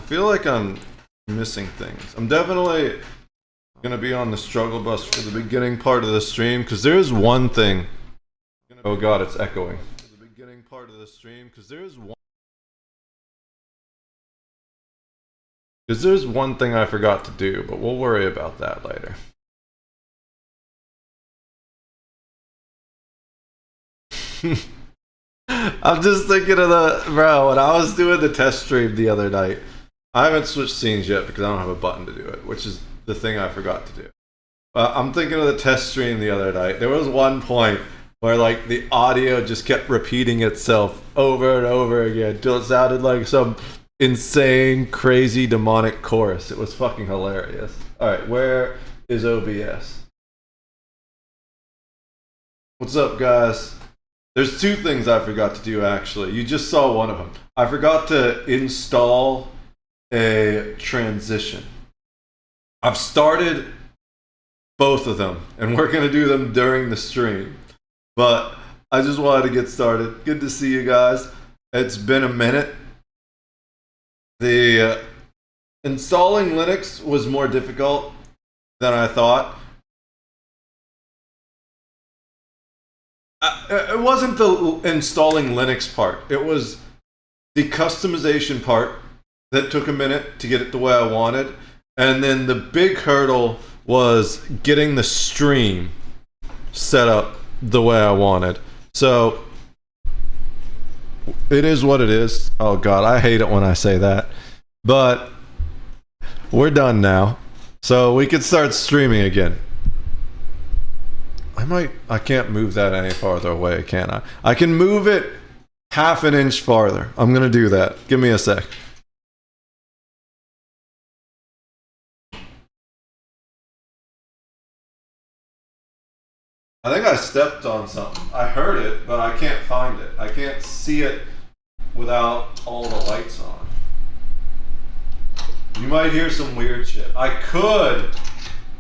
feel like I'm missing things. I'm definitely gonna be on the struggle bus for the beginning part of the stream because there is one thing. Oh god, it's echoing. For the beginning part of the stream because there's one thing I forgot to do, but we'll worry about that later. I'm just thinking of bro, when I was doing the test stream the other night, I haven't switched scenes yet because I don't have a button to do it, which is the thing I forgot to do. I'm thinking of the test stream the other night. There was one point where like the audio just kept repeating itself over and over again until it sounded like some insane, crazy, demonic chorus. It was fucking hilarious. Alright, where is OBS? What's up, guys? There's two things I forgot to do, actually. You just saw one of them. I forgot to install a transition. I've started both of them, and we're going to do them during the stream. But I just wanted to get started. Good to see you guys. It's been a minute. The installing Linux was more difficult than I thought. It wasn't the installing Linux part. It was the customization part that took a minute to get it the way I wanted. And then the big hurdle was getting the stream set up the way I wanted. So it is what it is. Oh god, I hate it when I say that. But we're done now. So we can start streaming again. I can't move that any farther away, can I? I can move it half an inch farther. I'm gonna do that. Give me a sec. I think I stepped on something. I heard it, but I can't find it. I can't see it without all the lights on. You might hear some weird shit. I could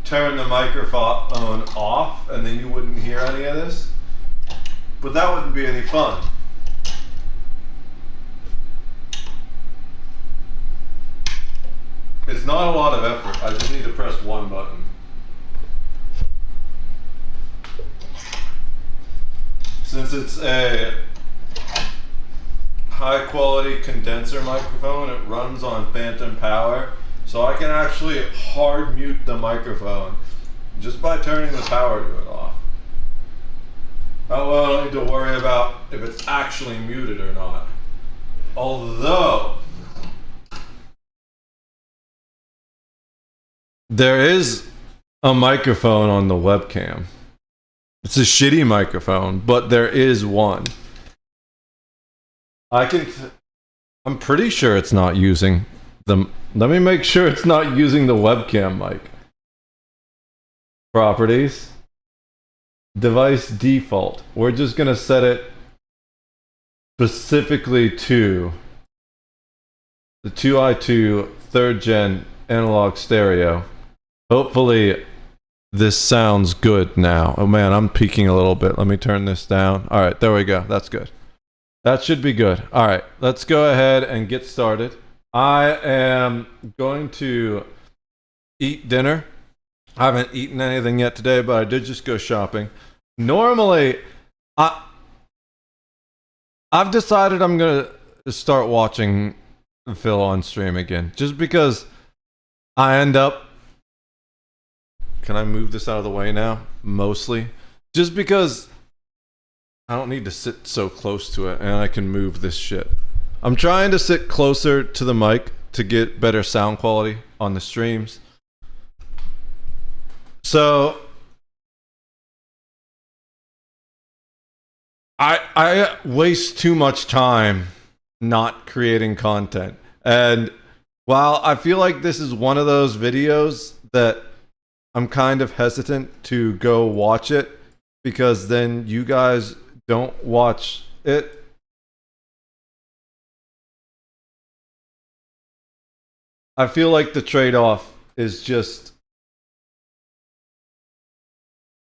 turn the microphone off and then you wouldn't hear any of this, but that wouldn't be any fun. It's not a lot of effort. I just need to press one button. Since it's a high quality condenser microphone, it runs on phantom power, so I can actually hard mute the microphone just by turning the power to it off. I don't need to worry about if it's actually muted or not. Although there is a microphone on the webcam. It's a shitty microphone, but there is one. I'm pretty sure it's not using the... Let me make sure it's not using the webcam mic. Properties. Device default. We're just going to set it specifically to the 2i2 3rd gen analog stereo. Hopefully this sounds good now. Oh man, I'm peaking a little bit. Let me turn this down. Alright, there we go. That's good. That should be good. Alright, let's go ahead and get started. I am going to eat dinner. I haven't eaten anything yet today, but I did just go shopping. Normally, I've decided I'm going to start watching Phil on stream again. Just because I end up... Can I move this out of the way now? Mostly. Just because I don't need to sit so close to it and I can move this shit. I'm trying to sit closer to the mic to get better sound quality on the streams. So I waste too much time not creating content. And while I feel like this is one of those videos that I'm kind of hesitant to go watch it because then you guys don't watch it. I feel like the trade-off is just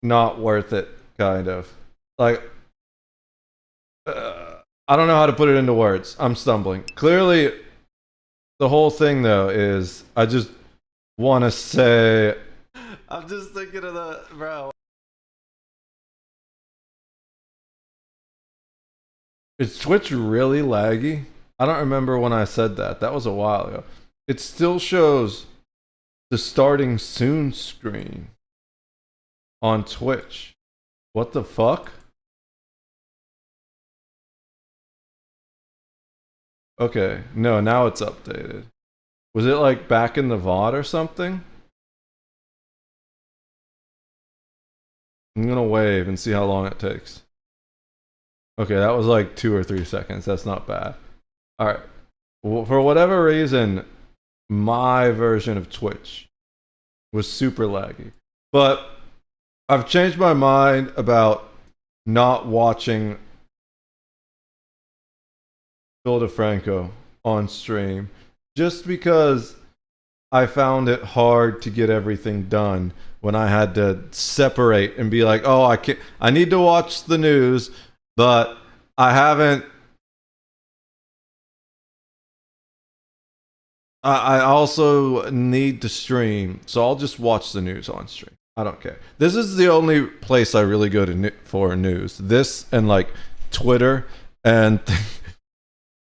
not worth it, kind of. Like, I don't know how to put it into words. I'm stumbling. Clearly, the whole thing though is I just want to say I'm just thinking of the bro. Is Twitch really laggy? I don't remember when I said that. That was a while ago. It still shows the starting soon screen on Twitch. What the fuck? Okay, no, now it's updated. Was it like back in the VOD or something? I'm gonna wave and see how long it takes. Okay, that was like 2 or 3 seconds. That's not bad. Alright. Well, for whatever reason, my version of Twitch was super laggy. But I've changed my mind about not watching Phil DeFranco on stream just because I found it hard to get everything done when I had to separate and be like, oh, I need to watch the news, but I haven't. I also need to stream, so I'll just watch the news on stream. I don't care. This is the only place I really go to for news. This and like Twitter and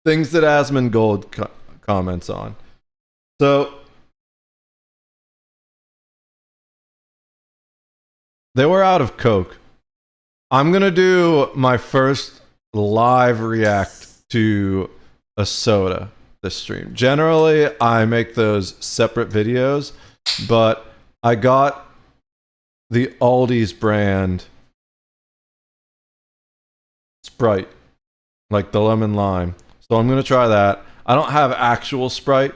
things that Asmongold comments on. So they were out of Coke. I'm gonna do my first live react to a soda this stream. Generally, I make those separate videos, but I got the Aldi's brand Sprite, like the lemon lime. So I'm gonna try that. I don't have actual Sprite,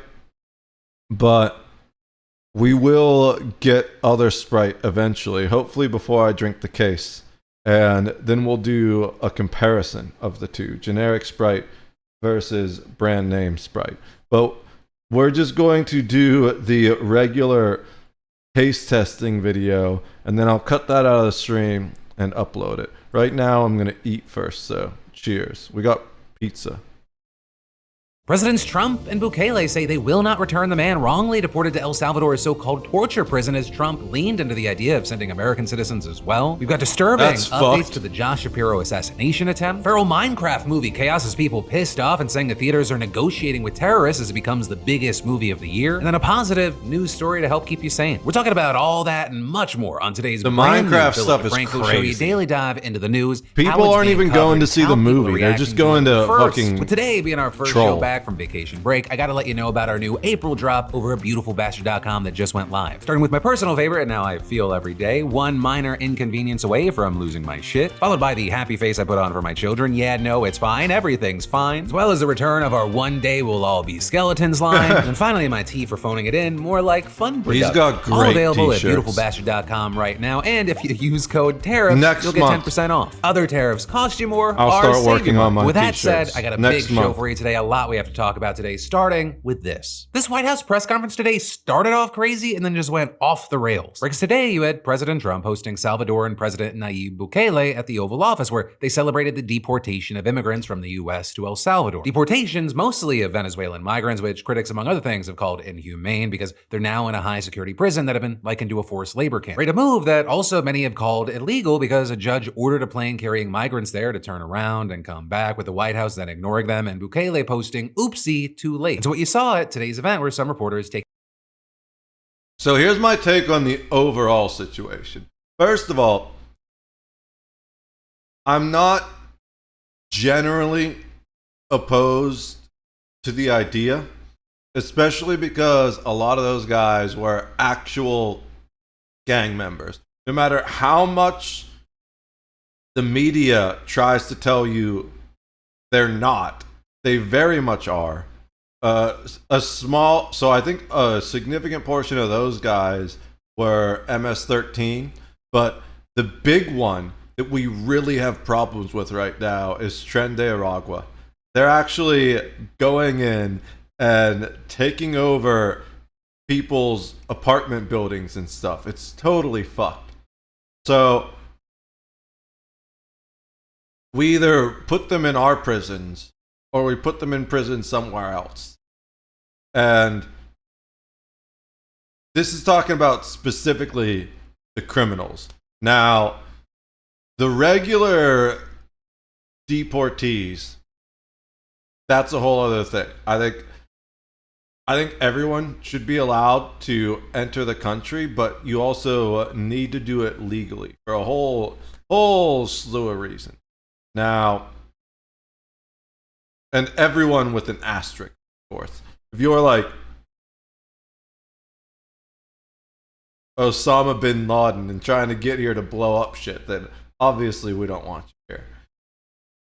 but we will get other Sprite eventually, hopefully before I drink the case. And then we'll do a comparison of the two, generic Sprite versus brand name Sprite. But we're just going to do the regular taste testing video, and then I'll cut that out of the stream and upload it. Right now, I'm going to eat first, so cheers. We got pizza. Presidents Trump and Bukele say they will not return the man wrongly deported to El Salvador's so-called torture prison as Trump leaned into the idea of sending American citizens as well. We've got disturbing updates to the Josh Shapiro assassination attempt. Feral Minecraft movie chaos has people pissed off and saying the theaters are negotiating with terrorists as it becomes the biggest movie of the year. And then a positive news story to help keep you sane. We're talking about all that and much more on today's Minecraft stuff is crazy. Show you daily dive into the news. People aren't even going to see the movie. They're just going to fucking with today being our first show back from vacation break, I gotta let you know about our new April drop over at beautifulbastard.com that just went live. Starting with my personal favorite, and now I feel every day, one minor inconvenience away from losing my shit, followed by the happy face I put on for my children, yeah, no, it's fine, everything's fine, as well as the return of our one day we'll all be skeletons line, and finally my tea for phoning it in, more like fun production. He's got great all available t-shirts. At beautifulbastard.com right now, and if you use code TARIFF, you'll get 10% off. Other tariffs cost you more, I'll start working on my With that t-shirts. said, I got a Next big show for you today, a lot we have to talk about today, starting with this. This White House press conference today started off crazy and then just went off the rails. Because today you had President Trump hosting Salvadoran President Nayib Bukele at the Oval Office, where they celebrated the deportation of immigrants from the US to El Salvador. Deportations mostly of Venezuelan migrants, which critics among other things have called inhumane because they're now in a high security prison that have been likened to a forced labor camp. Right, a move that also many have called illegal because a judge ordered a plane carrying migrants there to turn around and come back, with the White House then ignoring them and Bukele posting, oopsie, too late. And so what you saw at today's event were some reporters take. So here's my take on the overall situation. First of all, I'm not generally opposed to the idea, especially because a lot of those guys were actual gang members. No matter how much the media tries to tell you they're not, they very much are. So I think a significant portion of those guys were MS-13, but the big one that we really have problems with right now is Tren de Aragua. They're actually going in and taking over people's apartment buildings and stuff. It's totally fucked. So we either put them in our prisons or we put them in prison somewhere else. And this is talking about specifically the criminals. Now, the regular deportees, that's a whole other thing. I think everyone should be allowed to enter the country, but you also need to do it legally for a whole slew of reasons. Now, and everyone with an asterisk, of course. If you're like Osama bin Laden and trying to get here to blow up shit, then obviously we don't want you here.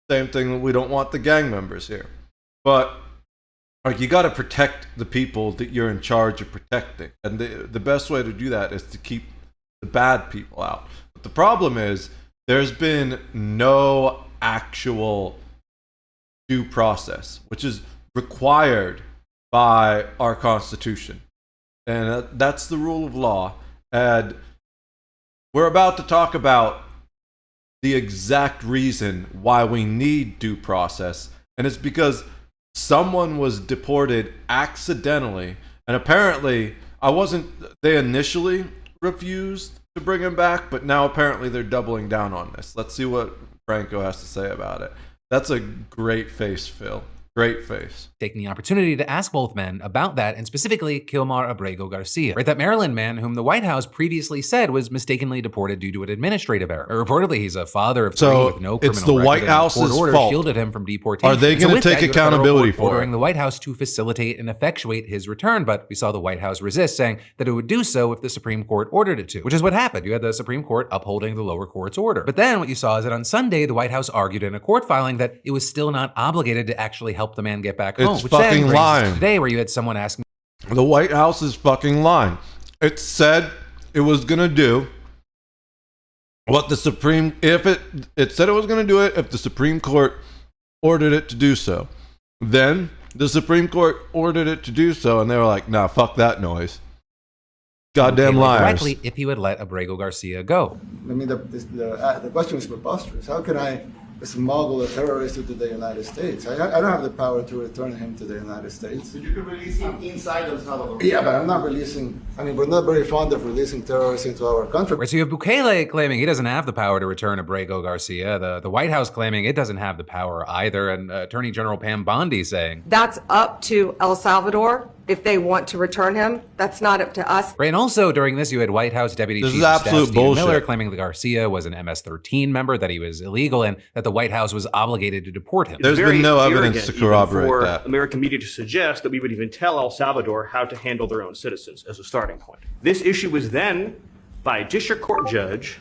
Same thing, we don't want the gang members here. But like, you got to protect the people that you're in charge of protecting. And the best way to do that is to keep the bad people out. But the problem is, there's been no actual due process, which is required by our Constitution. And that's the rule of law. And we're about to talk about the exact reason why we need due process. And it's because someone was deported accidentally. And apparently, they initially refused to bring him back, but now apparently they're doubling down on this. Let's see what Franco has to say about it. That's a great face, Phil. Great face. Taking the opportunity to ask both men about that, and specifically Kilmar Abrego Garcia, right? That Maryland man whom the White House previously said was mistakenly deported due to an administrative error. Reportedly, he's a father of three with no criminal it's the record, White House's court order fault. shielded him from deportation. Are they going to take accountability for it? Ordering the White House to facilitate and effectuate his return, but we saw the White House resist, saying that it would do so if the Supreme Court ordered it to, which is what happened. You had the Supreme Court upholding the lower court's order. But then what you saw is that on Sunday, the White House argued in a court filing that it was still not obligated to actually help the man get back home. It's fucking lying. Today, where you had someone asking, the White House is fucking lying. It said it was gonna do what the Supreme, it said it was gonna do it if the Supreme Court ordered it to do so. Then the Supreme Court ordered it to do so, and they were like, "Nah, fuck that noise." Goddamn liars. Directly, if he would let Abrego Garcia go. I mean, the question is preposterous. How can I smuggle a terrorist into the United States? I don't have the power to return him to the United States. So you can release him inside El Salvador? Yeah, but I'm not releasing, I mean, we're not very fond of releasing terrorists into our country. Right, so you have Bukele claiming he doesn't have the power to return Abrego Garcia, the White House claiming it doesn't have the power either, and Attorney General Pam Bondi saying that's up to El Salvador if they want to return him. That's not up to us. Right, and also during this, you had White House Deputy This Chief is of Staff absolute Stephen bullshit. Miller claiming that Garcia was an MS-13 member, that he was illegal, and that the White House was obligated to deport him. There's been no evidence to corroborate for that. American media to suggest that we would even tell El Salvador how to handle their own citizens as a starting point. This issue was then, by a district court judge,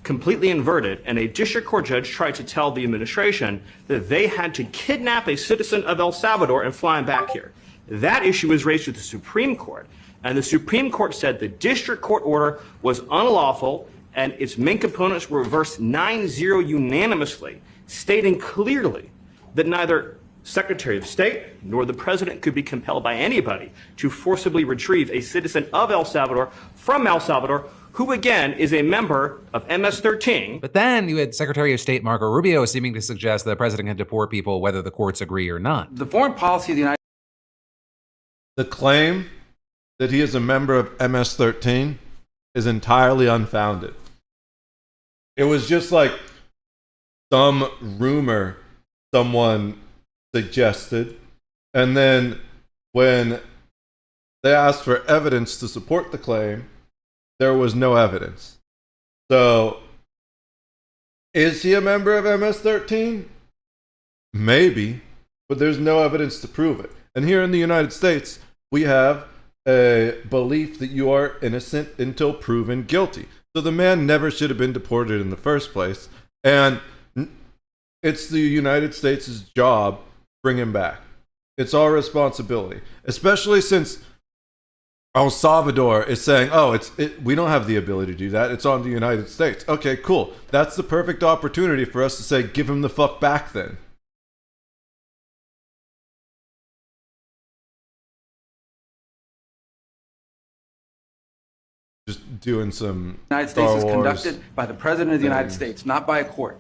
completely inverted, and a district court judge tried to tell the administration that they had to kidnap a citizen of El Salvador and fly him back here. That issue was raised with the Supreme Court, and the Supreme Court said the district court order was unlawful, and its main components were reversed 9-0 unanimously, stating clearly that neither Secretary of State nor the President could be compelled by anybody to forcibly retrieve a citizen of El Salvador from El Salvador, who again is a member of MS-13. But then you had Secretary of State Marco Rubio seeming to suggest that the president can deport people whether the courts agree or not. The foreign policy of the United The claim that he is a member of MS-13 is entirely unfounded. It was just like some rumor someone suggested, and then when they asked for evidence to support the claim, there was no evidence. So, is he a member of MS-13? Maybe, but there's no evidence to prove it. And here in the United States, we have a belief that you are innocent until proven guilty. So the man never should have been deported in the first place. And it's the United States' job to bring him back. It's our responsibility, especially since El Salvador is saying, oh, we don't have the ability to do that. It's on the United States. Okay, cool. That's the perfect opportunity for us to say, give him the fuck back then. Just doing States is conducted by the President of the United States, not by a court.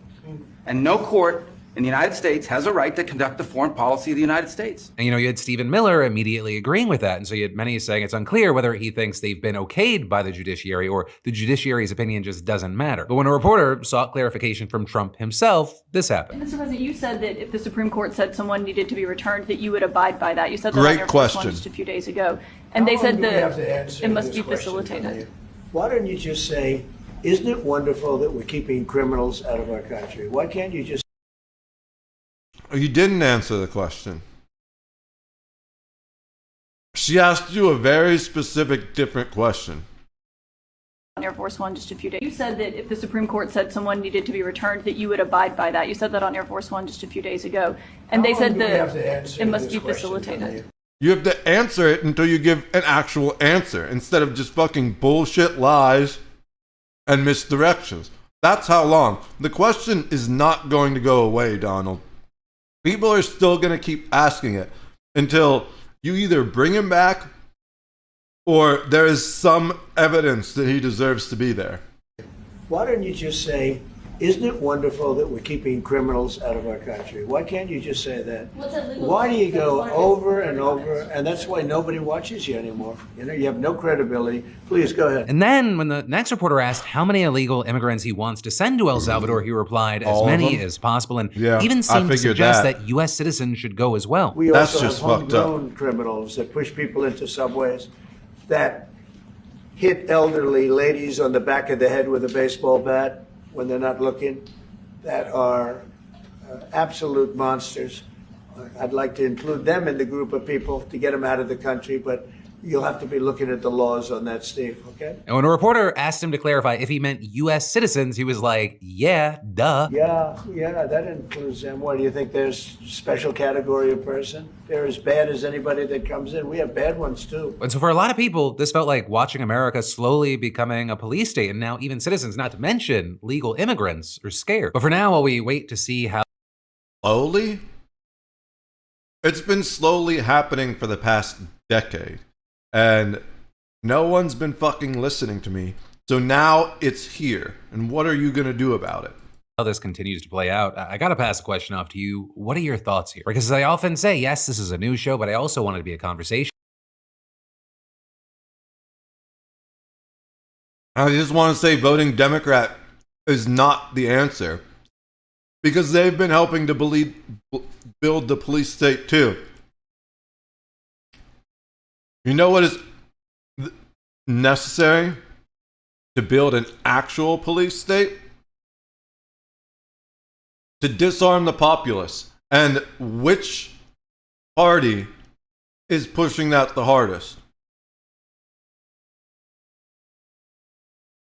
And no court and the United States has a right to conduct the foreign policy of the United States. And you had Stephen Miller immediately agreeing with that. And so you had many saying it's unclear whether he thinks they've been okayed by the judiciary or the judiciary's opinion just doesn't matter. But when a reporter sought clarification from Trump himself, this happened. Mr. President, you said that if the Supreme Court said someone needed to be returned, that you would abide by that. You said that Great on your first one question. just a few days ago. And they said that it must be facilitated. Why don't you just say, isn't it wonderful that we're keeping criminals out of our country? Why can't you just... You didn't answer the question. She asked you a very specific, different question. On your first one just a few days. You said that if the Supreme Court said someone needed to be returned, that you would abide by that. You said that on your first one just a few days ago. And they said that it must be facilitated. You have to answer it until you give an actual answer instead of just fucking bullshit lies and misdirections. That's how long. The question is not going to go away, Donald. People are still going to keep asking it until you either bring him back or there is some evidence that he deserves to be there. Why don't you just say, isn't it wonderful that we're keeping criminals out of our country? Why can't you just say that? Why do you go over and over? And that's why nobody watches you anymore. You know, you have no credibility. Please go ahead. And then when the next reporter asked how many illegal immigrants he wants to send to El Salvador, he replied, as All of many them? as possible, and Yeah, even I seemed to figured suggest that. that U.S. citizens should go as well. We That's also just have fucked up. homegrown criminals that push people into subways, that hit elderly ladies on the back of the head with a baseball bat when they're not looking, that are absolute monsters. I'd like to include them in the group of people to get them out of the country, but you'll have to be looking at the laws on that, Steve, okay? And when a reporter asked him to clarify if he meant U.S. citizens, he was like, yeah, duh. Yeah, that includes them. What, do you think there's a special category of person? They're as bad as anybody that comes in. We have bad ones, too. And so for a lot of people, this felt like watching America slowly becoming a police state, and now even citizens, not to mention legal immigrants, are scared. But for now, while we wait to see how Slowly? It's been slowly happening for the past decade. And no one's been fucking listening to me. So now it's here. And what are you going to do about it? this continues to play out, I gotta pass the question off to you. What are your thoughts here? Because as I often say, yes, this is a news show, but I also want it to be a conversation. I just want to say voting Democrat is not the answer. Because they've been helping to build the police state too. You know what is necessary to build an actual police state? To disarm the populace. And which party is pushing that the hardest?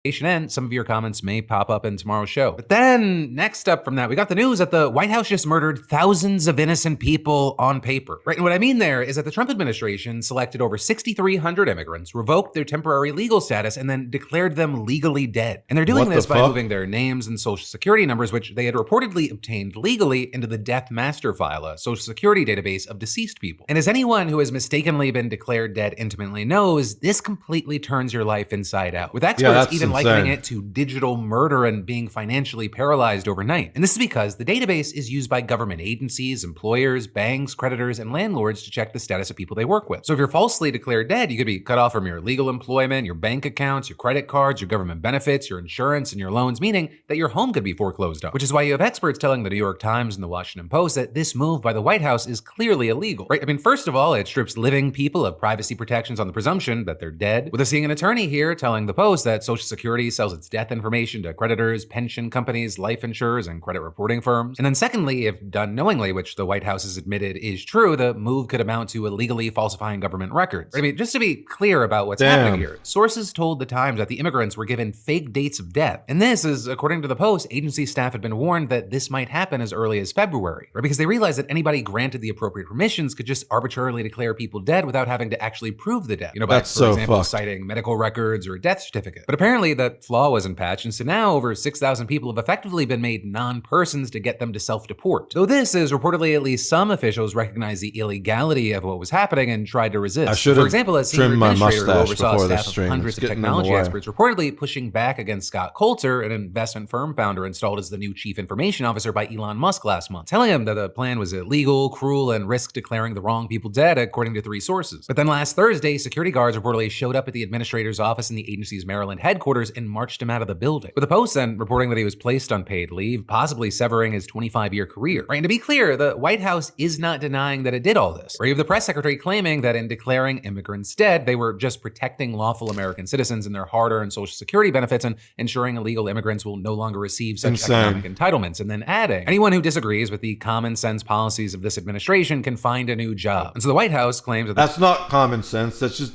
And some of your comments may pop up in tomorrow's show. But then, next up from that, we got the news that the White House just murdered thousands of innocent people on paper. Right? And what I mean there is that the Trump administration selected over 6,300 immigrants, revoked their temporary legal status, and then declared them legally dead. And they're doing this by moving their names and social security numbers, which they had reportedly obtained legally, into the Death Master File, a social security database of deceased people. And as anyone who has mistakenly been declared dead intimately knows, this completely turns your life inside out. With experts even likening it to digital murder and being financially paralyzed overnight. And this is because the database is used by government agencies, employers, banks, creditors, and landlords to check the status of people they work with. So if you're falsely declared dead, you could be cut off from your legal employment, your bank accounts, your credit cards, your government benefits, your insurance, and your loans, meaning that your home could be foreclosed on. Which is why you have experts telling the New York Times and the Washington Post that this move by the White House is clearly illegal, right? I mean, first of all, it strips living people of privacy protections on the presumption that they're dead, with us seeing an attorney here telling the Post that Social Security sells its death information to creditors, pension companies, life insurers, and credit reporting firms. And then secondly, if done knowingly, which the White House has admitted is true, the move could amount to illegally falsifying government records. I mean, just to be clear about what's happening here, sources told the Times that the immigrants were given fake dates of death. And this is, according to the Post, agency staff had been warned that this might happen as early as February, right? Because they realized that anybody granted the appropriate permissions could just arbitrarily declare people dead without having to actually prove the death. You know, by, for example, citing medical records or a death certificate. But apparently Thankfully, that flaw wasn't patched, and so now over 6,000 people have effectively been made non-persons to get them to self-deport. Though this is reportedly at least some officials recognize the illegality of what was happening and tried to resist. I should For have example, a senior trimmed my administrator who mustache oversaw before a this staff of stream. hundreds It's of getting in the technology way. experts, reportedly pushing back against Scott Coulter, an investment firm founder installed as the new chief information officer by Elon Musk last month, telling him that the plan was illegal, cruel, and risked declaring the wrong people dead, according to 3 sources. But then last Thursday, security guards reportedly showed up at the administrator's office in the agency's Maryland headquarters and marched him out of the building, with a post then reporting that he was placed on paid leave, possibly severing his 25-year career. Right, and to be clear, the White House is not denying that it did all this. Or you have the press secretary claiming that in declaring immigrants dead, they were just protecting lawful American citizens and their hard-earned Social Security benefits and ensuring illegal immigrants will no longer receive such economic entitlements, and then adding, anyone who disagrees with the common sense policies of this administration can find a new job. And so the White House claims that That's not common sense. That's just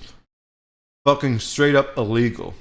fucking straight up illegal.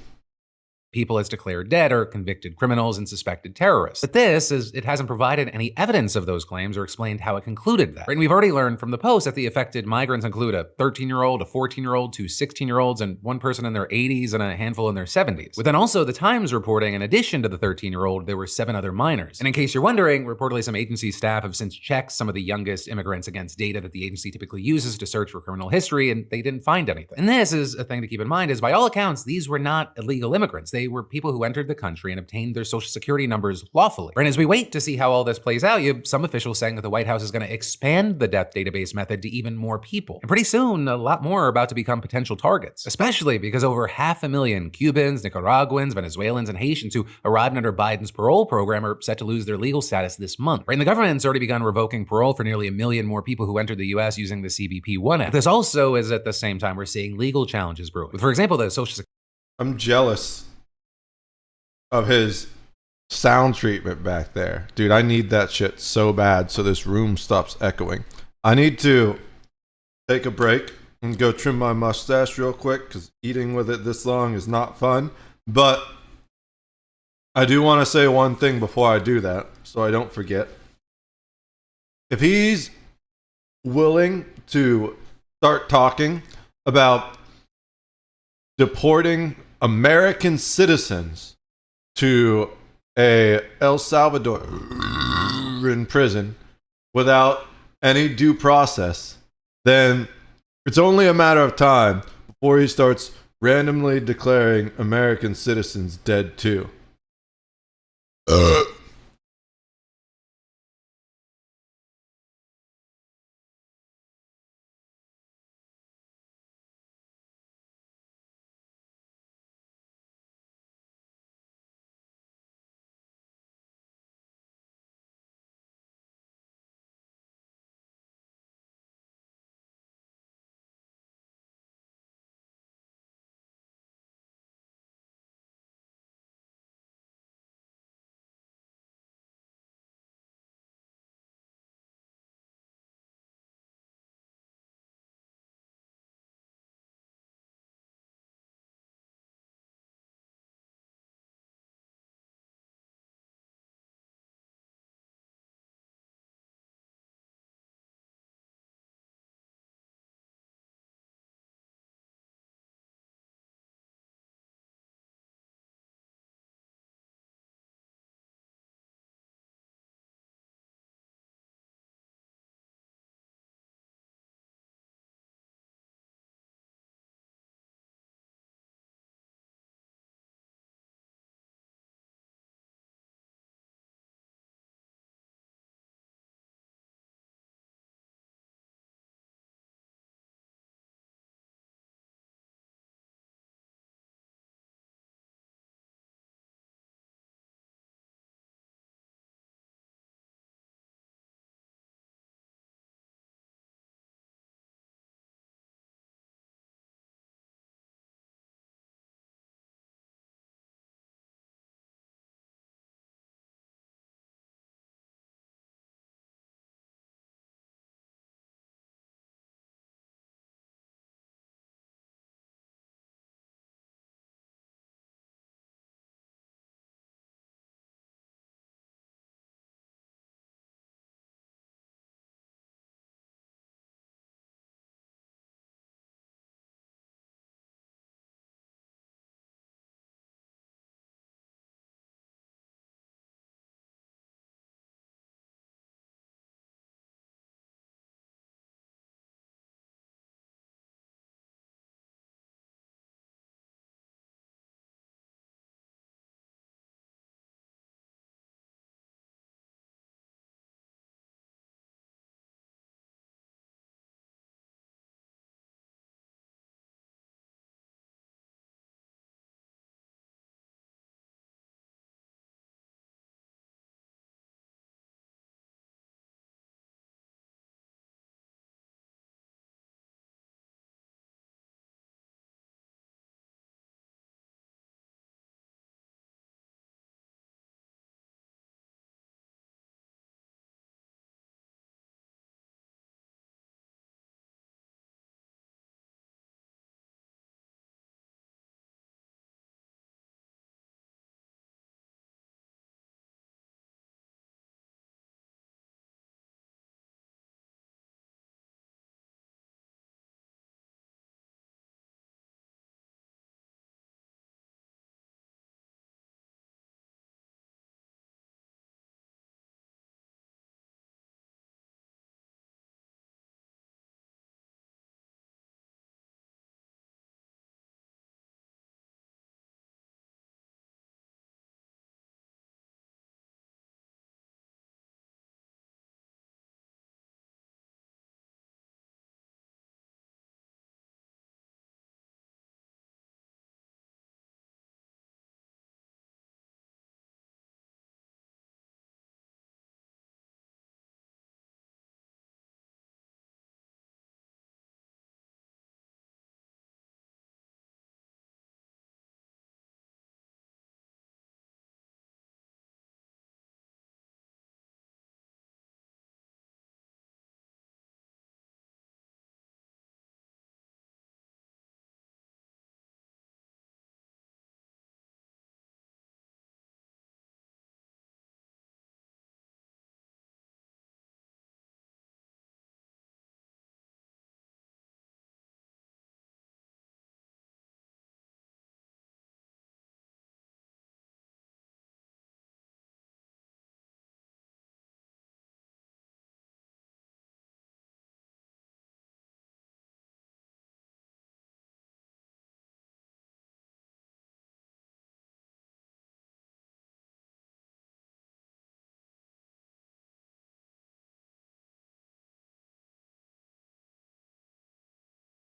people as declared dead are convicted criminals and suspected terrorists. But this is, it hasn't provided any evidence of those claims or explained how it concluded that. Right? And we've already learned from the Post that the affected migrants include a 13-year-old, a 14-year-old, 2 16-year-olds, and one person in their 80s and a handful in their 70s. But then also the Times reporting, in addition to the 13-year-old, there were 7 other minors. And in case you're wondering, reportedly some agency staff have since checked some of the youngest immigrants against data that the agency typically uses to search for criminal history, and they didn't find anything. And this is a thing to keep in mind, is by all accounts, these were not illegal immigrants. They were people who entered the country and obtained their Social Security numbers lawfully. And as we wait to see how all this plays out, you have some officials saying that the White House is going to expand the death database method to even more people. And pretty soon, a lot more are about to become potential targets, especially because over 500,000 Cubans, Nicaraguans, Venezuelans, and Haitians who arrived under Biden's parole program are set to lose their legal status this month. Right? And the government's already begun revoking parole for nearly 1 million more people who entered the U.S. using the CBP-1 Act. But this also is at the same time we're seeing legal challenges brewing. With, for example, the Social Security. I'm jealous of his sound treatment back there. Dude, I need that shit so bad so this room stops echoing. I need to take a break and go trim my mustache real quick because eating with it this long is not fun. But I do want to say one thing before I do that so I don't forget. If he's willing to start talking about deporting American citizens to a El Salvador in prison without any due process, then it's only a matter of time before he starts randomly declaring American citizens dead too.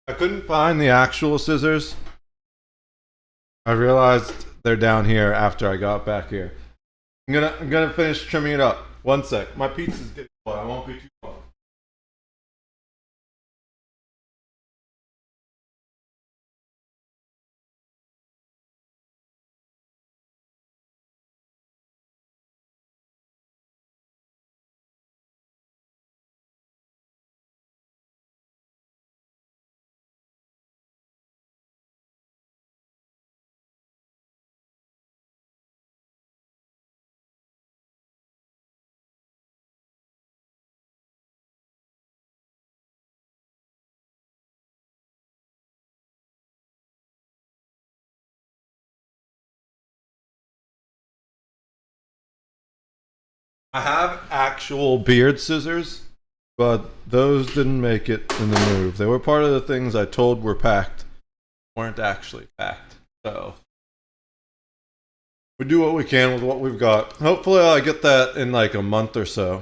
I couldn't find the actual scissors. I realized they're down here after I got back here. I'm gonna finish trimming it up. One sec. My pizza's getting cold. I won't be too long. I have actual beard scissors, but those didn't make it in the move. They were part of the things I told were packed, weren't actually packed. So we do what we can with what we've got. Hopefully I get that in like a month or so.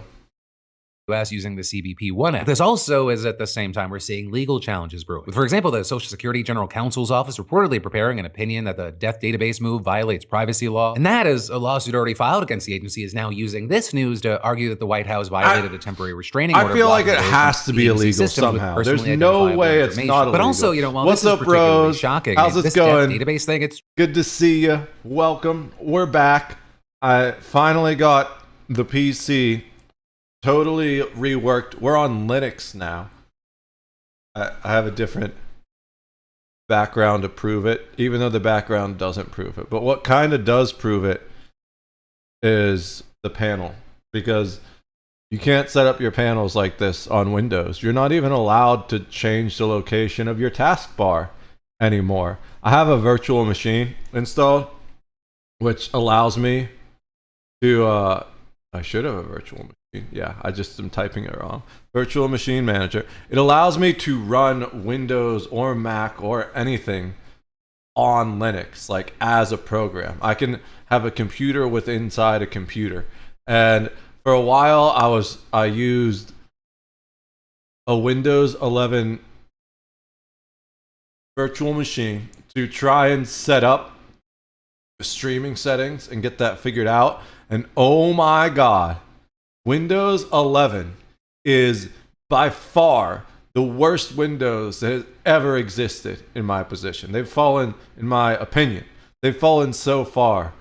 US using the CBP-1 Act. This also is at the same time we're seeing legal challenges brewing. With, for example, the Social Security General Counsel's office reportedly preparing an opinion that the death database move violates privacy law. And that is a lawsuit already filed against the agency is now using this news to argue that the White House violated a temporary restraining order. I feel like it has to be illegal somehow. There's no way it's not illegal. But also, you know, while what's this up, is particularly bros? shocking, How's this it going? death database thing, it's good to see you. Welcome. We're back. I finally got the PC totally reworked. We're on Linux now. I have a different background to prove it, even though the background doesn't prove it. But what kind of does prove it is the panel, because you can't set up your panels like this on Windows. You're not even allowed to change the location of your taskbar anymore. I have a virtual machine installed, which allows me to, I should have a virtual machine. Yeah, I just am typing it wrong. Virtual Machine Manager. It allows me to run Windows or Mac or anything on Linux, like as a program. I can have a computer with inside a computer. And for a while, I used a Windows 11 virtual machine to try and set up the streaming settings and get that figured out. And oh my God, Windows 11 is by far the worst Windows that has ever existed in my position. They've fallen, in my opinion, they've fallen so far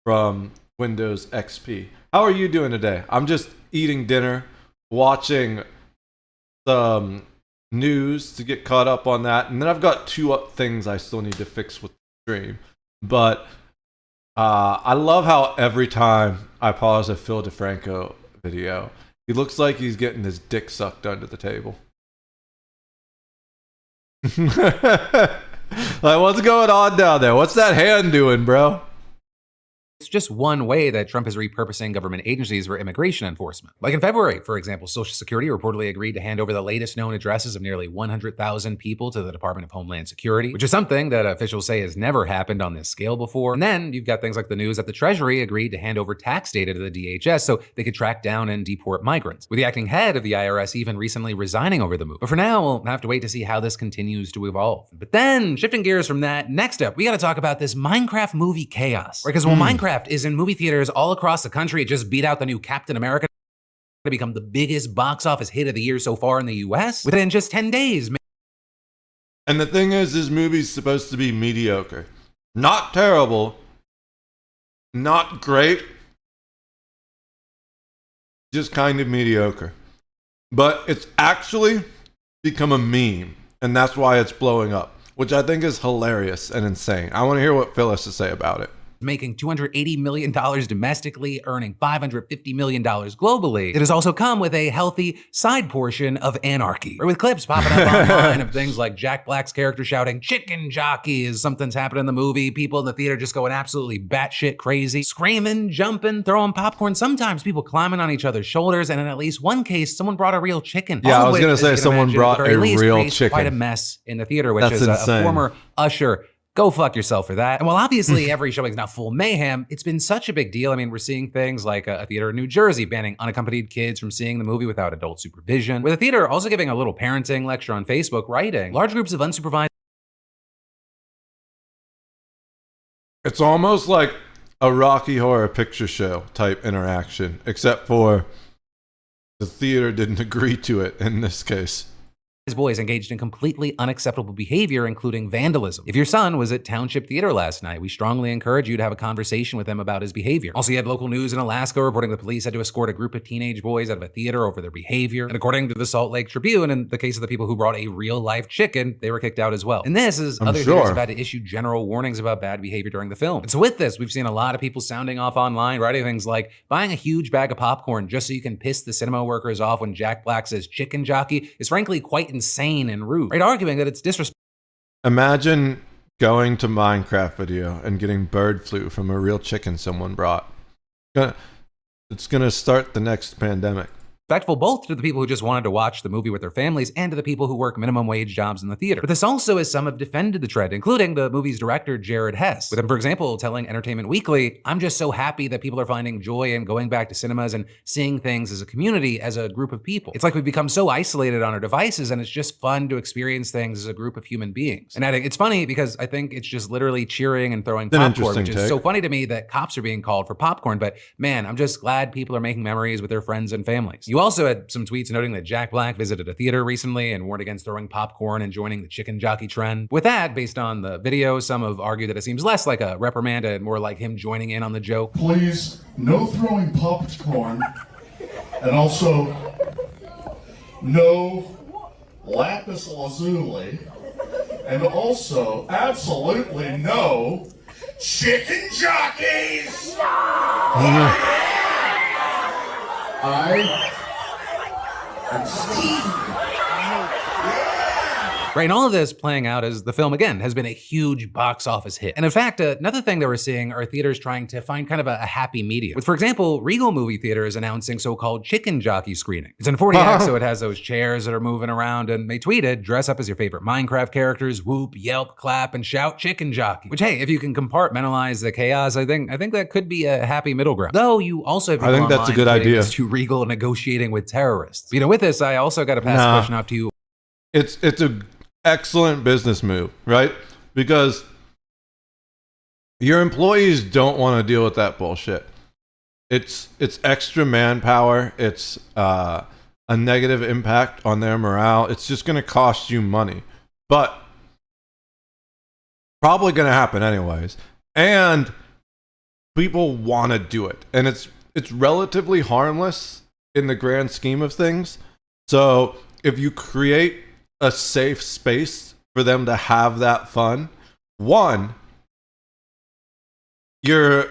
from Windows XP. How are you doing today? I'm just eating dinner, watching some news to get caught up on that. And then I've got two things I still need to fix with the stream. But I love how every time I pause a Phil DeFranco video, he looks like he's getting his dick sucked under the table. Like, what's going on down there? What's that hand doing, bro? It's just one way that Trump is repurposing government agencies for immigration enforcement. Like in February, for example, Social Security reportedly agreed to hand over the latest known addresses of nearly 100,000 people to the Department of Homeland Security, which is something that officials say has never happened on this scale before. And then you've got things like the news that the Treasury agreed to hand over tax data to the DHS so they could track down and deport migrants, with the acting head of the IRS even recently resigning over the move. But for now, we'll have to wait to see how this continues to evolve. But then, shifting gears from that, next up, we gotta talk about this Minecraft movie chaos. Right? Because while Minecraft is in movie theaters all across the country, it just beat out the new Captain America to become the biggest box office hit of the year so far in the US within just 10 days. And the thing is, this movie's supposed to be mediocre. Not terrible, not great, just kind of mediocre. But it's actually become a meme, and that's why it's blowing up, which I think is hilarious and insane. I want to hear what Phil has to say about it. Making $280 million domestically, earning $550 million globally. It has also come with a healthy side portion of anarchy, or with clips popping up online of things like Jack Black's character shouting, "Chicken jockey," as something's happening in the movie, people in the theater just going absolutely batshit crazy, screaming, jumping, throwing popcorn, sometimes people climbing on each other's shoulders, and in at least one case, someone brought a real chicken. Yeah, I was gonna say someone brought a real chicken. Quite a mess in the theater, which That's is a insane. former usher Go fuck yourself for that. And while obviously every showing is not full mayhem, it's been such a big deal. I mean, we're seeing things like a theater in New Jersey banning unaccompanied kids from seeing the movie without adult supervision, with a theater also giving a little parenting lecture on Facebook, writing large groups of unsupervised. It's almost like a Rocky Horror Picture Show type interaction, except for the theater didn't agree to it in this case. Boys engaged in completely unacceptable behavior, including vandalism. If your son was at Township Theater last night, we strongly encourage you to have a conversation with him about his behavior. Also, you had local news in Alaska reporting the police had to escort a group of teenage boys out of a theater over their behavior. And according to the Salt Lake Tribune, in the case of the people who brought a real-life chicken, they were kicked out as well. And this is other theaters have had to issue general warnings about bad behavior during the film. And so with this, we've seen a lot of people sounding off online, writing things like, buying a huge bag of popcorn just so you can piss the cinema workers off when Jack Black says chicken jockey is frankly quite insane and rude, right? Arguing that it's disrespectful. Imagine going to Minecraft video and getting bird flu from a real chicken someone brought. It's gonna start the next pandemic. Both to the people who just wanted to watch the movie with their families and to the people who work minimum wage jobs in the theater. But this also, as some have defended the trend, including the movie's director, Jared Hess, with him, for example, telling Entertainment Weekly, "I'm just so happy that people are finding joy in going back to cinemas and seeing things as a community, as a group of people. It's like we've become so isolated on our devices and it's just fun to experience things as a group of human beings." And adding, it's funny because I think it's just literally cheering and throwing popcorn, which is so funny to me that cops are being called for popcorn, but man, I'm just glad people are making memories with their friends and families. You also had some tweets noting that Jack Black visited a theater recently and warned against throwing popcorn and joining the chicken jockey trend. With that, based on the video, some have argued that it seems less like a reprimand and more like him joining in on the joke. Please, no throwing popcorn, and also no lapis lazuli, and also absolutely no chicken jockeys! I am Steve. Right, and all of this playing out as the film, again, has been a huge box office hit. And in fact, another thing that we're seeing are theaters trying to find kind of a happy medium. With, for example, Regal Movie Theaters announcing so-called chicken jockey screening. It's in 40X, so it has those chairs that are moving around, and they tweeted, dress up as your favorite Minecraft characters, whoop, yelp, clap, and shout chicken jockey. Which, hey, if you can compartmentalize the chaos, I think that could be a happy middle ground. Though you also have people I think that's a good online idea. to Regal negotiating with terrorists. You know, with this, I also got to pass the question off to you. It's a excellent business move, right? Because your employees don't want to deal with that bullshit. It's extra manpower. It's a negative impact on their morale. It's just going to cost you money, but probably going to happen anyways. And people want to do it, and it's relatively harmless in the grand scheme of things. So if you create a safe space for them to have that fun, one, your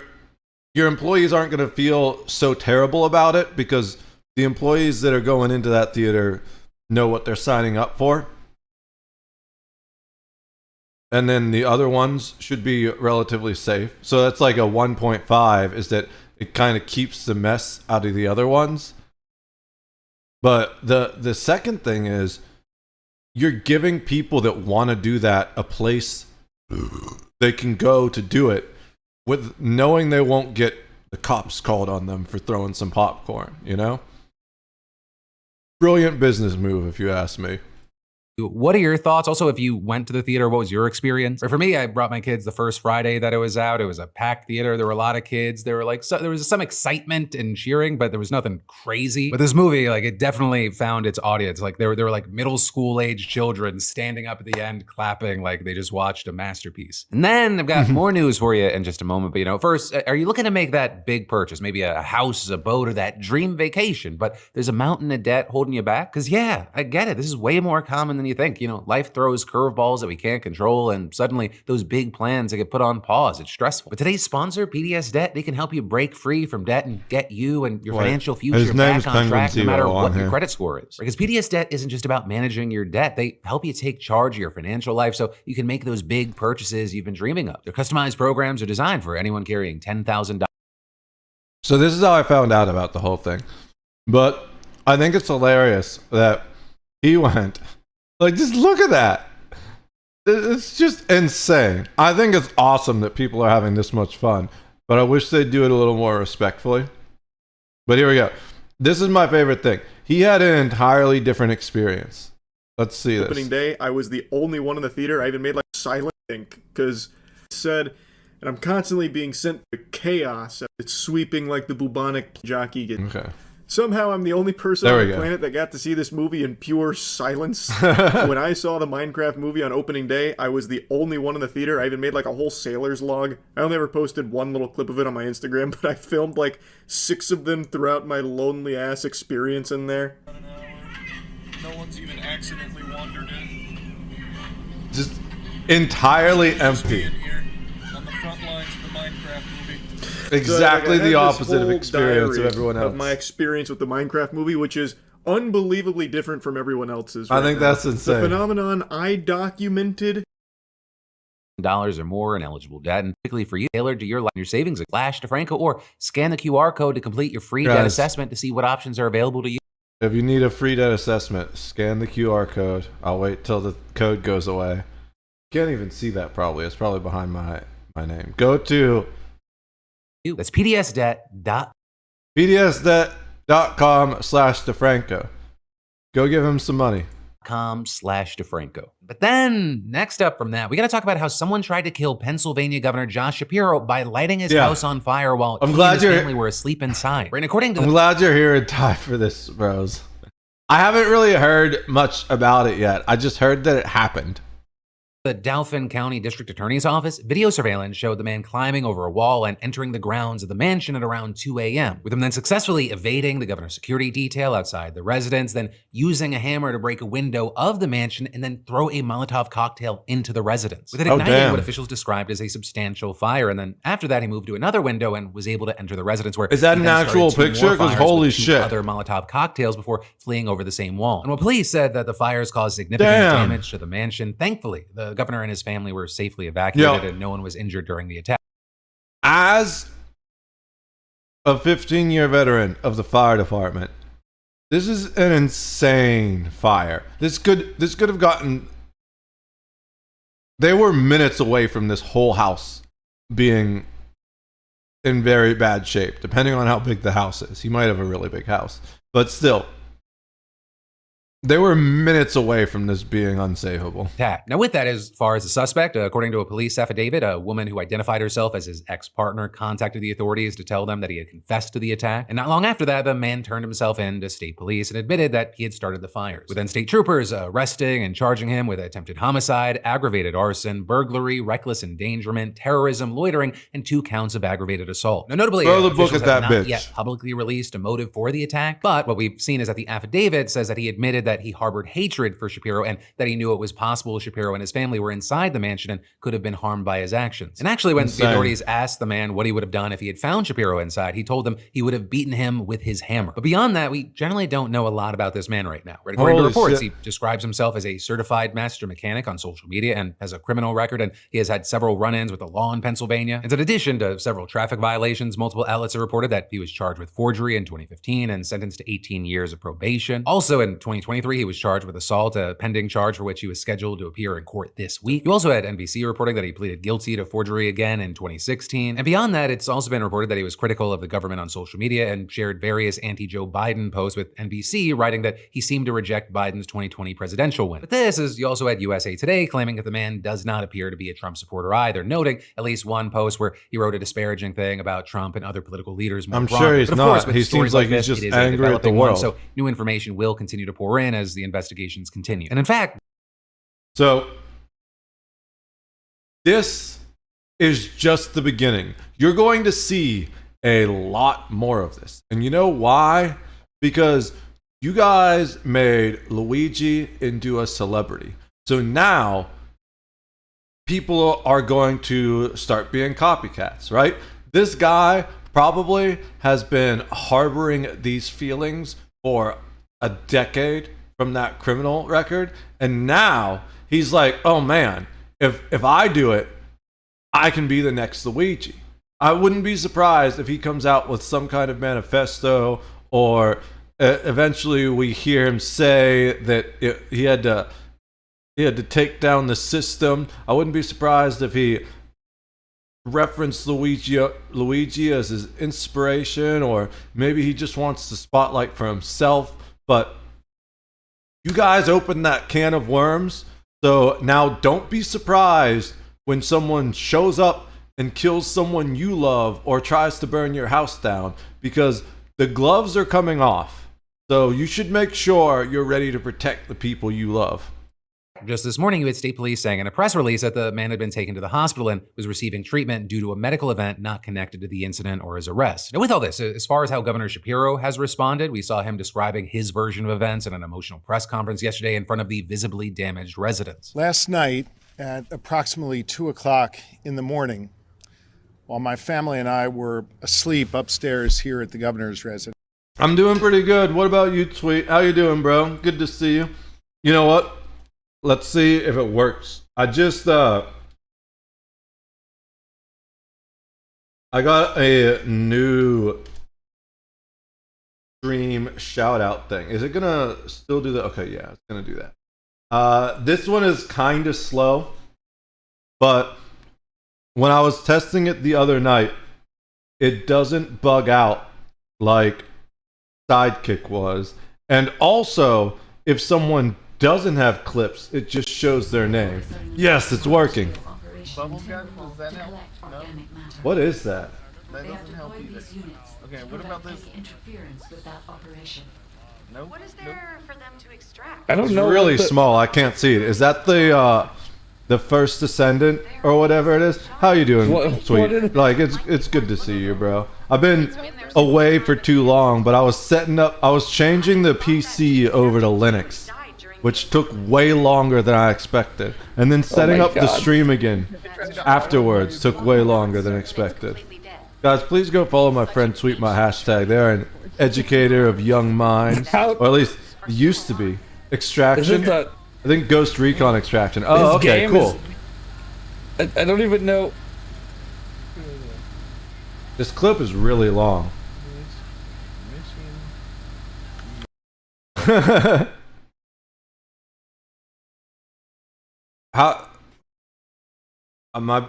employees aren't going to feel so terrible about it because the employees that are going into that theater know what they're signing up for. And then the other ones should be relatively safe. So that's like a 1.5, is that it kind of keeps the mess out of the other ones. But the second thing is, you're giving people that want to do that a place they can go to do it with knowing they won't get the cops called on them for throwing some popcorn, you know? Brilliant business move, if you ask me. What are your thoughts? Also, if you went to the theater, what was your experience? Or for me, I brought my kids the first Friday that it was out. It was a packed theater. There were a lot of kids. There was some excitement and cheering, but there was nothing crazy. But this movie, like, it definitely found its audience. Like, there were like middle school age children standing up at the end, clapping like they just watched a masterpiece. And then I've got more news for you in just a moment. But you know, first, are you looking to make that big purchase? Maybe a house, a boat, or that dream vacation, but there's a mountain of debt holding you back? Because yeah, I get it. This is way more common than you think. You know, life throws curveballs that we can't control, and suddenly those big plans that get put on pause. It's stressful. But today's sponsor, PDS Debt, they can help you break free from debt and get you and your financial future back on track, no matter what your credit score is. Because PDS Debt isn't just about managing your debt. They help you take charge of your financial life so you can make those big purchases you've been dreaming of. Their customized programs are designed for anyone carrying $10,000. So this is how I found out about the whole thing. But I think it's hilarious that he went, like, just look at that. It's just insane. I think it's awesome that people are having this much fun, but I wish they'd do it a little more respectfully. But here we go. This is my favorite thing. He had an entirely different experience. Let's see this. Opening day, I was the only one in the theater. I even made like silent think because it said, and I'm constantly being sent to chaos. It's sweeping like the bubonic jockey. Okay. Somehow I'm the only person on the planet that got to see this movie in pure silence. When I saw the Minecraft movie on opening day, I was the only one in the theater. I even made like a whole sailor's log. I only ever posted one little clip of it on my Instagram, but I filmed like 6 of them throughout my lonely ass experience in there. No one's even accidentally wandered in. Just entirely empty. Here on the front lines of the Minecraft movie. Exactly so, like, the opposite of experience of everyone else. Of my experience with the Minecraft movie, which is unbelievably different from everyone else's. I think that's insane. The phenomenon I documented. Dollars or more in eligible debt, and particularly for you, tailored to your life, your savings. Flash DeFranco or scan the QR code to complete your free debt assessment to see what options are available to you. If you need a free debt assessment, scan the QR code. I'll wait till the code goes away. Can't even see that probably. It's probably behind my name. Go to That's PDSdebt. PDSdebt.com/DeFranco. Go give him some money. .com/DeFranco. But then, next up from that, we got to talk about how someone tried to kill Pennsylvania Governor Josh Shapiro by lighting his house on fire while he and his family were asleep inside. Right, and according to I'm glad you're here in time for this, bros. I haven't really heard much about it yet. I just heard that it happened. the Dauphin County District Attorney's Office, video surveillance showed the man climbing over a wall and entering the grounds of the mansion at around 2 a.m., with him then successfully evading the governor's security detail outside the residence, then using a hammer to break a window of the mansion and then throw a Molotov cocktail into the residence, with it igniting what officials described as a substantial fire. And then after that, he moved to another window and was able to enter the residence, where is that an actual picture? Because holy shit! Other Molotov cocktails before fleeing over the same wall. And while police said that the fires caused significant damage to the mansion, thankfully the governor and his family were safely evacuated and no one was injured during the attack. As a 15-year veteran of the fire department, this is an insane fire. This could have gotten. They were minutes away from this whole house being in very bad shape, depending on how big the house is. He might have a really big house, but still. They were minutes away from this being unsavable. Now, with that, as far as the suspect, according to a police affidavit, a woman who identified herself as his ex-partner contacted the authorities to tell them that he had confessed to the attack. And not long after that, the man turned himself in to state police and admitted that he had started the fires, with then state troopers arresting and charging him with attempted homicide, aggravated arson, burglary, reckless endangerment, terrorism, loitering, and 2 counts of aggravated assault. Now, notably, throw the book at that not bitch. Yet publicly released a motive for the attack, but what we've seen is that the affidavit says that he admitted that he harbored hatred for Shapiro and that he knew it was possible Shapiro and his family were inside the mansion and could have been harmed by his actions. And actually, when the authorities asked the man what he would have done if he had found Shapiro inside, he told them he would have beaten him with his hammer. But beyond that, we generally don't know a lot about this man right now. Right? According to reports, he describes himself as a certified master mechanic on social media and has a criminal record, and he has had several run-ins with the law in Pennsylvania. And in addition to several traffic violations, multiple outlets have reported that he was charged with forgery in 2015 and sentenced to 18 years of probation. Also in 2023, he was charged with assault, a pending charge for which he was scheduled to appear in court this week. You also had NBC reporting that he pleaded guilty to forgery again in 2016. And beyond that, it's also been reported that he was critical of the government on social media and shared various anti-Joe Biden posts with NBC, writing that he seemed to reject Biden's 2020 presidential win. But this is, you also had USA Today claiming that the man does not appear to be a Trump supporter either, noting at least one post where he wrote a disparaging thing about Trump and other political leaders. I'm sure he's not. He seems like he's just angry at the world. So new information will continue to pour in as the investigations continue. And in fact, so this is just the beginning. You're going to see a lot more of this. And you know why? Because you guys made Luigi into a celebrity. So now people are going to start being copycats, right? This guy probably has been harboring these feelings for a decade from that criminal record, and now he's like, oh man, if I do it, I can be the next Luigi. I wouldn't be surprised if he comes out with some kind of manifesto, or eventually we hear him say that he had to he had to take down the system. I wouldn't be surprised if he referenced Luigi as his inspiration, or maybe he just wants the spotlight for himself. But you guys opened that can of worms, so now don't be surprised when someone shows up and kills someone you love or tries to burn your house down, because the gloves are coming off. So you should make sure you're ready to protect the people you love. Just this morning, you had state police saying in a press release that the man had been taken to the hospital and was receiving treatment due to a medical event not connected to the incident or his arrest. Now, with all this, as far as how Governor Shapiro has responded, we saw him describing his version of events in an emotional press conference yesterday in front of the visibly damaged residents. Last night at approximately 2 o'clock in the morning, while my family and I were asleep upstairs here at the governor's residence. I'm doing pretty good. What about you, Tweet? How you doing, bro? Good to see you. You know what? Let's see if it works. I got a new stream shout out thing. Is it gonna still do that? Okay, yeah, it's gonna do that. This one is kind of slow, but when I was testing it the other night, it doesn't bug out like Sidekick was. And also, if someone doesn't have clips, it just shows their name. Yes, it's working. Bubblegum, does that help? No? What is that? That doesn't help either. Okay, what about this? Nope. What is there for them to extract? I don't It's know. really small. I can't see it. Is that the first descendant or whatever it is? How you doing, Sweet? Like it's good to see you, bro. I've been away for too long, but I was changing the PC over to Linux, which took way longer than I expected. And then setting up the stream again afterwards took way longer than expected. Guys, please go follow my friend Tweet my hashtag. They're an educator of young minds, or at least used to be. Extraction? I think Ghost Recon Extraction. Oh, okay, cool. I don't even know. This clip is really long. How my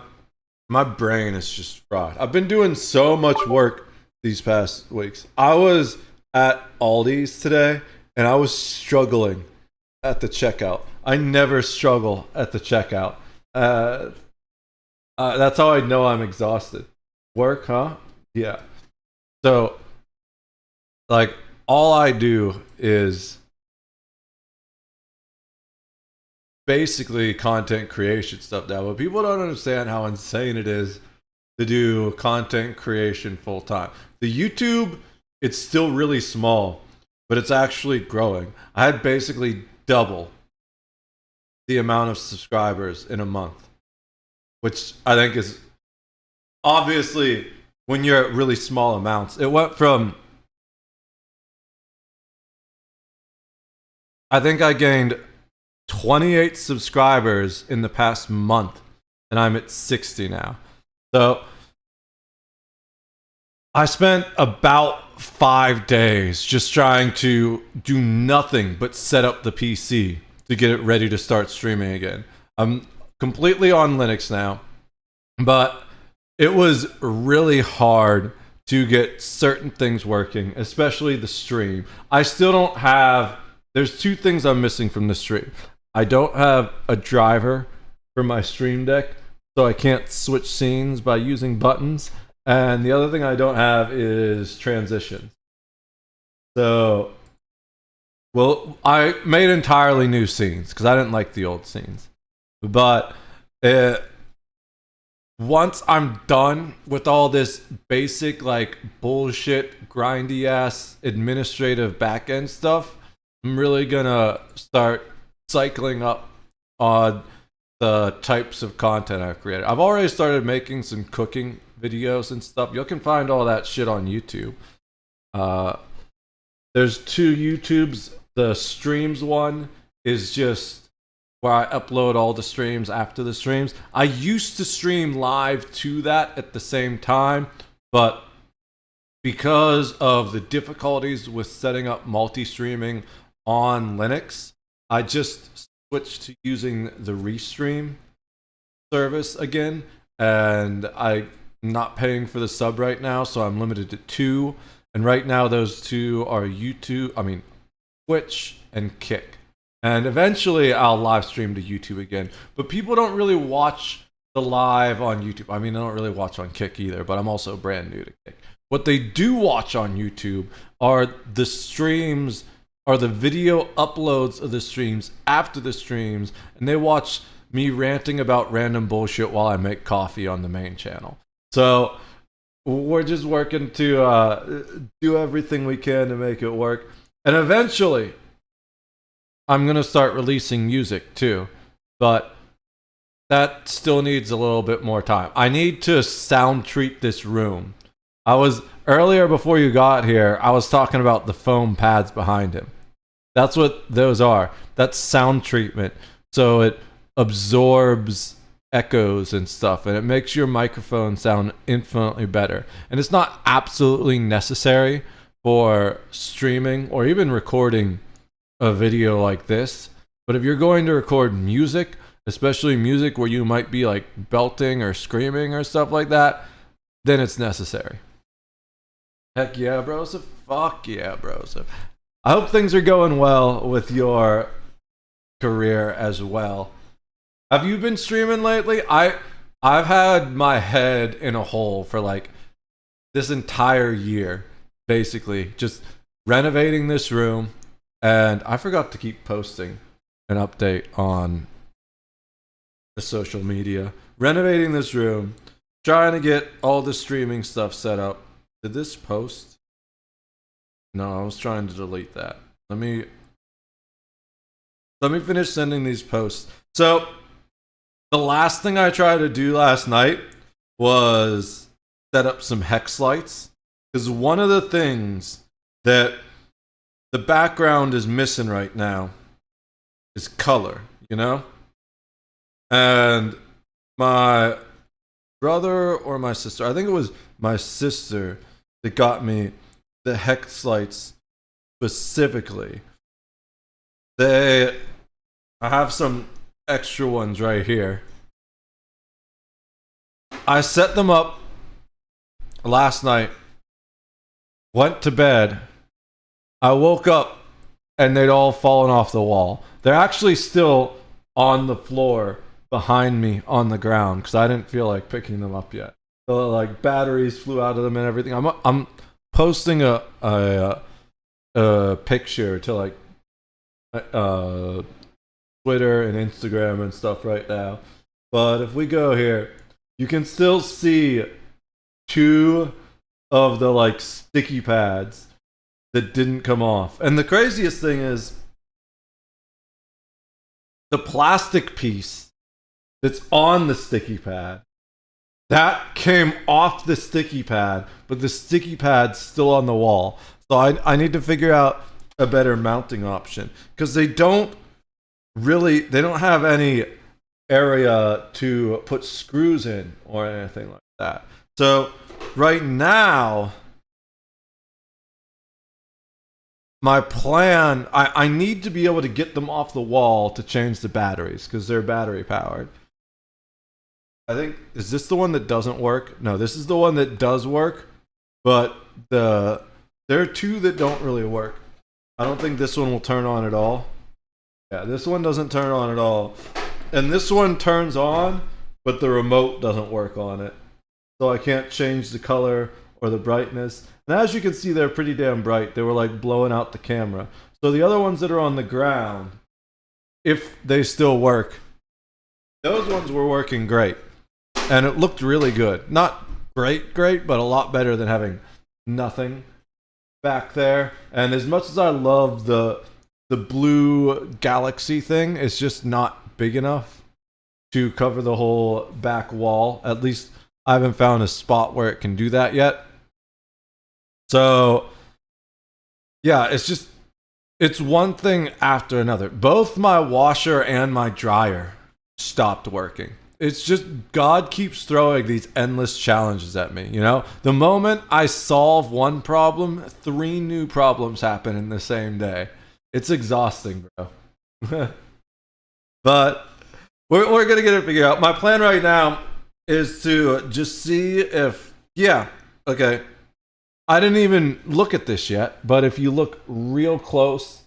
brain is just fried. I've been doing so much work these past weeks. I was at Aldi's today and I was struggling at the checkout. I never struggle at the checkout. That's how I know I'm exhausted. Work, huh? Yeah. So, like, all I do is basically content creation stuff now, but people don't understand how insane it is to do content creation full time. The YouTube, it's still really small, but it's actually growing. I had basically double the amount of subscribers in a month, which I think is obviously when you're at really small amounts. It went from, I think I gained 28 subscribers in the past month, and I'm at 60 now. So I spent about 5 days just trying to do nothing but set up the PC to get it ready to start streaming again. I'm completely on Linux now, but it was really hard to get certain things working, especially the stream. I still don't have, there's two things I'm missing from the stream. I don't have a driver for my Stream Deck, so I can't switch scenes by using buttons. And the other thing I don't have is transitions. So, well, I made entirely new scenes because I didn't like the old scenes. But once I'm done with all this basic, like, bullshit, grindy ass administrative backend stuff, I'm really gonna start cycling up on the types of content I've created. I've already started making some cooking videos and stuff. You can find all that shit on YouTube. There's two YouTubes. The streams one is just where I upload all the streams after the streams. I used to stream live to that at the same time, but because of the difficulties with setting up multi-streaming on Linux, I just switched to using the Restream service again, and I'm not paying for the sub right now, so I'm limited to 2. And right now those 2 are Twitch and Kick. And eventually I'll live stream to YouTube again. But people don't really watch the live on YouTube. I mean, I don't really watch on Kick either, but I'm also brand new to Kick. What they do watch on YouTube are the streams, are the video uploads of the streams after the streams, and they watch me ranting about random bullshit while I make coffee on the main channel. So we're just working to do everything we can to make it work. And eventually, I'm going to start releasing music too. But that still needs a little bit more time. I need to sound treat this room. Earlier before you got here, I was talking about the foam pads behind him. That's what those are. That's sound treatment. So it absorbs echoes and stuff, and it makes your microphone sound infinitely better. And it's not absolutely necessary for streaming or even recording a video like this, but if you're going to record music, especially music where you might be like belting or screaming or stuff like that, then it's necessary. Heck yeah, bros. Fuck yeah, bros. I hope things are going well with your career as well. Have you been streaming lately? I've had my head in a hole for like this entire year, basically, just renovating this room, and I forgot to keep posting an update on the social media. Renovating this room, trying to get all the streaming stuff set up. Did this post? No, I was trying to delete that. Let me finish sending these posts. So the last thing I tried to do last night was set up some hex lights, because one of the things that the background is missing right now is color, you know? And my brother or my sister, I think it was my sister that got me the hex lights specifically. I have some extra ones right here. I set them up last night, went to bed. I woke up and they'd all fallen off the wall. They're actually still on the floor behind me on the ground because I didn't feel like picking them up yet. So like batteries flew out of them and everything. I'm posting a picture to like Twitter and Instagram and stuff right now. But if we go here, you can still see 2 of the like sticky pads that didn't come off. And the craziest thing is the plastic piece that's on the sticky pad, that came off the sticky pad, but the sticky pad's still on the wall. So I need to figure out a better mounting option, because they don't have any area to put screws in or anything like that. So right now, my plan, I need to be able to get them off the wall to change the batteries, because they're battery powered. I think, is this the one that doesn't work? No, this is the one that does work, but there are 2 that don't really work. I don't think this one will turn on at all. Yeah, this one doesn't turn on at all. And this one turns on, but the remote doesn't work on it. So I can't change the color or the brightness. And as you can see, they're pretty damn bright. They were like blowing out the camera. So the other ones that are on the ground, if they still work, those ones were working great. And it looked really good. Not great, but a lot better than having nothing back there. And as much as I love the blue galaxy thing, it's just not big enough to cover the whole back wall. At least I haven't found a spot where it can do that yet. So yeah, it's one thing after another. Both my washer and my dryer stopped working. It's just God keeps throwing these endless challenges at me, you know? The moment I solve one problem, 3 new problems happen in the same day. It's exhausting, bro. But we're gonna get it figured out. My plan right now is to just see if, yeah, okay. I didn't even look at this yet, but if you look real close,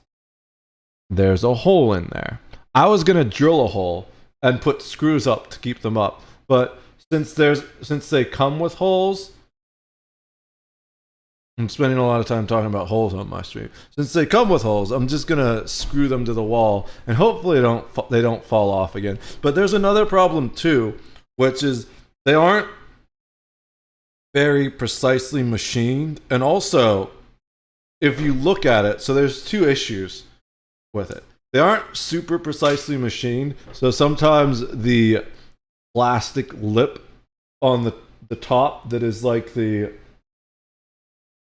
there's a hole in there. I was gonna drill a hole and put screws up to keep them up, but since they come with holes, I'm spending a lot of time talking about holes on my stream. Since they come with holes, I'm just gonna screw them to the wall, and hopefully they don't fall off again. But there's another problem too, which is they aren't very precisely machined, and also if you look at it, so there's two issues with it. They aren't super precisely machined, so sometimes the plastic lip on the top that is like the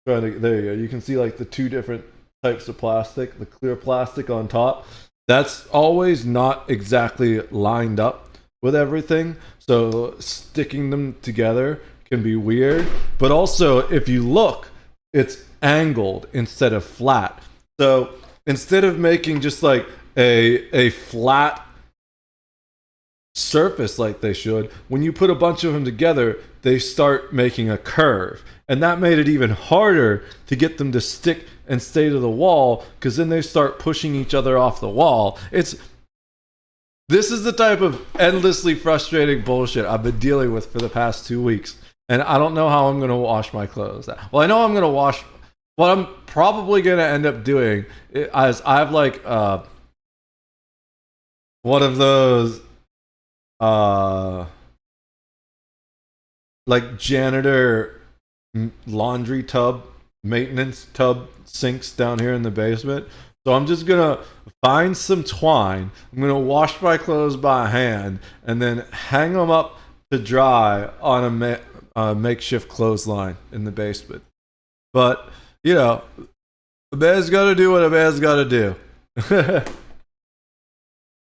there you go. You can see like the two different types of plastic, the clear plastic on top. That's always not exactly lined up with everything. So sticking them together can be weird. But also, if you look, it's angled instead of flat. So instead of making just like a flat surface like they should, when you put a bunch of them together, they start making a curve. And that made it even harder to get them to stick and stay to the wall, because then they start pushing each other off the wall. This is the type of endlessly frustrating bullshit I've been dealing with for the past 2 weeks. And I don't know how I'm going to wash my clothes. Well, I know I'm going to wash. What I'm probably going to end up doing is I have like one of those like janitor laundry tub, maintenance tub sinks down here in the basement. So I'm just gonna find some twine. I'm gonna wash my clothes by hand and then hang them up to dry on a makeshift clothesline in the basement. But you know, a man's gotta do what a man's gotta do.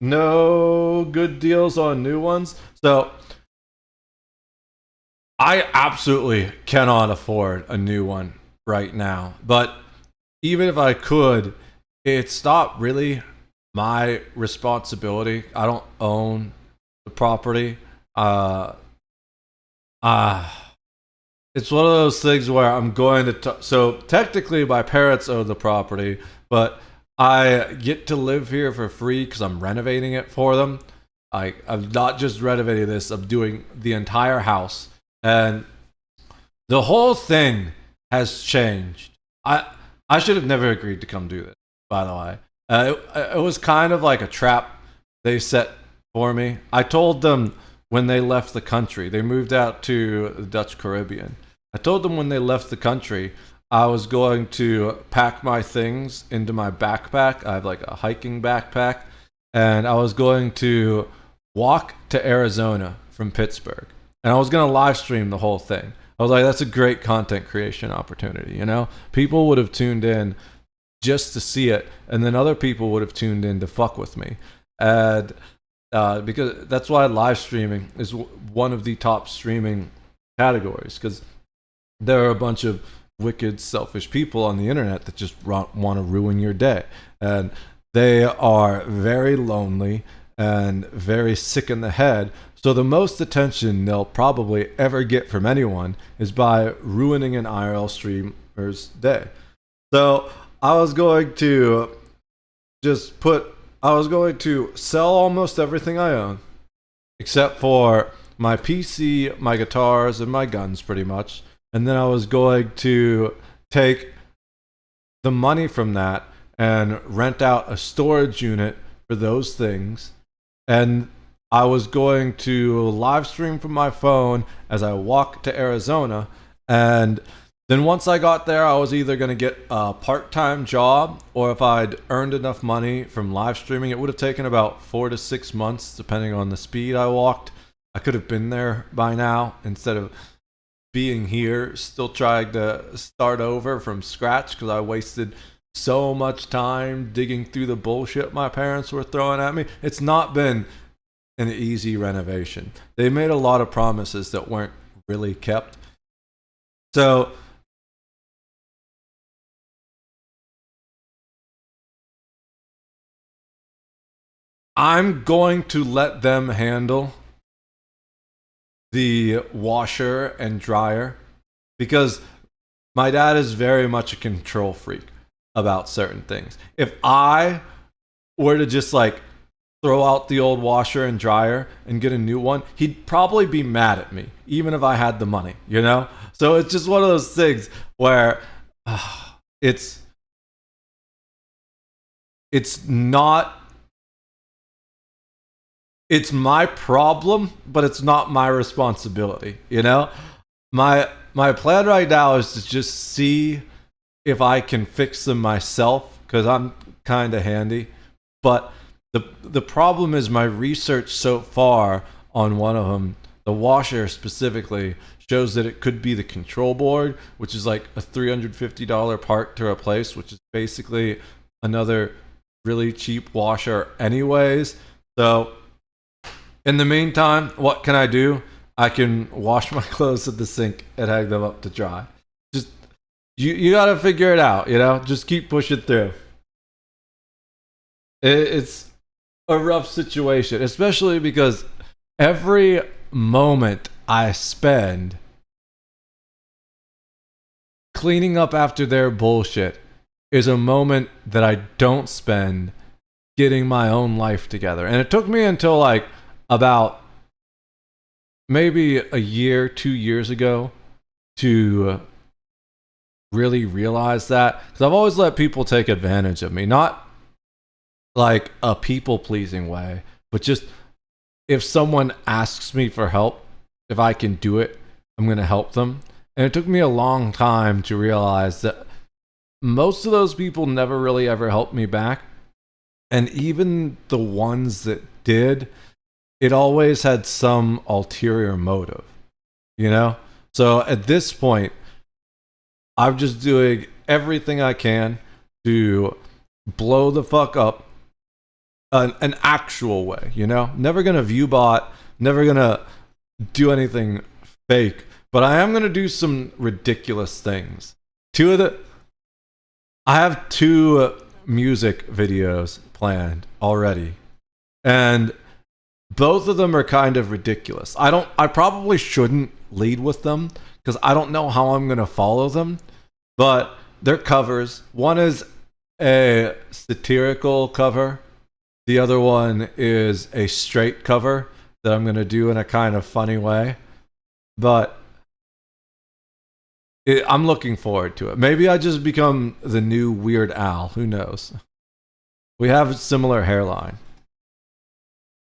No good deals on new ones. So I absolutely cannot afford a new one right now. But even if I could, it's not really my responsibility. I don't own the property. It's one of those things where I'm going to... So technically my parents own the property, but I get to live here for free because I'm renovating it for them. I'm not just renovating this, I'm doing the entire house. And the whole thing has changed. I should have never agreed to come do this, by the way. It was kind of like a trap they set for me. I told them when they left the country, they moved out to the Dutch Caribbean. I told them when they left the country, I was going to pack my things into my backpack. I have like a hiking backpack. And I was going to walk to Arizona from Pittsburgh. And I was going to live stream the whole thing. I was like, that's a great content creation opportunity, you know? People would have tuned in just to see it, and then other people would have tuned in to fuck with me. And because that's why live streaming is one of the top streaming categories, because there are a bunch of wicked, selfish people on the internet that just want to ruin your day. And they are very lonely and very sick in the head. So the most attention they'll probably ever get from anyone is by ruining an IRL streamer's day. So I was going to sell almost everything I own, except for my PC, my guitars, and my guns pretty much. And then I was going to take the money from that and rent out a storage unit for those things. And I was going to live stream from my phone as I walked to Arizona. And then once I got there, I was either going to get a part-time job, or if I'd earned enough money from live streaming, it would have taken about 4 to 6 months, depending on the speed I walked. I could have been there by now instead of being here, still trying to start over from scratch, because I wasted so much time digging through the bullshit my parents were throwing at me. It's not been an easy renovation. They made a lot of promises that weren't really kept. So I'm going to let them handle the washer and dryer because my dad is very much a control freak about certain things. If I were to just like throw out the old washer and dryer and get a new one, he'd probably be mad at me, even if I had the money, you know? So it's just one of those things where it's not, it's my problem, but it's not my responsibility, you know? My plan right now is to just see if I can fix them myself, because I'm kind of handy. But the problem is my research so far on one of them, the washer specifically, shows that it could be the control board, which is like a $350 part to replace, which is basically another really cheap washer anyways. So in the meantime, what can I do? I can wash my clothes at the sink and hang them up to dry. Just you got to figure it out, you know? Just keep pushing through. It's a rough situation, especially because every moment I spend cleaning up after their bullshit is a moment that I don't spend getting my own life together. And it took me until like about maybe a year, 2 years ago to really realize that. Because I've always let people take advantage of me. Not like a people-pleasing way, but just if someone asks me for help, if I can do it, I'm going to help them. And it took me a long time to realize that most of those people never really ever helped me back. And even the ones that did, it always had some ulterior motive, you know? So at this point, I'm just doing everything I can to blow the fuck up an actual way, you know? Never gonna view bot, never gonna do anything fake, but I am gonna do some ridiculous things. I have 2 music videos planned already, and both of them are kind of ridiculous. I probably shouldn't lead with them because I don't know how I'm gonna follow them, but they're covers. One is a satirical cover. The other one is a straight cover that I'm gonna do in a kind of funny way. But I'm looking forward to it. Maybe I just become the new Weird Al. Who knows? We have a similar hairline.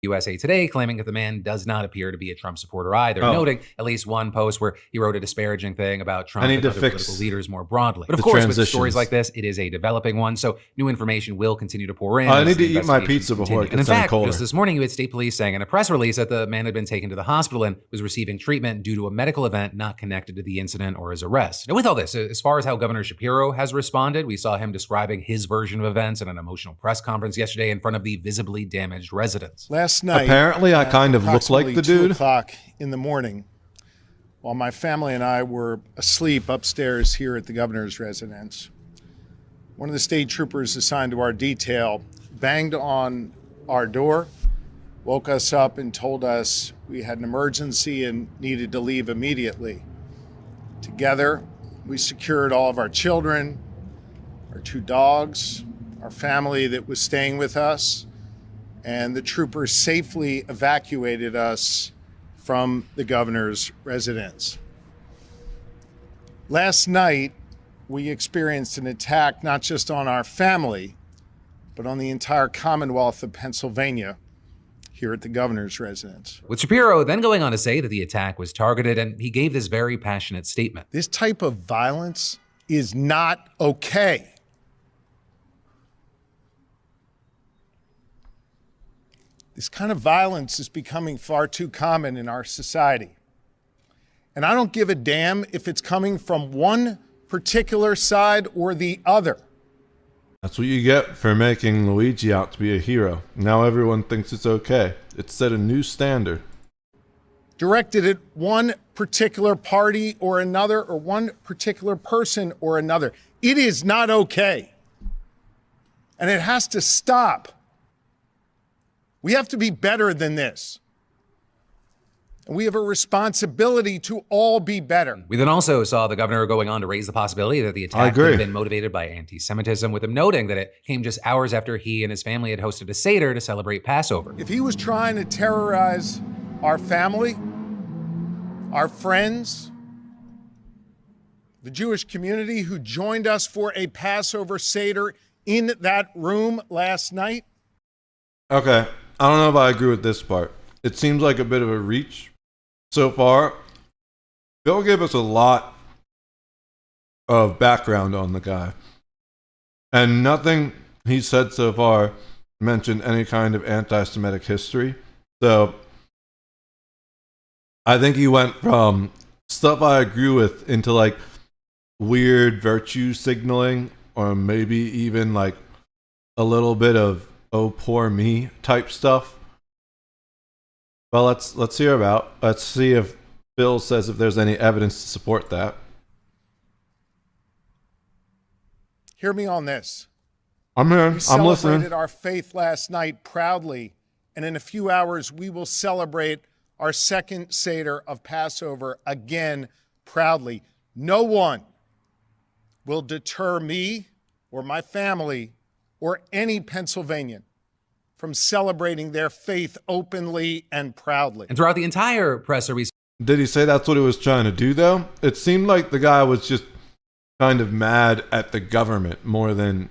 USA Today claiming that the man does not appear to be a Trump supporter either, noting at least one post where he wrote a disparaging thing about Trump and other political leaders more broadly. But of course, with stories like this, it is a developing one, so new information will continue to pour in. I need to eat my pizza before it gets any colder. And in fact, just this morning, you had state police saying in a press release that the man had been taken to the hospital and was receiving treatment due to a medical event not connected to the incident or his arrest. Now, with all this, as far as how Governor Shapiro has responded, we saw him describing his version of events in an emotional press conference yesterday in front of the visibly damaged residents. Last night, apparently I kind of look like the dude. 2 o'clock in the morning, while my family and I were asleep upstairs here at the governor's residence, one of the state troopers assigned to our detail banged on our door, woke us up and told us we had an emergency and needed to leave immediately. Together, we secured all of our children, our 2 dogs, our family that was staying with us, and the troopers safely evacuated us from the governor's residence. Last night, we experienced an attack not just on our family, but on the entire Commonwealth of Pennsylvania here at the governor's residence. With Shapiro then going on to say that the attack was targeted, and he gave this very passionate statement. This type of violence is not okay. This kind of violence is becoming far too common in our society. And I don't give a damn if it's coming from one particular side or the other. That's what you get for making Luigi out to be a hero. Now everyone thinks it's okay. It set a new standard. Directed at one particular party or another, or one particular person or another. It is not okay. And it has to stop. We have to be better than this. And we have a responsibility to all be better. We then also saw the governor going on to raise the possibility that the attack could have been motivated by anti-Semitism, with him noting that it came just hours after he and his family had hosted a Seder to celebrate Passover. If he was trying to terrorize our family, our friends, the Jewish community who joined us for a Passover Seder in that room last night. Okay, I don't know if I agree with this part. It seems like a bit of a reach so far. Bill gave us a lot of background on the guy, and nothing he said so far mentioned any kind of anti-Semitic history. So I think he went from stuff I agree with into like weird virtue signaling, or maybe even like a little bit of oh poor me type stuff. Well, let's hear about. Let's see if Bill says if there's any evidence to support that. Hear me on this. I'm here. We I'm listening. celebrated our faith last night proudly, and in a few hours we will celebrate our second Seder of Passover again proudly. No one will deter me or my family or any Pennsylvanian from celebrating their faith openly and proudly. And throughout the entire presser, we... Did he say that's what he was trying to do, though? It seemed like the guy was just kind of mad at the government more than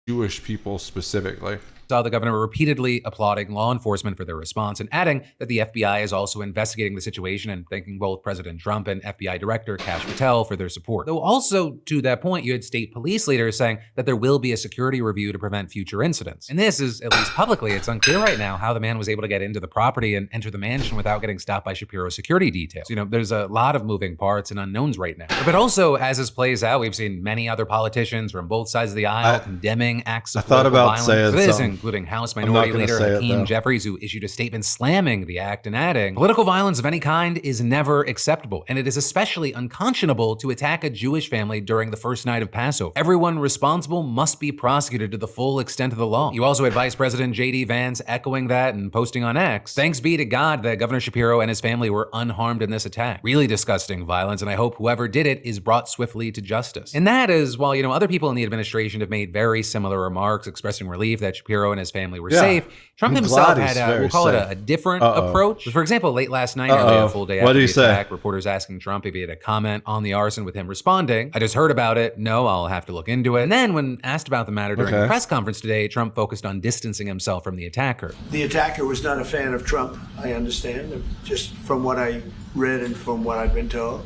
Jewish people specifically. Saw the governor repeatedly applauding law enforcement for their response and adding that the FBI is also investigating the situation and thanking both President Trump and FBI Director Kash Patel for their support. Though also to that point, you had state police leaders saying that there will be a security review to prevent future incidents. And this is, at least publicly, it's unclear right now how the man was able to get into the property and enter the mansion without getting stopped by Shapiro's security details. You know, there's a lot of moving parts and unknowns right now. But also, as this plays out, we've seen many other politicians from both sides of the aisle condemning acts of political violence, including House Minority Leader Hakeem Jeffries, who issued a statement slamming the act and adding, political violence of any kind is never acceptable, and it is especially unconscionable to attack a Jewish family during the first night of Passover. Everyone responsible must be prosecuted to the full extent of the law. You also had Vice President J.D. Vance echoing that and posting on X, "Thanks be to God that Governor Shapiro and his family were unharmed in this attack. Really disgusting violence, and I hope whoever did it is brought swiftly to justice." And that is, while, you know, other people in the administration have made very similar remarks expressing relief that Shapiro and his family were safe, Trump himself had we'll call it a different approach. For example, late last night, nearly a full day after the attack, reporters asking Trump if he had a comment on the arson, with him responding, "I just heard about it. No, I'll have to look into it." And then when asked about the matter during the press conference today, Trump focused on distancing himself from the attacker. The attacker was not a fan of Trump, I understand, just from what I read and from what I've been told.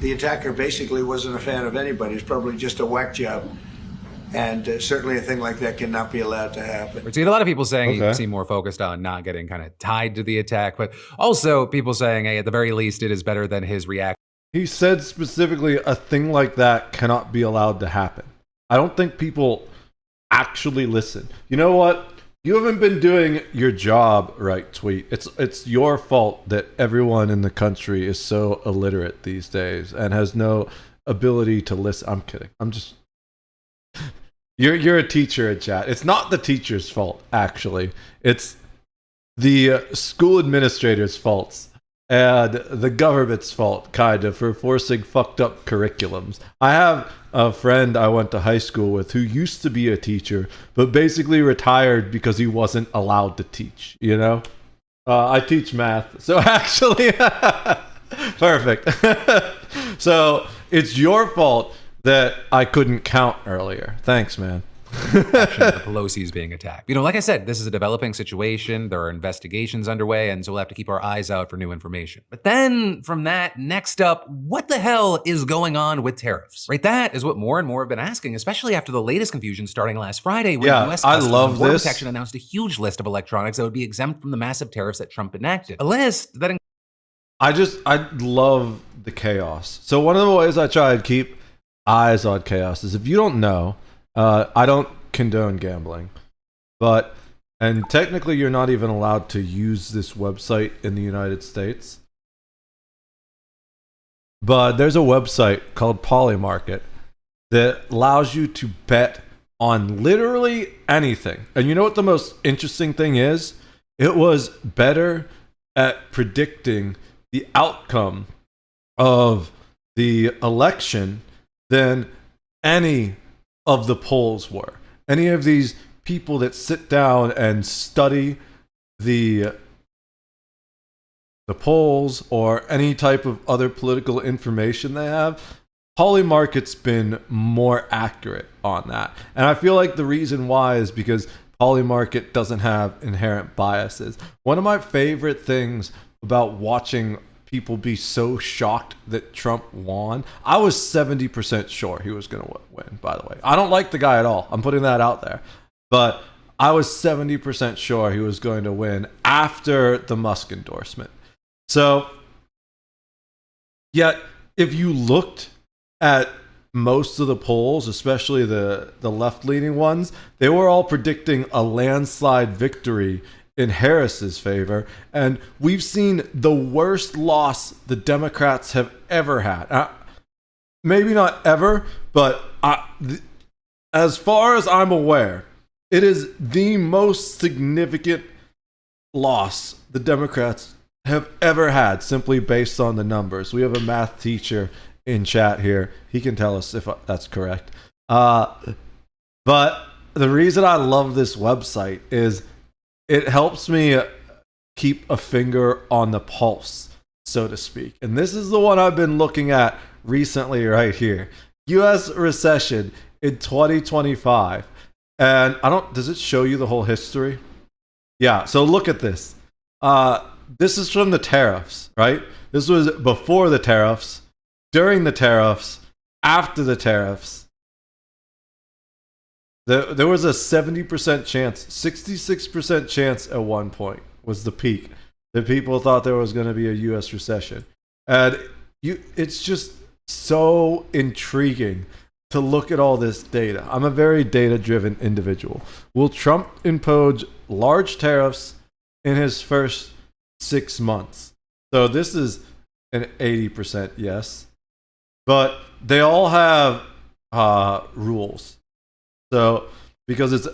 The attacker basically wasn't a fan of anybody. It's probably just a whack job. And certainly a thing like that cannot be allowed to happen. So you had a lot of people saying he seemed more focused on not getting kind of tied to the attack, but also people saying, hey, at the very least, it is better than his reaction. He said specifically a thing like that cannot be allowed to happen. I don't think people actually listen. You know what? You haven't been doing your job right, Tweet. It's your fault that everyone in the country is so illiterate these days and has no ability to listen. I'm kidding. I'm just... You're a teacher in chat. It's not the teacher's fault, actually. It's the school administrator's faults and the government's fault, kind of, for forcing fucked up curriculums. I have a friend I went to high school with who used to be a teacher, but basically retired because he wasn't allowed to teach, you know? I teach math, so actually... Perfect. So it's your fault that I couldn't count earlier. Thanks, man. The Pelosi's being attacked. You know, like I said, this is a developing situation. There are investigations underway, and so we'll have to keep our eyes out for new information. But then from that, next up, what the hell is going on with tariffs? Right, that is what more and more have been asking, especially after the latest confusion starting last Friday when U.S. Customs and Border Protection announced a huge list of electronics that would be exempt from the massive tariffs that Trump enacted. A list that... I love the chaos. So one of the ways I try and keep eyes on chaos is, if you don't know, I don't condone gambling, and technically you're not even allowed to use this website in the United States, but there's a website called Polymarket that allows you to bet on literally anything. And you know what the most interesting thing is? It was better at predicting the outcome of the election than any of the polls were. Any of these people that sit down and study the polls or any type of other political information they have, Polymarket's been more accurate on that. And I feel like the reason why is because Polymarket doesn't have inherent biases. One of my favorite things about watching people be so shocked that Trump won, I was 70% sure he was going to win, by the way. I don't like the guy at all. I'm putting that out there. But I was 70% sure he was going to win after the Musk endorsement. So, yet, if you looked at most of the polls, especially the left-leaning ones, they were all predicting a landslide victory in Harris's favor. And we've seen the worst loss the Democrats have ever had. Maybe not ever, but as far as I'm aware, it is the most significant loss the Democrats have ever had, simply based on the numbers. We have a math teacher in chat here. He can tell us if that's correct. But the reason I love this website is it helps me keep a finger on the pulse, so to speak. And this is the one I've been looking at recently right here. U.S. recession in 2025. And does it show you the whole history? Yeah, so look at this. This is from the tariffs, right? This was before the tariffs, during the tariffs, after the tariffs. There was a 70% chance, 66% chance at one point was the peak that people thought there was going to be a U.S. recession. And it's just so intriguing to look at all this data. I'm a very data-driven individual. Will Trump impose large tariffs in his first 6 months? So this is an 80% yes. But they all have rules. So, because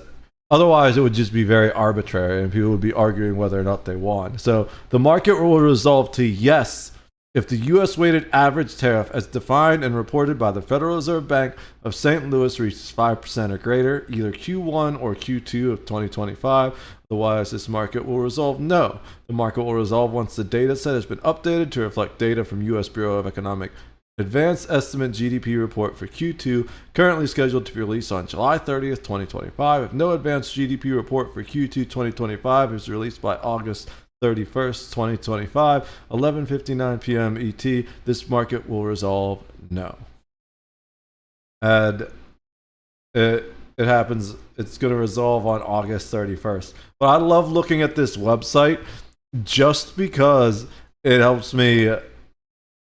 otherwise it would just be very arbitrary and people would be arguing whether or not they won. So the market will resolve to yes if the U.S. weighted average tariff as defined and reported by the Federal Reserve Bank of St. Louis reaches 5% or greater, either Q1 or Q2 of 2025. Otherwise, this market will resolve no. The market will resolve once the data set has been updated to reflect data from U.S. Bureau of Economic Advanced Estimate GDP report for Q2, currently scheduled to be released on July 30th, 2025. If no advanced GDP report for Q2 2025 is released by August 31st, 2025, 11:59 p.m. ET, this market will resolve no. And it happens, it's going to resolve on August 31st. But I love looking at this website just because it helps me,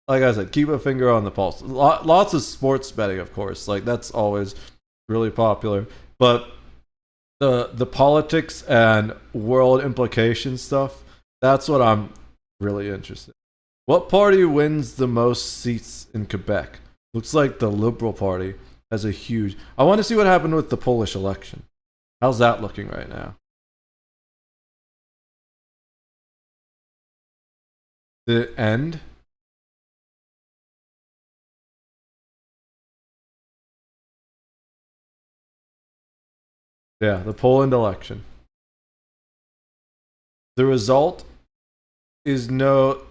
like I said, keep a finger on the pulse. Lots of sports betting, of course. Like, that's always really popular. But the politics and world implication stuff, that's what I'm really interested in. What party wins the most seats in Quebec? Looks like the Liberal Party has a huge... I want to see what happened with the Polish election. How's that looking right now? Did it end? Yeah, the Poland election. The result is no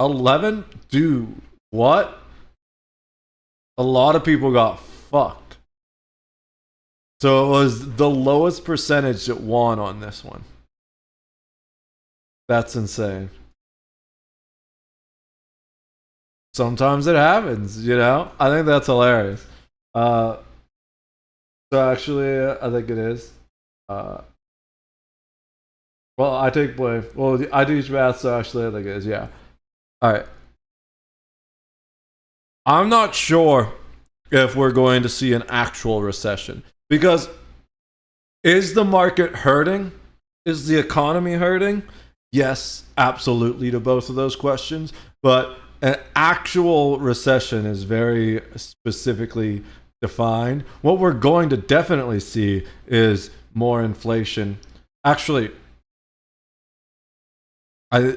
11. Dude, what? A lot of people got fucked. So it was the lowest percentage that won on this one. That's insane. Sometimes it happens, you know? I think that's hilarious. So actually, I think it is. Well, I take blame. Well, I do math, so actually I think it is, yeah. Alright. I'm not sure if we're going to see an actual recession. Because is the market hurting? Is the economy hurting? Yes, absolutely to both of those questions. But an actual recession is very specifically defined. What we're going to definitely see is more inflation. Actually,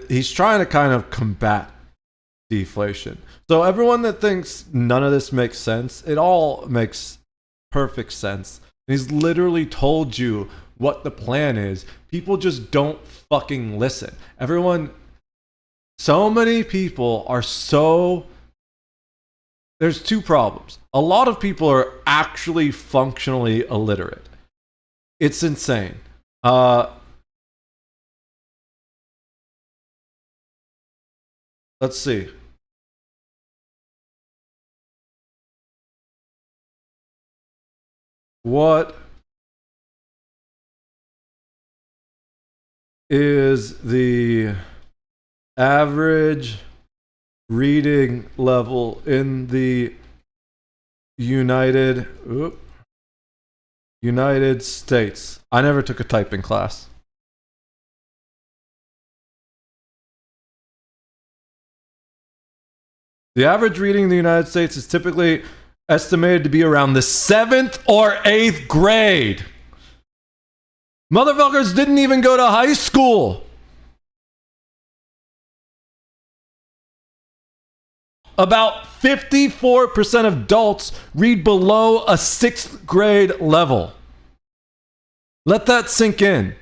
he's trying to kind of combat deflation. So everyone that thinks none of this makes sense, it all makes perfect sense. He's literally told you what the plan is. People just don't fucking listen. So many people are there's two problems. A lot of people are actually functionally illiterate. It's insane. Let's see. What is the average reading level in the United States? I never took a typing class. The average reading in the United States is typically estimated to be around the 7th or 8th grade. Motherfuckers didn't even go to high school. About 54% of adults read below a 6th grade level. Let that sink in.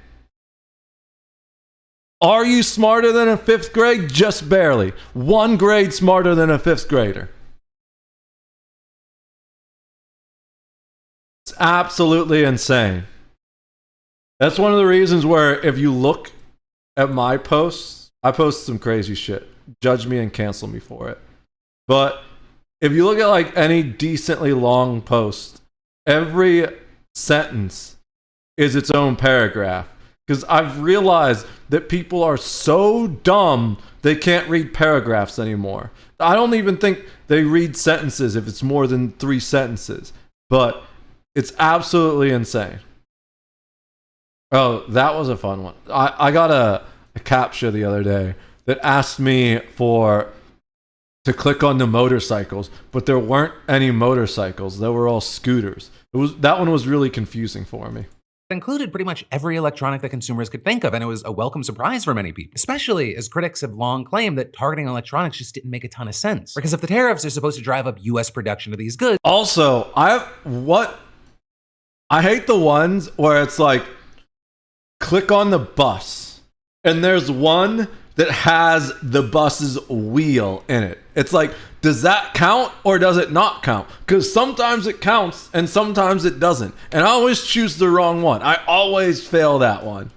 Are you smarter than a 5th grade? Just barely. 1 grade smarter than a 5th grader. It's absolutely insane. That's one of the reasons where if you look at my posts, I post some crazy shit. Judge me and cancel me for it. But if you look at like any decently long post, every sentence is its own paragraph. Because I've realized that people are so dumb they can't read paragraphs anymore. I don't even think they read sentences if it's more than 3 sentences. But it's absolutely insane. Oh, that was a fun one. I got a CAPTCHA the other day that asked me to click on the motorcycles, but there weren't any motorcycles. They were all scooters. That one was really confusing for me. It included pretty much every electronic that consumers could think of, and it was a welcome surprise for many people, especially as critics have long claimed that targeting electronics just didn't make a ton of sense. Because if the tariffs are supposed to drive up US production of these goods. Also, I hate the ones where it's like, click on the bus, and there's one that has the bus's wheel in it. It's like, does that count or does it not count? Because sometimes it counts and sometimes it doesn't. And I always choose the wrong one. I always fail that one.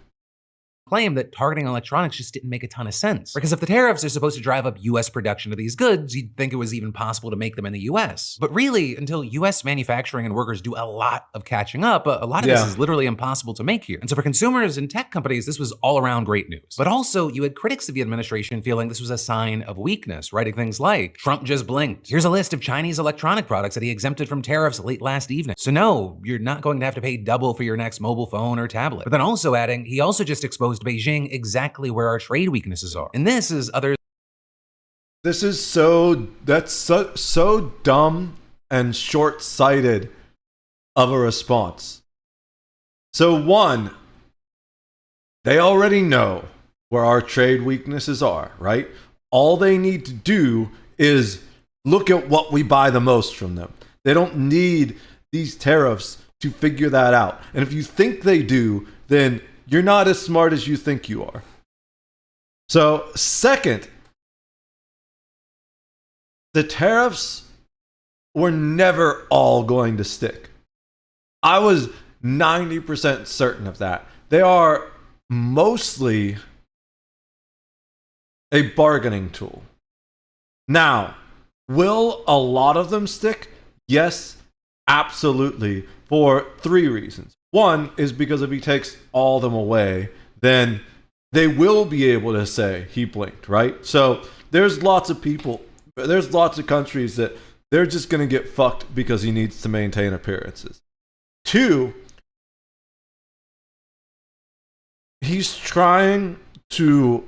Claim that targeting electronics just didn't make a ton of sense. Because if the tariffs are supposed to drive up US production of these goods, you'd think it was even possible to make them in the US. But really, until US manufacturing and workers do a lot of catching up, a lot of this is literally impossible to make here. And so for consumers and tech companies, this was all around great news. But also, you had critics of the administration feeling this was a sign of weakness, writing things like, Trump just blinked. Here's a list of Chinese electronic products that he exempted from tariffs late last evening. So no, you're not going to have to pay double for your next mobile phone or tablet. But then also adding, he also just exposed Beijing exactly where our trade weaknesses are. And this is others. This is so dumb and short-sighted of a response. So one, they already know where our trade weaknesses are, right? All they need to do is look at what we buy the most from them. They don't need these tariffs to figure that out. And if you think they do, then you're not as smart as you think you are. So, second, the tariffs were never all going to stick. I was 90% certain of that. They are mostly a bargaining tool. Now, will a lot of them stick? Yes, absolutely, for 3 reasons. One is because if he takes all them away, then they will be able to say he blinked, right? So there's lots of people, there's lots of countries that they're just going to get fucked because he needs to maintain appearances. 2, he's trying to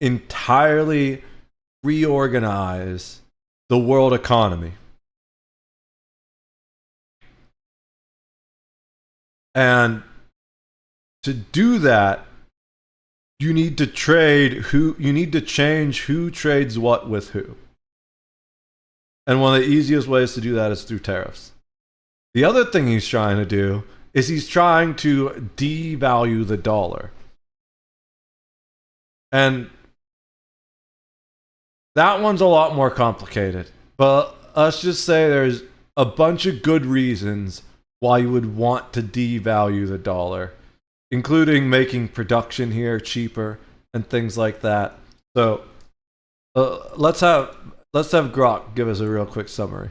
entirely reorganize the world economy. And to do that, you need to change who trades what with who. And one of the easiest ways to do that is through tariffs. The other thing he's trying to do is he's trying to devalue the dollar. And that one's a lot more complicated. But let's just say there's a bunch of good reasons why you would want to devalue the dollar, including making production here cheaper and things like that. So let's have Grok give us a real quick summary.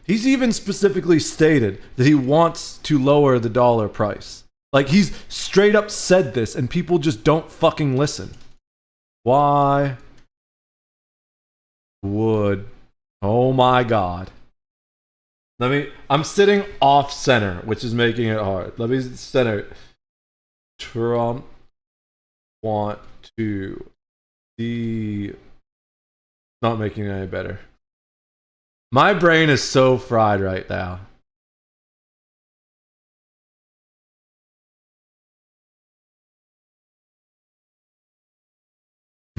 He's even specifically stated that he wants to lower the dollar price. Like, he's straight up said this, and people just don't fucking listen. Why would... Oh my god. I'm sitting off center, which is making it hard. Let me center it. Trump want to not making it any better. My brain is so fried right now.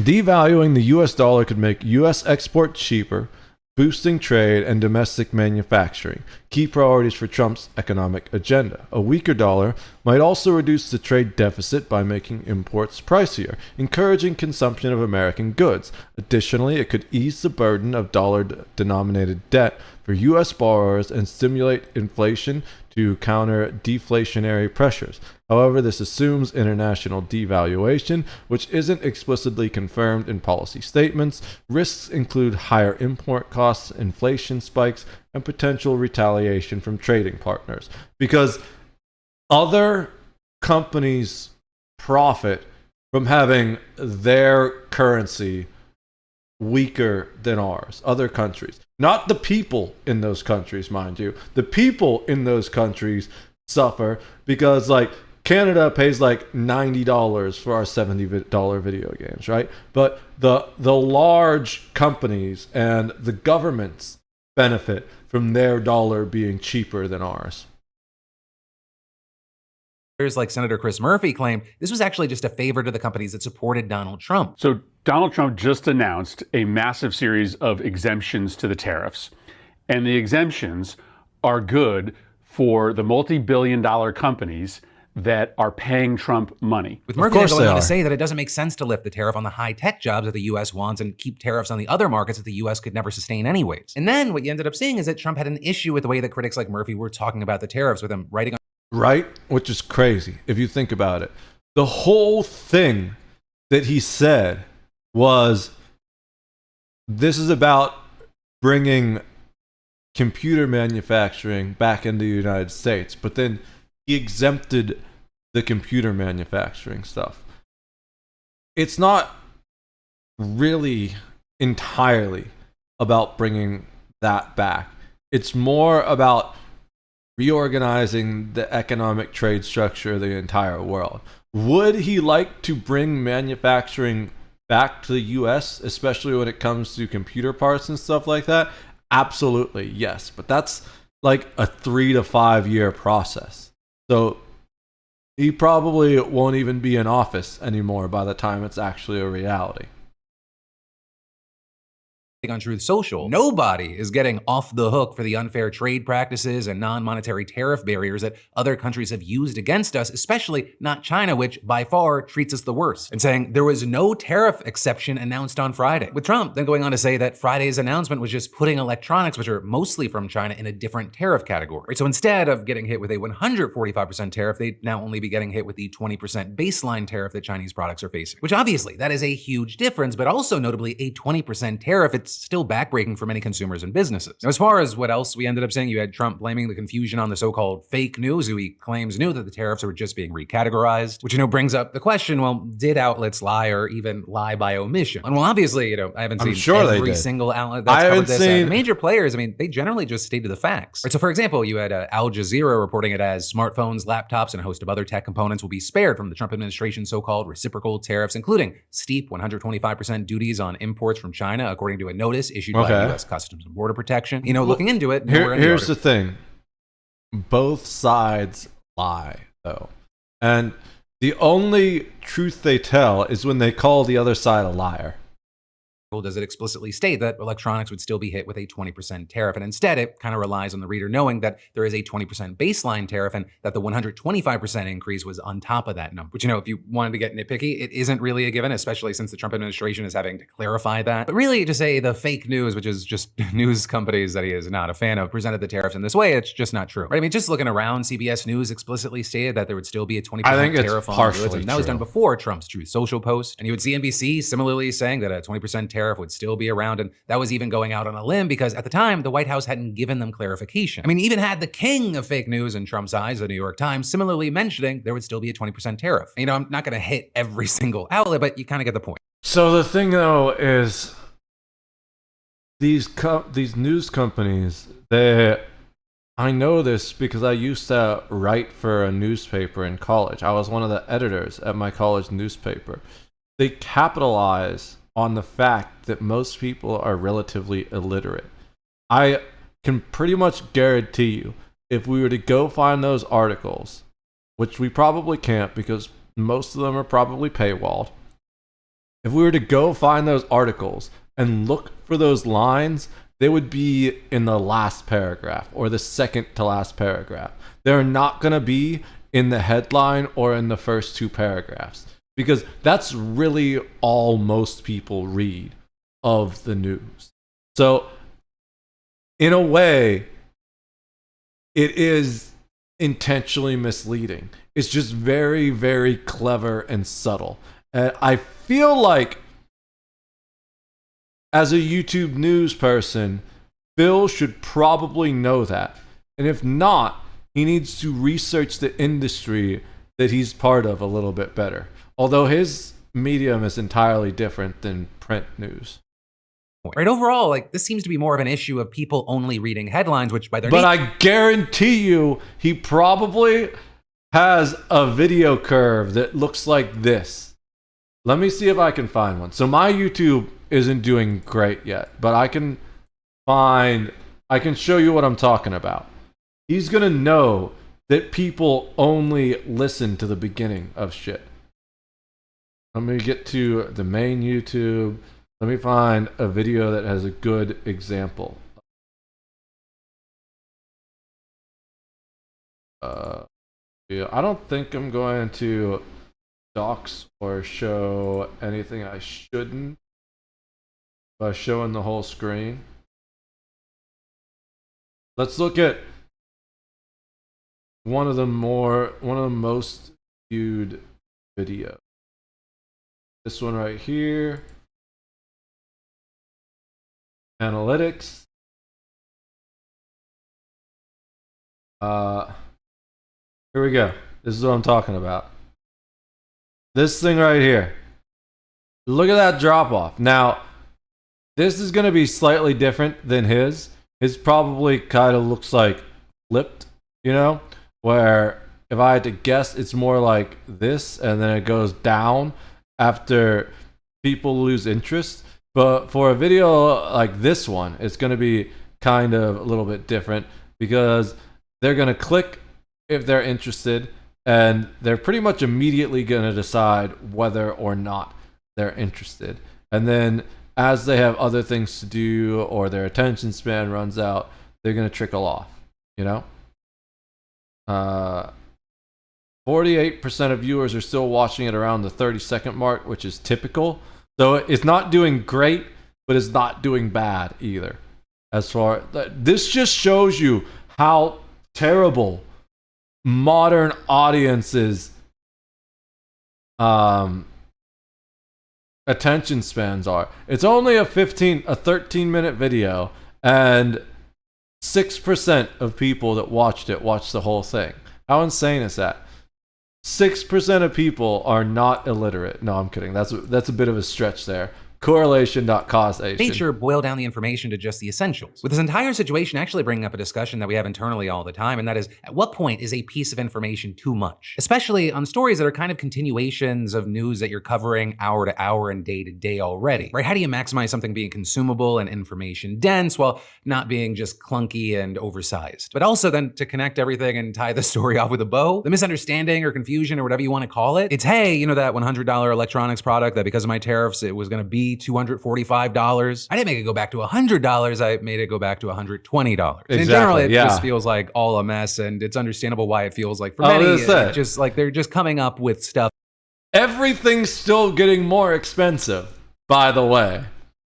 Devaluing the US dollar could make US export cheaper, boosting trade and domestic manufacturing, key priorities for Trump's economic agenda. A weaker dollar might also reduce the trade deficit by making imports pricier, encouraging consumption of American goods. Additionally, it could ease the burden of dollar-denominated debt for U.S. borrowers and stimulate inflation to counter deflationary pressures. However, this assumes international devaluation, which isn't explicitly confirmed in policy statements. Risks include higher import costs, inflation spikes, and potential retaliation from trading partners. Because other companies profit from having their currency weaker than ours, other countries. Not the people in those countries, mind you. The people in those countries suffer because, like, Canada pays like $90 for our $70 video games, right? But the large companies and the governments benefit from their dollar being cheaper than ours. Like Senator Chris Murphy claimed, this was actually just a favor to the companies that supported Donald Trump. So Donald Trump just announced a massive series of exemptions to the tariffs. And the exemptions are good for the multi-billion-dollar companies that are paying Trump money. With Murphy going on to say that it doesn't make sense to lift the tariff on the high-tech jobs that the U.S. wants and keep tariffs on the other markets that the U.S. could never sustain anyways. And then what you ended up seeing is that Trump had an issue with the way that critics like Murphy were talking about the tariffs, with him writing on... Right? Which is crazy, if you think about it. The whole thing that he said was, this is about bringing computer manufacturing back into the United States. But then he exempted the computer manufacturing stuff. It's not really entirely about bringing that back. It's more about reorganizing the economic trade structure of the entire world. Would he like to bring manufacturing back to the US, especially when it comes to computer parts and stuff like that? Absolutely, yes. But that's like a 3 to 5 year process. So he probably won't even be in office anymore by the time it's actually a reality. On Truth Social, nobody is getting off the hook for the unfair trade practices and non-monetary tariff barriers that other countries have used against us, especially not China, which by far treats us the worst, and saying there was no tariff exception announced on Friday. With Trump then going on to say that Friday's announcement was just putting electronics, which are mostly from China, in a different tariff category. So instead of getting hit with a 145% tariff, they'd now only be getting hit with the 20% baseline tariff that Chinese products are facing. Which obviously, that is a huge difference, but also notably a 20% tariff. It's still backbreaking for many consumers and businesses. Now, as far as what else we ended up saying, you had Trump blaming the confusion on the so-called fake news, who he claims knew that the tariffs were just being recategorized, which, brings up the question, well, did outlets lie or even lie by omission? And well, obviously, I haven't seen every single outlet that's covered this. The major players, they generally just stated the facts. Right, so for example, you had Al Jazeera reporting it as smartphones, laptops, and a host of other tech components will be spared from the Trump administration's so-called reciprocal tariffs, including steep 125% duties on imports from China, according to a notice issued by Okay. U.S. Customs and Border Protection. You know, looking into it. Here's the thing. Both sides lie, though. And the only truth they tell is when they call the other side a liar. Does it explicitly state that electronics would still be hit with a 20% tariff, and instead it kind of relies on the reader knowing that there is a 20% baseline tariff and that the 125% increase was on top of that number. Which, you know, if you wanted to get nitpicky, it isn't really a given, especially since the Trump administration is having to clarify that. But really, to say the fake news, which is just news companies that he is not a fan of, presented the tariffs in this way, it's just not true. Right? I mean, just looking around, CBS News explicitly stated that there would still be a 20% tariff on goods, and that was done before Trump's Truth Social post. And you would see NBC similarly saying that a 20% tariff would still be around, and that was even going out on a limb because at the time, the White House hadn't given them clarification. I mean, even had the king of fake news in Trump's eyes, the New York Times, similarly mentioning there would still be a 20% tariff. You know, I'm not going to hit every single outlet, but you kind of get the point. So the thing, though, is these news companies, I know this because I used to write for a newspaper in college. I was one of the editors at my college newspaper. They capitalize on the fact that most people are relatively illiterate. I can pretty much guarantee you, if we were to go find those articles, which we probably can't because most of them are probably paywalled, if we were to go find those articles and look for those lines, they would be in the last paragraph or the second to last paragraph. They're not going to be in the headline or in the first two paragraphs, because that's really all most people read of the news. So, in a way, it is intentionally misleading. It's just very, very clever and subtle. And I feel like, as a YouTube news person, Phil should probably know that. And if not, he needs to research the industry that he's part of a little bit better. Although his medium is entirely different than print news. Right, overall, like, this seems to be more of an issue of people only reading headlines, which by their But I guarantee you, he probably has a video curve that looks like this. Let me see if I can find one. So my YouTube isn't doing great yet, but I can show you what I'm talking about. He's gonna know that people only listen to the beginning of shit. Let me get to the main YouTube. Let me find a video that has a good example. Yeah, I don't think I'm going to dox or show anything I shouldn't by showing the whole screen. Let's look at one of the most viewed videos. This one right here. Analytics. Here we go. This is what I'm talking about. This thing right here. Look at that drop off. Now, this is going to be slightly different than his. His probably kind of looks like flipped, you know? Where if I had to guess, it's more like this, and then it goes down after people lose interest. But for a video like this one, it's going to be kind of a little bit different because they're going to click if they're interested, and they're pretty much immediately going to decide whether or not they're interested. And then as they have other things to do or their attention span runs out, they're going to trickle off, you know? 48% of viewers are still watching it around the 30-second mark, which is typical. So it's not doing great, but it's not doing bad either. As far this just shows you how terrible modern audiences attention spans are. It's only a 13-minute video, and 6% of people that watched it watched the whole thing. How insane is that? 6% of people are not illiterate. No, I'm kidding. That's a bit of a stretch there. correlation, not causation. Nature boil down the information to just the essentials. With this entire situation actually bringing up a discussion that we have internally all the time, and that is, at what point is a piece of information too much? Especially on stories that are kind of continuations of news that you're covering hour to hour and day to day already, right? How do you maximize something being consumable and information dense while not being just clunky and oversized? But also then to connect everything and tie the story off with a bow, the misunderstanding or confusion or whatever you want to call it, it's, hey, you know that $100 electronics product that because of my tariffs, it was gonna be $245. I didn't make it go back to $100. I made it go back to $120. Exactly, in general, it just feels like all a mess, and it's understandable why it feels like for many, it's just like they're just coming up with stuff. Everything's still getting more expensive, by the way.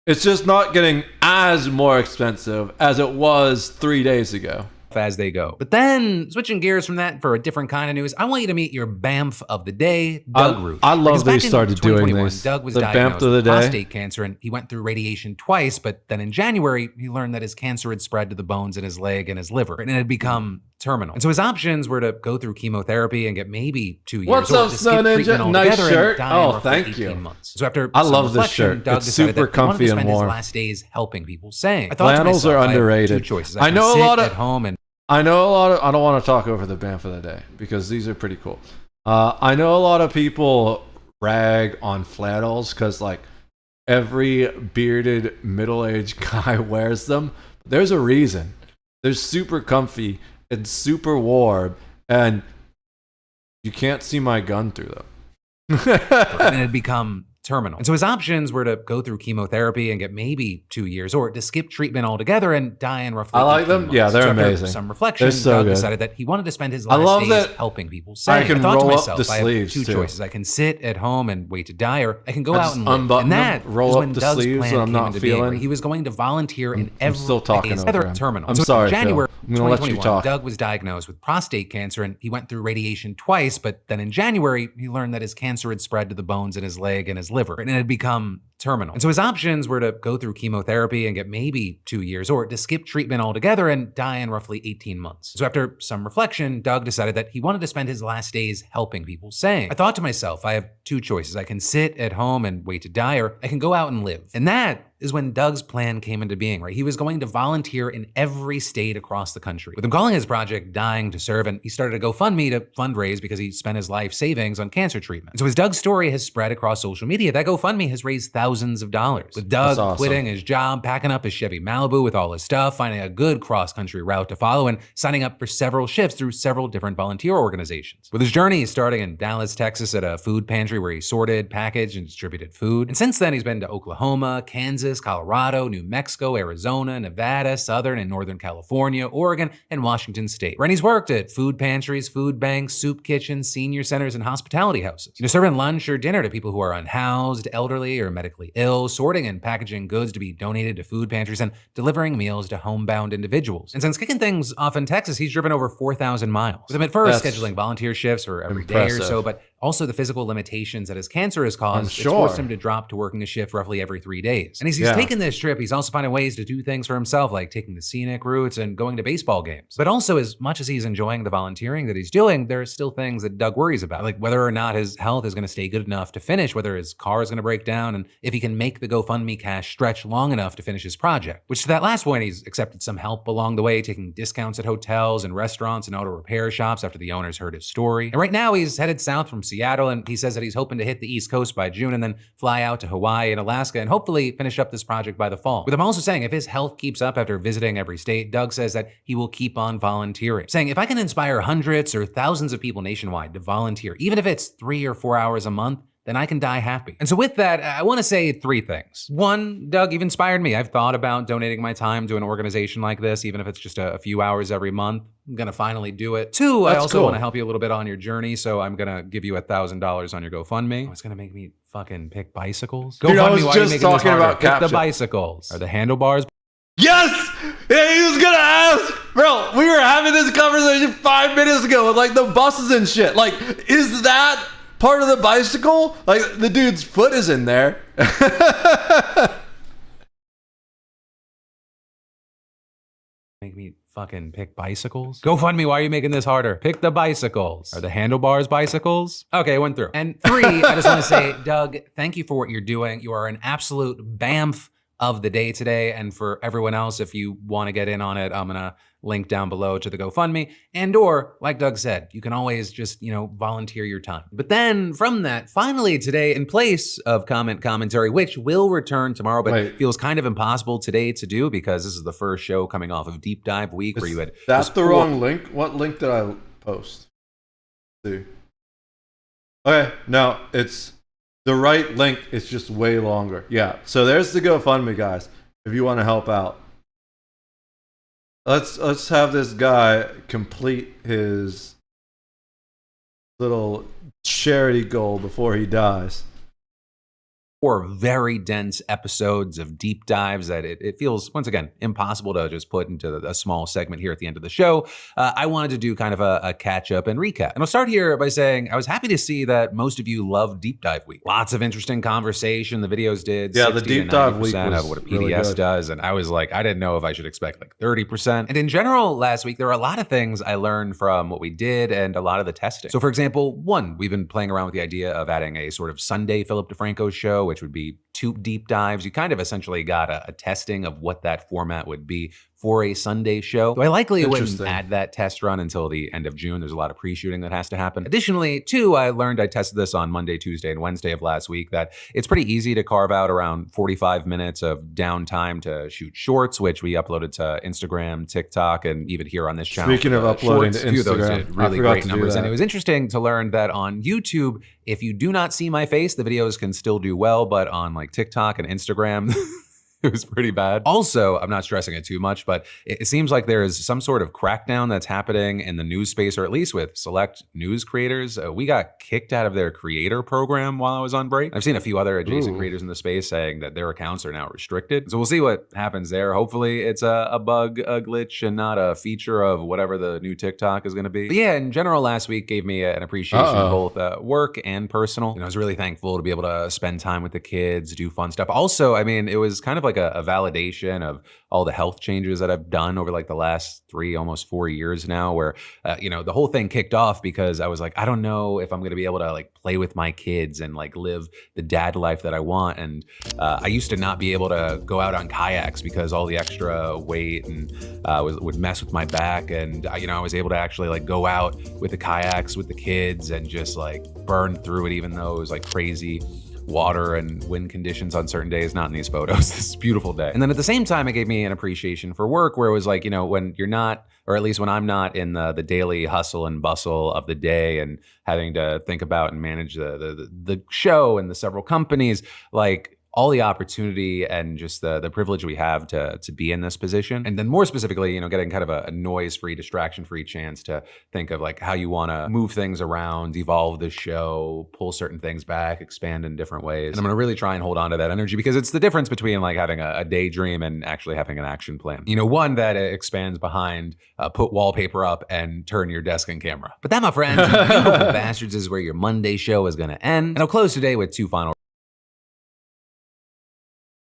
It's just not getting as more expensive as it was 3 days ago. As they go. But then, switching gears from that for a different kind of news, I want you to meet your BAMF of the day, Doug Root. I love they started doing this. Doug was the diagnosed BAMF of the with day. prostate cancer, and he went through radiation twice, but then in January, he learned that his cancer had spread to the bones in his leg and his liver, and it had become terminal. And so his options were to go through chemotherapy and get maybe 2 years What's or up, to Snow skip treatment Ninja? Nice altogether shirt. and die in Oh, roughly thank 18 you. months. So after I some love this reflection, shirt. Doug It's decided super that he wanted comfy to and spend warm. his last days helping people, saying, I thought to Flannels myself, are I have underrated. 2 choices. I can know a sit lot of at home and I know a lot of. I don't want to talk over the BAMF of the day because these are pretty cool. I know a lot of people rag on flannels because like every bearded middle-aged guy wears them. There's a reason. They're super comfy and super warm, and you can't see my gun through them. and it had become terminal. And so his options were to go through chemotherapy and get maybe 2 years, or to skip treatment altogether and die in roughly I like 18 them. months. Yeah, they're so after amazing. some reflection, They're so Doug good. decided that he wanted to spend his I last love days that helping people. I can thought to roll up myself, the I have sleeves, 2 too. choices. I can sit at home and wait to die, or I can go I out just and live. unbutton And that them, roll is up when the Doug's sleeves plan when I'm came not into being, where feeling. he was going to volunteer in I'm every still talking day's over him. terminal. I'm So sorry, in January Phil. I'm gonna let you 2021, talk. Doug was diagnosed with prostate cancer, and he went through radiation twice, but then in January, he learned that his cancer had spread to the bones in his leg and his liver, and it had become terminal. And so his options were to go through chemotherapy and get maybe 2 years, or to skip treatment altogether and die in roughly 18 months. So after some reflection, Doug decided that he wanted to spend his last days helping people, saying, I thought to myself, I have 2 choices. I can sit at home and wait to die, or I can go out and live. And that is when Doug's plan came into being, right? He was going to volunteer in every state across the country, with him calling his project Dying to Serve, and he started a GoFundMe to fundraise because he spent his life savings on cancer treatment. And so as Doug's story has spread across social media, that GoFundMe has raised thousands of dollars. With Doug That's awesome. quitting his job, packing up his Chevy Malibu with all his stuff, finding a good cross-country route to follow, and signing up for several shifts through several different volunteer organizations. With his journey starting in Dallas, Texas at a food pantry where he sorted, packaged, and distributed food. And since then, he's been to Oklahoma, Kansas, Colorado, New Mexico, Arizona, Nevada, Southern and Northern California, Oregon, and Washington State. And he's worked at food pantries, food banks, soup kitchens, senior centers, and hospitality houses. Serving lunch or dinner to people who are unhoused, elderly, or medically ill, sorting and packaging goods to be donated to food pantries, and delivering meals to homebound individuals. And since kicking things off in Texas, he's driven over 4,000 miles. With him at first That's scheduling volunteer shifts for every day or impressive. so, but also the physical limitations that his cancer has caused, it's sure. forced him to drop to working a shift roughly every 3 days. And as he's Yeah. taken this trip, he's also finding ways to do things for himself, like taking the scenic routes and going to baseball games. But also, as much as he's enjoying the volunteering that he's doing, there are still things that Doug worries about, like whether or not his health is going to stay good enough to finish, whether his car is going to break down, and if he can make the GoFundMe cash stretch long enough to finish his project. Which, to that last point, he's accepted some help along the way, taking discounts at hotels and restaurants and auto repair shops after the owners heard his story. And right now, he's headed south from Seattle, and he says that he's hoping to hit the East Coast by June and then fly out to Hawaii and Alaska and hopefully finish up this project by the fall. With him also saying if his health keeps up after visiting every state, Doug says that he will keep on volunteering, saying if I can inspire hundreds or thousands of people nationwide to volunteer, even if it's 3 or 4 hours a month, then I can die happy. And so with that, I want to say 3 things. 1, Doug, you've inspired me. I've thought about donating my time to an organization like this, even if it's just a few hours every month. I'm gonna finally do it. 2, I That's also cool. want to help you a little bit on your journey, so I'm gonna give you $1,000 on your GoFundMe. Oh, it's gonna make me fucking pick bicycles. Dude, I GoFundMe, was why are you just making this talking harder? about Pick the caption. bicycles. Are the handlebars? Yes! Yeah, he was gonna ask! Bro, we were having this conversation 5 minutes ago with like the buses and shit. Like, is that part of the bicycle? Like, the dude's foot is in there. Make me Fucking pick bicycles? GoFundMe, why are you making this harder? Pick the bicycles. Are the handlebars bicycles? Okay, went through. And 3, I just want to say, Doug, thank you for what you're doing. You are an absolute BAMF of the day today. And for everyone else, if you want to get in on it, I'm gonna link down below to the GoFundMe. And or, like Doug said, you can always just, volunteer your time. But then from that, finally today, in place of commentary, which will return tomorrow, but feels kind of impossible today to do because this is the first show coming off of Deep Dive Week where you had... That's the wrong link? What link did I post? Let's see. Okay, no, it's the right link. It's just way longer. Yeah, so there's the GoFundMe, guys, if you want to help out. Let's have this guy complete his little charity goal before he dies. 4 very dense episodes of deep dives that it feels, once again, impossible to just put into a small segment here at the end of the show. I wanted to do kind of a catch up and recap. And I'll start here by saying I was happy to see that most of you love Deep Dive Week. Lots of interesting conversation. The videos did. Yeah, the Deep Dive Week was of what a PDS really does. And I was like, I didn't know if I should expect like 30%. And in general, last week, there were a lot of things I learned from what we did and a lot of the testing. So for example, 1, we've been playing around with the idea of adding a sort of Sunday Philip DeFranco show, which would be 2 deep dives. You kind of essentially got a testing of what that format would be for a Sunday show. So I likely wouldn't add that test run until the end of June. There's a lot of pre-shooting that has to happen. Additionally, 2, I learned, I tested this on Monday, Tuesday, and Wednesday of last week, that it's pretty easy to carve out around 45 minutes of downtime to shoot shorts, which we uploaded to Instagram, TikTok, and even here on this channel. Speaking of uploading shorts, to a few of those Instagram, did really I forgot great to do numbers. that. And it was interesting to learn that on YouTube, if you do not see my face, the videos can still do well, but on like TikTok and Instagram, it was pretty bad. Also, I'm not stressing it too much, but it seems like there is some sort of crackdown that's happening in the news space, or at least with select news creators. We got kicked out of their creator program while I was on break. I've seen a few other adjacent creators in the space saying that their accounts are now restricted. So we'll see what happens there. Hopefully it's a bug, a glitch, and not a feature of whatever the new TikTok is gonna be. But yeah, in general, last week gave me an appreciation both work and personal. I was really thankful to be able to spend time with the kids, do fun stuff. Also, I mean, it was kind of like a validation of all the health changes that I've done over like the last 3, almost 4 years now, where, the whole thing kicked off because I was like, I don't know if I'm going to be able to like play with my kids and like live the dad life that I want. And I used to not be able to go out on kayaks because all the extra weight and would mess with my back. And, I was able to actually like go out with the kayaks with the kids and just like burn through it, even though it was like crazy water and wind conditions on certain days, not in these photos. This beautiful day. And then at the same time, it gave me an appreciation for work where it was like, when you're not, or at least when I'm not in the daily hustle and bustle of the day and having to think about and manage the show and the several companies, like all the opportunity and just the privilege we have to be in this position. And then more specifically, getting kind of a noise-free, distraction-free chance to think of like how you want to move things around, evolve the show, pull certain things back, expand in different ways. And I'm going to really try and hold on to that energy because it's the difference between like having a daydream and actually having an action plan. One that expands behind put wallpaper up and turn your desk and camera. But that, my friends, you beautiful bastards, is where your Monday show is going to end. And I'll close today with 2 final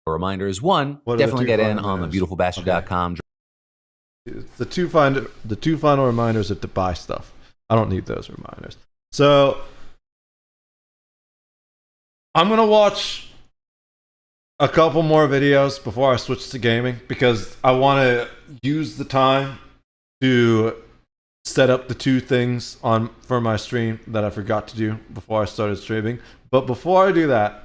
reminders. 1, definitely get in on thebeautifulbastard.com. The two final reminders are to buy stuff. I don't need those reminders. So I'm gonna watch a couple more videos before I switch to gaming because I want to use the time to set up the 2 things for my stream that I forgot to do before I started streaming. But before I do that,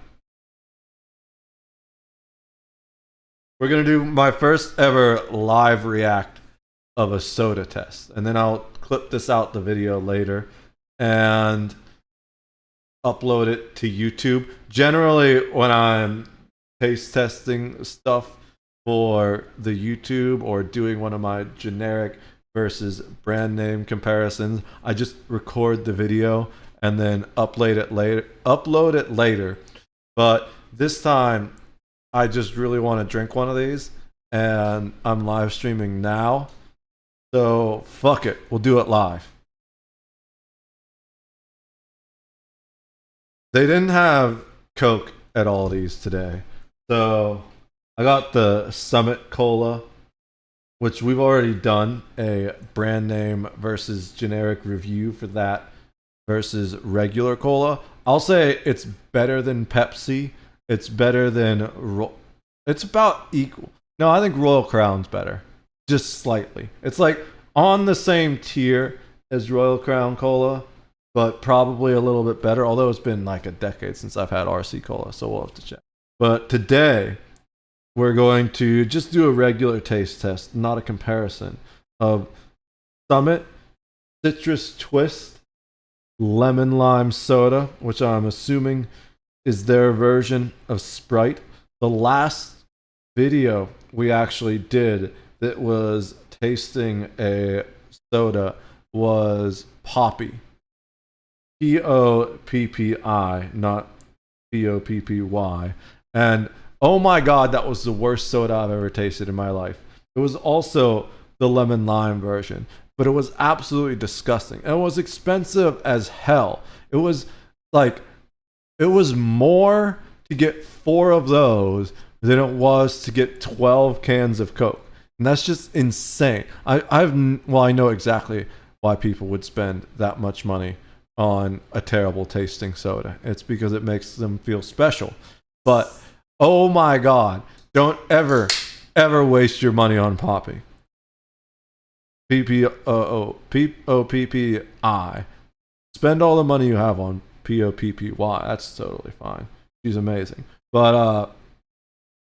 we're going to do my first ever live react of a soda test. And then I'll clip this out the video later and upload it to YouTube. Generally, when I'm taste testing stuff for the YouTube or doing one of my generic versus brand name comparisons, I just record the video and then upload it later. But this time, I just really want to drink one of these, and I'm live streaming now. So, fuck it. We'll do it live. They didn't have Coke at Aldi's today. So, I got the Summit Cola which we've already done a brand name versus generic review for that versus regular cola. I'll say it's better than Pepsi. It's better than... It's about equal. No, I think Royal Crown's better. Just slightly. It's like on the same tier as Royal Crown Cola, but probably a little bit better, although it's been like a decade since I've had RC Cola, so we'll have to check. But today, we're going to just do a regular taste test, not a comparison, of Summit Citrus Twist Lemon Lime Soda, which I'm assuming is their version of Sprite. The last video we actually did that was tasting a soda was Poppy. Poppi, not Poppy. And oh my god, that was the worst soda I've ever tasted in my life. It was also the lemon lime version, but it was absolutely disgusting. And it was expensive as hell. It was more to get 4 of those than it was to get 12 cans of Coke. And that's just insane. I know exactly why people would spend that much money on a terrible tasting soda. It's because it makes them feel special. But oh my god, don't ever waste your money on Poppy. Poppi. Spend all the money you have on Poppy. That's totally fine. She's amazing. But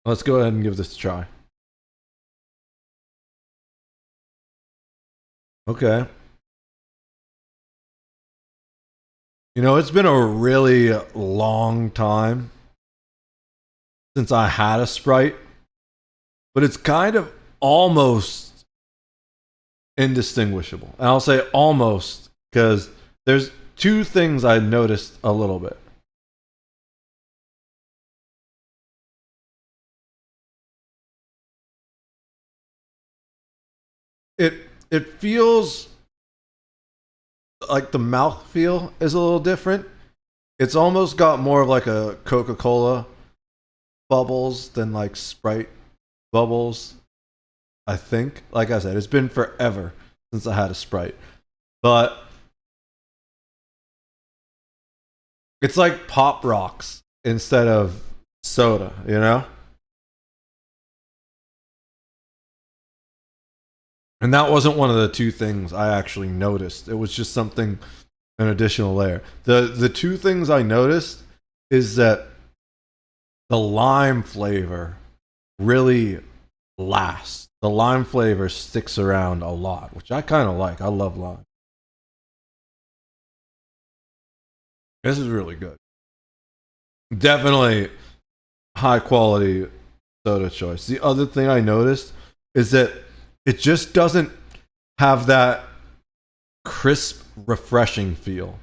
let's go ahead and give this a try. Okay. You know, it's been a really long time since I had a Sprite, but it's kind of almost indistinguishable. And I'll say almost because there's 2 things I noticed a little bit. It feels like the mouthfeel is a little different. It's almost got more of like a Coca-Cola bubbles than like Sprite bubbles, I think. Like I said, it's been forever since I had a Sprite. But it's like Pop Rocks instead of soda, you know? And that wasn't one of the 2 things I actually noticed. It was just something, an additional layer. The 2 things I noticed is that the lime flavor really lasts. The lime flavor sticks around a lot, which I kind of like. I love lime. This is really good. Definitely high quality soda choice. The other thing I noticed is that it just doesn't have that crisp, refreshing feel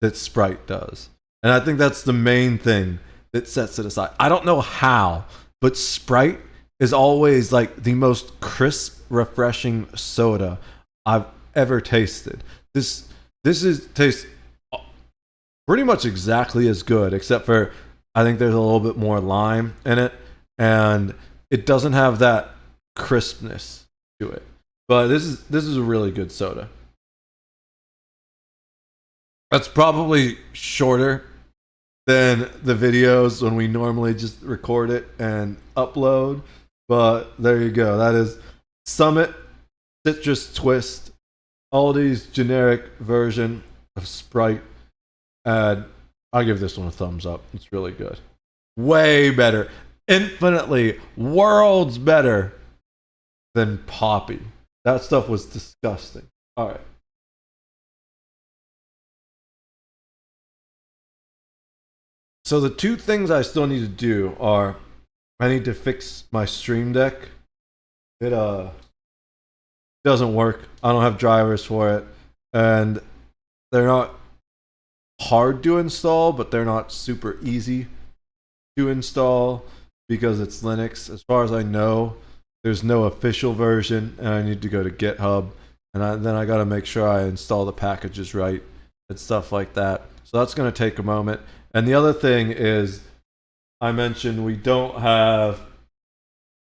that Sprite does. And I think that's the main thing that sets it aside. I don't know how, but Sprite is always like the most crisp, refreshing soda I've ever tasted. This tastes pretty much exactly as good, except for I think there's a little bit more lime in it, and it doesn't have that crispness to it. But this is a really good soda. That's probably shorter than the videos when we normally just record it and upload. But there you go. That is Summit Citrus Twist, Aldi's generic version of Sprite. And I'll give this one a thumbs up. It's really good. Way better. Infinitely, worlds better than Poppy. That stuff was disgusting. All right. So the 2 things I still need to do are I need to fix my Stream Deck. It doesn't work. I don't have drivers for it, and they're not hard to install, but they're not super easy to install because it's Linux. As far as I know, there's no official version, and I need to go to GitHub, and then I got to make sure I install the packages right and stuff like that. So that's going to take a moment. And the other thing is, I mentioned we don't have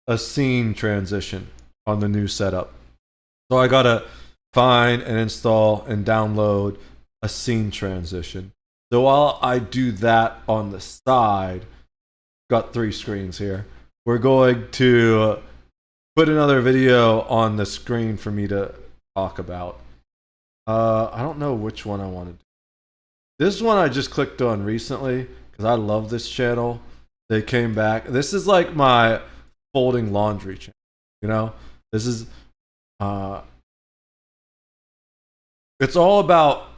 a scene transition on the new setup. So I gotta find and install and download a scene transition. So while I do that on the side, got 3 screens here. We're going to put another video on the screen for me to talk about. I don't know which one I want to do. This one I just clicked on recently because I love this channel. They came back. This is like my folding laundry channel. You know, this is it's all about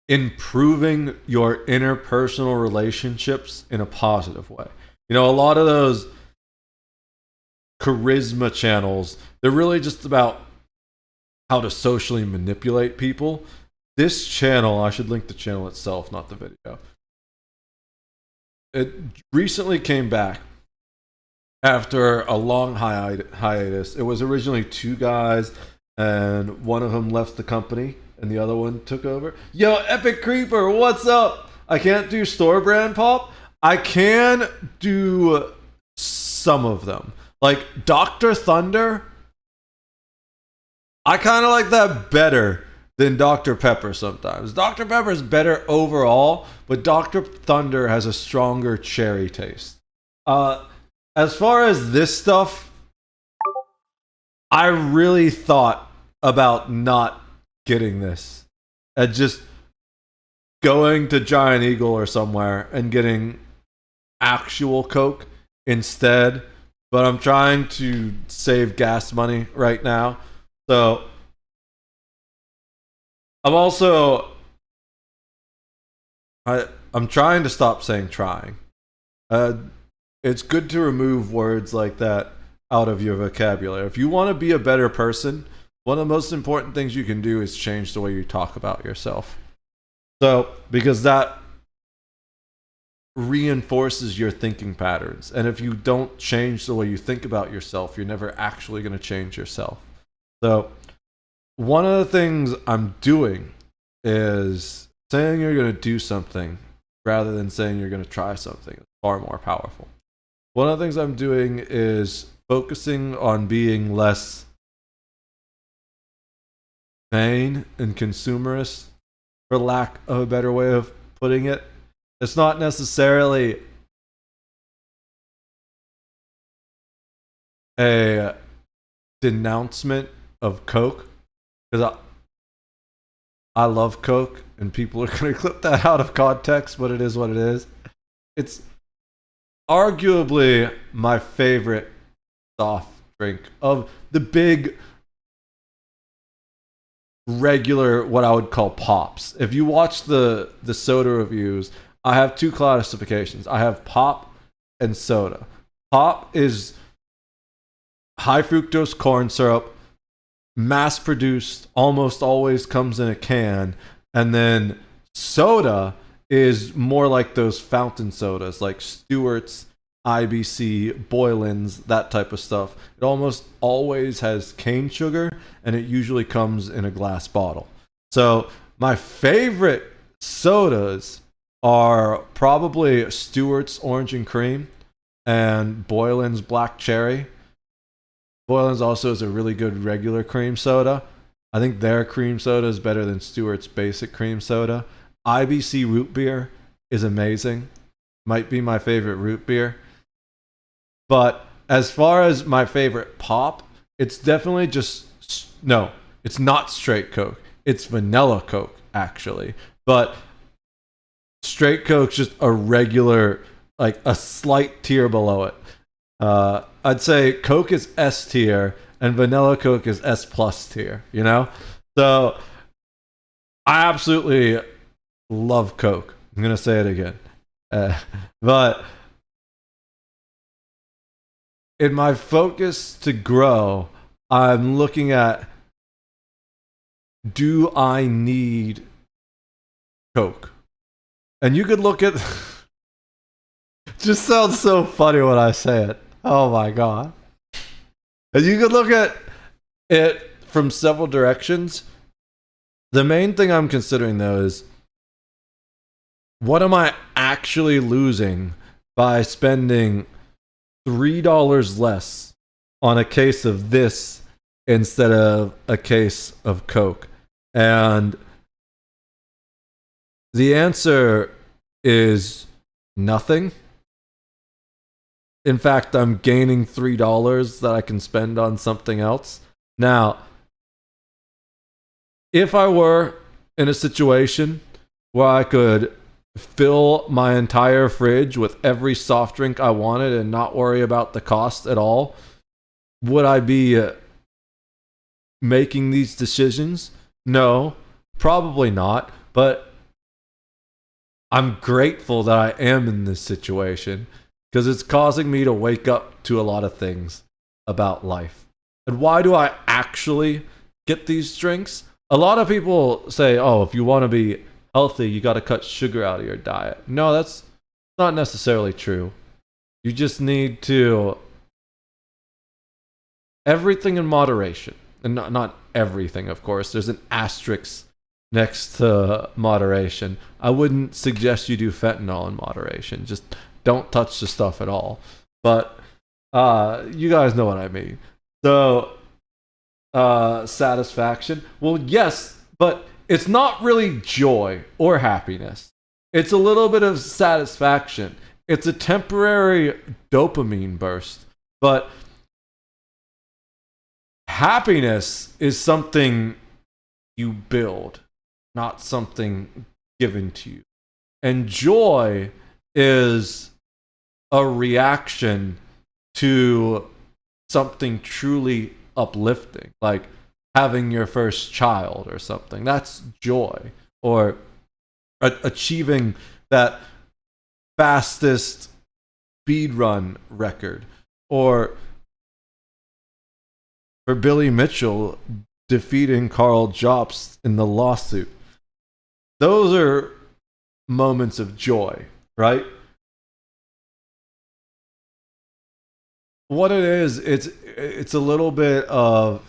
improving your interpersonal relationships in a positive way. You know, a lot of those charisma channels, they're really just about how to socially manipulate people. This channel, I should link the channel itself, not the video. It recently came back after a long hiatus. It was originally 2 guys, and one of them left the company, and the other one took over. Yo, Epic Creeper, what's up? I can't do store brand pop. I can do some of them. Like Dr. Thunder, I kind of like that better than Dr. Pepper sometimes. Dr. Pepper is better overall, but Dr. Thunder has a stronger cherry taste. As far as this stuff, I really thought about not getting this and just going to Giant Eagle or somewhere and getting actual Coke instead. But I'm trying to save gas money right now. So I'm also I'm trying to stop saying trying. It's good to remove words like that out of your vocabulary. If you want to be a better person, one of the most important things you can do is change the way you talk about yourself. So, because that reinforces your thinking patterns. And if you don't change the way you think about yourself, you're never actually going to change yourself. So, one of the things I'm doing is saying you're going to do something rather than saying you're going to try something. It's far more powerful. One of the things I'm doing is focusing on being less vain and consumerist, for lack of a better way of putting it. It's not necessarily a denouncement of Coke, because I love Coke, and people are going to clip that out of context, but it is what it is. It's arguably my favorite soft drink of the big regular, what I would call pops. If you watch the soda reviews, I have 2 classifications. I have pop and soda. Pop is high fructose corn syrup, mass produced, almost always comes in a can. And then soda is more like those fountain sodas, like Stewart's, IBC, Boylan's, that type of stuff. It almost always has cane sugar, and it usually comes in a glass bottle. So my favorite sodas are probably Stewart's Orange and Cream and Boylan's Black Cherry. Boylan's also is a really good regular cream soda. I think their cream soda is better than Stewart's basic cream soda. IBC root beer is amazing. Might be my favorite root beer. But as far as my favorite pop, it's definitely just, no, it's not straight Coke. It's vanilla Coke, actually. But straight Coke's just a regular, like a slight tier below it. I'd say Coke is S tier and vanilla Coke is S plus tier, you know? So I absolutely love Coke. I'm going to say it again. But in my focus to grow, I'm looking at, do I need Coke? And you could look at, it just sounds so funny when I say it. Oh my God. And you could look at it from several directions. The main thing I'm considering though is, what am I actually losing by spending $3 less on a case of this instead of a case of Coke? And the answer is nothing. In fact, I'm gaining $3 that I can spend on something else. Now, if I were in a situation where I could fill my entire fridge with every soft drink I wanted and not worry about the cost at all, would I be making these decisions? No, probably not. But I'm grateful that I am in this situation because it's causing me to wake up to a lot of things about life. And why do I actually get these drinks? A lot of people say, oh, if you want to be healthy, you got to cut sugar out of your diet. No, that's not necessarily true. You just need to... everything in moderation. And not everything, of course. There's an asterisk next to moderation. I wouldn't suggest you do fentanyl in moderation. Just don't touch the stuff at all. But you guys know what I mean. So, satisfaction. Well, yes, but it's not really joy or happiness. It's a little bit of satisfaction. It's a temporary dopamine burst. But happiness is something you build, not something given to you. And joy is a reaction to something truly uplifting, like having your first child or something. That's joy. Or achieving that fastest speed run record. Or for Billy Mitchell, defeating Carl Jobst in the lawsuit. Those are moments of joy, right? What it is, it's a little bit of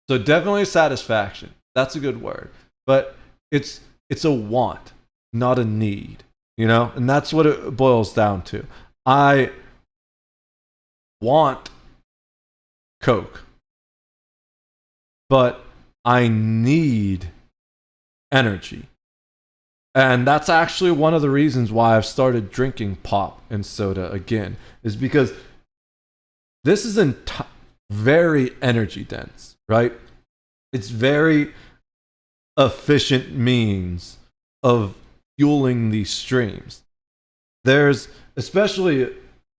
so definitely satisfaction. That's a good word. But it's a want, not a need. You know, and that's what it boils down to. I want Coke, but I need energy. And that's actually one of the reasons why I've started drinking pop and soda again, is because this is very energy dense, right? It's very efficient means of fueling these streams. There's especially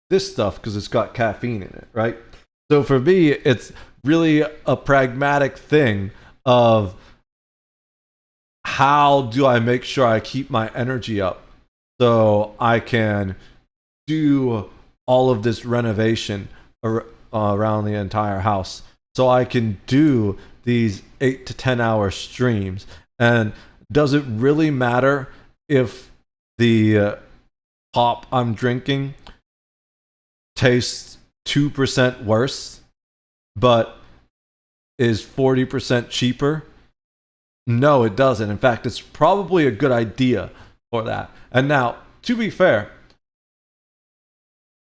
this stuff because it's got caffeine in it, right? So for me, it's really a pragmatic thing of how do I make sure I keep my energy up so I can do all of this renovation around the entire house, so I can do these 8 to 10 hour streams. And does it really matter if the pop I'm drinking tastes 2% worse, but is 40% cheaper? No, it doesn't. In fact, it's probably a good idea for that. And now, to be fair,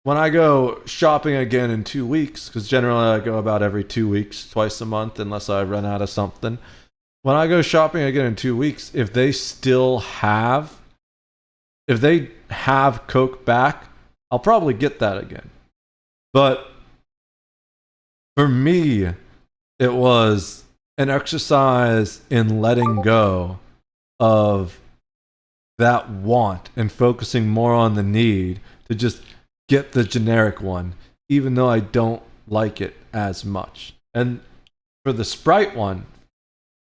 when I go shopping again in 2 weeks, because generally I go about every 2 weeks, twice a month, unless I run out of something. When I go shopping again in 2 weeks, if they have Coke back, I'll probably get that again. But for me, it was an exercise in letting go of that want and focusing more on the need to just get the generic one, even though I don't like it as much. And for the Sprite one,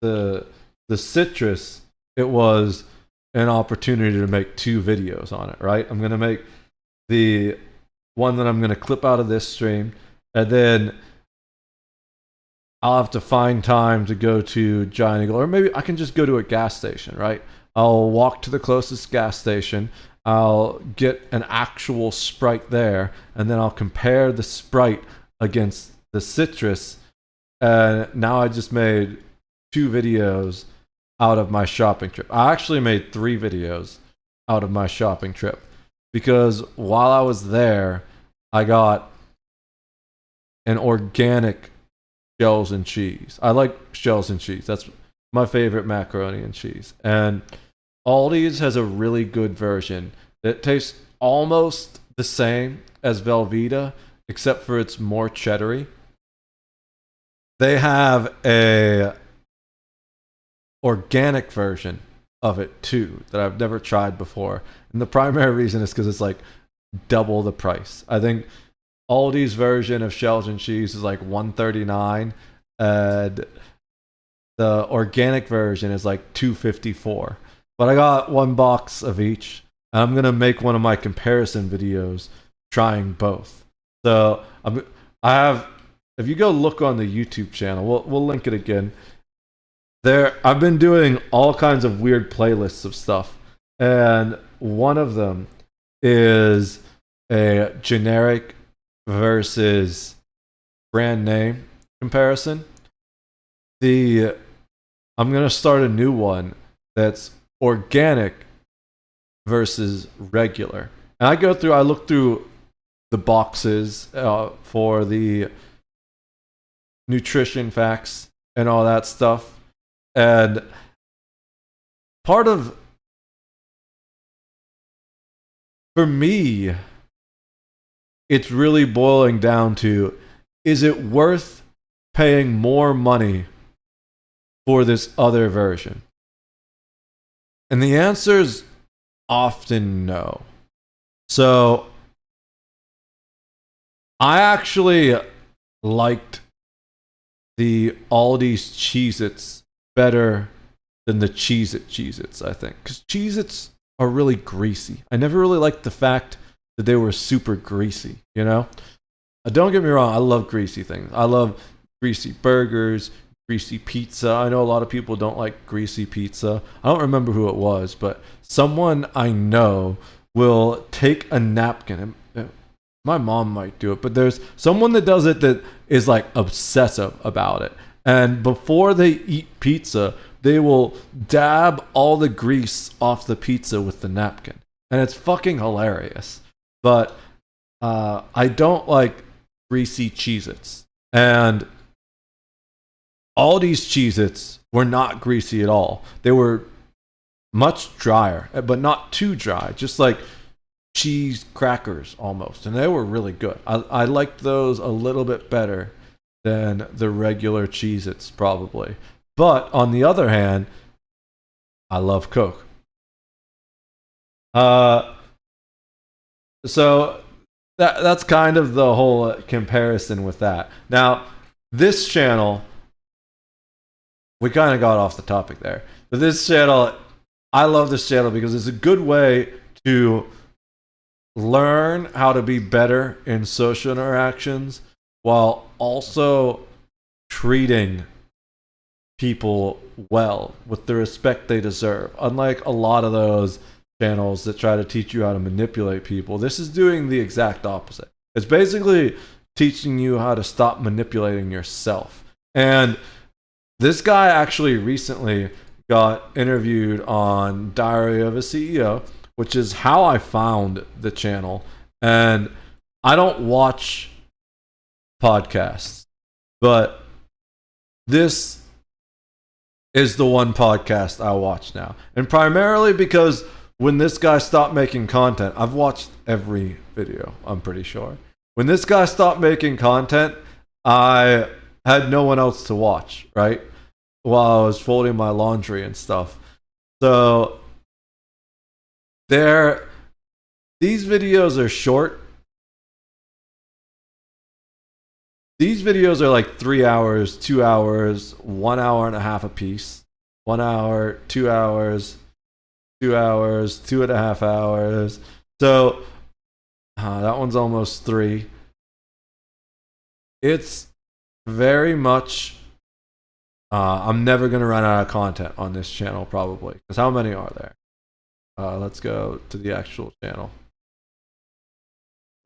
the citrus, it was an opportunity to make 2 videos on it, right? I'm going to make the one that I'm going to clip out of this stream, and then I'll have to find time to go to Giant Eagle, or maybe I can just go to a gas station, right? I'll walk to the closest gas station, I'll get an actual Sprite there, and then I'll compare the Sprite against the citrus, and now I just made 2 videos out of my shopping trip. I actually made 3 videos out of my shopping trip. Because while I was there, I got an organic shells and cheese. I like shells and cheese. That's my favorite macaroni and cheese. And Aldi's has a really good version that tastes almost the same as Velveeta, except for it's more cheddary. They have a organic version of it too that I've never tried before. And the primary reason is because it's like double the price. I think Aldi's version of shells and cheese is like $139, and the organic version is like $254. But I got one box of each, and I'm gonna make one of my comparison videos trying both. So if you go look on the YouTube channel, we'll link it again. I've been doing all kinds of weird playlists of stuff, and one of them is a generic versus brand name comparison. I'm gonna start a new one that's organic versus regular. And I look through the boxes for the nutrition facts and all that stuff. And for me, it's really boiling down to, is it worth paying more money for this other version? And the answer is often no. So I actually liked the Aldi's Cheez-Its better than the Cheez-Its, I think. Because Cheez-Its are really greasy. I never really liked the fact that they were super greasy, you know? Don't get me wrong, I love greasy things. I love greasy burgers, greasy pizza. I know a lot of people don't like greasy pizza. I don't remember who it was, but someone I know will take a napkin. My mom might do it, but there's someone that does it that is like obsessive about it. And before they eat pizza, they will dab all the grease off the pizza with the napkin. And it's fucking hilarious. But I don't like greasy Cheez-Its. And Aldi's Cheez-Its were not greasy at all. They were much drier, but not too dry. Just like cheese crackers almost. And they were really good. I liked those a little bit better than the regular Cheez-Its probably. But on the other hand, I love Coke. So that's kind of the whole comparison with that. Now, this channel, we kind of got off the topic there. But this channel, I love this channel because it's a good way to learn how to be better in social interactions while also treating people well with the respect they deserve. Unlike a lot of those channels that try to teach you how to manipulate people, this is doing the exact opposite. It's basically teaching you how to stop manipulating yourself. And this guy actually recently got interviewed on Diary of a CEO, which is how I found the channel. And I don't watch podcasts, but this is the one podcast I watch now. And primarily because when this guy stopped making content, I've watched every video, I'm pretty sure. When this guy stopped making content, I had no one else to watch, right? While I was folding my laundry and stuff. So these videos are short. These videos are like 3 hours, 2 hours, 1 hour and a half a piece. 1 hour, 2 hours, 2 hours, 2.5 hours. So that one's almost 3. It's very much, I'm never going to run out of content on this channel probably. Because how many are there? Let's go to the actual channel.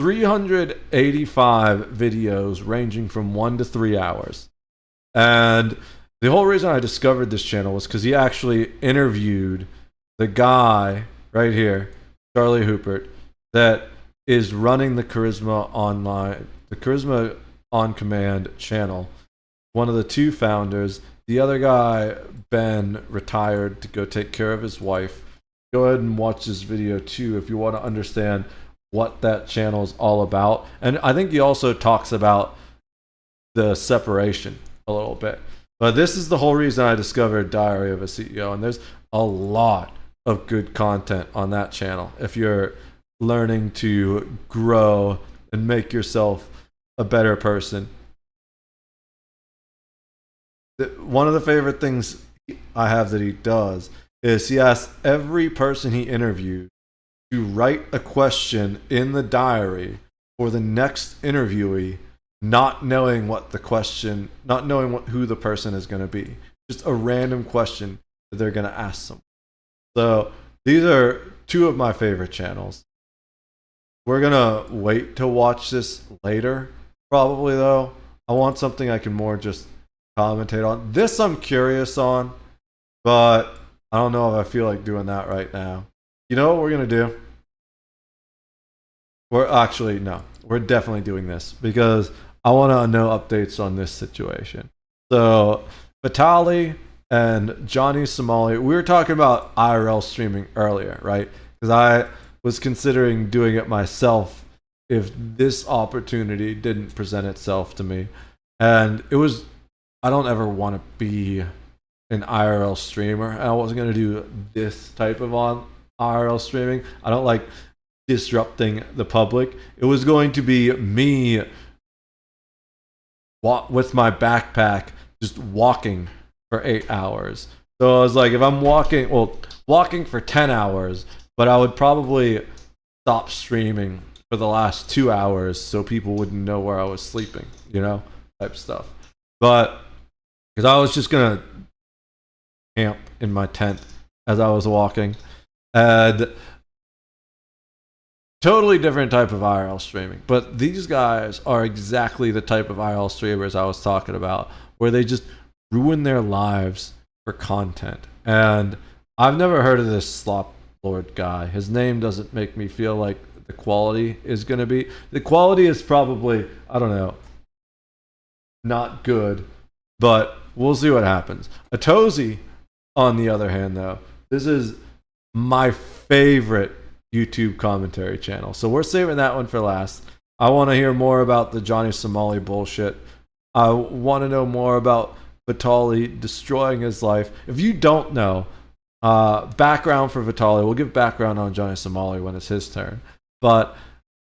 385 videos ranging from 1 to 3 hours. And the whole reason I discovered this channel was because he actually interviewed the guy right here, Charlie Houpert, that is running the Charisma On Command channel. One of the two founders. The other guy, Ben, retired to go take care of his wife. Go ahead and watch this video too if you want to understand what that channel is all about. And I think he also talks about the separation a little bit. But this is the whole reason I discovered Diary of a CEO. And there's a lot of good content on that channel if you're learning to grow and make yourself a better person. One of the favorite things I have that he does is he asks every person he interviews to write a question in the diary for the next interviewee, not knowing what the question, not knowing who the person is going to be. Just a random question that they're going to ask them. So these are two of my favorite channels. We're going to wait to watch this later, probably though. I want something I can more just commentate on. This I'm curious on, but I don't know if I feel like doing that right now. You know what we're going to do? We're definitely doing this because I want to know updates on this situation. So Vitaly and Johnny Somali, we were talking about IRL streaming earlier, right? Because I was considering doing it myself if this opportunity didn't present itself to me. And it was, I don't ever want to be an IRL streamer. I wasn't going to do this type of IRL streaming. I don't like disrupting the public. It was going to be me with my backpack just walking for 8 hours. So I was like, if I'm walking for 10 hours, but I would probably stop streaming for the last 2 hours so people wouldn't know where I was sleeping, type stuff. But because I was just going to camp in my tent as I was walking. And totally different type of IRL streaming. But these guys are exactly the type of IRL streamers I was talking about, where they just ruin their lives for content. And I've never heard of this Slop Lord guy. His name doesn't make me feel like the quality is going to be. The quality is probably, I don't know, not good. But we'll see what happens. Atozy, on the other hand, though, this is my favorite YouTube commentary channel. So we're saving that one for last. I want to hear more about the Johnny Somali bullshit. I want to know more about Vitaly destroying his life. If you don't know, background for Vitaly, we'll give background on Johnny Somali when it's his turn. But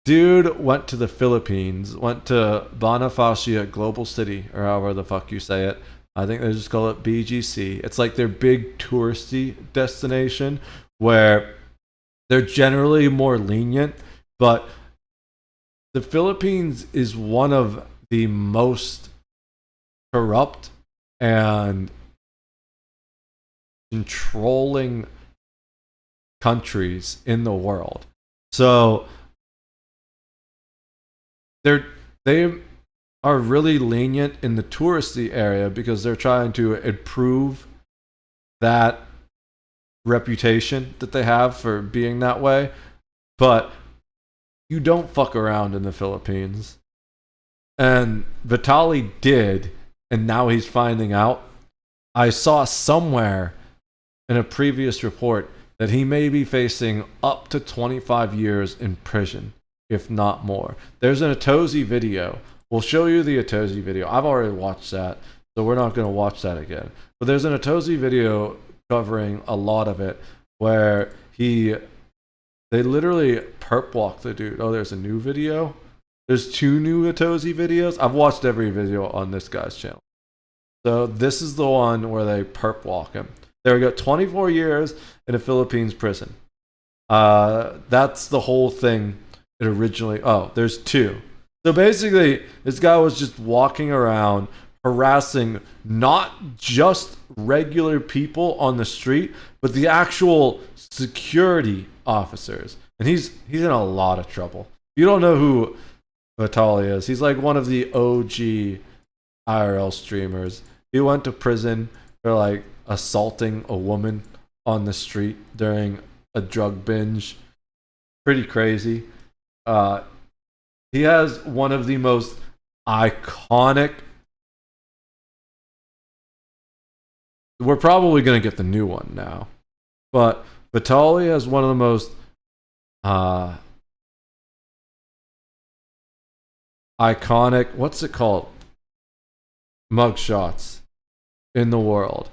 dude went to the Philippines, went to Bonifacio Global City, or however the fuck you say it. I think they just call it BGC. It's like their big touristy destination where they're generally more lenient, but the Philippines is one of the most corrupt and controlling countries in the world. So they are really lenient in the touristy area because they're trying to improve that reputation that they have for being that way. But you don't fuck around in the Philippines. And Vitaly did, and now he's finding out. I saw somewhere in a previous report that he may be facing up to 25 years in prison, if not more. There's an Atozy video. We'll show you the Atozy video. I've already watched that, so we're not going to watch that again. But there's an Atozy video covering a lot of it where they literally perp walk the dude. Oh, there's a new video? There's 2 new Atozy videos? I've watched every video on this guy's channel. So this is the one where they perp walk him. There we go, 24 years in a Philippines prison. That's the whole thing. It originally, there's 2. So basically, this guy was just walking around harassing not just regular people on the street, but the actual security officers. And he's in a lot of trouble. You don't know who Vitaly is. He's like one of the OG IRL streamers. He went to prison for like assaulting a woman on the street during a drug binge. Pretty crazy. He has one of the most iconic. We're probably going to get the new one now. But Vitaly has one of the most iconic, what's it called? Mugshots in the world.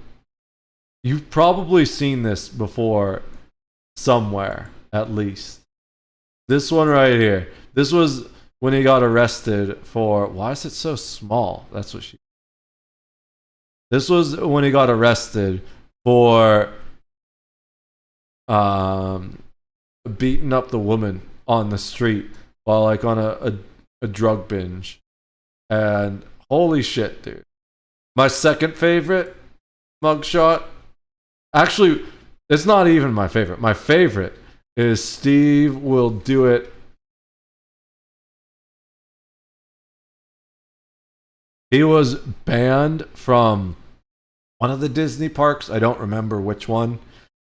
You've probably seen this before somewhere, at least. This one right here. This was when he got arrested for. Why is it so small? That's what she. This was when he got arrested for beating up the woman on the street while like on a drug binge. And holy shit, dude. My second favorite mugshot. Actually, it's not even my favorite. My favorite is Steve Will Do It. He was banned from one of the Disney parks. I don't remember which one.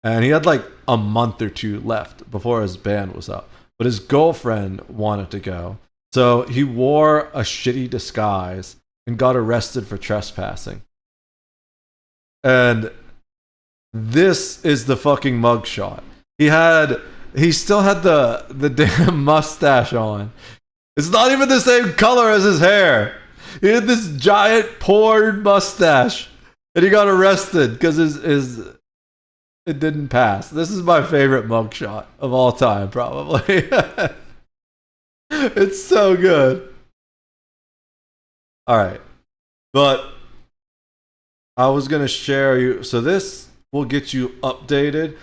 And he had like a month or two left before his ban was up. But his girlfriend wanted to go. So he wore a shitty disguise and got arrested for trespassing. And this is the fucking mugshot. He still had the damn mustache on. It's not even the same color as his hair. He had this giant porn mustache. And he got arrested because it didn't pass. This is my favorite mugshot of all time, probably. It's so good. Alright. But I was going to share you. So this will get you updated.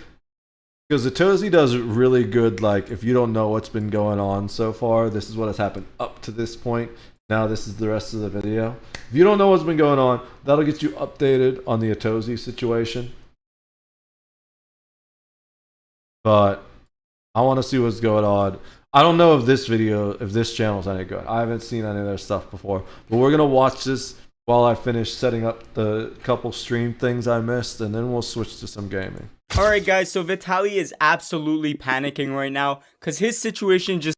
Because Atozy does really good, like, if you don't know what's been going on so far, this is what has happened up to this point. Now this is the rest of the video. If you don't know what's been going on, that'll get you updated on the Atozy situation. But I want to see what's going on. I don't know if this channel is any good. I haven't seen any of their stuff before. But we're going to watch this while I finish setting up the couple stream things I missed, and then we'll switch to some gaming. Alright guys, so Vitaly is absolutely panicking right now, because his situation just...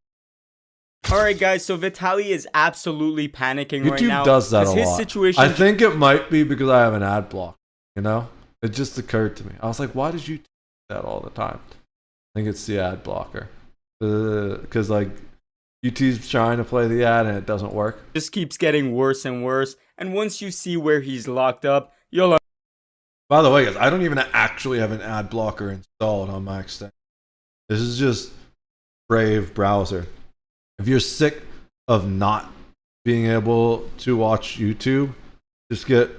Alright guys, so Vitaly is absolutely panicking right now. YouTube does that a his lot. Situation I think it might be because I have an ad block, you know? It just occurred to me. I was like, why does YouTube do that all the time? I think it's the ad blocker. Because like, YouTube's trying to play the ad and it doesn't work. Just keeps getting worse and worse, and once you see where he's locked up, you'll... By the way, guys, I don't even actually have an ad blocker installed on my extension. This is just Brave browser. If you're sick of not being able to watch YouTube, just get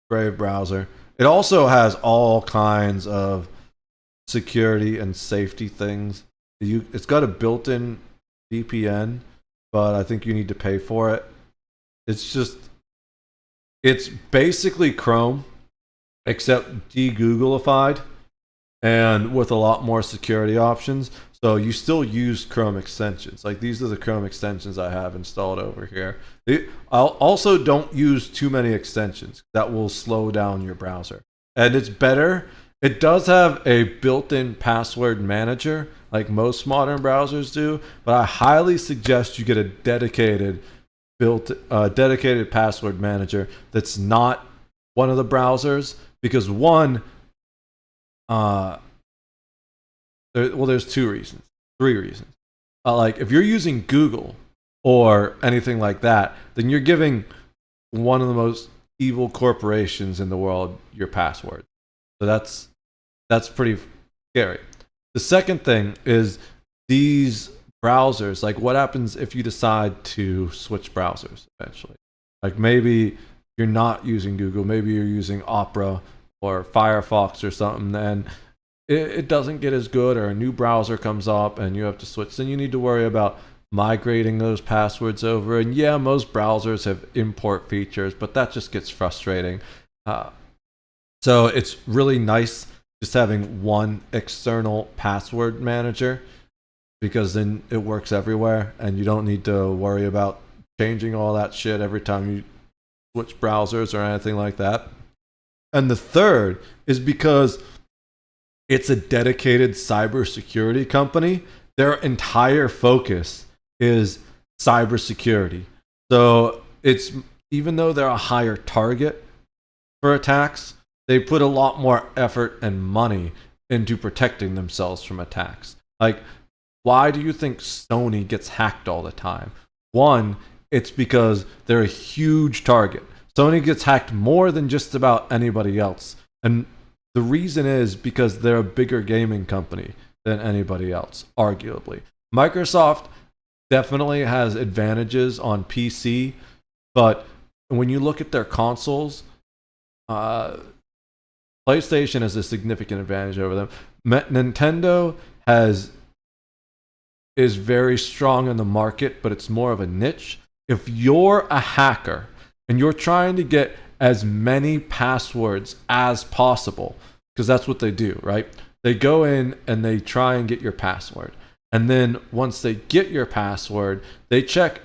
Brave browser. It also has all kinds of security and safety things. It's got a built-in VPN, but I think you need to pay for it. It's basically Chrome, except de-Googleified and with a lot more security options. So you still use Chrome extensions. Like these are the Chrome extensions I have installed over here. I'll also don't use too many extensions. That will slow down your browser. And it's better. It does have a built-in password manager like most modern browsers do, but I highly suggest you get a dedicated password manager that's not one of the browsers. Because one, there's three reasons. Like if you're using Google or anything like that, then you're giving one of the most evil corporations in the world your password. So that's pretty scary. The second thing is these browsers. Like what happens if you decide to switch browsers eventually? Like maybe you're not using Google, maybe you're using Opera or Firefox or something, and it doesn't get as good, or a new browser comes up and you have to switch. Then you need to worry about migrating those passwords over. And yeah, most browsers have import features, but that just gets frustrating. So it's really nice just having one external password manager, because then it works everywhere and you don't need to worry about changing all that shit every time you switch browsers or anything like that. And the third is because it's a dedicated cybersecurity company. Their entire focus is cybersecurity. So it's, even though they're a higher target for attacks, they put a lot more effort and money into protecting themselves from attacks. Like, why do you think Sony gets hacked all the time? One, it's because they're a huge target. Sony gets hacked more than just about anybody else. And the reason is because they're a bigger gaming company than anybody else, arguably. Microsoft definitely has advantages on PC, but when you look at their consoles, PlayStation has a significant advantage over them. Nintendo is very strong in the market, but it's more of a niche. If you're a hacker and you're trying to get as many passwords as possible, because that's what they do, right? They go in and they try and get your password. And then once they get your password, they check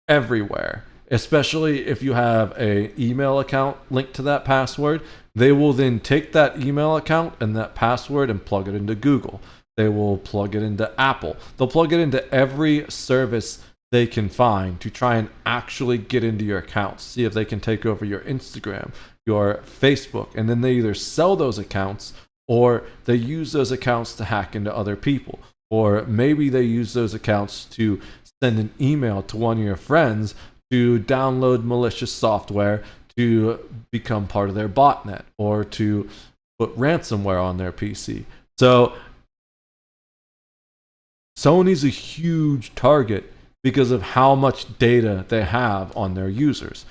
everywhere, especially if you have an email account linked to that password. They will then take that email account and that password and plug it into Google. They will plug it into Apple. They'll plug it into every service they can find to try and actually get into your accounts, see if they can take over your Instagram, your Facebook, and then they either sell those accounts or they use those accounts to hack into other people. Or maybe they use those accounts to send an email to one of your friends to download malicious software to become part of their botnet or to put ransomware on their PC. So Sony's a huge target because of how much data they have on their users.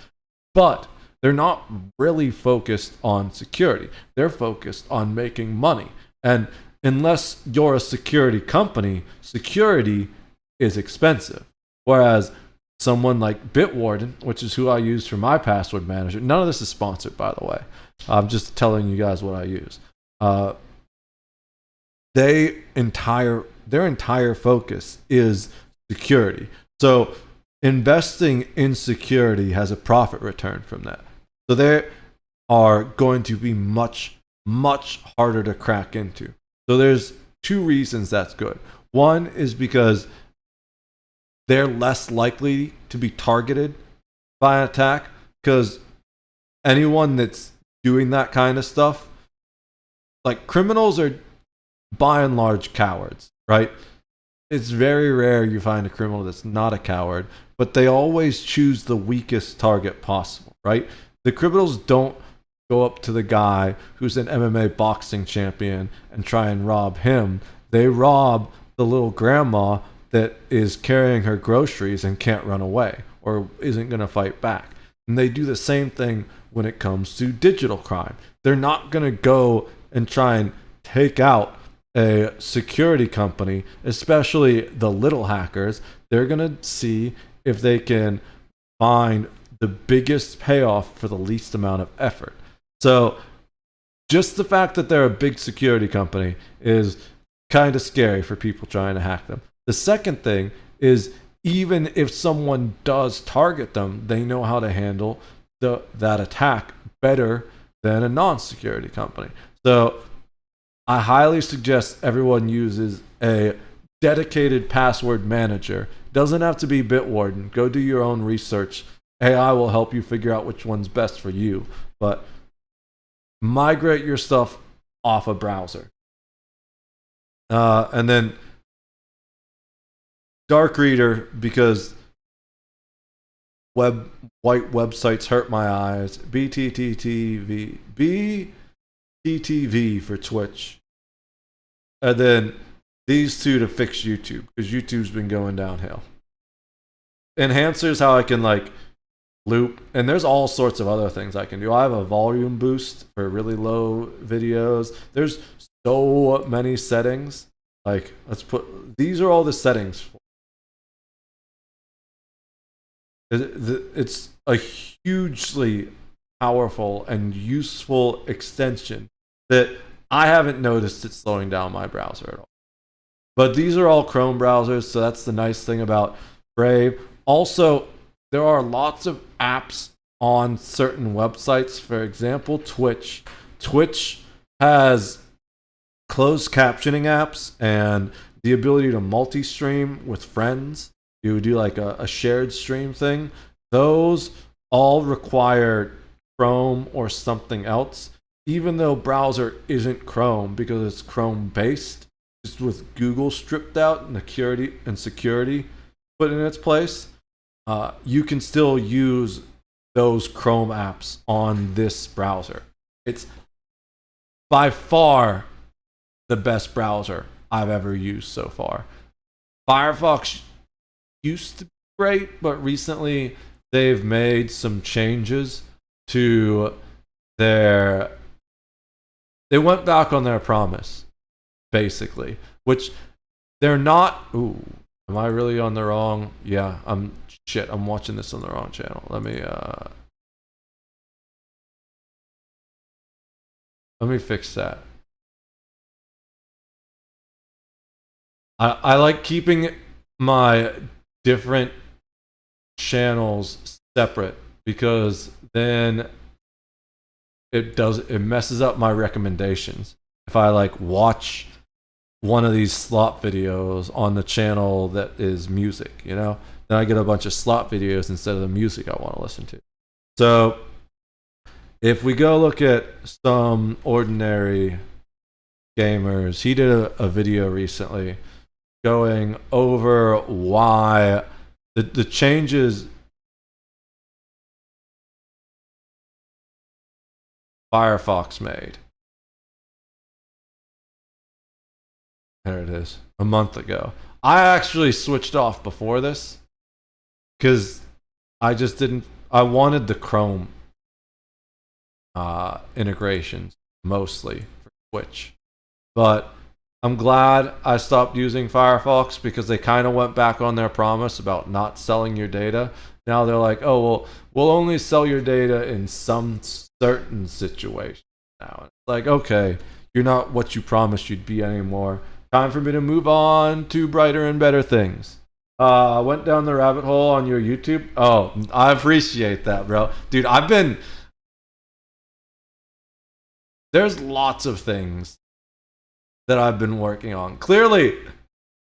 But they're not really focused on security. They're focused on making money. And unless you're a security company, security is expensive. Whereas someone like Bitwarden, which is who I use for my password manager, none of this is sponsored, by the way. I'm just telling you guys what I use. Their entire focus is security. So investing in security has a profit return from that. So they are going to be much, much harder to crack into. So there's two reasons that's good. One is because they're less likely to be targeted by an attack, because anyone that's doing that kind of stuff, like criminals are by and large cowards, right? It's very rare you find a criminal that's not a coward, but they always choose the weakest target possible, right? The criminals don't go up to the guy who's an MMA boxing champion and try and rob him. They rob the little grandma that is carrying her groceries and can't run away or isn't going to fight back. And they do the same thing when it comes to digital crime. They're not going to go and try and take out a security company, especially the little hackers. They're going to see if they can find the biggest payoff for the least amount of effort. So just the fact that they're a big security company is kind of scary for people trying to hack them. The second thing is, even if someone does target them, they know how to handle that attack better than a non-security company. So I highly suggest everyone uses a dedicated password manager. Doesn't have to be Bitwarden. Go do your own research. AI will help you figure out which one's best for you. But migrate your stuff off a browser. And then Dark Reader, because white websites hurt my eyes. BTTV for Twitch. And then these two to fix YouTube, because YouTube's been going downhill. Enhancer's how I can like loop, and there's all sorts of other things I can do. I have a volume boost for really low videos. There's so many settings. Like, these are all the settings. It's a hugely powerful and useful extension that I haven't noticed it slowing down my browser at all. But these are all Chrome browsers, so that's the nice thing about Brave. Also, there are lots of apps on certain websites. For example, Twitch. Twitch has closed captioning apps and the ability to multi-stream with friends. You would do like a shared stream thing. Those all require Chrome or something else, even though browser isn't Chrome because it's Chrome based, just with Google stripped out and security put in its place. You can still use those Chrome apps on this browser. It's by far the best browser I've ever used so far. Firefox used to be great, but recently they've made some changes to they went back on their promise, basically, which they're not. Ooh, am I really on the wrong? Yeah, I'm watching this on the wrong channel. Let me fix that. I like keeping my different channels separate because then it messes up my recommendations. If I like watch one of these slot videos on the channel that is music, you know, then I get a bunch of slot videos instead of the music I want to listen to. So if we go look at some ordinary gamers, he did a video recently going over why the changes Firefox made. There it is, a month ago. I actually switched off before this because I wanted the Chrome integrations mostly for Twitch. But I'm glad I stopped using Firefox because they kind of went back on their promise about not selling your data. Now they're like, oh, well, we'll only sell your data in some certain situation. Now it's like, okay, you're not what you promised you'd be anymore. Time for me to move on to brighter and better things. Went down the rabbit hole on your YouTube. Oh, I appreciate that, bro. Dude, there's lots of things that I've been working on. Clearly,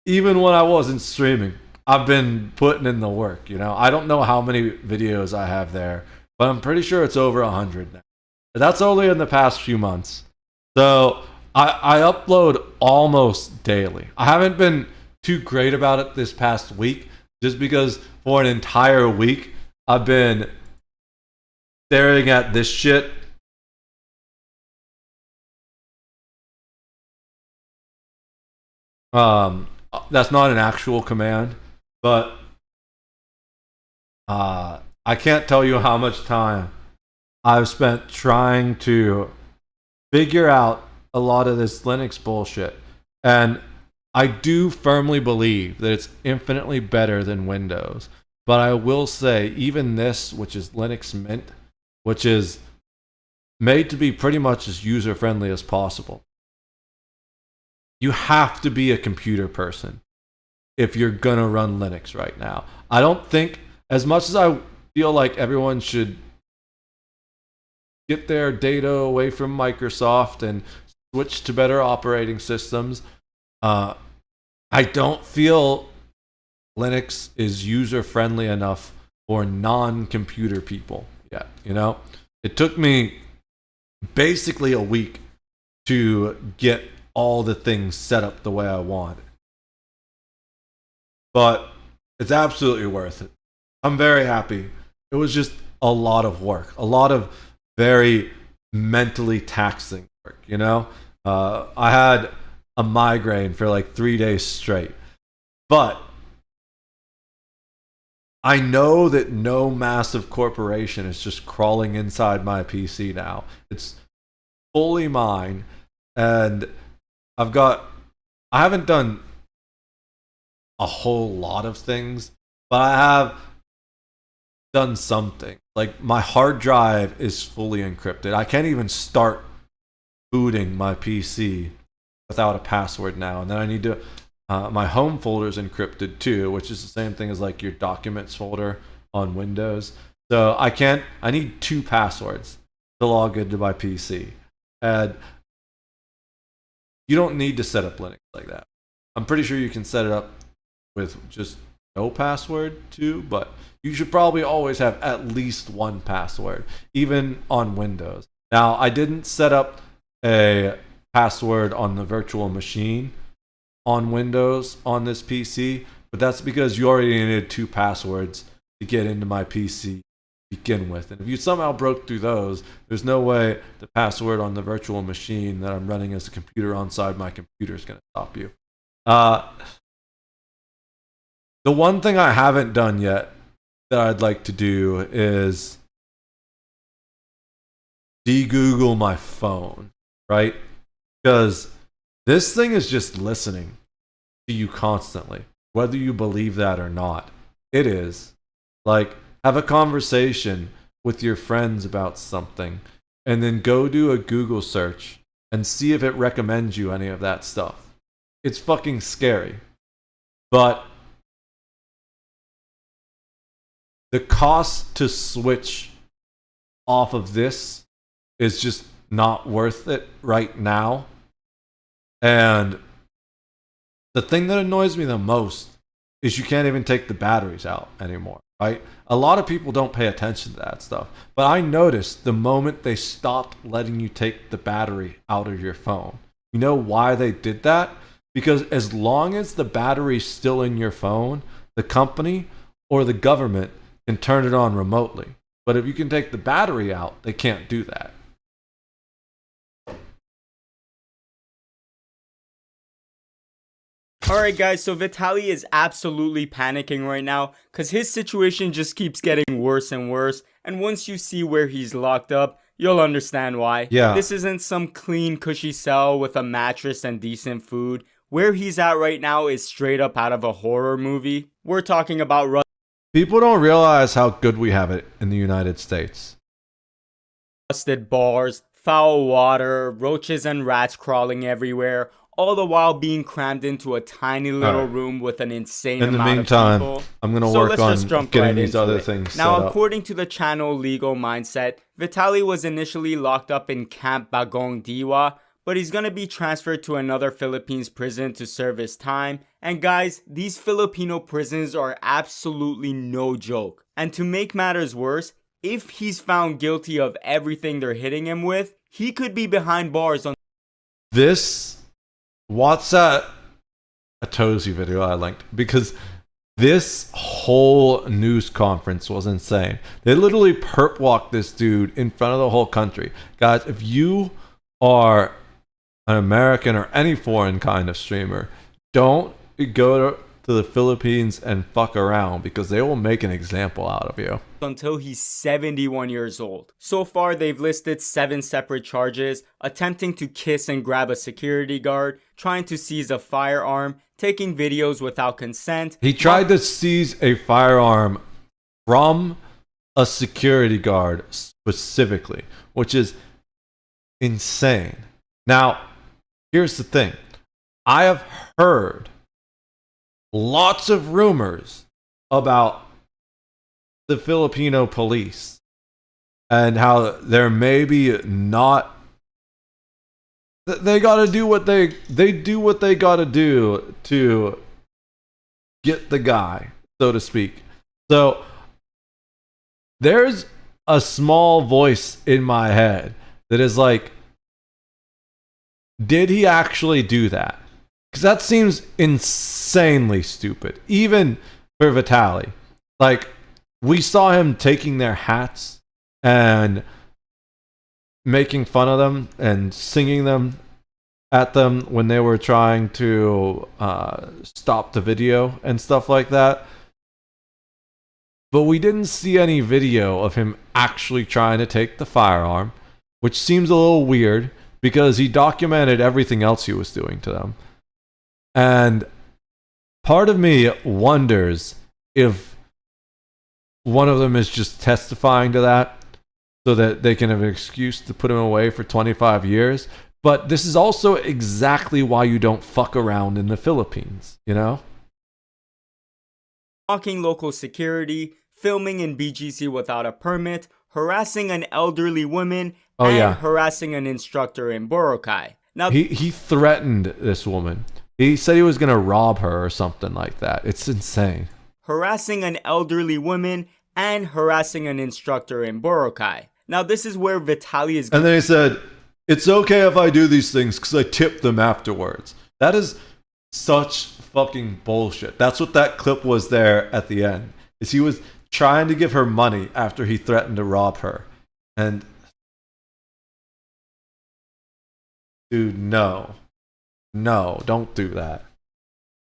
even when I wasn't streaming, I've been putting in the work, you know? I don't know how many videos I have there, but I'm pretty sure it's over 100 now. That's only in the past few months. So I upload almost daily. I haven't been too great about it this past week, just because for an entire week, I've been staring at this shit. That's not an actual command, but I can't tell you how much time I've spent trying to figure out a lot of this Linux bullshit. And I do firmly believe that it's infinitely better than Windows. But I will say, even this, which is Linux Mint, which is made to be pretty much as user-friendly as possible, you have to be a computer person if you're going to run Linux right now. I don't think, as much as I feel like everyone should get their data away from Microsoft and switch to better operating systems, I don't feel Linux is user-friendly enough for non-computer people yet, you know? It took me basically a week to get all the things set up the way I want. But it's absolutely worth it. I'm very happy. It was just a lot of work, a lot of very mentally taxing work, you know? I had a migraine for like 3 days straight. But I know that no massive corporation is just crawling inside my PC now. It's fully mine, and I haven't done a whole lot of things, but I have done something. Like, my hard drive is fully encrypted. I can't even start booting my PC without a password now. And then I need to, my home folder is encrypted too, which is the same thing as like your documents folder on Windows. So I need 2 passwords to log into my PC. And You don't need to set up Linux like that. I'm pretty sure you can set it up with just no password too, but you should probably always have at least one password, even on Windows. Now, I didn't set up a password on the virtual machine on Windows on this PC, but that's because you already needed 2 passwords to get into my PC to begin with. And if you somehow broke through those, there's no way the password on the virtual machine that I'm running as a computer inside my computer is going to stop you. The one thing I haven't done yet that I'd like to do is de-Google my phone, right? Because this thing is just listening to you constantly, whether you believe that or not. It is. Like, have a conversation with your friends about something, and then go do a Google search and see if it recommends you any of that stuff. It's fucking scary. But the cost to switch off of this is just not worth it right now. And the thing that annoys me the most is you can't even take the batteries out anymore, right? A lot of people don't pay attention to that stuff. But I noticed the moment they stopped letting you take the battery out of your phone. You know why they did that? Because as long as the battery's still in your phone, the company or the government can turn it on remotely. But if you can take the battery out, they can't do that. Alright guys, so Vitaly is absolutely panicking right now because his situation just keeps getting worse and worse, and once you see where he's locked up, you'll understand why. Yeah. This isn't some clean, cushy cell with a mattress and decent food. Where he's at right now is straight up out of a horror movie. We're talking about people don't realize how good we have it in the United States. Rusted bars, foul water, roaches and rats crawling everywhere, all the while being crammed into a tiny little room with an insane amount of people. In the meantime, I'm going to work on getting these other things set up. Now, according to the channel Legal Mindset, Vitaly was initially locked up in Camp Bagong Diwa, but he's going to be transferred to another Philippines prison to serve his time. And guys, these Filipino prisons are absolutely no joke. And to make matters worse, if he's found guilty of everything they're hitting him with, he could be behind bars on What's that Atozi video I linked? Because this whole news conference was insane. They literally perp walked this dude in front of the whole country. Guys, if you are an American or any foreign kind of streamer, don't go to the Philippines and fuck around, because they will make an example out of you. Until he's 71 years old. So far, they've listed 7 separate charges: attempting to kiss and grab a security guard, trying to seize a firearm, taking videos without consent. He tried to seize a firearm from a security guard specifically, which is insane. Now, here's the thing. I have heard lots of rumors about the Filipino police and how they're maybe not. They gotta do what they do what they gotta do to get the guy, so to speak. So there's a small voice in my head that is like, did he actually do that? Because that seems insanely stupid, even for Vitaly. Like, we saw him taking their hats and making fun of them and singing them at them when they were trying to stop the video and stuff like that. But we didn't see any video of him actually trying to take the firearm, which seems a little weird because he documented everything else he was doing to them. And part of me wonders if one of them is just testifying to that so that they can have an excuse to put him away for 25 years. But this is also exactly why you don't fuck around in the Philippines, you know? Mocking local security, filming in BGC without a permit, harassing an elderly woman, harassing an instructor in Boracay. Now, he threatened this woman. He said he was going to rob her or something like that. It's insane. Harassing an elderly woman and harassing an instructor in Boracay. Now, this is where Vitaly is... And then he said, it's okay if I do these things because I tip them afterwards. That is such fucking bullshit. That's what that clip was there at the end. Is he was trying to give her money after he threatened to rob her. And... dude, no. No, don't do that.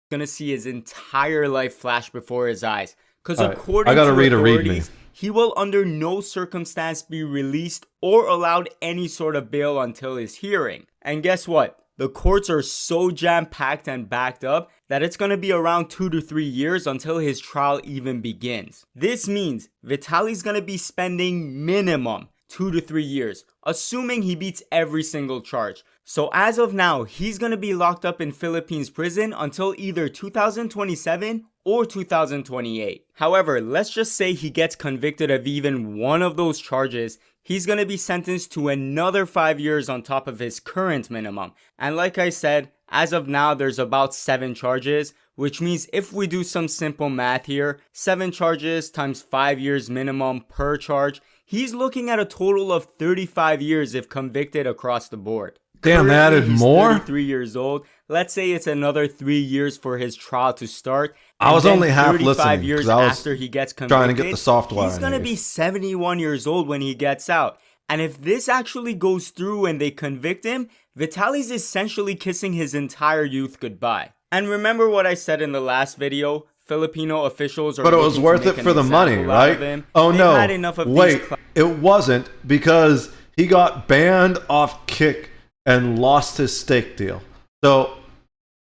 Gonna see his entire life flash before his eyes. Because right, according to authorities, he will under no circumstance be released or allowed any sort of bail until his hearing. And guess what? The courts are so jam-packed and backed up that it's gonna be around 2 to 3 years until his trial even begins. This means Vitaly's gonna be spending minimum 2 to 3 years, assuming he beats every single charge. So as of now, he's going to be locked up in Philippines prison until either 2027 or 2028. However, let's just say he gets convicted of even one of those charges, he's going to be sentenced to another 5 years on top of his current minimum. And like I said, as of now, there's about 7 charges, which means if we do some simple math here, 7 charges times 5 years minimum per charge, he's looking at a total of 35 years if convicted across the board. Damn, they added more? 33 years old. Let's say it's another 3 years for his trial to start. I was only half 35 listening years I was after he gets convicted, trying to get the software. He's going to be 71 years old when he gets out. And if this actually goes through and they convict him, Vitaly's essentially kissing his entire youth goodbye. And remember what I said in the last video? Filipino officials are... But it was worth it for the money, right? Oh no, wait, it wasn't, because he got banned off Kick and lost his steak deal. So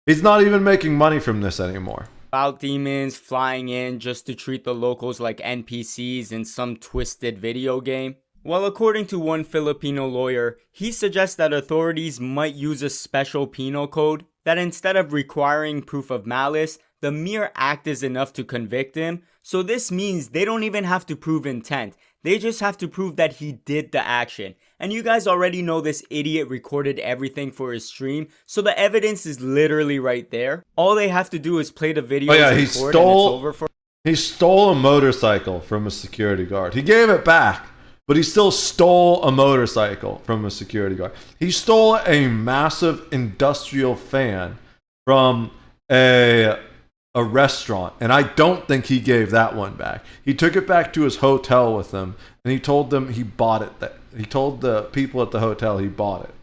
he's not even making money from this anymore. Clout demons flying in just to treat the locals like NPCs in some twisted video game. Well, according to one Filipino lawyer, he suggests that authorities might use a special penal code that instead of requiring proof of malice, the mere act is enough to convict him. So this means they don't even have to prove intent. They just have to prove that he did the action. And you guys already know this idiot recorded everything for his stream, so the evidence is literally right there. All they have to do is play the video. Oh yeah, he stole a motorcycle from a security guard. He gave it back, but he still stole a motorcycle from a security guard. He stole a massive industrial fan from a restaurant, and I don't think he gave that one back. He took it back to his hotel with him, and he told them he bought it there. He told the people at the hotel he bought it.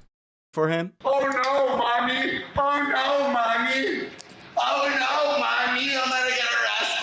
For him? Oh no, mommy! Oh no, mommy! Oh no, mommy! I'm gonna get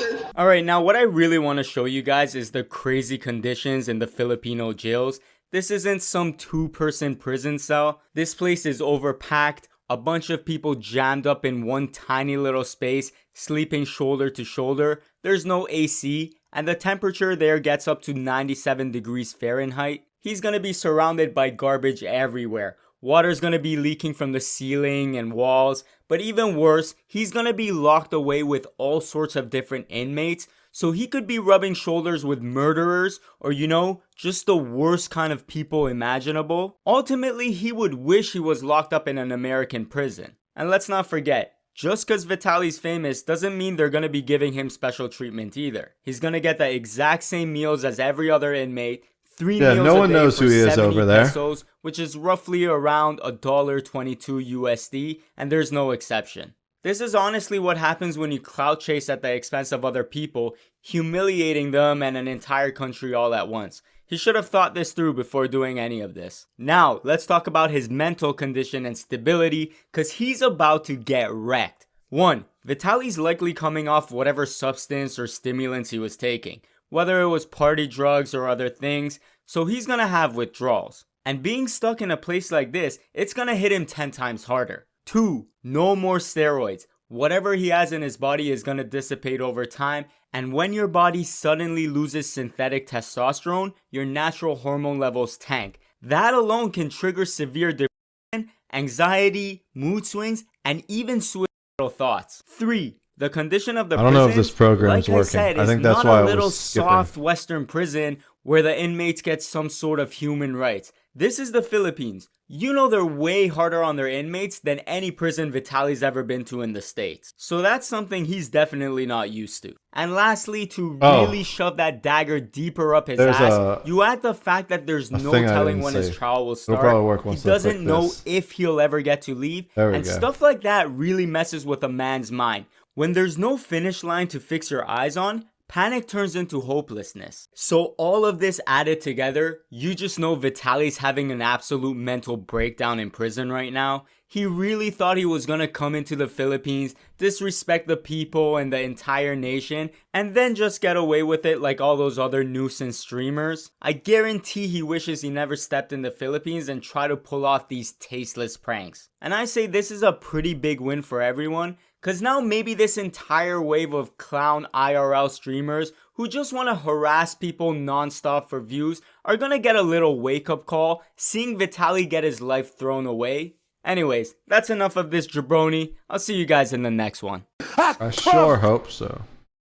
arrested! Alright, now what I really want to show you guys is the crazy conditions in the Filipino jails. This isn't some 2-person prison cell. This place is overpacked. A bunch of people jammed up in one tiny little space, sleeping shoulder to shoulder. There's no AC, and the temperature there gets up to 97 degrees Fahrenheit. He's gonna be surrounded by garbage everywhere. Water's gonna be leaking from the ceiling and walls. But even worse, he's gonna be locked away with all sorts of different inmates. So he could be rubbing shoulders with murderers or, you know, just the worst kind of people imaginable. Ultimately, he would wish he was locked up in an American prison. And let's not forget, just because Vitaly's famous doesn't mean they're going to be giving him special treatment either. He's going to get the exact same meals as every other inmate. 3 meals no one a day knows for who he is 70 over there. pesos, which is roughly around $1.22 USD, and there's no exception. This is honestly what happens when you clout chase at the expense of other people, humiliating them and an entire country all at once. He should have thought this through before doing any of this. Now, let's talk about his mental condition and stability, cause he's about to get wrecked. 1. Vitaly's likely coming off whatever substance or stimulants he was taking, whether it was party drugs or other things, so he's gonna have withdrawals. And being stuck in a place like this, it's gonna hit him 10 times harder. 2. No more steroids. Whatever he has in his body is going to dissipate over time, and when your body suddenly loses synthetic testosterone, your natural hormone levels tank. That alone can trigger severe depression, anxiety, mood swings, and even suicidal thoughts. 3. The condition of the prison, I don't know if this program is like working. I said, I think is that's not why a I little was skipping. soft Western prison where the inmates get some sort of human rights. This is the Philippines. You know they're way harder on their inmates than any prison Vitaly's ever been to in the States. So that's something he's definitely not used to. And lastly, to really shove that dagger deeper up his ass, you add the fact that there's no telling when his trial will start. He doesn't know if he'll ever get to leave. And stuff like that really messes with a man's mind. When there's no finish line to fix your eyes on, panic turns into hopelessness. So all of this added together, you just know Vitaly's having an absolute mental breakdown in prison right now. He really thought he was gonna come into the Philippines, disrespect the people and the entire nation, and then just get away with it like all those other nuisance streamers. I guarantee he wishes he never stepped in the Philippines and tried to pull off these tasteless pranks. And I say this is a pretty big win for everyone, cause now maybe this entire wave of clown IRL streamers who just want to harass people non-stop for views are gonna get a little wake-up call seeing Vitaly get his life thrown away. Anyways, that's enough of this jabroni. I'll see you guys in the next one. I sure hope so.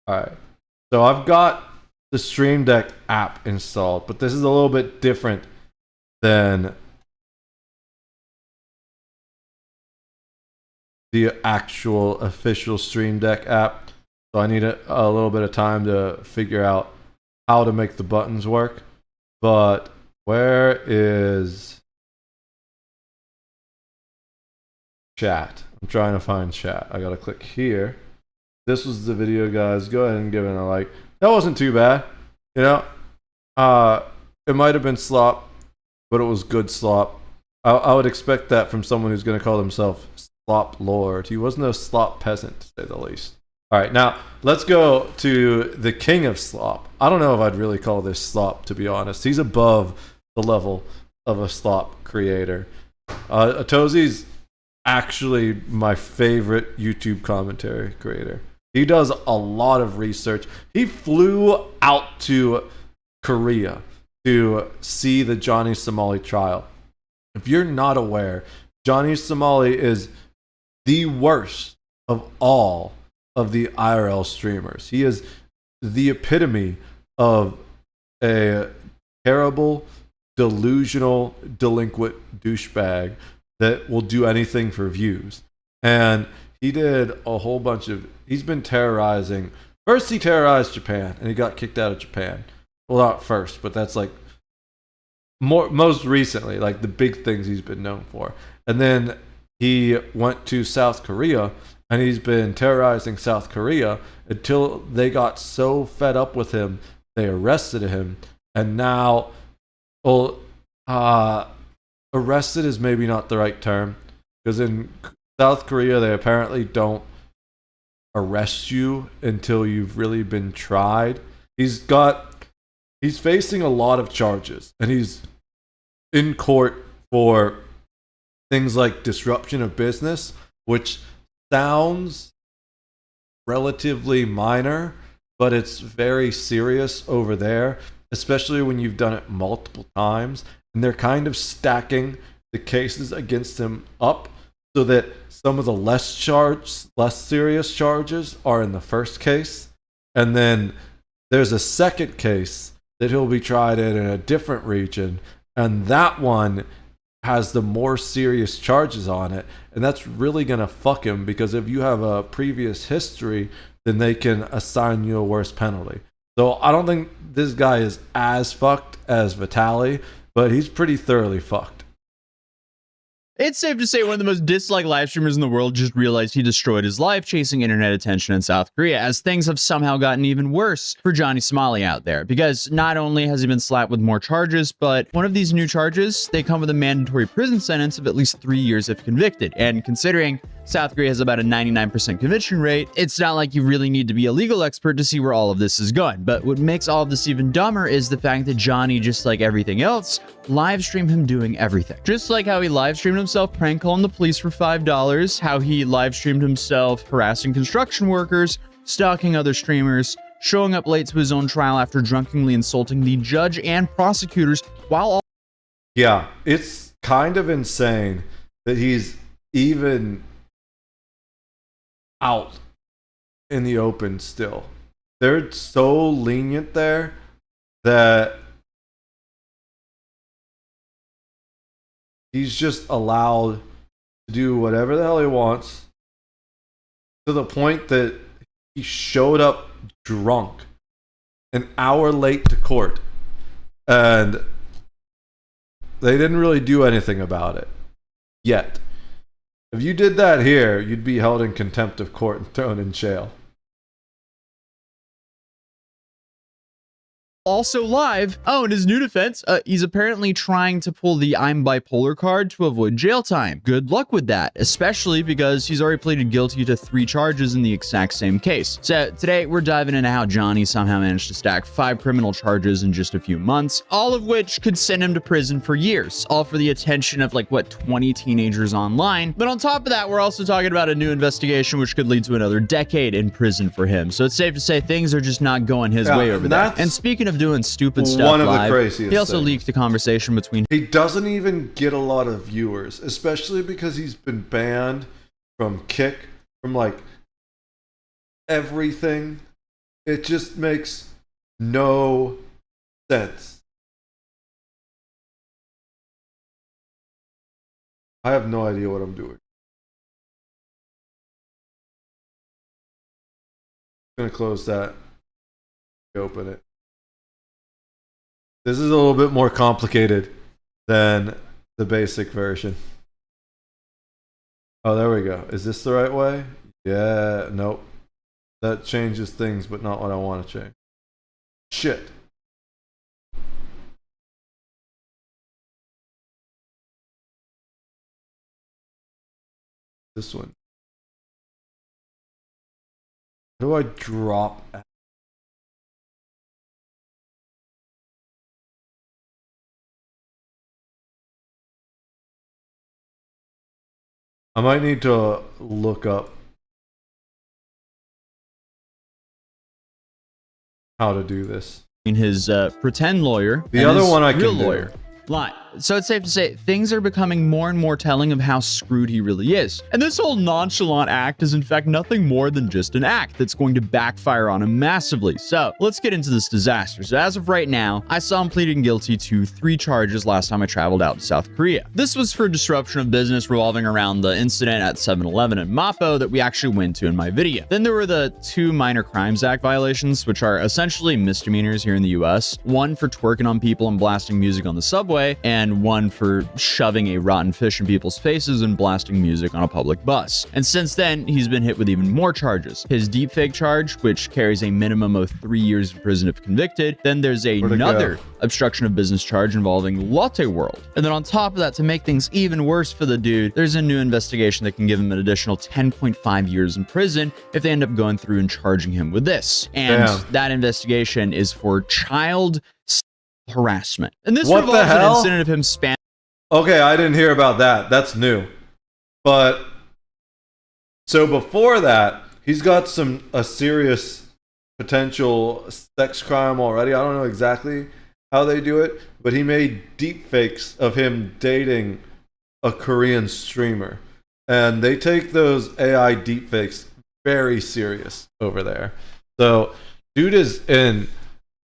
Alright, so I've got the Stream Deck app installed, but this is a little bit different than the actual official Stream Deck app. So I need a little bit of time to figure out how to make the buttons work. But where is chat? I'm trying to find chat. I gotta click here. This was the video, guys. Go ahead and give it a like. That wasn't too bad. You know, it might have been slop, but it was good slop. I would expect that from someone who's gonna call himself Slop Lord. He wasn't a slop peasant, to say the least. Alright, now let's go to the king of slop. I don't know if I'd really call this slop, to be honest. He's above the level of a slop creator. Atozi's actually my favorite YouTube commentary creator. He does a lot of research. He flew out to Korea to see the Johnny Somali trial. If you're not aware, Johnny Somali is the worst of all of the IRL streamers. He is the epitome of a terrible, delusional, delinquent douchebag that will do anything for views. And he did a whole bunch of... He's been terrorizing... First he terrorized Japan, and he got kicked out of Japan. Well, not first, but that's like... most recently, like the big things he's been known for. And then he went to South Korea, and he's been terrorizing South Korea until they got so fed up with him, they arrested him. And now... well, arrested is maybe not the right term, because in South Korea they apparently don't arrest you until you've really been tried. He's facing a lot of charges, and he's in court for things like disruption of business, which sounds relatively minor, but it's very serious over there, especially when you've done it multiple times. And they're kind of stacking the cases against him up so that some of the less serious charges are in the first case. And then there's a second case that he'll be tried in a different region. And that one has the more serious charges on it. And that's really going to fuck him, because if you have a previous history, then they can assign you a worse penalty. So I don't think this guy is as fucked as Vitaly, but he's pretty thoroughly fucked. It's safe to say one of the most disliked live streamers in the world just realized he destroyed his life chasing internet attention in South Korea, as things have somehow gotten even worse for Johnny Somali out there. Because not only has he been slapped with more charges, but one of these new charges, they come with a mandatory prison sentence of at least 3 years if convicted. And considering South Korea has about a 99% conviction rate, it's not like you really need to be a legal expert to see where all of this is going. But what makes all of this even dumber is the fact that Johnny, just like everything else, live streamed him doing everything. Just like how he live streamed himself prank calling the police for $5, how he live streamed himself harassing construction workers, stalking other streamers, showing up late to his own trial after drunkenly insulting the judge and prosecutors, while all... Yeah, it's kind of insane that he's even out in the open still. They're so lenient there that he's just allowed to do whatever the hell he wants, to the point that he showed up drunk an hour late to court, and they didn't really do anything about it yet. If you did that here, you'd be held in contempt of court and thrown in jail. Also live. Oh, in his new defense, he's apparently trying to pull the I'm bipolar card to avoid jail time. Good luck with that, especially because he's already pleaded guilty to 3 charges in the exact same case. So today we're diving into how Johnny somehow managed to stack 5 criminal charges in just a few months, all of which could send him to prison for years, all for the attention of like, what, 20 teenagers online. But on top of that, we're also talking about a new investigation which could lead to another decade in prison for him. So it's safe to say things are just not going his way over there. And speaking of doing stupid stuff one of live, the craziest he also things. leaked a conversation between... He doesn't even get a lot of viewers, especially because he's been banned from Kick, from like everything. It just makes no sense. I have no idea what I'm doing. I'm gonna close that. Open it. This is a little bit more complicated than the basic version. Oh, there we go. Is this the right way? Yeah, nope. That changes things, but not what I want to change. Shit. This one. How do I drop? I might need to look up how to do this. In his pretend lawyer, the other one I can real do. lawyer. Lie. So it's safe to say things are becoming more and more telling of how screwed he really is. And this whole nonchalant act is in fact nothing more than just an act that's going to backfire on him massively. So let's get into this disaster. So as of right now, I saw him pleading guilty to 3 charges last time I traveled out to South Korea. This was for disruption of business revolving around the incident at 7-Eleven in Mapo that we actually went to in my video. Then there were the 2 Minor Crimes Act violations, which are essentially misdemeanors here in the US. One for twerking on people and blasting music on the subway, and one for shoving a rotten fish in people's faces and blasting music on a public bus. And since then, he's been hit with even more charges. His deepfake charge, which carries a minimum of 3 years in prison if convicted. Then there's another obstruction of business charge involving Latte World. And then on top of that, to make things even worse for the dude, there's a new investigation that can give him an additional 10.5 years in prison if they end up going through and charging him with this. And that investigation is for child harassment. And this What the revolves an hell? incident of him spamming. Okay, I didn't hear about that. That's new. But so before that, he's got a serious potential sex crime already. I don't know exactly how they do it, but he made deep fakes of him dating a Korean streamer. And they take those AI deep fakes very serious over there. So dude is in.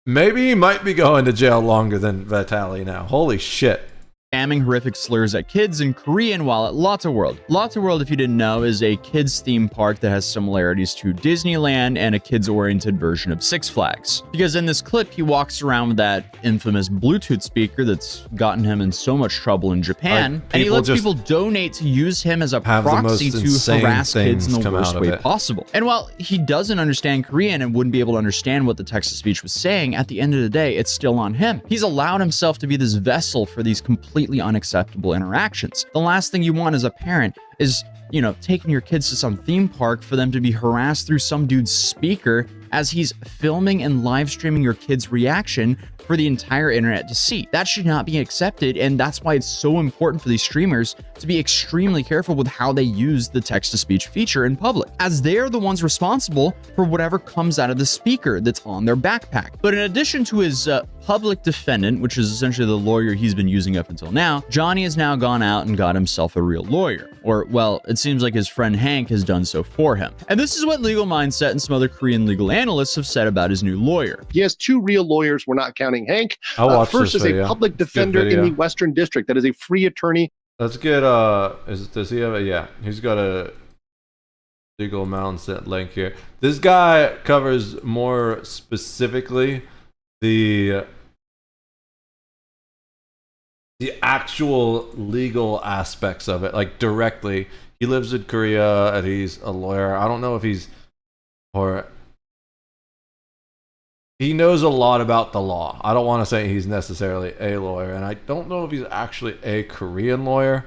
Maybe he might be going to jail longer than Vitaly now. Holy shit. Spamming horrific slurs at kids in Korean while at Lotte World. Lotte World, if you didn't know, is a kids theme park that has similarities to Disneyland and a kids-oriented version of Six Flags. Because in this clip, he walks around with that infamous Bluetooth speaker that's gotten him in so much trouble in Japan, and he lets people donate to use him as a proxy to harass kids in the worst way possible. And while he doesn't understand Korean and wouldn't be able to understand what the text-to-speech was saying, at the end of the day, it's still on him. He's allowed himself to be this vessel for these completely unacceptable interactions. The last thing you want as a parent is, you know, taking your kids to some theme park for them to be harassed through some dude's speaker as he's filming and live streaming your kid's reaction for the entire internet to see. That should not be accepted, and that's why it's so important for these streamers to be extremely careful with how they use the text-to-speech feature in public, as they're the ones responsible for whatever comes out of the speaker that's on their backpack. But in addition to his public defendant, which is essentially the lawyer he's been using up until now, Johnny has now gone out and got himself a real lawyer. Or, well, it seems like his friend Hank has done so for him. And this is what Legal Mindset and some other Korean legal analysts have said about his new lawyer. He has 2 real lawyers, we're not counting Hank. I'll watch First this is a video. public defender in the Western District that is a free attorney Let's get does he have a yeah, he's got a legal mindset link here. This guy covers more specifically the actual legal aspects of it, like directly. He lives in Korea and he's a lawyer. I don't know if he's or he knows a lot about the law. I don't want to say he's necessarily a lawyer, and I don't know if he's actually a Korean lawyer,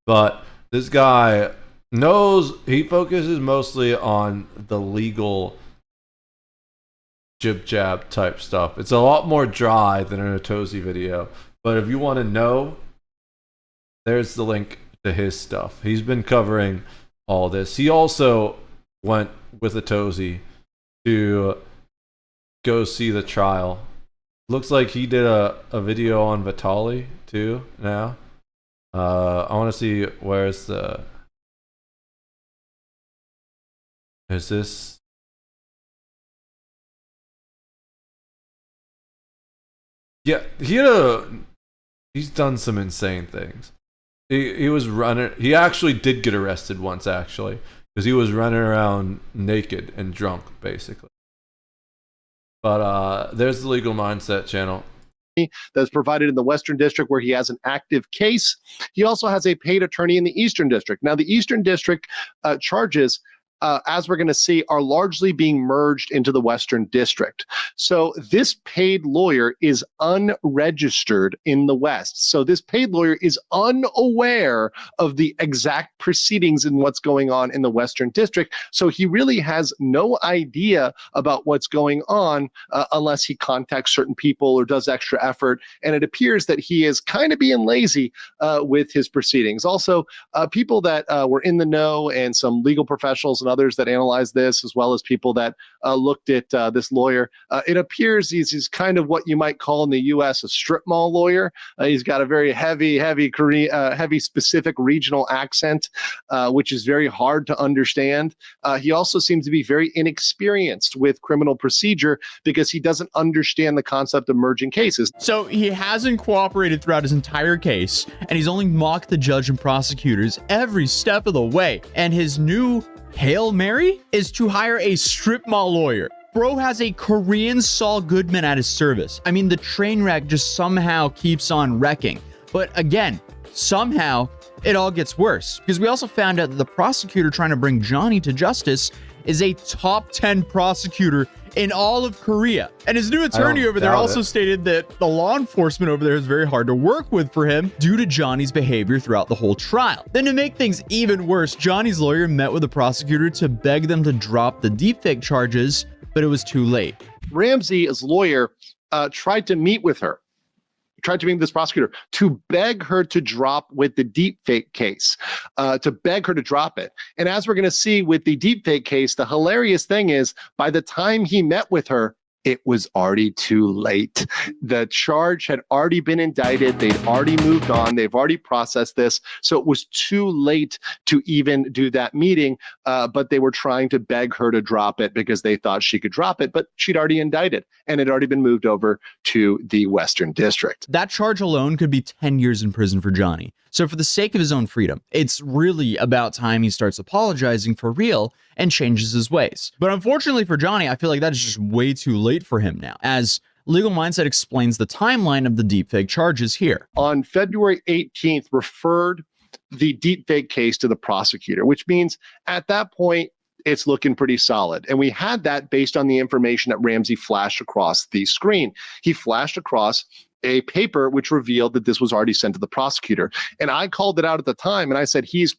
but this guy knows, he focuses mostly on the legal jib jab type stuff. It's a lot more dry than an Atosi video, but if you want to know, there's the link to his stuff. He's been covering all this. He also went with Atosi to go see the trial. Looks like he did a video on Vitaly too now. I want to see where's the... Is this... Yeah, he's done some insane things. He was running... He actually did get arrested once, actually, because he was running around naked and drunk, basically. But there's the Legal Mindset channel. That's provided in the Western District where he has an active case. He also has a paid attorney in the Eastern District. Now, the Eastern District charges, as we're going to see, are largely being merged into the Western District. So this paid lawyer is unregistered in the West. So this paid lawyer is unaware of the exact proceedings and what's going on in the Western District. So he really has no idea about what's going on unless he contacts certain people or does extra effort. And it appears that he is kind of being lazy with his proceedings. Also, people that were in the know and some legal professionals and others that analyzed this, as well as people that looked at this lawyer, it appears he's kind of what you might call in the U.S. a strip mall lawyer. He's got a very heavy specific regional accent, which is very hard to understand. He also seems to be very inexperienced with criminal procedure because he doesn't understand the concept of merging cases. So he hasn't cooperated throughout his entire case, and he's only mocked the judge and prosecutors every step of the way. And his new Hail Mary is to hire a strip mall lawyer. Bro has a Korean Saul Goodman at his service. I mean, the train wreck just somehow keeps on wrecking. But again, somehow it all gets worse, because we also found out that the prosecutor trying to bring Johnny to justice is a top 10 prosecutor in all of Korea. And his new attorney over there also stated that the law enforcement over there is very hard to work with for him due to Johnny's behavior throughout the whole trial. Then to make things even worse, Johnny's lawyer met with the prosecutor to beg them to drop the deepfake charges, but it was too late. Ramsey's lawyer tried to meet with her, tried to meet with this prosecutor to beg her to drop with the deepfake case, to beg her to drop it. And as we're going to see with the deepfake case, the hilarious thing is by the time he met with her, it was already too late. The charge had already been indicted. They'd already moved on. They've already processed this. So it was too late to even do that meeting. But they were trying to beg her to drop it because they thought she could drop it, but she'd already indicted and it had already been moved over to the Western District. That charge alone could be 10 years in prison for Johnny. So for the sake of his own freedom, it's really about time he starts apologizing for real and changes his ways. But unfortunately for Johnny, I feel like that is just way too late for him now, as Legal Mindset explains the timeline of the deepfake charges here. On February 18th, referred the deepfake case to the prosecutor, which means at that point, it's looking pretty solid. And we had that based on the information that Ramsey flashed across the screen. He flashed across a paper which revealed that this was already sent to the prosecutor. And I called it out at the time and I said, he's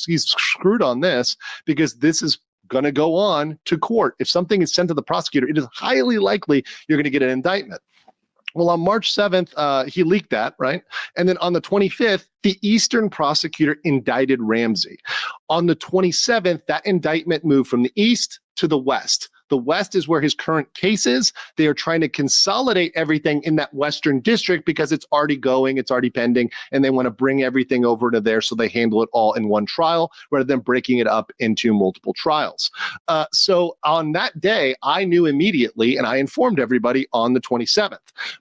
screwed on this because this is going to go on to court. If something is sent to the prosecutor, it is highly likely you're going to get an indictment. Well, on March 7th, he leaked that, right? And then on the 25th, the Eastern prosecutor indicted Ramsey. On the 27th, that indictment moved from the East to the West. The West is where his current case is. They are trying to consolidate everything in that Western district because it's already going, it's already pending, and they want to bring everything over to there so they handle it all in one trial rather than breaking it up into multiple trials. So on that day, I knew immediately, and I informed everybody on the 27th.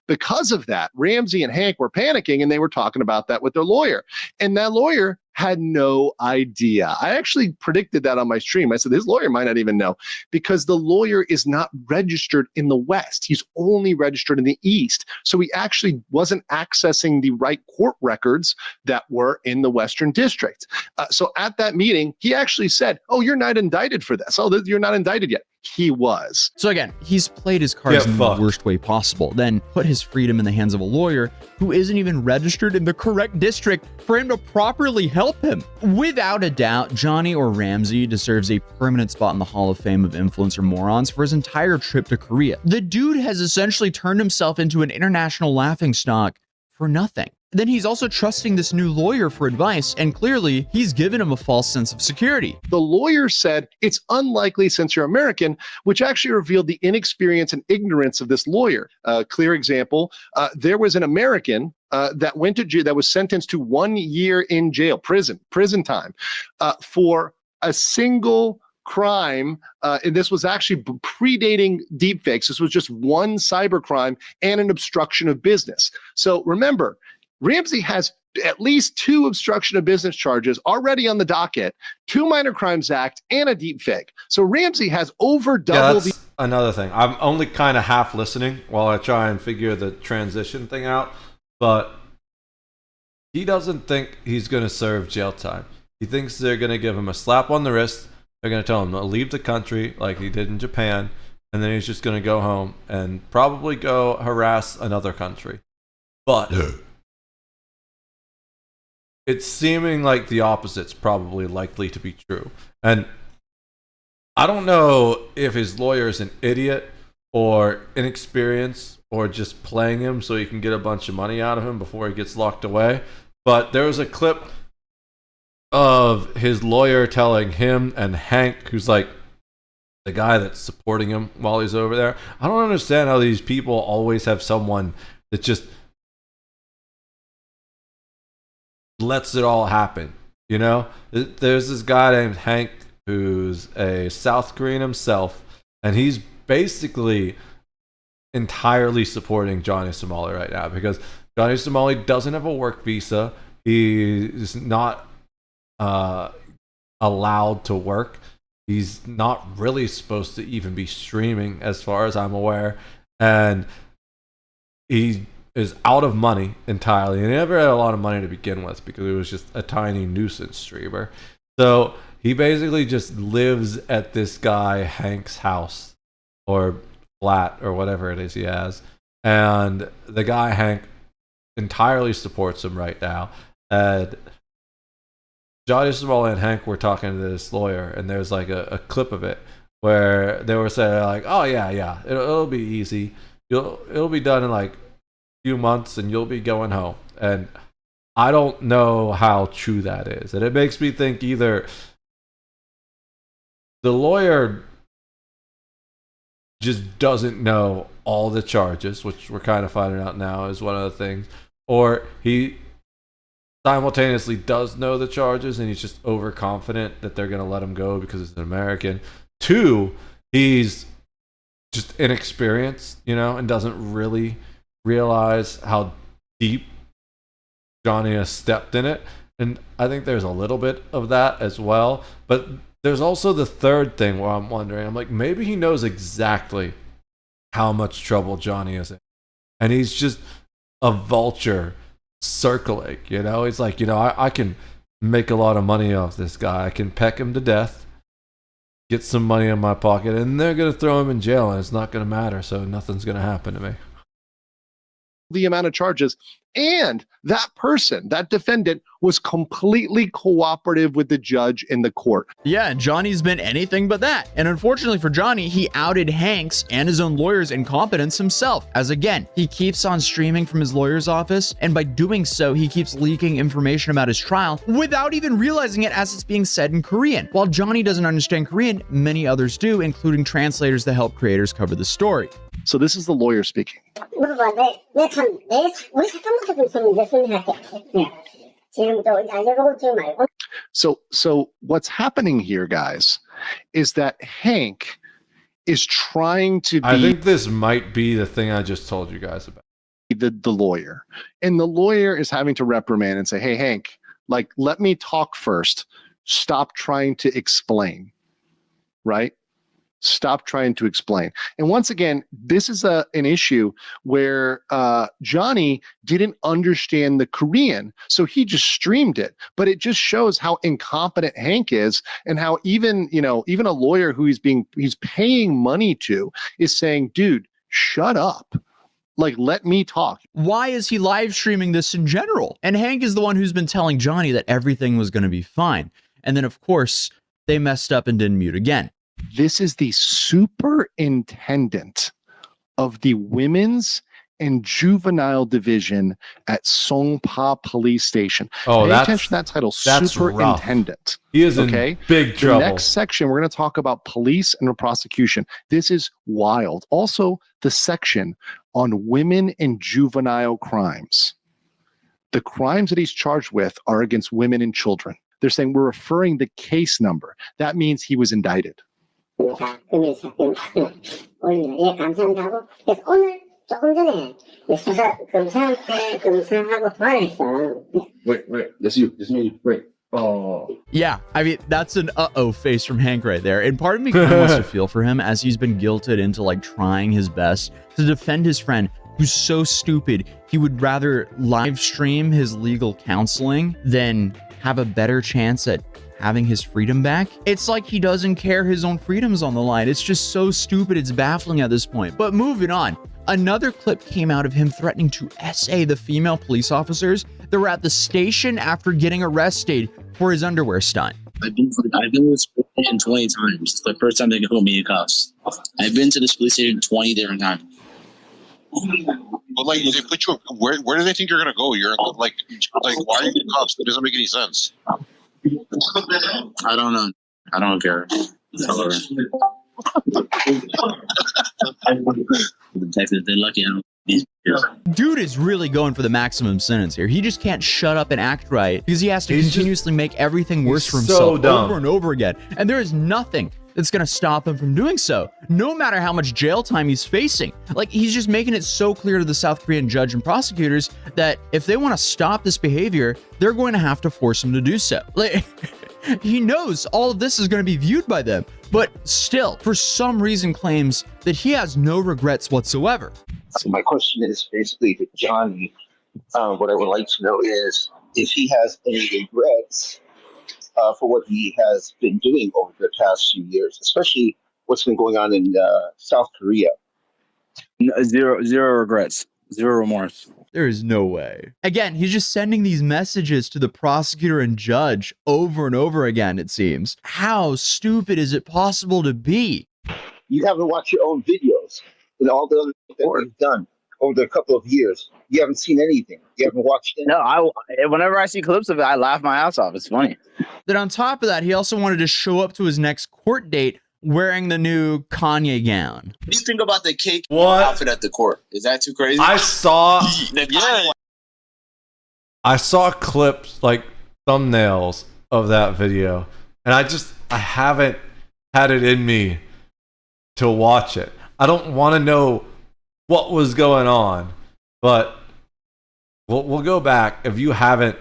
Because of that, Ramsey and Hank were panicking, and they were talking about that with their lawyer. And that lawyer had no idea. I actually predicted that on my stream. I said, his lawyer might not even know, because the lawyer is not registered in the West. He's only registered in the East. So he actually wasn't accessing the right court records that were in the Western District. So at that meeting, he actually said, oh, you're not indicted for this. Oh, you're not indicted yet. He was. So again, he's played his cards in the worst way possible, then put his freedom in the hands of a lawyer who isn't even registered in the correct district for him to properly help him. Without a doubt, Johnny or Ramsey deserves a permanent spot in the Hall of Fame of Influencer Morons for his entire trip to Korea. The dude has essentially turned himself into an international laughingstock for nothing. Then he's also trusting this new lawyer for advice, and clearly he's given him a false sense of security. The lawyer said it's unlikely since you're American, which actually revealed the inexperience and ignorance of this lawyer. Clear example, there was an American that went to jail, that was sentenced to 1 year in jail, prison time, for a single crime, and this was actually predating deepfakes. This was just one cybercrime and an obstruction of business. So remember, Ramsey has at least 2 obstruction of business charges already on the docket, 2 Minor Crimes Act, and a deepfake. So Ramsey has over double that's another thing. I'm only kind of half listening while I try and figure the transition thing out, but he doesn't think he's going to serve jail time. He thinks they're going to give him a slap on the wrist. They're going to tell him to leave the country like he did in Japan, and then he's just going to go home and probably go harass another country. But it's seeming like the opposite's probably likely to be true. And I don't know if his lawyer is an idiot or inexperienced or just playing him so he can get a bunch of money out of him before he gets locked away. But there was a clip of his lawyer telling him and Hank, who's like the guy that's supporting him while he's over there. I don't understand how these people always have someone that just lets it all happen. You know, there's this guy named Hank who's a South Korean himself, and he's basically entirely supporting Johnny Somali right now because Johnny Somali doesn't have a work visa. He's not allowed to work. He's not really supposed to even be streaming as far as I'm aware, and he is out of money entirely, and he never had a lot of money to begin with because he was just a tiny nuisance streamer. So he basically just lives at this guy Hank's house or flat or whatever it is he has, and the guy Hank entirely supports him right now. And Johnny Somali and Hank were talking to this lawyer, and there's like a clip of it where they were saying like, "Oh yeah, it'll be easy. It'll be done in like few months and you'll be going home." And I don't know how true that is, and it makes me think either the lawyer just doesn't know all the charges, which we're kind of finding out now is one of the things, or he simultaneously does know the charges and he's just overconfident that they're going to let him go because he's an American. 2, he's just inexperienced, you know, and doesn't really realize how deep Johnny has stepped in it. And I think there's a little bit of that as well. But there's also the third thing where I'm wondering, I'm like, maybe he knows exactly how much trouble Johnny is in. And he's just a vulture circling, you know? He's like, you know, I can make a lot of money off this guy. I can peck him to death, get some money in my pocket, and they're going to throw him in jail and it's not going to matter. So nothing's going to happen to me. the amount of charges. And that person, that defendant, was completely cooperative with the judge in the court. Yeah, and Johnny's been anything but that. And unfortunately for Johnny, he outed Hank's and his own lawyer's incompetence himself, as again, he keeps on streaming from his lawyer's office, and by doing so, he keeps leaking information about his trial without even realizing it as it's being said in Korean. While Johnny doesn't understand Korean, many others do, including translators that help creators cover the story. So this is the lawyer speaking. So what's happening here, guys, is that Hank is trying to be... I think this might be the thing I just told you guys about. The lawyer. And the lawyer is having to reprimand and say, hey, Hank, like, let me talk first. Stop trying to explain, right? Stop trying to explain. And once again, this is an issue where Johnny didn't understand the Korean, so he just streamed it. But it just shows how incompetent Hank is, and how even a lawyer who he's paying money to is saying, dude, shut up. Like, let me talk. Why is he live streaming this in general? And Hank is the one who's been telling Johnny that everything was going to be fine. And then, of course, they messed up and didn't mute again. This is the superintendent of the Women's and Juvenile Division at Songpa Police Station. Oh, Pay attention to that title, superintendent. Rough. He is in big trouble. The next section, we're going to talk about police and prosecution. This is wild. Also, the section on women and juvenile crimes. The crimes that he's charged with are against women and children. They're saying we're referring the case number. That means he was indicted. Wait, that's you. That's me. Wait. Oh. Yeah, I mean, that's an uh-oh face from Hank right there. And part of me kind of wants to feel for him, as he's been guilted into like trying his best to defend his friend who's so stupid he would rather live stream his legal counseling than have a better chance at having his freedom back. It's like he doesn't care his own freedom's on the line. It's just so stupid, it's baffling at this point. But moving on, another clip came out of him threatening to SA the female police officers that were at the station after getting arrested for his underwear stunt. I've been to this police station 20 times. It's the first time they can hold me in cuffs. I've been to this police station 20 different times. But like, they put you. Where do they think you're gonna go? You're like, why are you in cuffs? That doesn't make any sense. I don't know. I don't care. The Texas, they're lucky. Dude is really going for the maximum sentence here. He just can't shut up and act right because he has to continuously make everything worse for himself over and over again. And there is nothing that's going to stop him from doing so, no matter how much jail time he's facing. Like, he's just making it so clear to the South Korean judge and prosecutors that if they want to stop this behavior, they're going to have to force him to do so. Like, he knows all of this is going to be viewed by them, but still, for some reason, claims that he has no regrets whatsoever. So my question is basically to Johnny. What I would like to know is if he has any regrets for what he has been doing over the past few years, especially what's been going on in South Korea. Zero regrets, zero remorse. There is no way. Again, he's just sending these messages to the prosecutor and judge over and over again, it seems. How stupid is it possible to be? You haven't watched your own videos and all the other things that you've done over the couple of years. You haven't seen anything. You haven't watched anything. No, whenever I see clips of it, I laugh my ass off. It's funny. Then on top of that, he also wanted to show up to his next court date wearing the new Kanye gown. What do you think about the cake outfit at the court? Is that too crazy? I saw clips, like thumbnails of that video, and I haven't had it in me to watch it. I don't want to know what was going on, but we'll go back if you haven't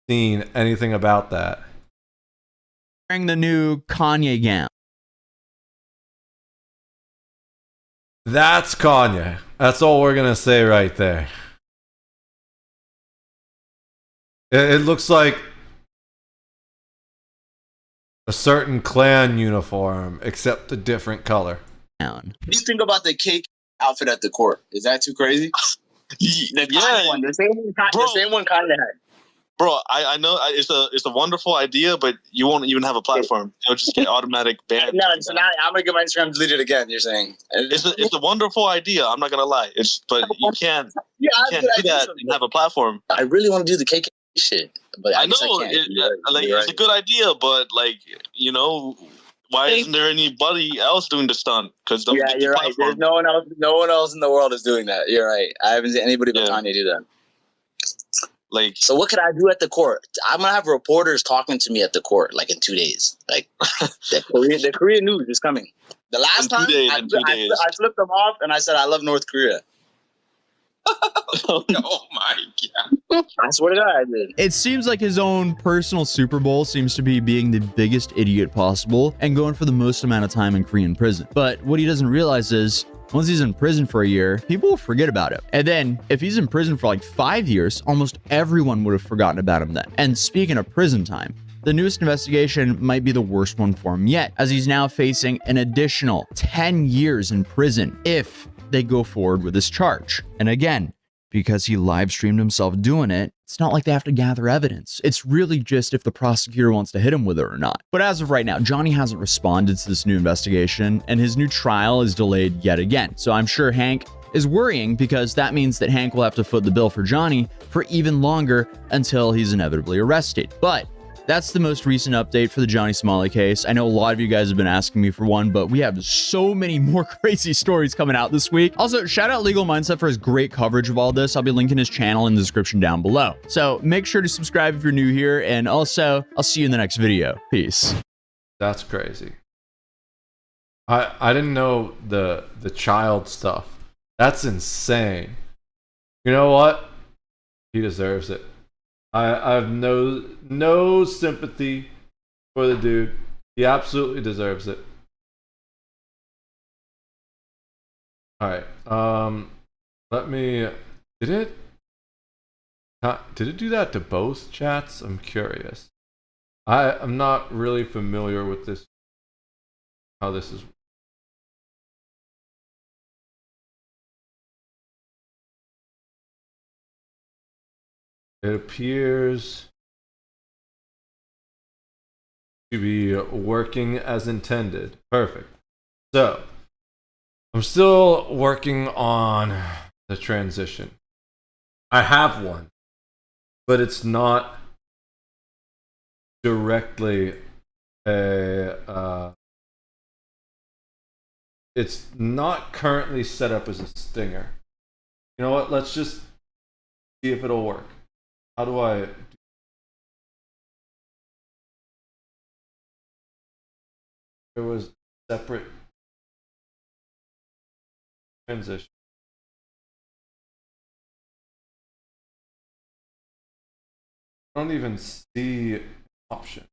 seen anything about that. Wearing the new Kanye gown. That's Kanye. That's all we're going to say right there. It looks like a certain clan uniform, except a different color. What do you think about the cake outfit at the court? Is that too crazy? The yeah, one, the same one kind of had. Bro, I know it's a wonderful idea, but you won't even have a platform. You'll just get automatic banned. No, so now I'm gonna get my Instagram deleted again. You're saying it's a wonderful idea. I'm not gonna lie. But you can't do that and have a platform. I really want to do the KK shit, but I know it's a good idea, but why isn't there anybody else doing the stunt? Because you're right. There's no one else. No one else in the world is doing that. You're right. I haven't seen anybody but Kanye do that. So what could I do at the court? I'm gonna have reporters talking to me at the court, like in 2 days. Like the Korean news is coming. The last time I flipped them off and I said I love North Korea. Oh my god! I swear to God, I did. It seems like his own personal Super Bowl seems to be being the biggest idiot possible and going for the most amount of time in Korean prison. But what he doesn't realize is, once he's in prison for a year, people will forget about him. And then, if he's in prison for like 5 years, almost everyone would have forgotten about him then. And speaking of prison time, the newest investigation might be the worst one for him yet, as he's now facing an additional 10 years in prison if they go forward with this charge. And again, because he live streamed himself doing it, it's not like they have to gather evidence. It's really just if the prosecutor wants to hit him with it or not. But as of right now, Johnny hasn't responded to this new investigation, and his new trial is delayed yet again. So I'm sure Hank is worrying, because that means that Hank will have to foot the bill for Johnny for even longer until he's inevitably arrested. But that's the most recent update for the Johnny Somali case. I know a lot of you guys have been asking me for one, but we have so many more crazy stories coming out this week. Also, shout out Legal Mindset for his great coverage of all this. I'll be linking his channel in the description down below. So make sure to subscribe if you're new here, and also I'll see you in the next video. Peace. That's crazy. I didn't know the child stuff. That's insane. You know what? He deserves it. I have no sympathy for the dude. He absolutely deserves it. All right. Let me. Did it do that to both chats? I'm curious. I'm not really familiar with this. How this is. It appears to be working as intended. Perfect. So, I'm still working on the transition. I have one, but it's not directly it's not currently set up as a stinger. You know what? Let's just see if it'll work. How do I... There was separate transition. I don't even see an option.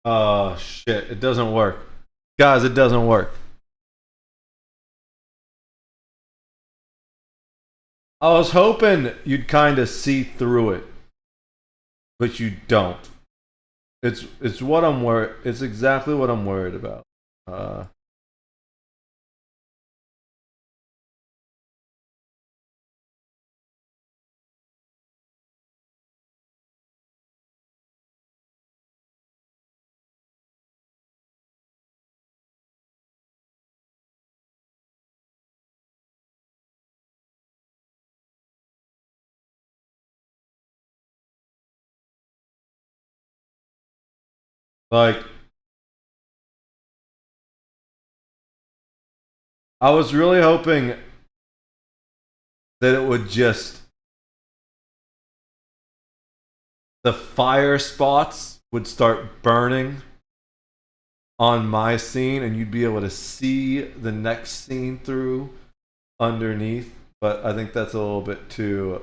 Oh shit, it doesn't work. Guys, it doesn't work. I was hoping you'd kind of see through it, but you don't. It's what I'm worried. It's exactly what I'm worried about. Like, I was really hoping that it would just, the fire spots would start burning on my scene and you'd be able to see the next scene through underneath but I think that's a little bit too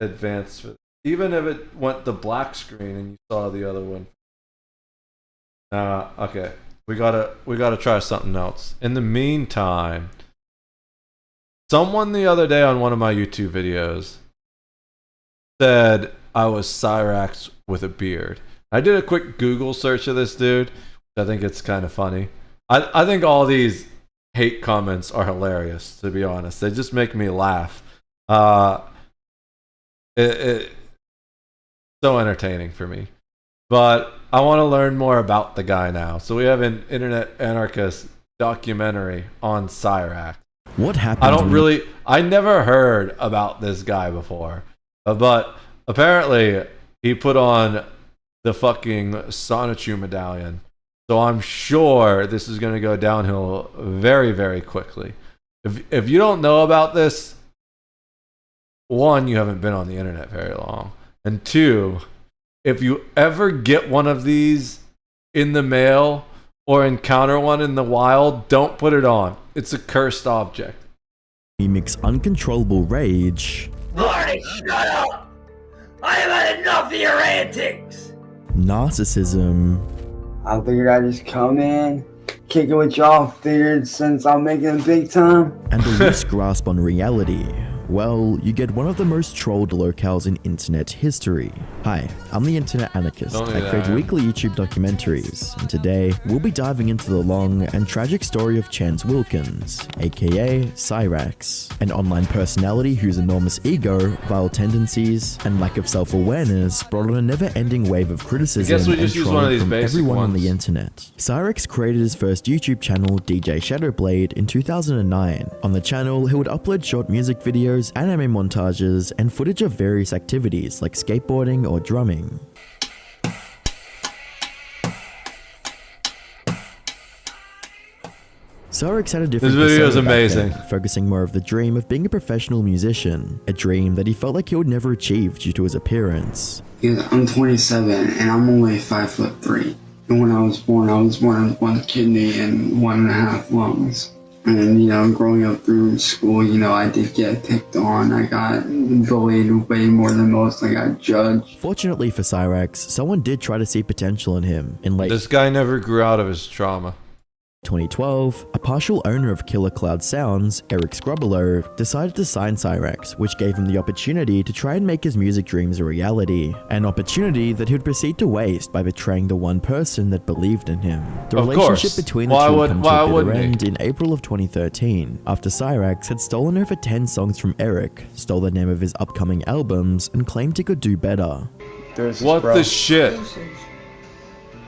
advanced for even if it went to black screen and you saw the other one. Okay. We gotta try something else. In the meantime, someone the other day on one of my YouTube videos said I was Cyrax with a beard. I did a quick Google search of this dude. I think it's kind of funny. I think all these hate comments are hilarious, to be honest. They just make me laugh. It's so entertaining for me. But I want to learn more about the guy now. So we have an internet anarchist documentary on Cyrax. What happened? I never heard about this guy before. But apparently he put on the fucking Sonichu medallion. So I'm sure this is going to go downhill very, very quickly. If you don't know about this, one, you haven't been on the internet very long. And two, if you ever get one of these in the mail or encounter one in the wild, don't put it on. It's a cursed object. He mix uncontrollable rage. Marty, shut up! I have had enough of your antics! Narcissism. I figured I'd just come in, kick it with y'all, figured since I'm making it big time. And a loose grasp on reality. Well, you get one of the most trolled locales in internet history. Hi, I'm the Internet Anarchist. I create weekly YouTube documentaries, and today we'll be diving into the long and tragic story of Chance Wilkins, aka Cyrax, an online personality whose enormous ego, vile tendencies, and lack of self-awareness brought on a never-ending wave of criticism and trolling from everyone on the internet. Cyrax created his first YouTube channel, DJ Shadowblade, in 2009. On the channel, he would upload short music videos, anime montages, and footage of various activities like skateboarding or drumming. Cyrax had a different This video is persona back amazing. then, focusing more of the dream of being a professional musician, a dream that he felt like he would never achieve due to his appearance. Because I'm 27 and I'm only 5'3". And when I was born with 1 kidney and 1.5 lungs. And, you know, growing up through school, you know, I did get picked on. I got bullied way more than most. I got judged. Fortunately for Cyrax, someone did try to see potential in him. In late This guy never grew out of his trauma. 2012, a partial owner of Killer Cloud Sounds, Eric Scrubolo, decided to sign Cyrax, which gave him the opportunity to try and make his music dreams a reality. An opportunity that he would proceed to waste by betraying the one person that believed in him. The relationship between the two would come to a bitter end in April of 2013, after Cyrax had stolen over 10 songs from Eric, stole the name of his upcoming albums, and claimed he could do better. What the shit?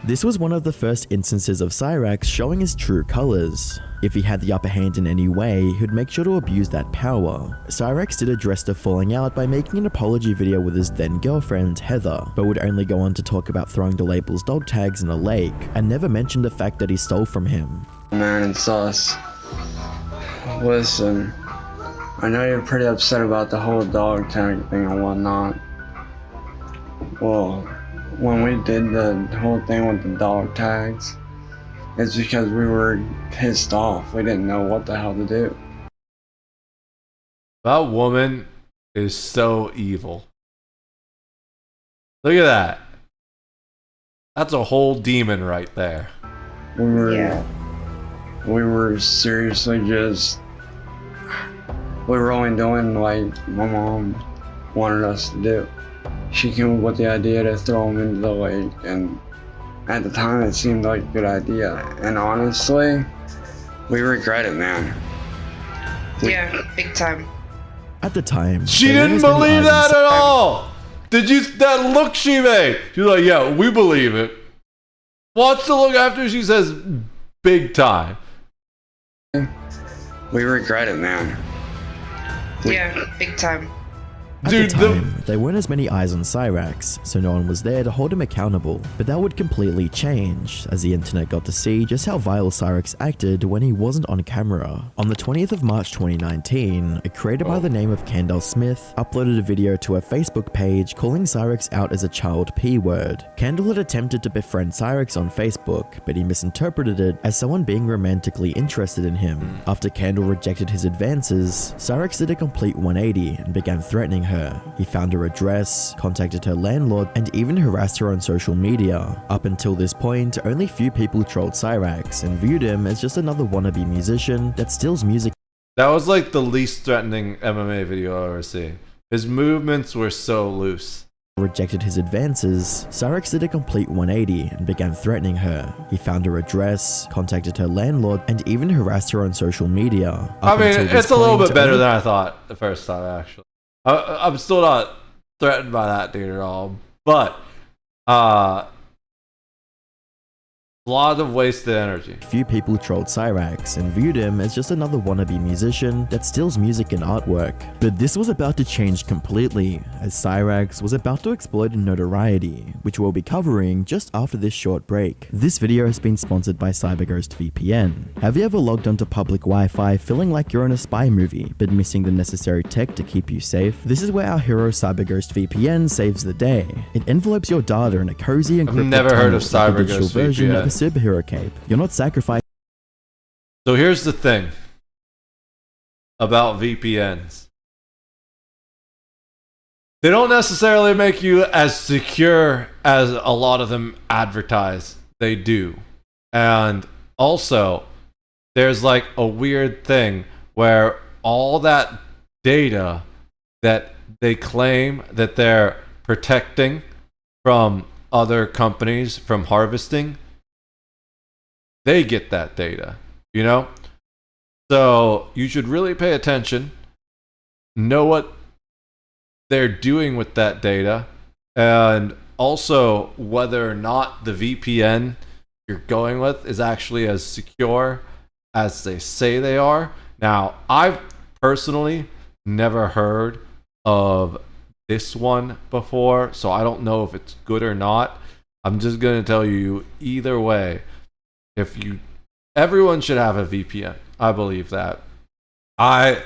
This was one of the first instances of Cyrax showing his true colors. If he had the upper hand in any way, he'd make sure to abuse that power. Cyrax did address the falling out by making an apology video with his then girlfriend, Heather, but would only go on to talk about throwing the label's dog tags in a lake, and never mentioned the fact that he stole from him. Man, it's us. Listen, I know you're pretty upset about the whole dog tag thing and whatnot. Well, when we did the whole thing with the dog tags, it's because we were pissed off. We didn't know what the hell to do. That woman is so evil. Look at that. That's a whole demon right there. We were seriously just, we were only doing like my mom wanted us to do. She came up with the idea to throw him into the lake, and at the time it seemed like a good idea. And honestly, we regret it, man. Yeah, big time. At the time, She didn't believe that at all! Did you, that look she made? She's like, yeah, we believe it. Watch the look after she says, big time. We regret it, man. Yeah, big time. At the time, there weren't as many eyes on Cyrax, so no one was there to hold him accountable. But that would completely change as the internet got to see just how vile Cyrax acted when he wasn't on camera. On the 20th of March 2019, a creator by the name of Kendall Smith uploaded a video to her Facebook page calling Cyrax out as a child P-word. Kendall had attempted to befriend Cyrax on Facebook, but he misinterpreted it as someone being romantically interested in him. After Kendall rejected his advances, Cyrax did a complete 180 and began threatening her. He found her address, contacted her landlord, and even harassed her on social media. Up until this point, only few people trolled Cyrax and viewed him as just another wannabe musician that steals music. That was like the least threatening MMA video I've ever seen. His movements were so loose. Rejected his advances, Cyrax did a complete 180 and began threatening her. He found her address, contacted her landlord, and even harassed her on social media. I mean, it's a little bit better than I thought the first time, actually. I'm still not threatened by that dude at all, but a lot of wasted energy. Few people trolled Cyrax and viewed him as just another wannabe musician that steals music and artwork. But this was about to change completely, as Cyrax was about to explode in notoriety, which we'll be covering just after this short break. This video has been sponsored by CyberGhost VPN. Have you ever logged onto public Wi-Fi feeling like you're in a spy movie, but missing the necessary tech to keep you safe? This is where our hero CyberGhost VPN saves the day. It envelopes your data in a cozy encrypted I've never heard of tunnel, like a digital CyberGhost version VPN. of a superhero cape. You're not sacrificing. So here's the thing about VPNs. They don't necessarily make you as secure as a lot of them advertise they do. And also, there's like a weird thing where all that data that they claim that they're protecting from other companies from harvesting, they get that data, you know? So you should really pay attention, know what they're doing with that data, and also whether or not the VPN you're going with is actually as secure as they say they are. Now, I've personally never heard of this one before, so I don't know if it's good or not. I'm just going to tell you either way. Everyone should have a VPN. I believe that. I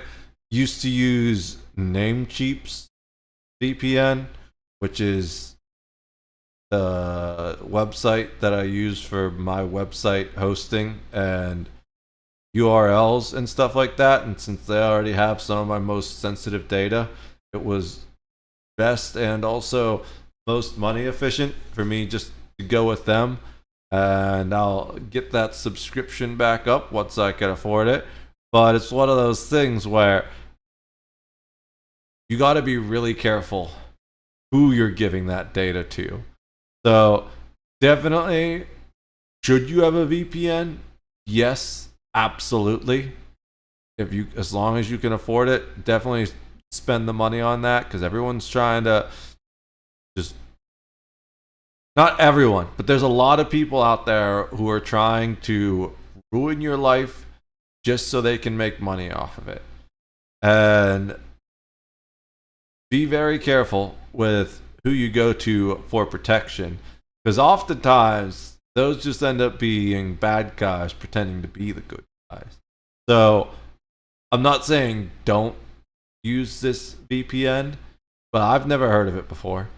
used to use Namecheap's VPN, which is the website that I use for my website hosting and URLs and stuff like that. And since they already have some of my most sensitive data, it was best and also most money efficient for me just to go with them. And I'll get that subscription back up once I can afford it. But it's one of those things where you got to be really careful who you're giving that data to. So definitely, should you have a VPN? Yes, absolutely. As long as you can afford it, definitely spend the money on that, because everyone's trying to just, not everyone, but there's a lot of people out there who are trying to ruin your life just so they can make money off of it. And be very careful with who you go to for protection, because oftentimes those just end up being bad guys pretending to be the good guys. So I'm not saying don't use this VPN, but I've never heard of it before.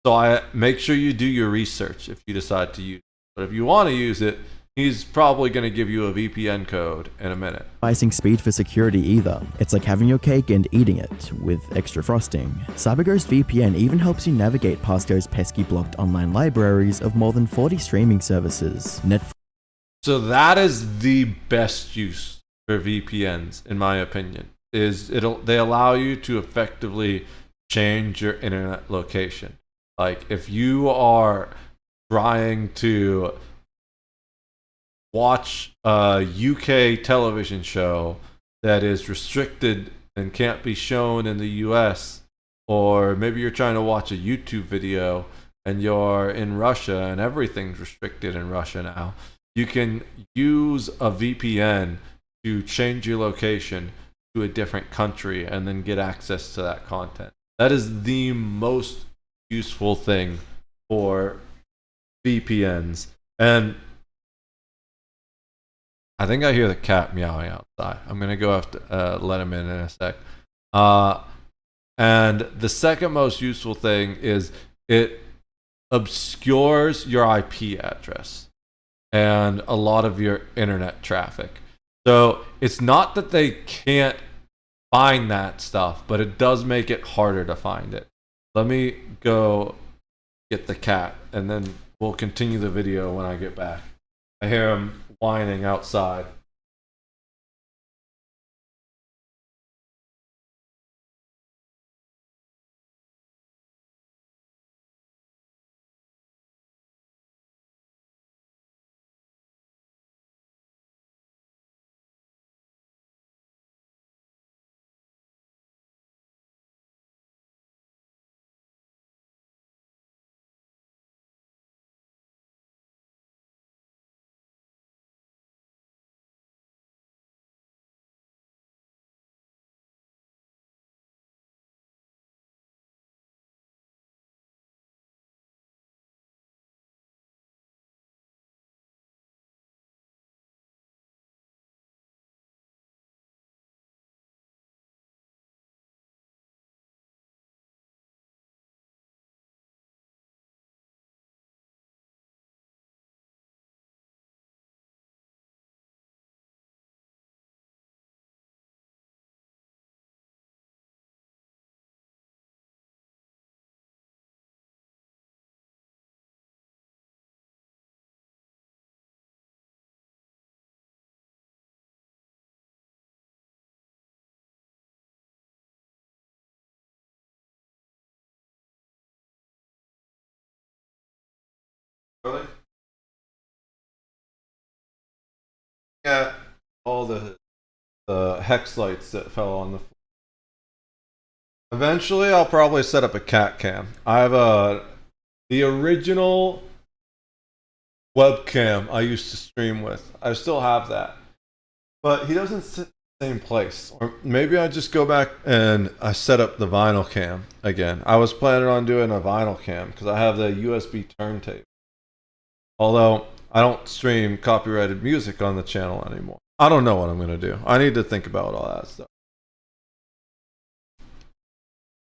So I make sure you do your research if you decide to use it. But if you want to use it, he's probably going to give you a VPN code in a minute. Sacrificing speed for security either. It's like having your cake and eating it with extra frosting. CyberGhost VPN even helps you navigate past those pesky blocked online libraries of more than 40 streaming services. So that is the best use for VPNs, in my opinion. They allow you to effectively change your internet location. Like if you are trying to watch a UK television show that is restricted and can't be shown in the US, or maybe you're trying to watch a YouTube video and you're in Russia and everything's restricted in Russia now, you can use a VPN to change your location to a different country and then get access to that content. That is the most useful thing for VPNs. And I think I hear the cat meowing outside. I'm going to go have to let him in a sec. And the second most useful thing is it obscures your IP address and a lot of your internet traffic. So it's not that they can't find that stuff, but it does make it harder to find it. Let me go get the cat, and then we'll continue the video when I get back. I hear him whining outside. Really? At all the hex lights that fell on the floor. Eventually, I'll probably set up a cat cam. I have the original webcam I used to stream with. I still have that, but he doesn't sit in the same place. Or maybe I just go back and I set up the vinyl cam again. I was planning on doing a vinyl cam because I have the USB turntable. Although I don't stream copyrighted music on the channel anymore. I don't know what I'm going to do. I need to think about all that stuff.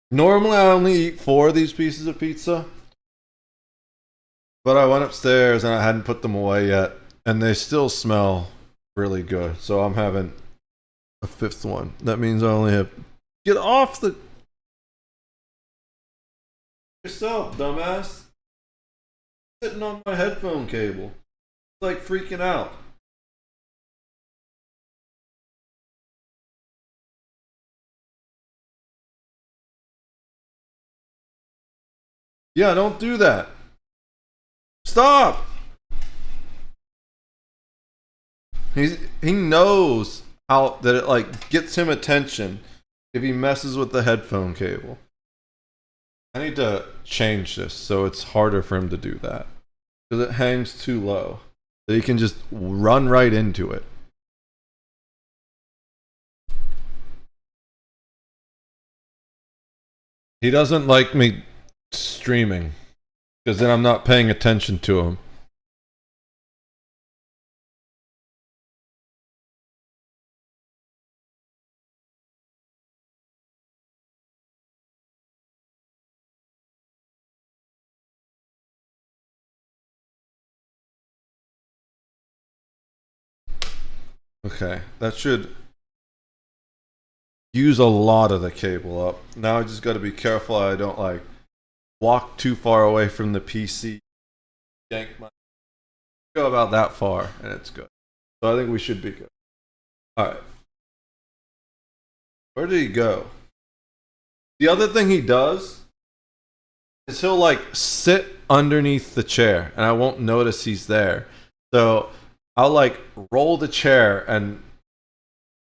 Normally I only eat 4 of these pieces of pizza. But I went upstairs and I hadn't put them away yet. And they still smell really good. So I'm having a 5th one. That means I only have... Get off the... yourself, dumbass. Sitting on my headphone cable. It's like freaking out. Yeah, don't do that. Stop! He knows how that it like gets him attention if he messes with the headphone cable. I need to change this so it's harder for him to do that. Because it hangs too low. So he can just run right into it. He doesn't like me streaming. Because then I'm not paying attention to him. Okay, that should use a lot of the cable up. Now I just got to be careful I don't like walk too far away from the PC. Yank my go about that far and it's good. So I think we should be good. Alright. Where did he go? The other thing he does is he'll like sit underneath the chair and I won't notice he's there. So I'll like roll the chair and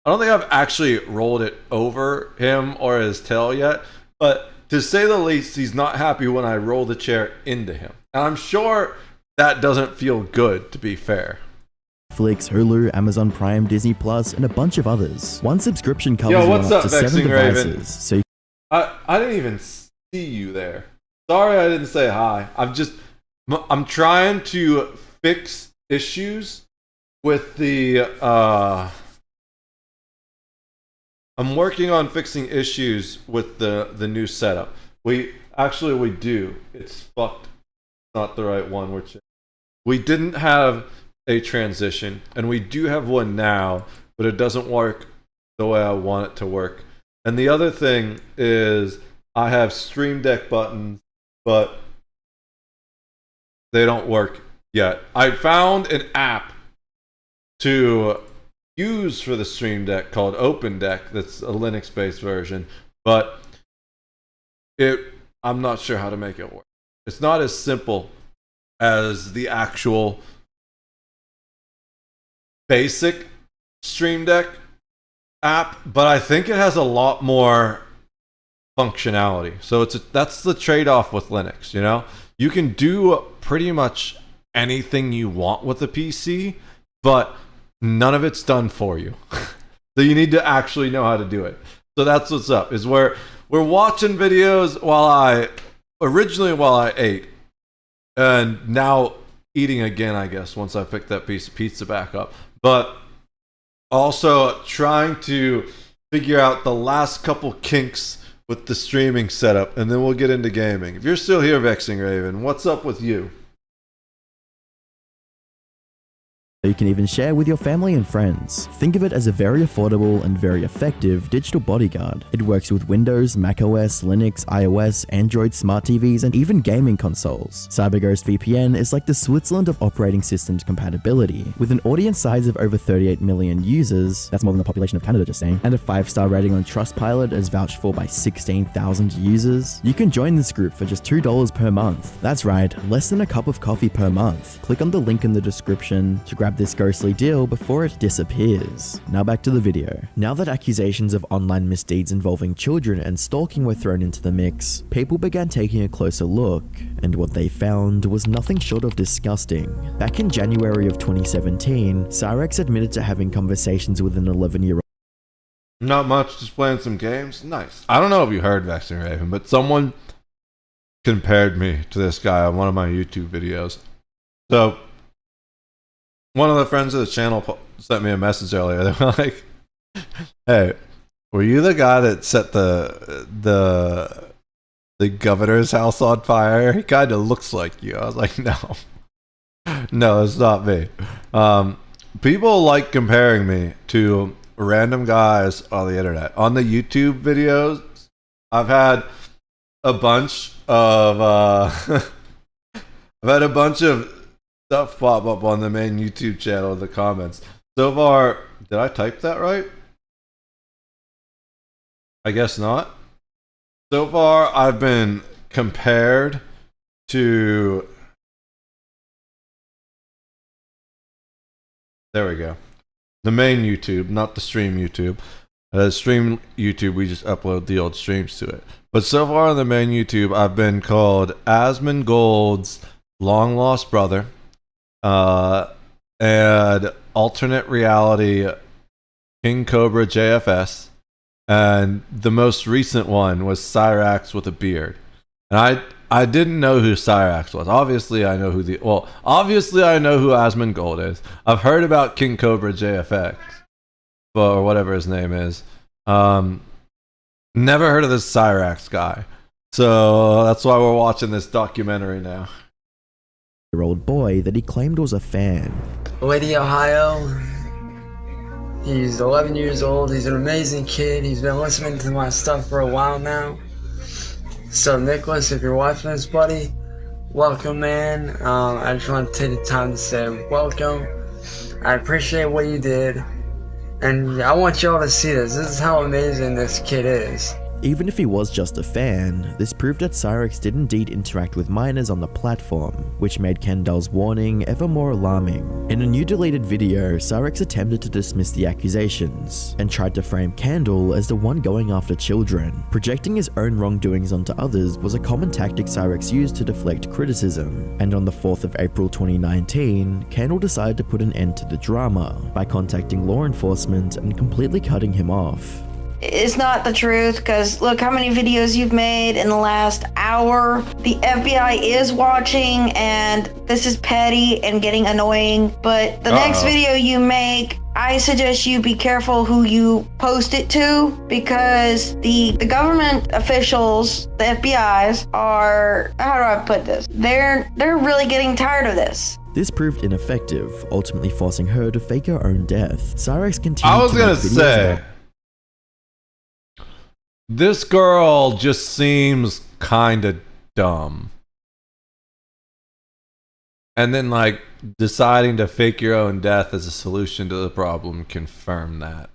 I don't think I've actually rolled it over him or his tail yet, but to say the least, he's not happy when I roll the chair into him. And I'm sure that doesn't feel good, to be fair. Netflix, Hulu, Amazon Prime, Disney Plus, and a bunch of others. One subscription covers Yo, what's up up, to 7 Vexing devices, Raven? so you I didn't even see you there. Sorry I didn't say hi. I'm trying to fix issues with the I'm working on fixing issues with the new setup. We do. It's fucked. Not the right one. We didn't have a transition, and we do have one now, but it doesn't work the way I want it to work. And the other thing is I have Stream Deck buttons, but they don't work yet. I found an app to use for the Stream Deck called Open Deck that's a Linux-based version, but I'm not sure how to make it work. It's not as simple as the actual basic Stream Deck app, but I think it has a lot more functionality. So that's the trade-off with Linux, you know? You can do pretty much anything you want with a PC, but none of it's done for you. So you need to actually know how to do it. So that's what's up, is we're watching videos while I ate, and now eating again, I guess, once I picked that piece of pizza back up. But also trying to figure out the last couple kinks with the streaming setup, and then we'll get into gaming. If you're still here, Vexing Raven, what's up with you? You can even share with your family and friends. Think of it as a very affordable and very effective digital bodyguard. It works with Windows, macOS, Linux, iOS, Android, smart TVs, and even gaming consoles. CyberGhost VPN is like the Switzerland of operating systems compatibility. With an audience size of over 38 million users, that's more than the population of Canada, just saying, and a 5-star rating on Trustpilot as vouched for by 16,000 users, you can join this group for just $2 per month. That's right, less than a cup of coffee per month. Click on the link in the description to grab this ghostly deal before it disappears. Now back to the video. Now that accusations of online misdeeds involving children and stalking were thrown into the mix, people began taking a closer look, and what they found was nothing short of disgusting. Back in January of 2017, Cyrex admitted to having conversations with an 11-year-old. Not much, just playing some games. Nice. I don't know if you heard Vexing Raven, but someone compared me to this guy on one of my YouTube videos. So one of the friends of the channel sent me a message earlier. They were like, "Hey, were you the guy that set the governor's house on fire? He kind of looks like you." I was like, "No, no, it's not me." People like comparing me to random guys on the internet. On the YouTube videos, I've had a bunch of stuff pop up on the main YouTube channel in the comments. So far, did I type that right? I guess not. So far, I've been compared to... There we go. The main YouTube, not the stream YouTube. Stream YouTube, we just upload the old streams to it. But so far on the main YouTube, I've been called Asmongold's long lost brother, and alternate reality King Cobra JFS, and the most recent one was Cyrax with a beard. And I didn't know who Cyrax was. Obviously I know who Asmongold is. I've heard about King Cobra JFX, or whatever his name is. Never heard of this Cyrax guy. So that's why we're watching this documentary now. Old boy that he claimed was a fan. Lady Ohio. He's 11 years old. He's an amazing kid. He's been listening to my stuff for a while now. So Nicholas, if you're watching this, buddy, welcome, man. I just want to take the time to say welcome. I appreciate what you did, and I want y'all to see this. This is how amazing this kid is. Even if he was just a fan, this proved that Cyrex did indeed interact with minors on the platform, which made Kendall's warning ever more alarming. In a new deleted video, Cyrex attempted to dismiss the accusations, and tried to frame Candle as the one going after children. Projecting his own wrongdoings onto others was a common tactic Cyrex used to deflect criticism, and on the 4th of April 2019, Candle decided to put an end to the drama by contacting law enforcement and completely cutting him off. It's not the truth, because look how many videos you've made in the last hour. The FBI is watching, and this is petty and getting annoying, but the next video you make, I suggest you be careful who you post it to, because the government officials, the FBI's, are, how do I put this? They're really getting tired of this. This proved ineffective, ultimately forcing her to fake her own death. Cyrex continued I was to gonna make videos say, about this girl just seems kind of dumb. And then, like, deciding to fake your own death as a solution to the problem confirmed that.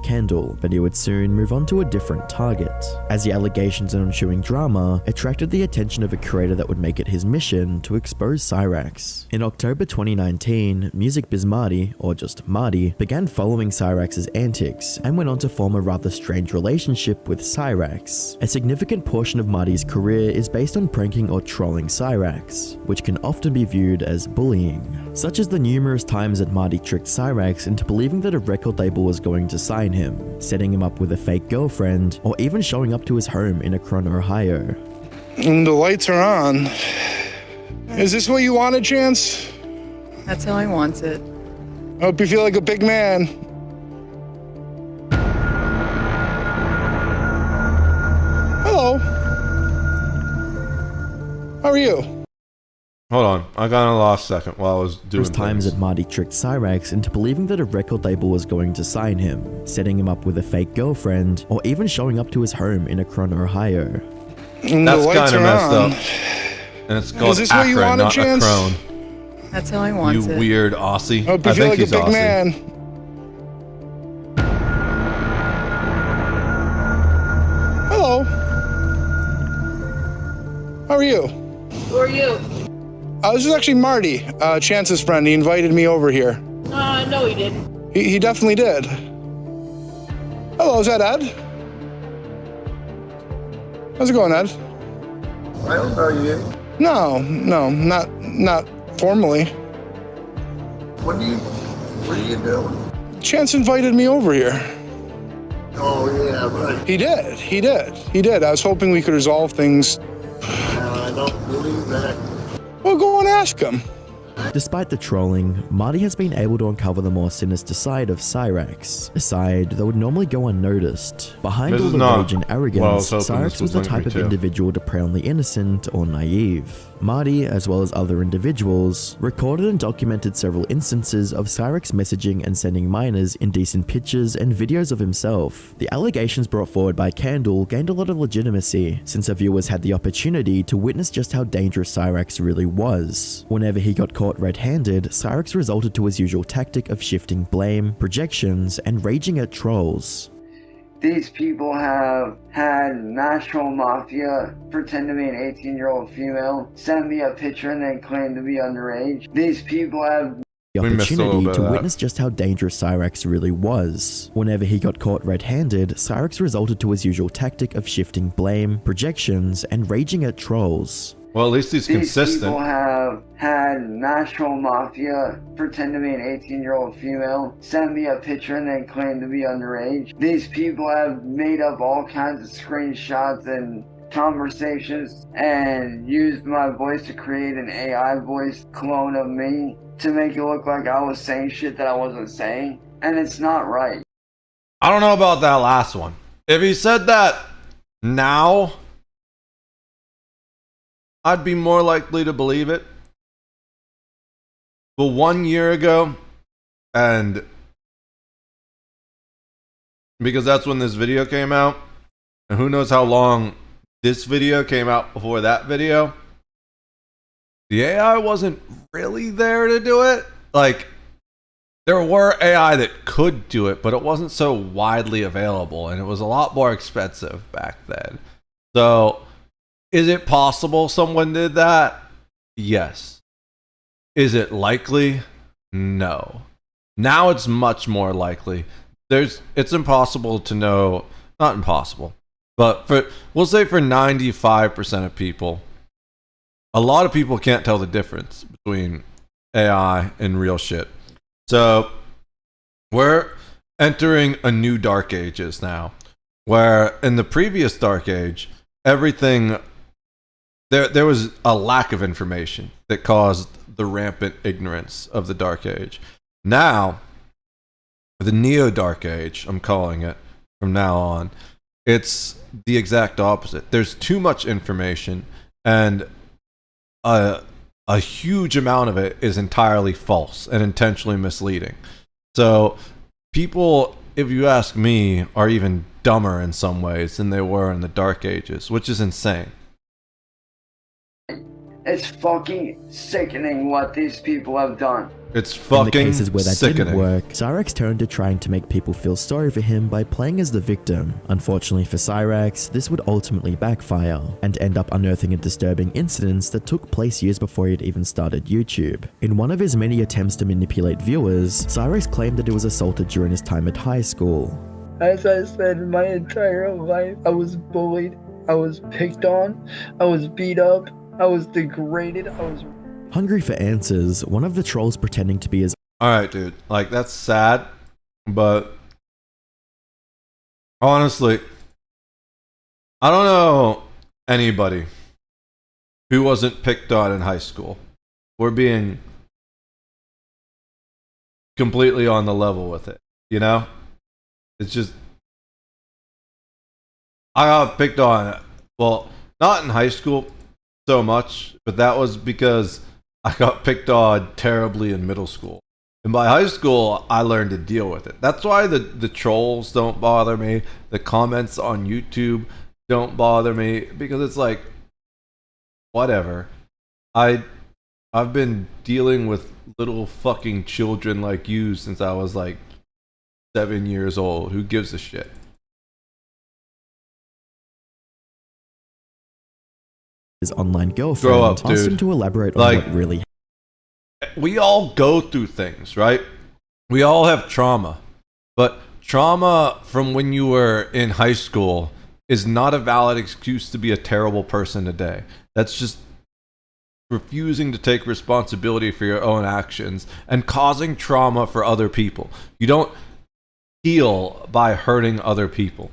Kendall, but he would soon move on to a different target, as the allegations and ensuing drama attracted the attention of a creator that would make it his mission to expose Cyrex. In October 2019, Music Biz Marty, or just Marty, began following Cyrex's antics and went on to form a rather strange relationship with Cyrex. A significant portion of Marty's career is based on pranking or trolling Cyrex, which can often be viewed as bullying, such as the numerous times that Marty tricked Cyrex into believing that a record label was going to sign him, setting him up with a fake girlfriend, or even showing up to his home in Akron, Ohio. And the lights are on. Is this what you wanted, Chance? That's how I want it. I hope you feel like a big man. Hello. How are you? Hold on, I got a lost second while I was doing There was times things. that Marty tricked Cyrex into believing that a record label was going to sign him, setting him up with a fake girlfriend, or even showing up to his home in Akron, Ohio. And That's the lights kind of are messed on. up. And it's called Is this what you Akron, wanted, not Chance? Akron. That's how I want You it. weird Aussie. I hope you I feel think like a he's big Aussie. man. Hello. How are you? Who are you? This is actually Marty, Chance's friend. He invited me over here. No, he didn't. He definitely did. Hello, is that Ed? How's it going, Ed? I don't know you. No, not formally. What are you doing? Chance invited me over here. Oh, yeah, right. He did. I was hoping we could resolve things. I don't believe that. Well, go and ask him. Despite the trolling, Marty has been able to uncover the more sinister side of Cyrex, a side that would normally go unnoticed. Behind This all is the not rage and arrogance, what I was hoping Cyrex this was the was gonna type be of too. individual to prey on the innocent or naive. Marty, as well as other individuals, recorded and documented several instances of Cyrex messaging and sending minors indecent pictures and videos of himself. The allegations brought forward by Candle gained a lot of legitimacy, since our viewers had the opportunity to witness just how dangerous Cyrex really was. Whenever he got caught red-handed, Cyrex resorted to his usual tactic of shifting blame, projections, and raging at trolls. These people have had National Mafia pretend to be an 18-year-old female, send me a picture and then claim to be underage. These people have The We missed a little opportunity bit to of that. witness just how dangerous Cyrex really was. Whenever he got caught red-handed, Cyrex resorted to his usual tactic of shifting blame, projections, and raging at trolls. Well, at least he's These consistent. people have had National Mafia pretend to be an 18-year-old female, send me a picture and then claim to be underage. These people have made up all kinds of screenshots and conversations and used my voice to create an AI voice clone of me to make it look like I was saying shit that I wasn't saying. And it's not right. I don't know about that last one. If he said that now, I'd be more likely to believe it. But 1 year ago, and because that's when this video came out, and who knows how long this video came out before that video, the AI wasn't really there to do it. Like, there were AI that could do it, but it wasn't so widely available, and it was a lot more expensive back then. So, is it possible someone did that? Yes. Is it likely? No. Now it's much more likely. It's impossible to know, not impossible, but we'll say for 95% of people, a lot of people can't tell the difference between AI and real shit. So we're entering a new dark ages now, where in the previous dark age, everything there was a lack of information that caused the rampant ignorance of the dark age. Now, the neo dark age, I'm calling it from now on, it's the exact opposite. There's too much information, and a huge amount of it is entirely false and intentionally misleading. So people, if you ask me, are even dumber in some ways than they were in the dark ages, which is insane. It's fucking sickening what these people have done. It's fucking in the cases where that sickening. didn't work, Cyrax turned to trying to make people feel sorry for him by playing as the victim. Unfortunately for Cyrax, this would ultimately backfire and end up unearthing a disturbing incident that took place years before he'd even started YouTube. In one of his many attempts to manipulate viewers, Cyrax claimed that he was assaulted during his time at high school. As I said, my entire life, I was bullied, I was picked on, I was beat up, I was degraded, I was... Hungry for answers, one of the trolls pretending to be his... Alright, dude. Like, that's sad, but... honestly, I don't know anybody who wasn't picked on in high school. We're being completely on the level with it, you know? It's just... I got picked on, well, not in high school so much, but that was because I got picked on terribly in middle school. And by high school, I learned to deal with it. That's why the trolls don't bother me. The comments on YouTube don't bother me, because it's like, whatever. I've been dealing with little fucking children like you since I was like 7 years old. Who gives a shit? His online girlfriend Grow up, asked dude. him to elaborate on Like, what really we all go through things, right? We all have trauma. But trauma from when you were in high school is not a valid excuse to be a terrible person today. That's just refusing to take responsibility for your own actions and causing trauma for other people. You don't heal by hurting other people.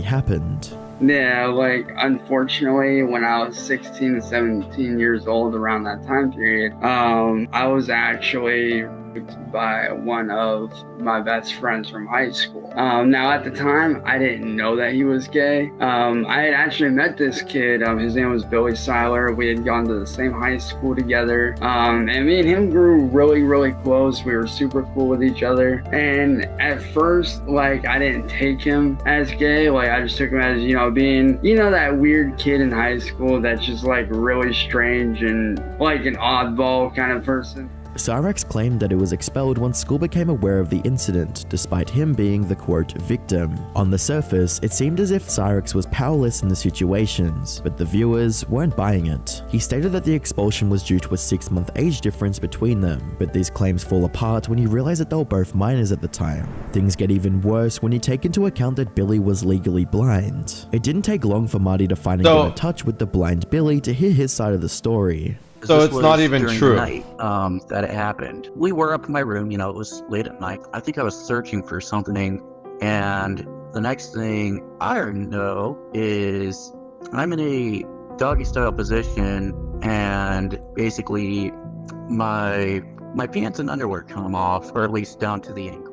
happened. Yeah, like, unfortunately, when I was 16 and 17 years old, around that time period, I was actually raped by one of my best friends from high school. Now, at the time, I didn't know that he was gay. I had actually met this kid. His name was Billy Seiler. We had gone to the same high school together. And me and him grew really, really close. We were super cool with each other. And at first, like, I didn't take him as gay. Like, I just took him as, you know, being, you know, that weird kid in high school that's just, like, really strange and, like, an oddball kind of person. Cyrax claimed that it was expelled once school became aware of the incident, despite him being the quote victim. On the surface, it seemed as if Cyrax was powerless in the situations, but the viewers weren't buying it. He stated that the expulsion was due to a 6-month age difference between them, but these claims fall apart when you realize that they were both minors at the time. Things get even worse when you take into account that Billy was legally blind. It didn't take long for Marty to finally get in touch with the blind Billy to hear his side of the story. So it's not even true. During the night, that it happened. We were up in my room, you know, it was late at night. I think I was searching for something, and the next thing I know is I'm in a doggy style position, and basically my pants and underwear come off, or at least down to the ankle.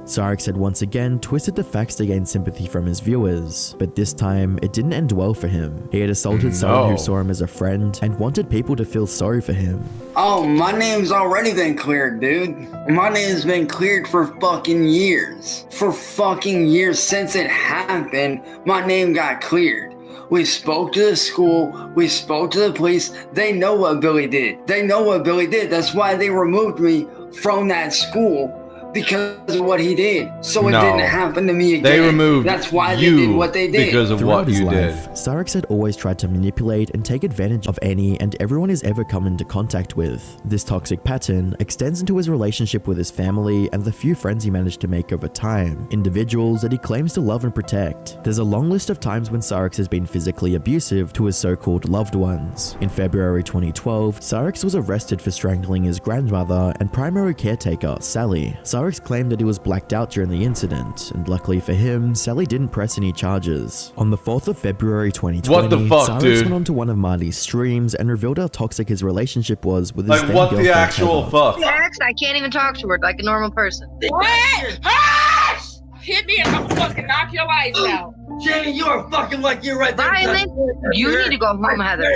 Cyrax had once again twisted the facts to gain sympathy from his viewers, but this time it didn't end well for him. He had assaulted someone who saw him as a friend and wanted people to feel sorry for him. Oh, my name's already been cleared, dude. My name's been cleared for fucking years. For fucking years since it happened, my name got cleared. We spoke to the school, we spoke to the police. They know what Billy did. They know what Billy did. That's why they removed me from that school. because of what he did. So it No. didn't happen to me again. They removed That's why they you did what they did. because of Throughout what his you life, did. Syrax had always tried to manipulate and take advantage of any and everyone he's ever come into contact with. This toxic pattern extends into his relationship with his family and the few friends he managed to make over time, individuals that he claims to love and protect. There's a long list of times when Syrax has been physically abusive to his so-called loved ones. In February 2012, Syrax was arrested for strangling his grandmother and primary caretaker, Sally. Syrax claimed that he was blacked out during the incident, and luckily for him, Sally didn't press any charges. On the 4th of February 2020, What the fuck, Syrax dude? went onto one of Marty's streams and revealed how toxic his relationship was with his Like, then what the girlfriend, actual Heather. fuck? I can't even talk to her like a normal person. What? Hush! Hit me and I'll fucking knock your eyes out. Jamie, you are fucking like you right there. Violent? You need to go home, Heather.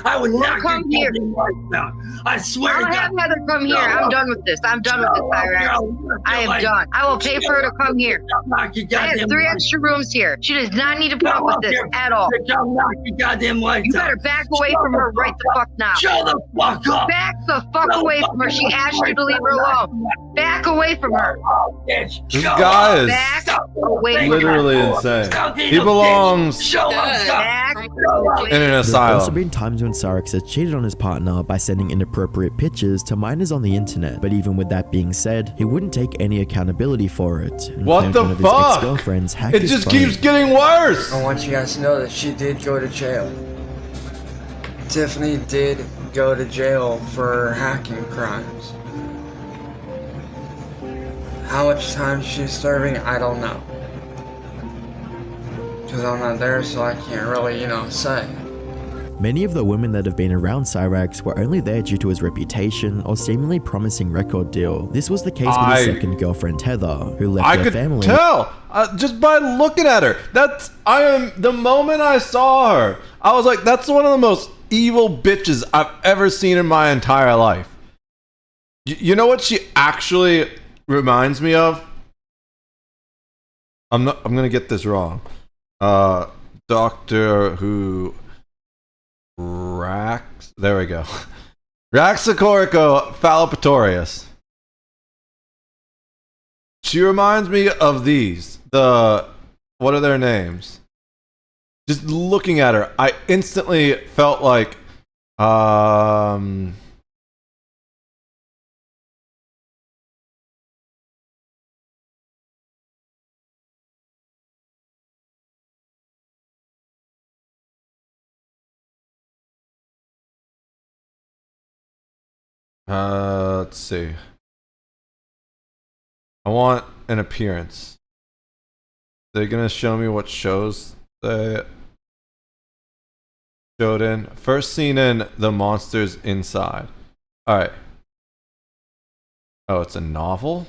I would not come here. I swear I'll to God. have Heather come here. I'm done with this. I'm done with this, Tyrax. I am done. I will pay for her to come here. I have 3 extra rooms here. She does not need to put up with this at all. You better back away from her right the fuck now. Shut the fuck up. Back the fuck away from her. She asked you to leave her alone. Back away from her. This guy is Back away from her. literally insane. He belongs Back in an There's also asylum. been times when Syrax has cheated on his partner by sending inappropriate pictures to minors on the internet, but even with that being said, he wouldn't take any accountability for it. And What claimed the one of his fuck? ex-girlfriends hacked It his just phone. keeps getting worse. I want you guys to know that she did go to jail. Tiffany did go to jail for hacking crimes. How much time she's serving, I don't know. Because I'm not there, so I can't really, say. Many of the women that have been around Syrax were only there due to his reputation or seemingly promising record deal. This was the case with his second girlfriend Heather, who left I her could family. tell just by looking at her. The moment I saw her, I was like, that's one of the most evil bitches I've ever seen in my entire life. You know what she actually reminds me of? I'm gonna get this wrong. Doctor Who. There we go. Raxacorico Fallopatorius. She reminds me of these. What are their names? Just looking at her, I instantly felt like let's see. I want an appearance. They're gonna show me what shows they showed in. First seen in The Monsters Inside. Alright. Oh, it's a novel?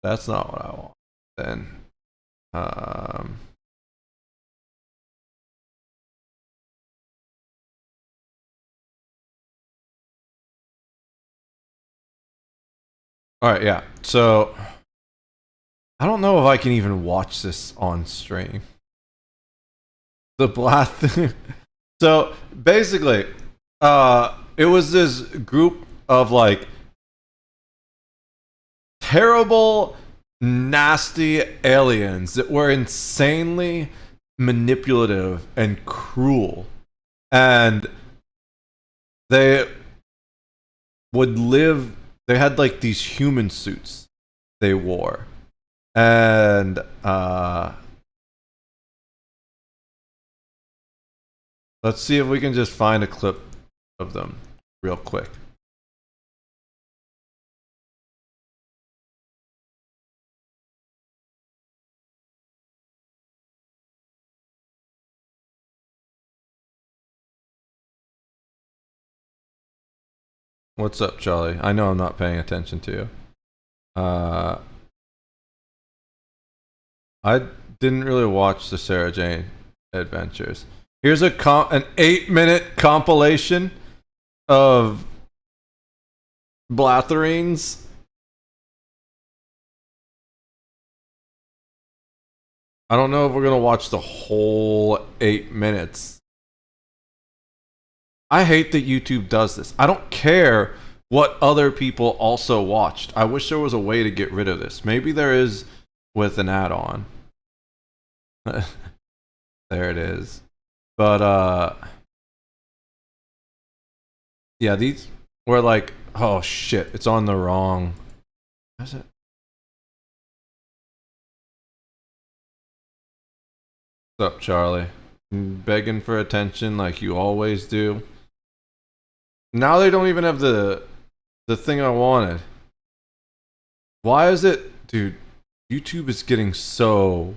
That's not what I want. Then alright, yeah. So I don't know if I can even watch this on stream. The Blath. So basically, it was this group of like terrible, nasty aliens that were insanely manipulative and cruel, and they would live. They had like these human suits they wore, and let's see if we can just find a clip of them real quick. What's up, Charlie? I know I'm not paying attention to you. I didn't really watch the Sarah Jane Adventures. Here's an 8-minute compilation of Blatherines. I don't know if we're gonna watch the whole 8 minutes. I hate that YouTube does this. I don't care what other people also watched. I wish there was a way to get rid of this. Maybe there is with an add-on. There it is. But yeah, these were like, oh shit, it's on the wrong. Is it? What's up, Charlie? Begging for attention like you always do. Now they don't even have the thing I wanted. Why is it, dude? YouTube is getting so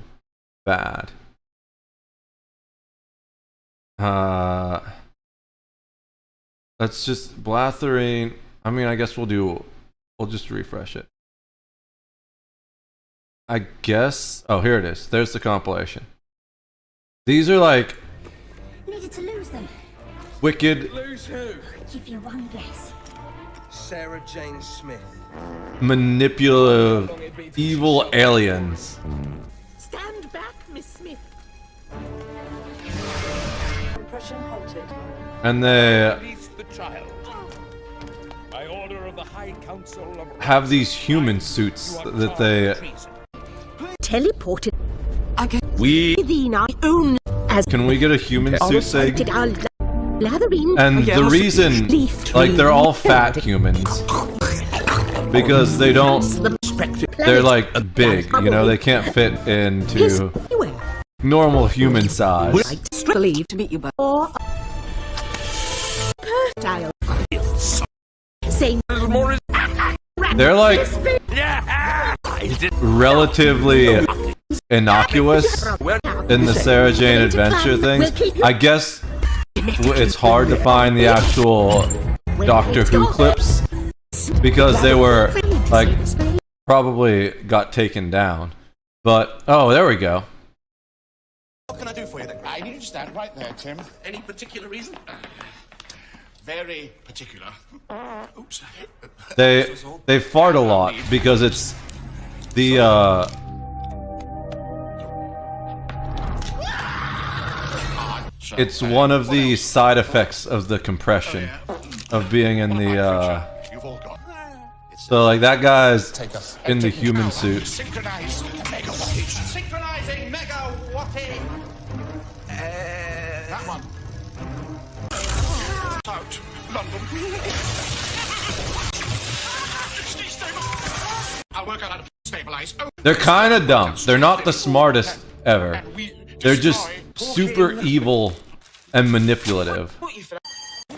bad. Let's just blathering. I mean, I guess we'll just refresh it. I guess. Oh, here it is. There's the compilation. These are like Needed to lose them. wicked. Lose who? Give you one guess. Sarah Jane Smith. Manipulative, evil aliens. Stand back, Miss Smith. Compression halted. And they Release the child. By order of the High Council of have these human suits that they Teleported. we Own as can we get a human suit say? Blathering. And the reason, like, they're all fat humans because they don't. They're like big, you know. They can't fit into normal human size. Believe to meet you, but style. Same. They're like relatively innocuous in the Sarah Jane Adventure things. I guess it's hard to find the actual Doctor Who clips because they were like probably got taken down. But oh, there we go. What can I do for you? I need you to stand right there, Tim. Any particular reason? Very particular. Oops. They fart a lot because it's the it's one of the side effects of the compression of being in the so like that guy's in the human suit. Synchronizing megawatting. That one. Out. London. I'll work out how to stabilize. Oh. They're kind of dumb. They're not the smartest ever. They're just super evil and manipulative.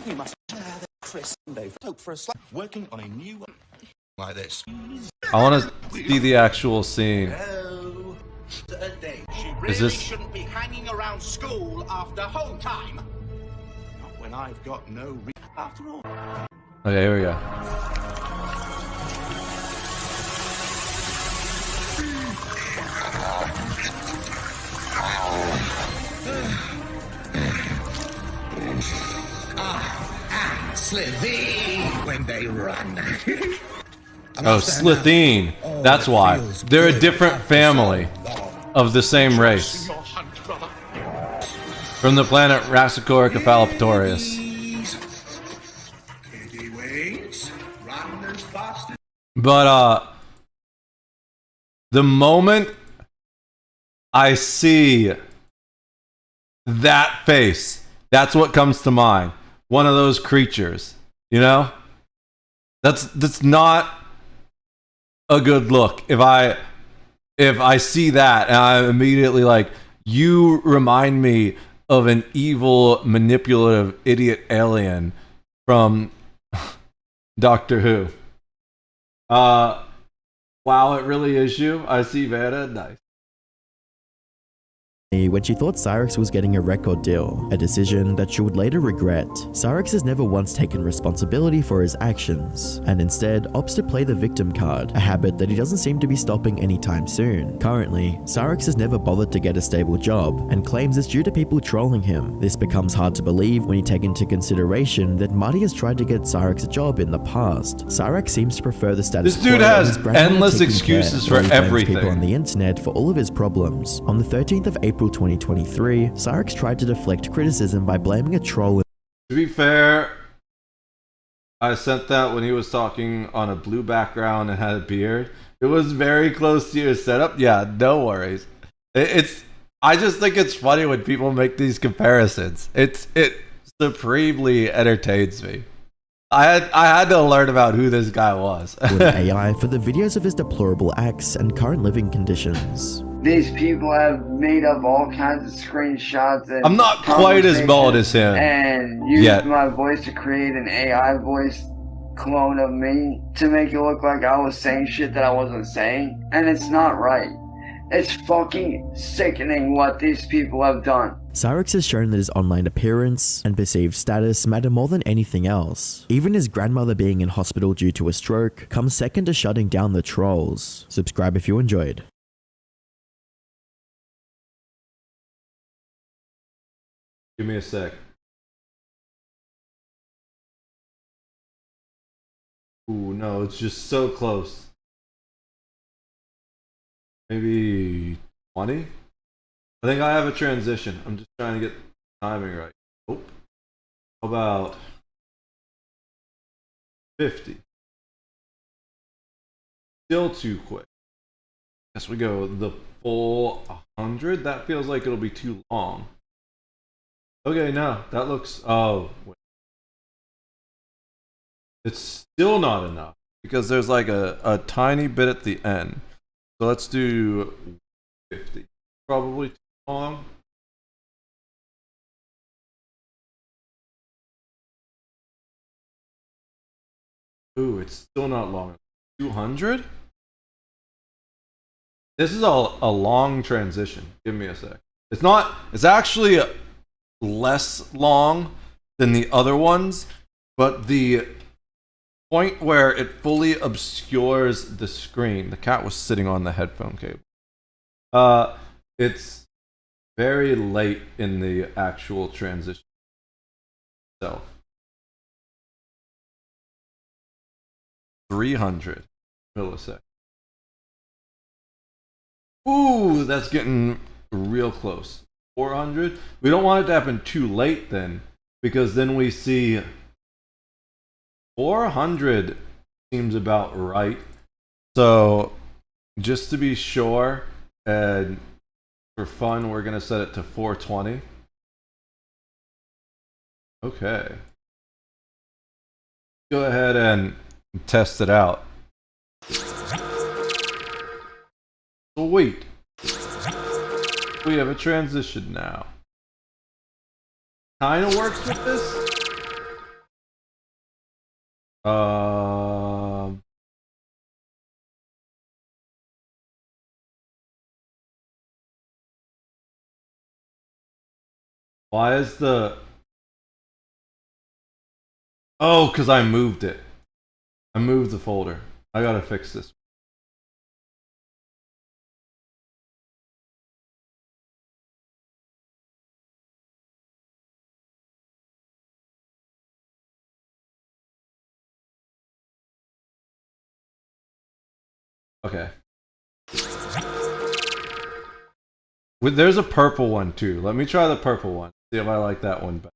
We must Chris for a working on a new one like this. I want to see the actual scene. She really Is this? shouldn't be hanging around school after home time. Not when I've got no after all. Okay, here we go. Slitheen when they run. Oh, Slitheen. That's why. They're a different family of the same race. From the planet Rassicorica But, the moment I see that face, that's what comes to mind. One of those creatures, you know? That's not a good look. If I see that and I'm immediately like, you remind me of an evil, manipulative, idiot alien from Doctor Who. Wow, it really is you. I see Veda. Nice. When she thought Cyrix was getting a record deal, a decision that she would later regret. Cyrix has never once taken responsibility for his actions, and instead opts to play the victim card, a habit that he doesn't seem to be stopping anytime soon. Currently, Cyrix has never bothered to get a stable job, and claims it's due to people trolling him. This becomes hard to believe when you take into consideration that Marty has tried to get Cyrix a job in the past. Cyrix seems to prefer the status quo. This dude has his grandmother endless taking excuses care, for while he blames everything. people on the internet for all of his problems. On the 13th of April 2023, Cyrix tried to deflect criticism by blaming a troll. To be fair, I sent that when he was talking on a blue background and had a beard. It was very close to your setup. Yeah, no worries. It's. I just think it's funny when people make these comparisons. It supremely entertains me. I had to learn about who this guy was. With AI for the videos of his deplorable acts and current living conditions. These people have made up all kinds of screenshots and I'm not quite as bald as him. And used my voice to create an AI voice clone of me to make it look like I was saying shit that I wasn't saying. And it's not right. It's fucking sickening what these people have done. Cyrix has shown that his online appearance and perceived status matter more than anything else. Even his grandmother being in hospital due to a stroke comes second to shutting down the trolls. Subscribe if you enjoyed. Give me a sec. Ooh, no, it's just so close. Maybe 20? I think I have a transition. I'm just trying to get the timing right. Oh. How about 50? Still too quick. Guess we go the full 100? That feels like it'll be too long. Okay, no, that looks... Oh, wait. It's still not enough because there's like a tiny bit at the end. So let's do 50. Probably too long. Ooh, it's still not long. 200? This is a long transition. Give me a sec. It's not, it's actually less long than the other ones, but the point where it fully obscures the screen. The cat was sitting on the headphone cable. It's very late in the actual transition itself. 300 milliseconds. Ooh, that's getting real close. 400. We don't want it to happen too late then, because then we see 400 seems about right. So just to be sure and for fun, we're gonna set it to 420. Okay. Go ahead and test it out. Sweet. We have a transition now. Kinda works with this. Why is the... Oh, because I moved it. I moved the folder. I gotta fix this. Okay. There's a purple one too. Let me try the purple one. See if I like that one better.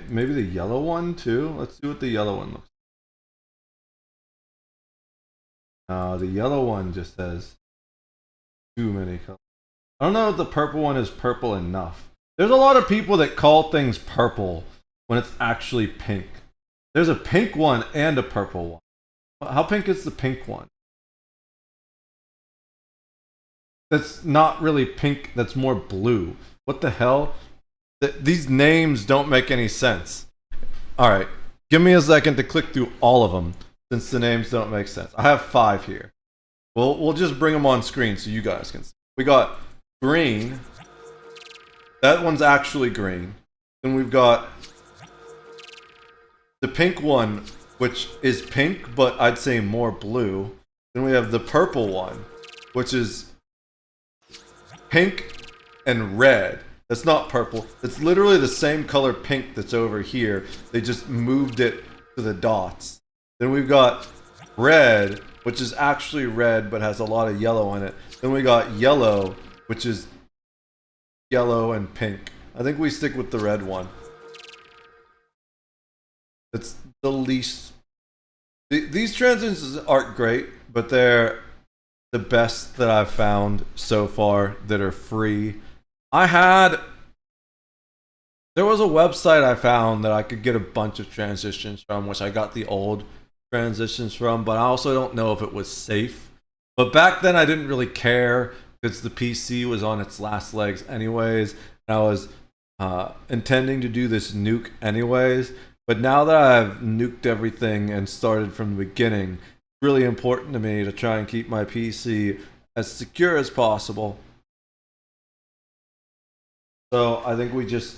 Maybe the yellow one too? Let's see what the yellow one looks like. The yellow one just has too many colors. I don't know if the purple one is purple enough. There's a lot of people that call things purple when it's actually pink. There's a pink one and a purple one. How pink is the pink one? That's not really pink, that's more blue. What the hell? These names don't make any sense. Alright, give me a second to click through all of them, since the names don't make sense. I have 5 here. We'll just bring them on screen so you guys can see. We got green. That one's actually green. Then we've got the pink one, which is pink, but I'd say more blue. Then we have the purple one, which is pink and red. That's not purple. It's literally the same color pink that's over here. They just moved it to the dots. Then we've got red, which is actually red but has a lot of yellow in it. Then we got yellow, which is yellow and pink. I think we stick with the red one. It's the least... These transitions aren't great, but they're the best that I've found so far that are free. There was a website I found that I could get a bunch of transitions from, which I got the old transitions from, but I also don't know if it was safe. But back then I didn't really care because the PC was on its last legs anyways, and I was intending to do this nuke anyways. But now that I've nuked everything and started from the beginning, it's really important to me to try and keep my PC as secure as possible. So I think we just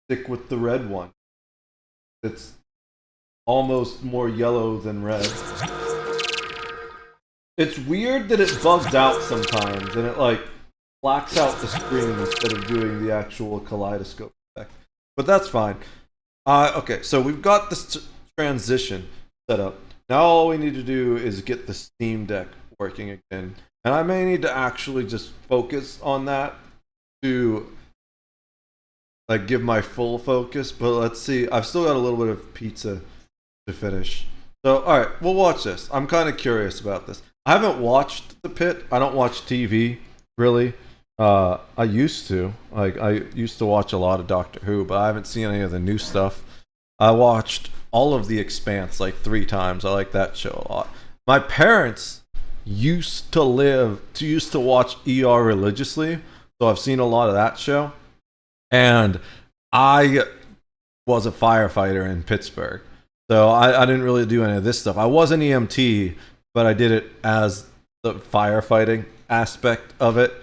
stick with the red one. It's almost more yellow than red. It's weird that it bugs out sometimes and it like blacks out the screen instead of doing the actual kaleidoscope effect. But that's fine. Okay, so we've got this transition set up. Now all we need to do is get the Steam Deck working again. And I may need to actually just focus on that to like give my full focus, but let's see. I've still got a little bit of pizza to finish. So, alright, we'll watch this. I'm kind of curious about this. I haven't watched The Pit. I don't watch TV, really. I used to. Like, I used to watch a lot of Doctor Who, but I haven't seen any of the new stuff. I watched all of The Expanse like 3 times. I like that show a lot. My parents used to watch ER religiously, so I've seen a lot of that show. And I was a firefighter in Pittsburgh, so I didn't really do any of this stuff. I was an EMT, but I did it as the firefighting aspect of it.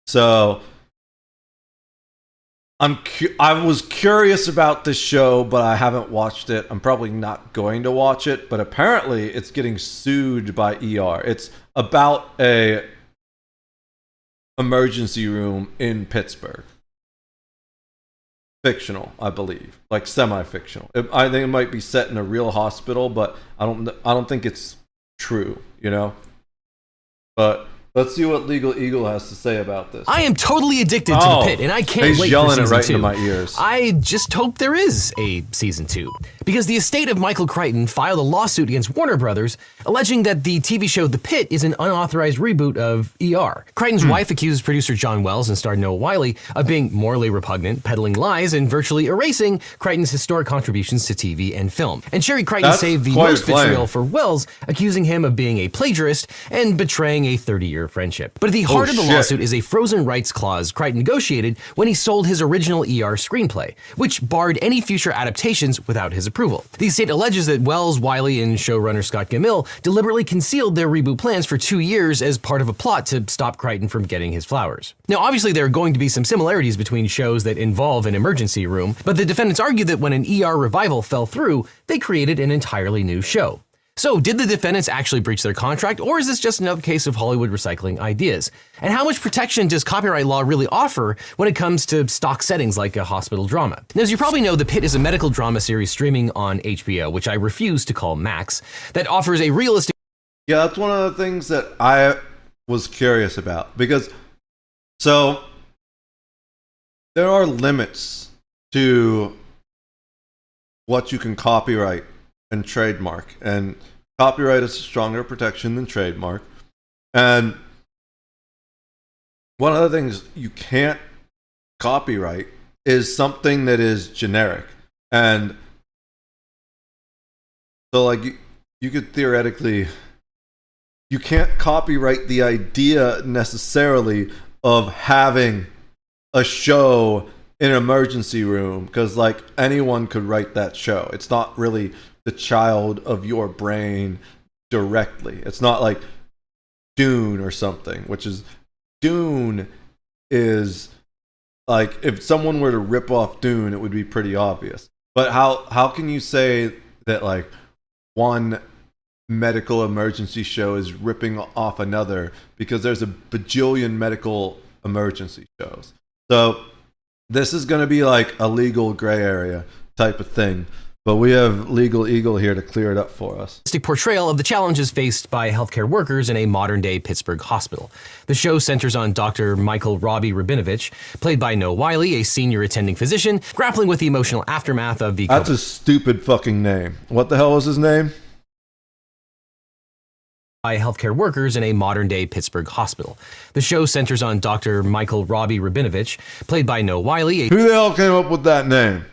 So I was curious about this show, but I haven't watched it. I'm probably not going to watch it, but apparently it's getting sued by ER. It's about a emergency room in Pittsburgh. Fictional, I believe, like semi-fictional. I think it might be set in a real hospital, but I don't think it's true, you know. But let's see what Legal Eagle has to say about this. I am totally addicted to The Pit, and I can't wait for season 2. He's yelling it right into my ears. I just hope there is a season 2, because the estate of Michael Crichton filed a lawsuit against Warner Brothers, alleging that the TV show The Pit is an unauthorized reboot of ER. Crichton's wife accuses producer John Wells and star Noah Wiley of being morally repugnant, peddling lies, and virtually erasing Crichton's historic contributions to TV and film. And Sherry Crichton saved the most vitriol for Wells, accusing him of being a plagiarist and betraying a 30-year friendship. But at the heart of the lawsuit is a frozen rights clause Crichton negotiated when he sold his original ER screenplay, which barred any future adaptations without his approval. The estate alleges that Wells, Wiley, and showrunner Scott Gamill deliberately concealed their reboot plans for 2 years as part of a plot to stop Crichton from getting his flowers. Now, obviously, there are going to be some similarities between shows that involve an emergency room, but the defendants argue that when an ER revival fell through, they created an entirely new show. So, did the defendants actually breach their contract, or is this just another case of Hollywood recycling ideas? And how much protection does copyright law really offer when it comes to stock settings like a hospital drama? Now, as you probably know, The Pit is a medical drama series streaming on HBO, which I refuse to call Max, that offers a realistic... Yeah, that's one of the things that I was curious about, because, so, there are limits to what you can copyright and trademark, and copyright is a stronger protection than trademark. And one of the things you can't copyright is something that is generic. And so like you could theoretically, you can't copyright the idea necessarily of having a show in an emergency room, because like anyone could write that show. It's not really the child of your brain directly. It's not like Dune or something, which is, Dune is like, if someone were to rip off Dune, it would be pretty obvious. But how can you say that like one medical emergency show is ripping off another, because there's a bajillion medical emergency shows. So this is going to be like a legal gray area type of thing. But we have Legal Eagle here to clear it up for us. Portrayal of the challenges faced by healthcare workers in a modern-day Pittsburgh hospital. The show centers on Dr. Michael Robbie Rabinovich, played by Noah Wiley, a senior attending physician, grappling with the emotional aftermath of the... That's a stupid fucking name. What the hell was his name? By healthcare workers in a modern-day Pittsburgh hospital. The show centers on Dr. Michael Robbie Rabinovich, played by Noah Wiley. Who the hell came up with that name?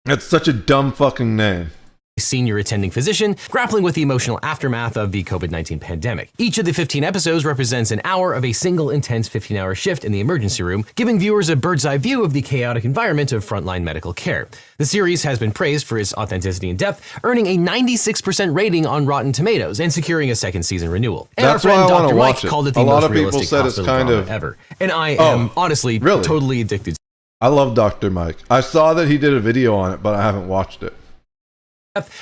That's such a dumb fucking name. Senior attending physician, grappling with the emotional aftermath of the COVID-19 pandemic. Each of the 15 episodes represents an hour of a single intense 15-hour shift in the emergency room, giving viewers a bird's-eye view of the chaotic environment of frontline medical care. The series has been praised for its authenticity and depth, earning a 96% rating on Rotten Tomatoes and securing a second season renewal. And That's our friend why I Dr. watch Mike called it the a lot most of people realistic said it's hospital kind drama of ever. And I am honestly totally addicted. I love Dr. Mike. I saw that he did a video on it, but I haven't watched it.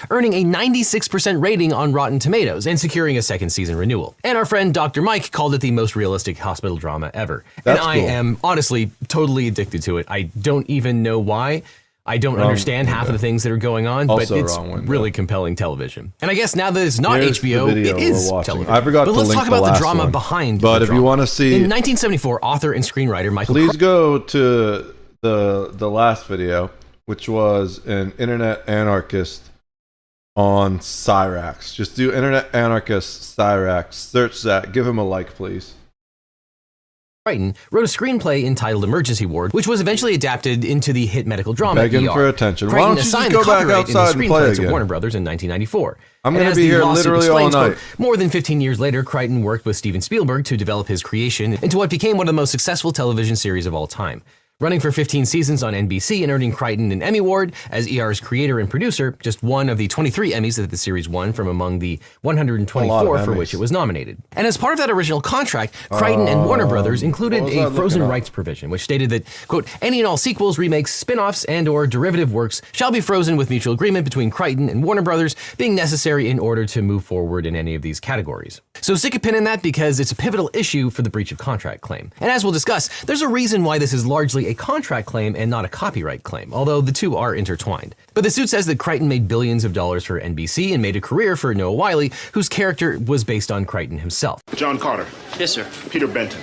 Earning a 96% rating on Rotten Tomatoes and securing a second season renewal. And our friend Dr. Mike called it the most realistic hospital drama ever. That's and I cool. am honestly totally addicted to it. I don't even know why. I don't understand half of the things that are going on, Also but it's really compelling television. And I guess now that it's not Here's HBO, the video it is we're watching. television. I forgot but to let's link talk the about the last drama one. behind But the if you drama. want to see... In 1974, author and screenwriter Michael Please go to the last video, which was an internet anarchist on Cyrax. Just do internet anarchist Cyrax. Search that. Give him a like, please. Crichton wrote a screenplay entitled Emergency Ward, which was eventually adapted into the hit medical drama Begging ER. for attention. Why Crichton don't you just assigned go the back copyright in the outside and play screenplay to again? Warner Brothers in 1994. I'm And going to as be the here lawsuit literally all explains, night. quote, more than 15 years later, Crichton worked with Steven Spielberg to develop his creation into what became one of the most successful television series of all time. Running for 15 seasons on NBC and earning Crichton an Emmy Award as ER's creator and producer, just one of the 23 Emmys that the series won from among the 124 for which it was nominated. And as part of that original contract, Crichton and Warner Brothers included a frozen rights provision, which stated that, quote, any and all sequels, remakes, spin-offs, and or derivative works shall be frozen with mutual agreement between Crichton and Warner Brothers, being necessary in order to move forward in any of these categories. So stick a pin in that because it's a pivotal issue for the breach of contract claim. And as we'll discuss, there's a reason why this is largely a contract claim and not a copyright claim, although the two are intertwined. But the suit says that Crichton made billions of dollars for NBC and made a career for Noah Wiley, whose character was based on Crichton himself. John Carter. Yes, sir. Peter Benton.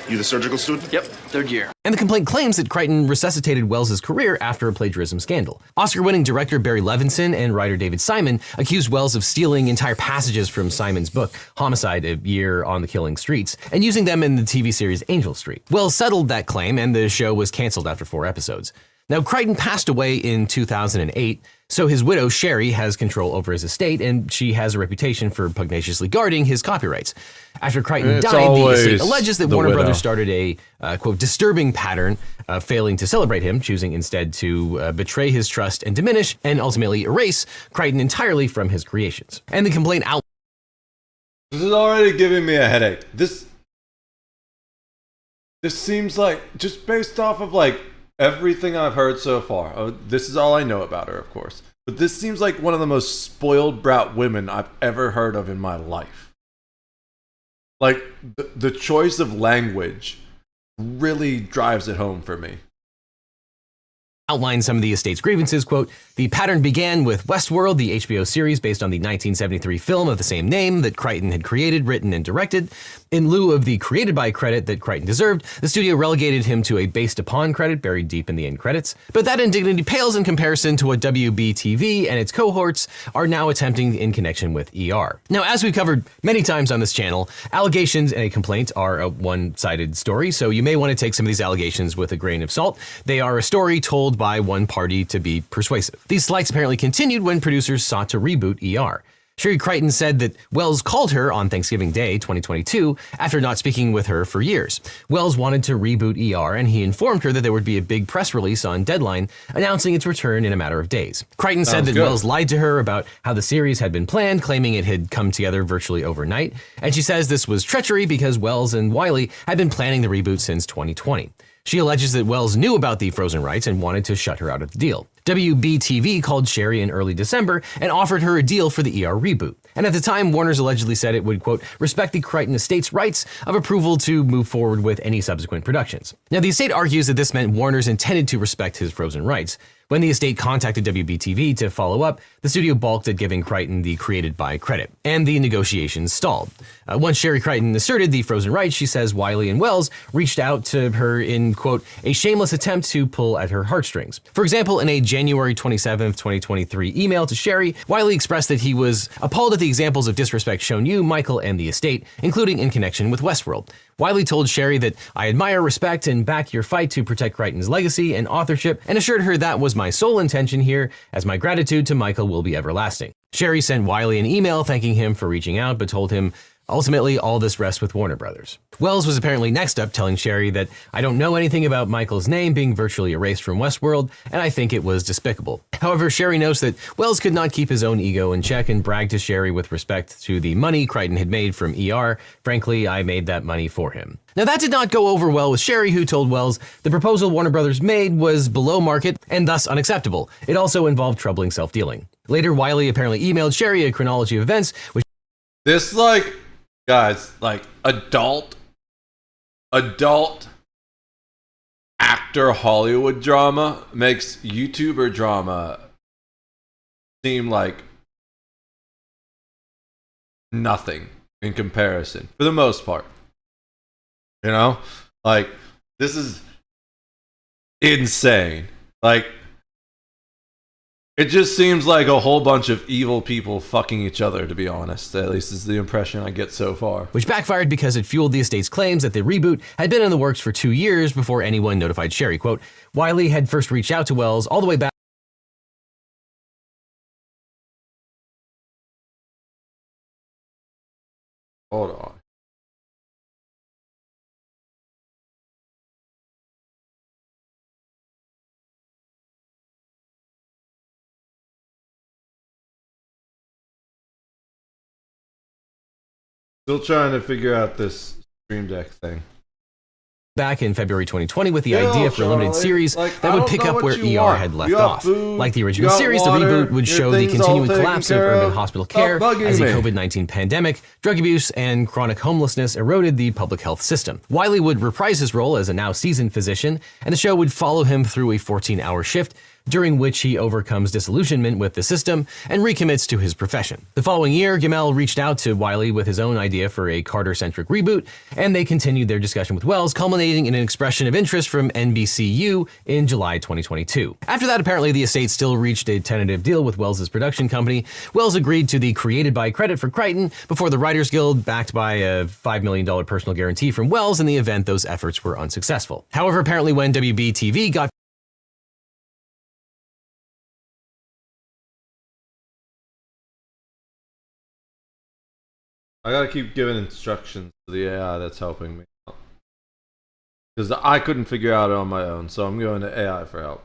You the surgical student? Yep, third year. And the complaint claims that Crichton resuscitated Welles' career after a plagiarism scandal. Oscar-winning director Barry Levinson and writer David Simon accused Welles of stealing entire passages from Simon's book, Homicide: A Year on the Killing Streets, and using them in the TV series Angel Street. Welles settled that claim, and the show was canceled after 4 episodes. Now, Crichton passed away in 2008, so his widow, Sherry, has control over his estate, and she has a reputation for pugnaciously guarding his copyrights. After Crichton died, the estate alleges that Warner Brothers started a, quote, disturbing pattern of failing to celebrate him, choosing instead to betray his trust and diminish, and ultimately erase Crichton entirely from his creations. And the complaint out. This is already giving me a headache. This seems like, just based off of like everything I've heard so far, this is all I know about her, of course, but this seems like one of the most spoiled brat women I've ever heard of in my life. Like, the choice of language really drives it home for me. Outlined some of the estate's grievances, quote, the pattern began with Westworld, the HBO series based on the 1973 film of the same name that Crichton had created, written, and directed. In lieu of the created by credit that Crichton deserved, the studio relegated him to a based upon credit buried deep in the end credits. But that indignity pales in comparison to what WB-TV and its cohorts are now attempting in connection with ER. Now, as we've covered many times on this channel, allegations and a complaint are a one-sided story, so you may want to take some of these allegations with a grain of salt. They are a story told by one party to be persuasive. These slights apparently continued when producers sought to reboot ER. Sherry Crichton said that Welles called her on Thanksgiving Day 2022 after not speaking with her for years. Welles wanted to reboot ER, and he informed her that there would be a big press release on deadline announcing its return in a matter of days. Crichton said that Welles lied to her about how the series had been planned, claiming it had come together virtually overnight, and she says this was treachery because Welles and Wiley had been planning the reboot since 2020. She alleges that Welles knew about the frozen rights and wanted to shut her out of the deal. WBTV called Sherry in early December and offered her a deal for the ER reboot. And at the time, Warner's allegedly said it would, quote, respect the Crichton estate's rights of approval to move forward with any subsequent productions. Now, the estate argues that this meant Warner's intended to respect his Frozen rights. When the estate contacted WBTV to follow up, the studio balked at giving Crichton the created by credit, and the negotiations stalled. Once Sherry Crichton asserted the Frozen rights, she says Wiley and Wells reached out to her in, quote, a shameless attempt to pull at her heartstrings. For example, in a January 27th, 2023 email to Sherry, Wiley expressed that he was appalled at the examples of disrespect shown you, Michael, and the estate, including in connection with Westworld. Wiley told Sherry that I admire, respect, and back your fight to protect Crichton's legacy and authorship, and assured her that was my sole intention here, as my gratitude to Michael will be everlasting. Sherry sent Wiley an email thanking him for reaching out, but told him ultimately all this rests with Warner Brothers. Wells was apparently next up, telling Sherry that I don't know anything about Michael's name being virtually erased from Westworld, and I think it was despicable. However, Sherry notes that Wells could not keep his own ego in check and bragged to Sherry with respect to the money Crichton had made from ER. Frankly, I made that money for him. Now, that did not go over well with Sherry, who told Wells the proposal Warner Brothers made was below market and thus unacceptable. It also involved troubling self-dealing. Later, Wiley apparently emailed Sherry a chronology of events, which this, guys, adult actor Hollywood drama makes YouTuber drama seem like nothing in comparison, for the most part. You know? This is insane. It just seems like a whole bunch of evil people fucking each other, to be honest. At least is the impression I get so far. Which backfired because it fueled the estate's claims that the reboot had been in the works for 2 years before anyone notified Sherry. Quote, Wiley had first reached out to Wells all the way back. Hold on. Still trying to figure out this Stream Deck thing. Back in February 2020 with the idea for a limited series that would pick up where ER had left off. Like the original series, the reboot would show the continuing collapse of urban hospital care as the COVID-19 pandemic, drug abuse, and chronic homelessness eroded the public health system. Wiley would reprise his role as a now seasoned physician, and the show would follow him through a 14-hour shift, during which he overcomes disillusionment with the system and recommits to his profession. The following year, Gamel reached out to Wiley with his own idea for a Carter-centric reboot, and they continued their discussion with Wells, culminating in an expression of interest from NBCU in July 2022. After that, apparently the estate still reached a tentative deal with Wells' production company. Wells agreed to the created by credit for Crichton before the Writers Guild, backed by a $5 million personal guarantee from Wells in the event those efforts were unsuccessful. However, apparently when WBTV got I gotta keep giving instructions to the AI that's helping me out. Because I couldn't figure out it on my own, so I'm going to AI for help.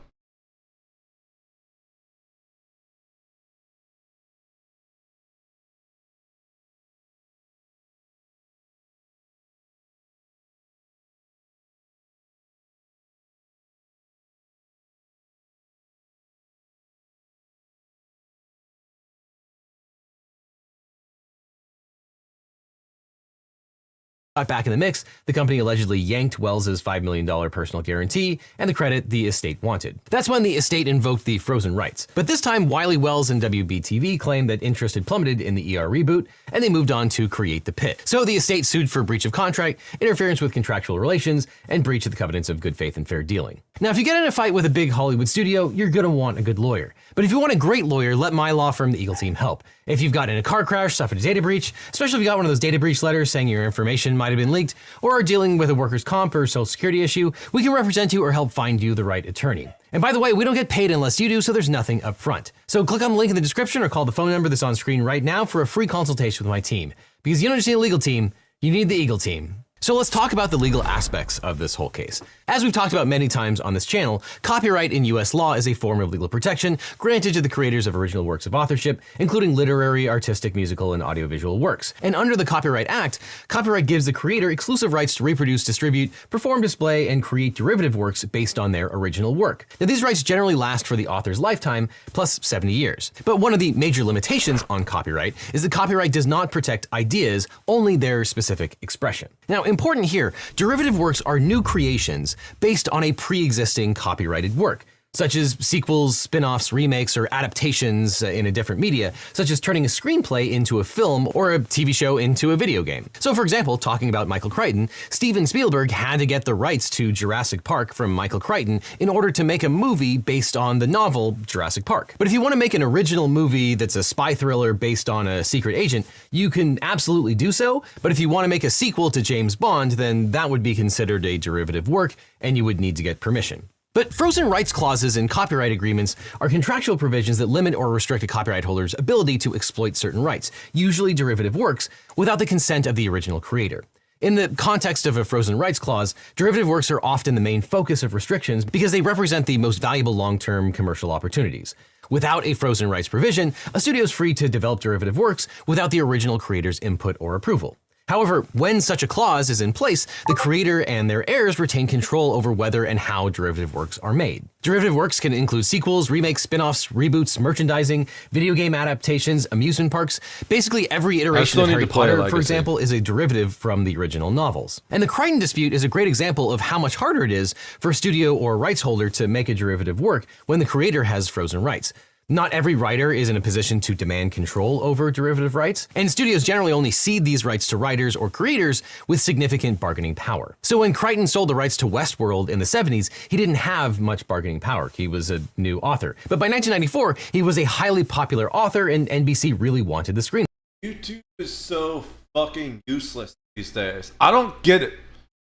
back in the mix, the company allegedly yanked Wells' $5 million personal guarantee and the credit the estate wanted. That's when the estate invoked the Frozen rights. But this time, Wiley, Wells, and WBTV claimed that interest had plummeted in the ER reboot, and they moved on to create the pit. So the estate sued for breach of contract, interference with contractual relations, and breach of the covenants of good faith and fair dealing. Now, if you get in a fight with a big Hollywood studio, you're gonna want a good lawyer. But if you want a great lawyer, let my law firm, the Eagle Team, help. If you've gotten in a car crash, suffered a data breach, especially if you got one of those data breach letters saying your information might have been leaked, or are dealing with a workers' comp or social security issue, we can represent you or help find you the right attorney. And by the way, we don't get paid unless you do, so there's nothing up front. So click on the link in the description or call the phone number that's on screen right now for a free consultation with my team. Because you don't just need a legal team, you need the Eagle Team. So let's talk about the legal aspects of this whole case. As we've talked about many times on this channel, copyright in US law is a form of legal protection granted to the creators of original works of authorship, including literary, artistic, musical, and audiovisual works. And under the Copyright Act, copyright gives the creator exclusive rights to reproduce, distribute, perform, display, and create derivative works based on their original work. Now, these rights generally last for the author's lifetime, plus 70 years. But one of the major limitations on copyright is that copyright does not protect ideas, only their specific expression. Now, important here, derivative works are new creations based on a pre-existing copyrighted work, such as sequels, spin-offs, remakes, or adaptations in a different media, such as turning a screenplay into a film or a TV show into a video game. So for example, talking about Michael Crichton, Steven Spielberg had to get the rights to Jurassic Park from Michael Crichton in order to make a movie based on the novel Jurassic Park. But if you want to make an original movie that's a spy thriller based on a secret agent, you can absolutely do so, but if you want to make a sequel to James Bond, then that would be considered a derivative work, and you would need to get permission. But frozen rights clauses in copyright agreements are contractual provisions that limit or restrict a copyright holder's ability to exploit certain rights, usually derivative works, without the consent of the original creator. In the context of a frozen rights clause, derivative works are often the main focus of restrictions because they represent the most valuable long-term commercial opportunities. Without a frozen rights provision, a studio is free to develop derivative works without the original creator's input or approval. However, when such a clause is in place, the creator and their heirs retain control over whether and how derivative works are made. Derivative works can include sequels, remakes, spin-offs, reboots, merchandising, video game adaptations, amusement parks. Basically every iteration of Harry Potter, for example, is a derivative from the original novels. And the Crichton dispute is a great example of how much harder it is for a studio or rights holder to make a derivative work when the creator has frozen rights. Not every writer is in a position to demand control over derivative rights, and studios generally only cede these rights to writers or creators with significant bargaining power. So when Crichton sold the rights to Westworld in the 70s, he didn't have much bargaining power. He was a new author. But by 1994, he was a highly popular author, and NBC really wanted the screen. YouTube is so fucking useless these days. I don't get it.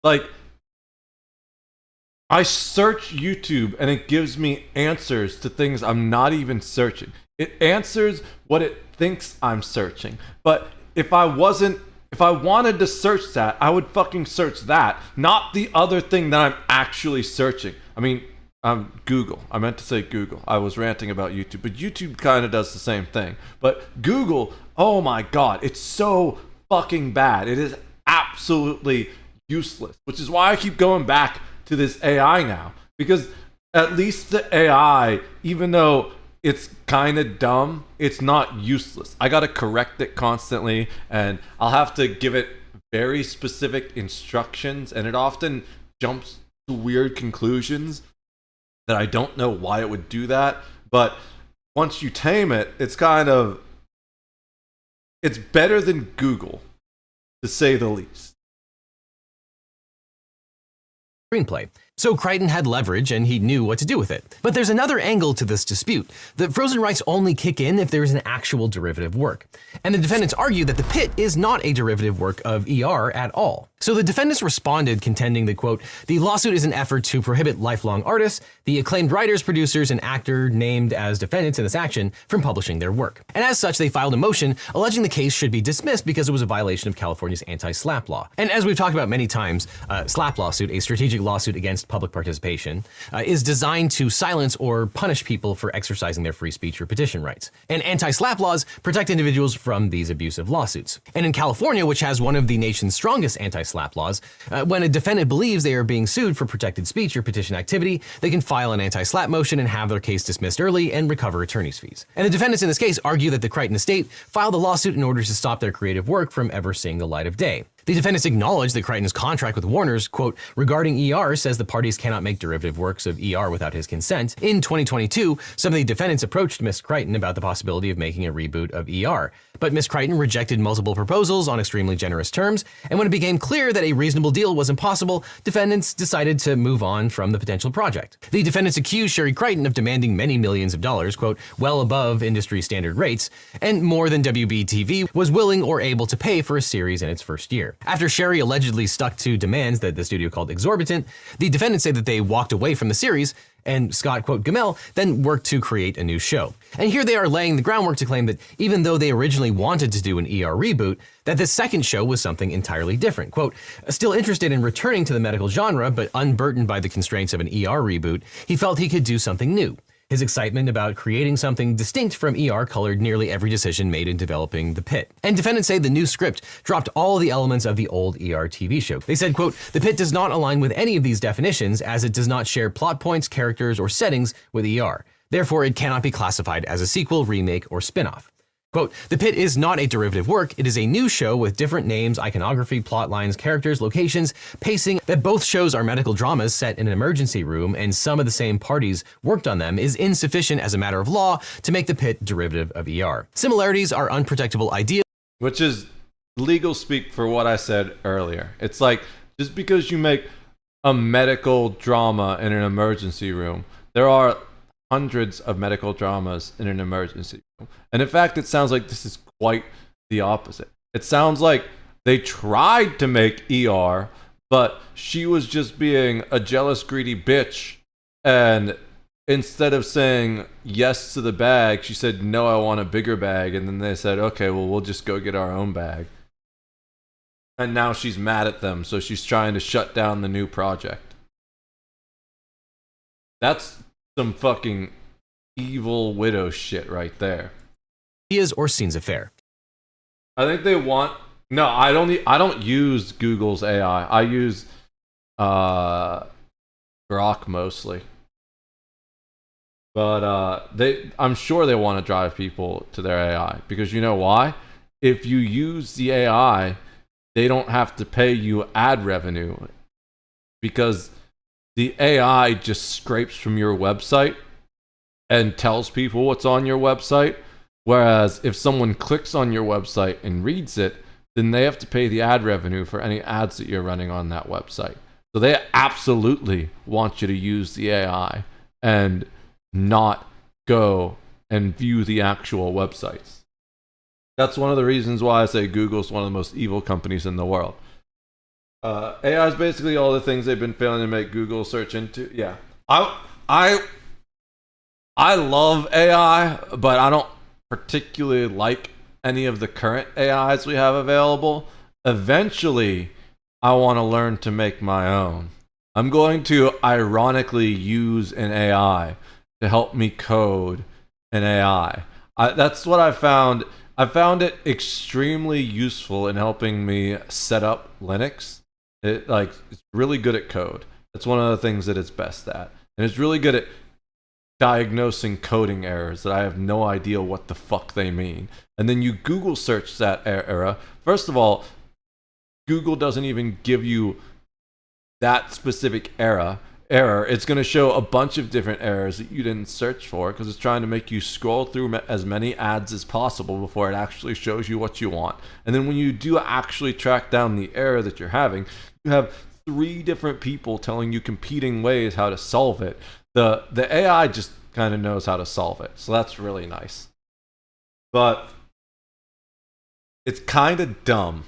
Like, I search YouTube and it gives me answers to things I'm not even searching. It answers what it thinks I'm searching. But if I wanted to search that, I would fucking search that, not the other thing that I'm actually searching. I mean, Google. I meant to say Google. I was ranting about YouTube, but YouTube kind of does the same thing. But Google, oh my God, it's so fucking bad. It is absolutely useless, which is why I keep going back to this AI now, because at least the AI, even though it's kind of dumb, it's not useless. I gotta correct it constantly, and I'll have to give it very specific instructions, and it often jumps to weird conclusions that I don't know why it would do that. But once you tame it, it's better than Google, to say the least. Screenplay. So Crichton had leverage and he knew what to do with it. But there's another angle to this dispute. The frozen rights only kick in if there is an actual derivative work. And the defendants argue that The Pit is not a derivative work of ER at all. So the defendants responded contending that, quote, the lawsuit is an effort to prohibit lifelong artists, the acclaimed writers, producers, and actor named as defendants in this action from publishing their work. And as such, they filed a motion alleging the case should be dismissed because it was a violation of California's anti-SLAPP law. And as we've talked about many times, SLAPP lawsuit, a strategic lawsuit against public participation, is designed to silence or punish people for exercising their free speech or petition rights. And anti-SLAPP laws protect individuals from these abusive lawsuits. And in California, which has one of the nation's strongest anti-SLAPP laws, when a defendant believes they are being sued for protected speech or petition activity, they can file an anti-SLAPP motion and have their case dismissed early and recover attorney's fees. And the defendants in this case argue that the Crichton estate filed the lawsuit in order to stop their creative work from ever seeing the light of day. The defendants acknowledge that Crichton's contract with Warner's, quote, regarding ER says the parties cannot make derivative works of ER without his consent. In 2022, some of the defendants approached Ms. Crichton about the possibility of making a reboot of ER. But Ms. Crichton rejected multiple proposals on extremely generous terms, and when it became clear that a reasonable deal was impossible, defendants decided to move on from the potential project. The defendants accused Sherry Crichton of demanding many millions of dollars, quote, well above industry standard rates, and more than WB-TV was willing or able to pay for a series in its first year. After Sherry allegedly stuck to demands that the studio called exorbitant, the defendants say that they walked away from the series, And Scott, quote, Gamel then worked to create a new show. And here they are laying the groundwork to claim that even though they originally wanted to do an ER reboot, that the second show was something entirely different. Quote, still interested in returning to the medical genre, but unburdened by the constraints of an ER reboot, he felt he could do something new. His excitement about creating something distinct from ER colored nearly every decision made in developing The Pit. And defendants say the new script dropped all the elements of the old ER TV show. They said, quote, The Pit does not align with any of these definitions as it does not share plot points, characters, or settings with ER. Therefore, it cannot be classified as a sequel, remake, or spin-off. Quote, The Pit is not a derivative work, it is a new show with different names, iconography, plot lines, characters, locations, pacing. That both shows are medical dramas set in an emergency room and some of the same parties worked on them is insufficient as a matter of law to make The Pit derivative of ER. Similarities are unprotectable ideas. Which is legal speak for what I said earlier. It's like, just because you make a medical drama in an emergency room, there are hundreds of medical dramas in an emergency room. And in fact, it sounds like this is quite the opposite. It sounds like they tried to make ER, but she was just being a jealous, greedy bitch. And instead of saying yes to the bag, she said, no, I want a bigger bag. And then they said, okay, well, we'll just go get our own bag. And now she's mad at them, so she's trying to shut down the new project. That's some fucking evil widow shit right there. Or scenes of fare. I think they want. No, I don't use Google's AI. I use Grok mostly. But I'm sure they want to drive people to their AI, because you know why? If you use the AI, they don't have to pay you ad revenue, because the AI just scrapes from your website and tells people what's on your website. Whereas if someone clicks on your website and reads it, then they have to pay the ad revenue for any ads that you're running on that website. So they absolutely want you to use the AI and not go and view the actual websites. That's one of the reasons why I say Google's one of the most evil companies in the world. AI is basically all the things they've been failing to make Google search into. Yeah, I love AI, but I don't particularly like any of the current AIs we have available. Eventually, I want to learn to make my own. I'm going to ironically use an AI to help me code an AI. That's what I found. I found it extremely useful in helping me set up Linux. It's really good at code. That's one of the things that it's best at. And it's really good at diagnosing coding errors that I have no idea what the fuck they mean. And then you Google search that error. First of all, Google doesn't even give you that specific error. It's going to show a bunch of different errors that you didn't search for, because it's trying to make you scroll through as many ads as possible before it actually shows you what you want. And then when you do actually track down the error that you're having, you have 3 different people telling you competing ways how to solve it. The AI just kind of knows how to solve it, so that's really nice. But it's kind of dumb,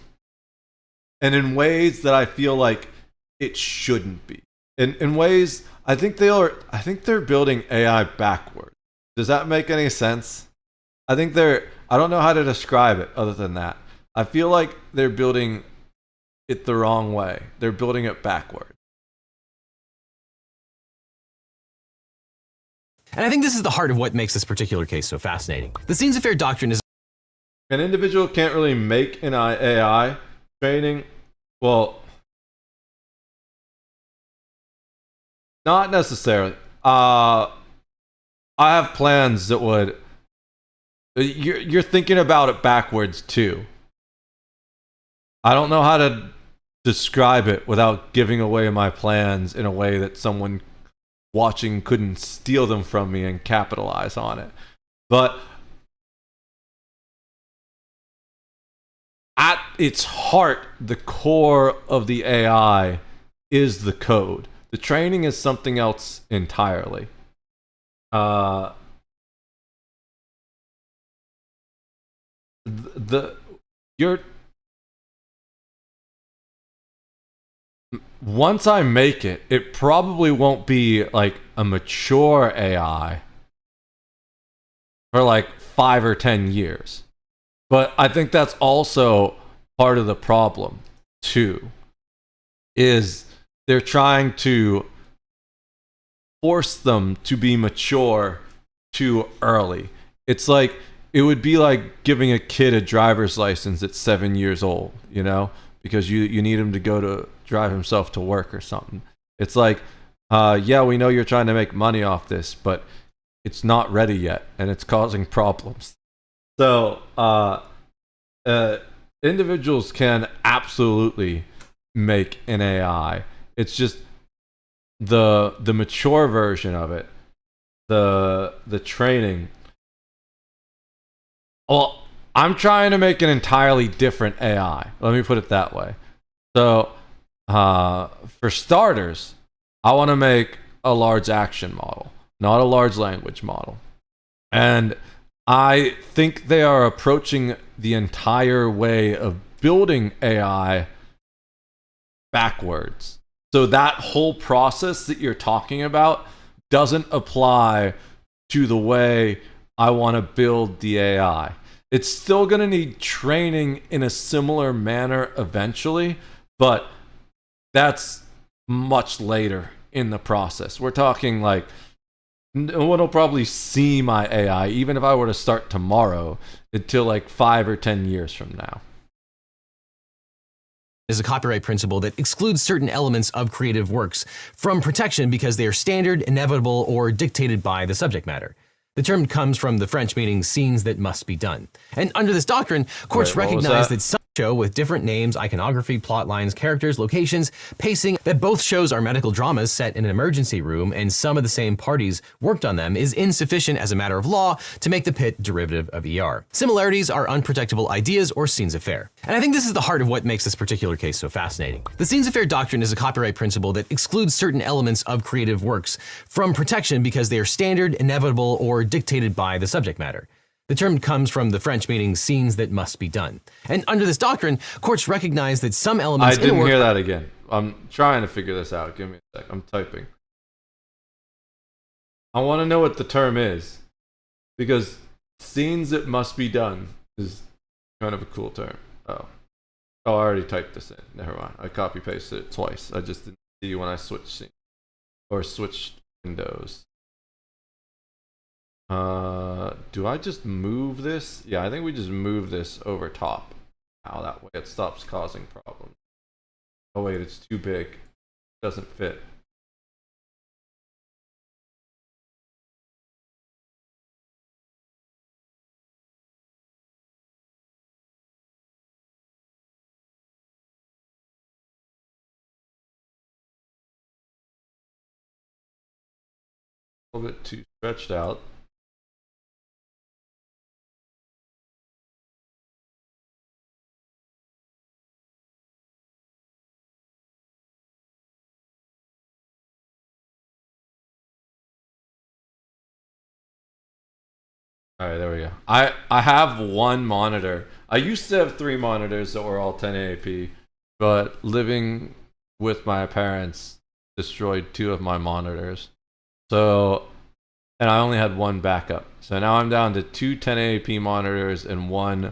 and in ways that I feel like it shouldn't be. In ways, I think they're building AI backwards. Does that make any sense? I don't know how to describe it other than that. I feel like they're building it the wrong way. They're building it backwards. And I think this is the heart of what makes this particular case so fascinating. The scenes of fair doctrine is... An individual can't really make an AI training. Well, not necessarily. I have plans that would... You're thinking about it backwards too. I don't know how to describe it without giving away my plans in a way that someone watching couldn't steal them from me and capitalize on it. But at its heart, the core of the AI is the code. The training is something else entirely. once I make it, it probably won't be like a mature AI for like 5 or 10 years. But I think that's also part of the problem too, is they're trying to force them to be mature too early. It's like, it would be like giving a kid a driver's license at 7 years old, you know, because you need him to go to drive himself to work or something. It's like, yeah, we know you're trying to make money off this, but it's not ready yet, and it's causing problems. So, individuals can absolutely make an AI. It's just the mature version of it, the training. Well, I'm trying to make an entirely different AI. Let me put it that way. So, for starters, I want to make a large action model, not a large language model. And I think they are approaching the entire way of building AI backwards. So that whole process that you're talking about doesn't apply to the way I want to build the AI. It's still going to need training in a similar manner eventually, but that's much later in the process. We're talking like, no one will probably see my AI, even if I were to start tomorrow, until like 5 or 10 years from now. Is a copyright principle that excludes certain elements of creative works from protection because they are standard, inevitable, or dictated by the subject matter. The term comes from the French meaning scenes that must be done. And under this doctrine, courts recognize that some show with different names, iconography, plot lines, characters, locations, pacing, that both shows are medical dramas set in an emergency room and some of the same parties worked on them is insufficient as a matter of law to make the pit derivative of ER. Similarities are unprotectable ideas or scenes of fair. And I think this is the heart of what makes this particular case so fascinating. The scenes of fair doctrine is a copyright principle that excludes certain elements of creative works from protection because they are standard, inevitable, or dictated by the subject matter. The term comes from the French meaning scenes that must be done. And under this doctrine, courts recognize that some elements I didn't hear that again. I'm trying to figure this out. Give me a sec. I'm typing. I want to know what the term is, because scenes that must be done is kind of a cool term. Oh, I already typed this in. Never mind. I copy pasted it twice. I just didn't see when I switched scenes or switched windows. Do I just move this? Yeah, I think we just move this over top. Now that way it stops causing problems. Oh wait, it's too big. It doesn't fit. A little bit too stretched out. All right, there we go. I have one monitor. I used to have 3 monitors that were all 1080p, but living with my parents destroyed 2 of my monitors. So, and I only had 1 backup. So now I'm down to 2 1080p monitors and 1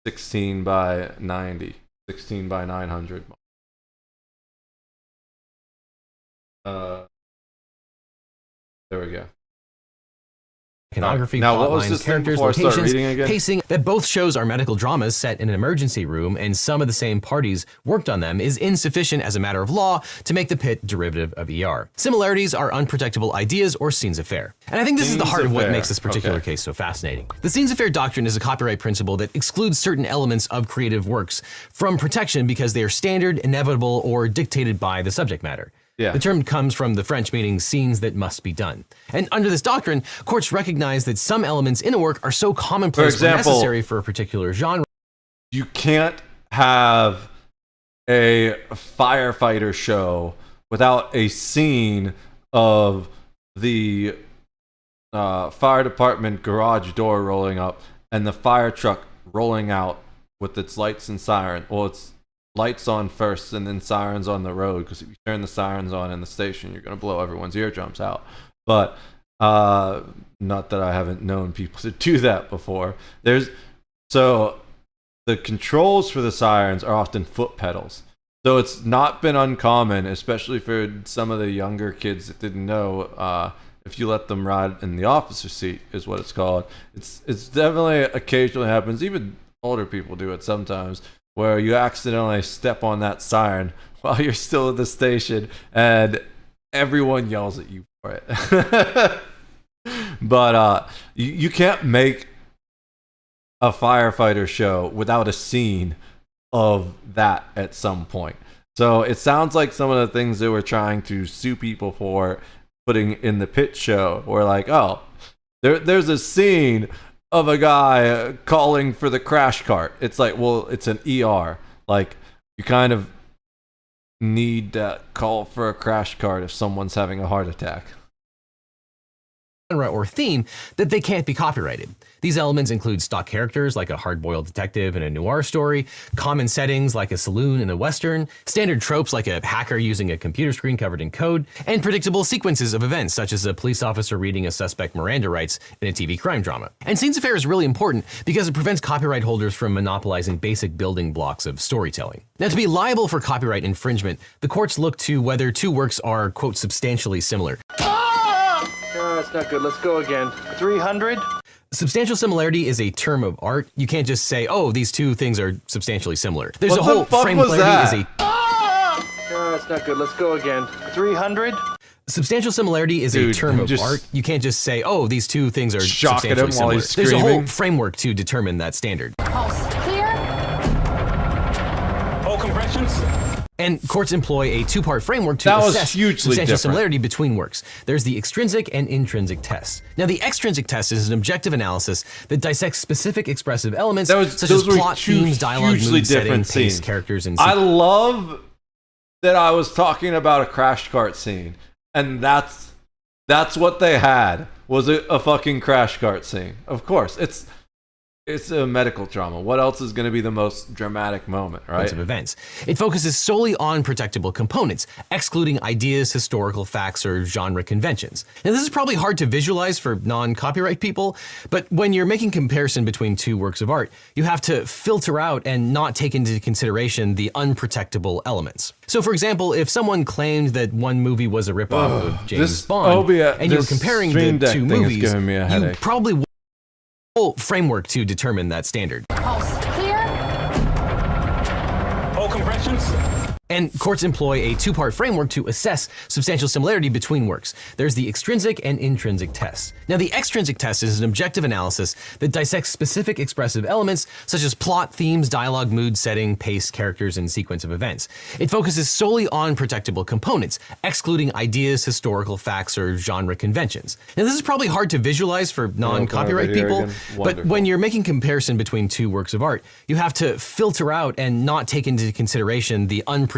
16 by 90, 16 by 900. There we go. Iconography, now, plot what was lines, this thing characters, before I start locations, reading again? pacing, that both shows are medical dramas set in an emergency room and some of the same parties worked on them is insufficient as a matter of law to make the pit derivative of ER. Similarities are unprotectable ideas or scenes of fair. And I think this is the heart of what makes this particular case so fascinating. The scenes of fair doctrine is a copyright principle that excludes certain elements of creative works from protection because they are standard, inevitable, or dictated by the subject matter. Yeah. The term comes from the French meaning scenes that must be done. And under this doctrine, courts recognize that some elements in a work are so commonplace or necessary for a particular genre. You can't have a firefighter show without a scene of the fire department garage door rolling up and the fire truck rolling out with its lights and siren. Well, its lights on first and then sirens on the road, because if you turn the sirens on in the station, you're going to blow everyone's eardrums out. But not that I haven't known people to do that before. So the controls for the sirens are often foot pedals. So it's not been uncommon, especially for some of the younger kids that didn't know, if you let them ride in the officer seat, is what it's called. It's definitely occasionally happens. Even older people do it sometimes, where you accidentally step on that siren while you're still at the station, and everyone yells at you for it. But you can't make a firefighter show without a scene of that at some point. So it sounds like some of the things they were trying to sue people for putting in the pit show were like, oh, there's a scene of a guy calling for the crash cart. It's like, well, it's an ER. Like, you kind of need to call for a crash cart if someone's having a heart attack. Or theme that they can't be copyrighted. These elements include stock characters like a hard-boiled detective in a noir story, common settings like a saloon in a western, standard tropes like a hacker using a computer screen covered in code, and predictable sequences of events such as a police officer reading a suspect Miranda rights in a TV crime drama. And scenes affair is really important because it prevents copyright holders from monopolizing basic building blocks of storytelling. Now, to be liable for copyright infringement, the courts look to whether two works are, quote, substantially similar. No, that's not good. Let's go again. 300? Substantial similarity is a term of art. You can't just say, oh, these two things are substantially similar. There's a whole frame clarity is a... No, that's not good. Let's go again. 300? Substantial similarity is a term of art. You can't just say, oh, these two things are substantially similar. There's a whole framework to determine that standard. Pulse clear. All compressions? And courts employ a two-part framework to assess substantial similarity between works. There's the extrinsic and intrinsic test. Now, the extrinsic test is an objective analysis that dissects specific expressive elements such as plot, themes, dialogue, mood setting, pace, characters, and... I love that I was talking about a crash cart scene, and that's what they had, was a fucking crash cart scene. Of course, it's a medical drama. What else is going to be the most dramatic moment, right? Of events. It focuses solely on protectable components, excluding ideas, historical facts, or genre conventions. Now, this is probably hard to visualize for non-copyright people, but when you're making comparison between two works of art, you have to filter out and not take into consideration the unprotectable elements. So, for example, if someone claimed that one movie was a ripoff of James Bond, and you were comparing the two movies, you probably would framework to determine that standard. Pulse clear. All compressions? And courts employ a two-part framework to assess substantial similarity between works. There's the extrinsic and intrinsic test. Now, the extrinsic test is an objective analysis that dissects specific expressive elements such as plot, themes, dialogue, mood setting, pace, characters, and sequence of events. It focuses solely on protectable components, excluding ideas, historical facts, or genre conventions. Now, this is probably hard to visualize for non-copyright people, but when you're making comparison between two works of art, you have to filter out and not take into consideration the unprotectable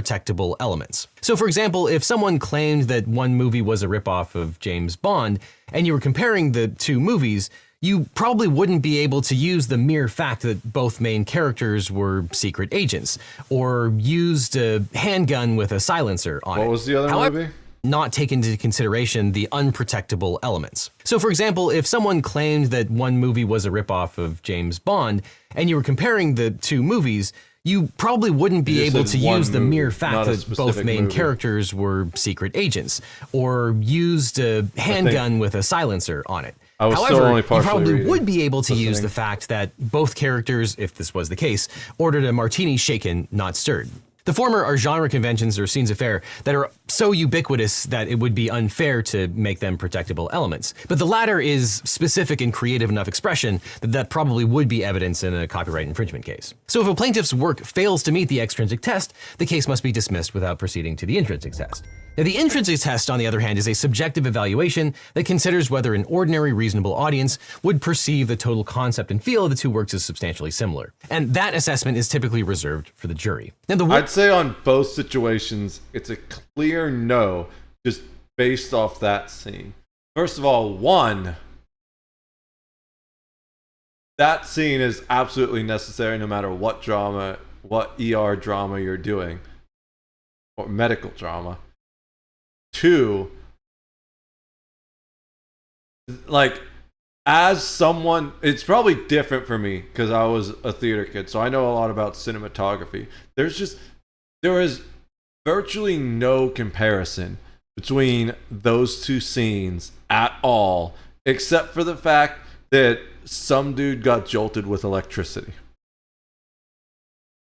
elements. So, for example, if someone claimed that one movie was a ripoff of James Bond, and you were comparing the two movies, you probably wouldn't be able to use the mere fact that both main characters were secret agents, or used a handgun with a silencer on it. What was the other movie? Not take into consideration the unprotectable elements. So, for example, if someone claimed that one movie was a ripoff of James Bond, and you were comparing the two movies, you probably wouldn't be able to use the mere fact that both main characters were secret agents, or used a handgun with a silencer on it. However, you probably would be able to use the fact that both characters, if this was the case, ordered a martini shaken, not stirred. The former are genre conventions or scenes affair that are so ubiquitous that it would be unfair to make them protectable elements. But the latter is specific and creative enough expression that probably would be evidence in a copyright infringement case. So if a plaintiff's work fails to meet the extrinsic test, the case must be dismissed without proceeding to the intrinsic test. Now, the intrinsic test, on the other hand, is a subjective evaluation that considers whether an ordinary reasonable audience would perceive the total concept and feel of the two works as substantially similar. And that assessment is typically reserved for the jury. Now, I'd say on both situations, it's a clear no, just based off that scene. First of all, one, that scene is absolutely necessary no matter what genre what ER drama you're doing, or medical drama. 2, like, as someone, it's probably different for me because I was a theater kid, so I know a lot about cinematography. There is virtually no comparison between those two scenes at all, except for the fact that some dude got jolted with electricity.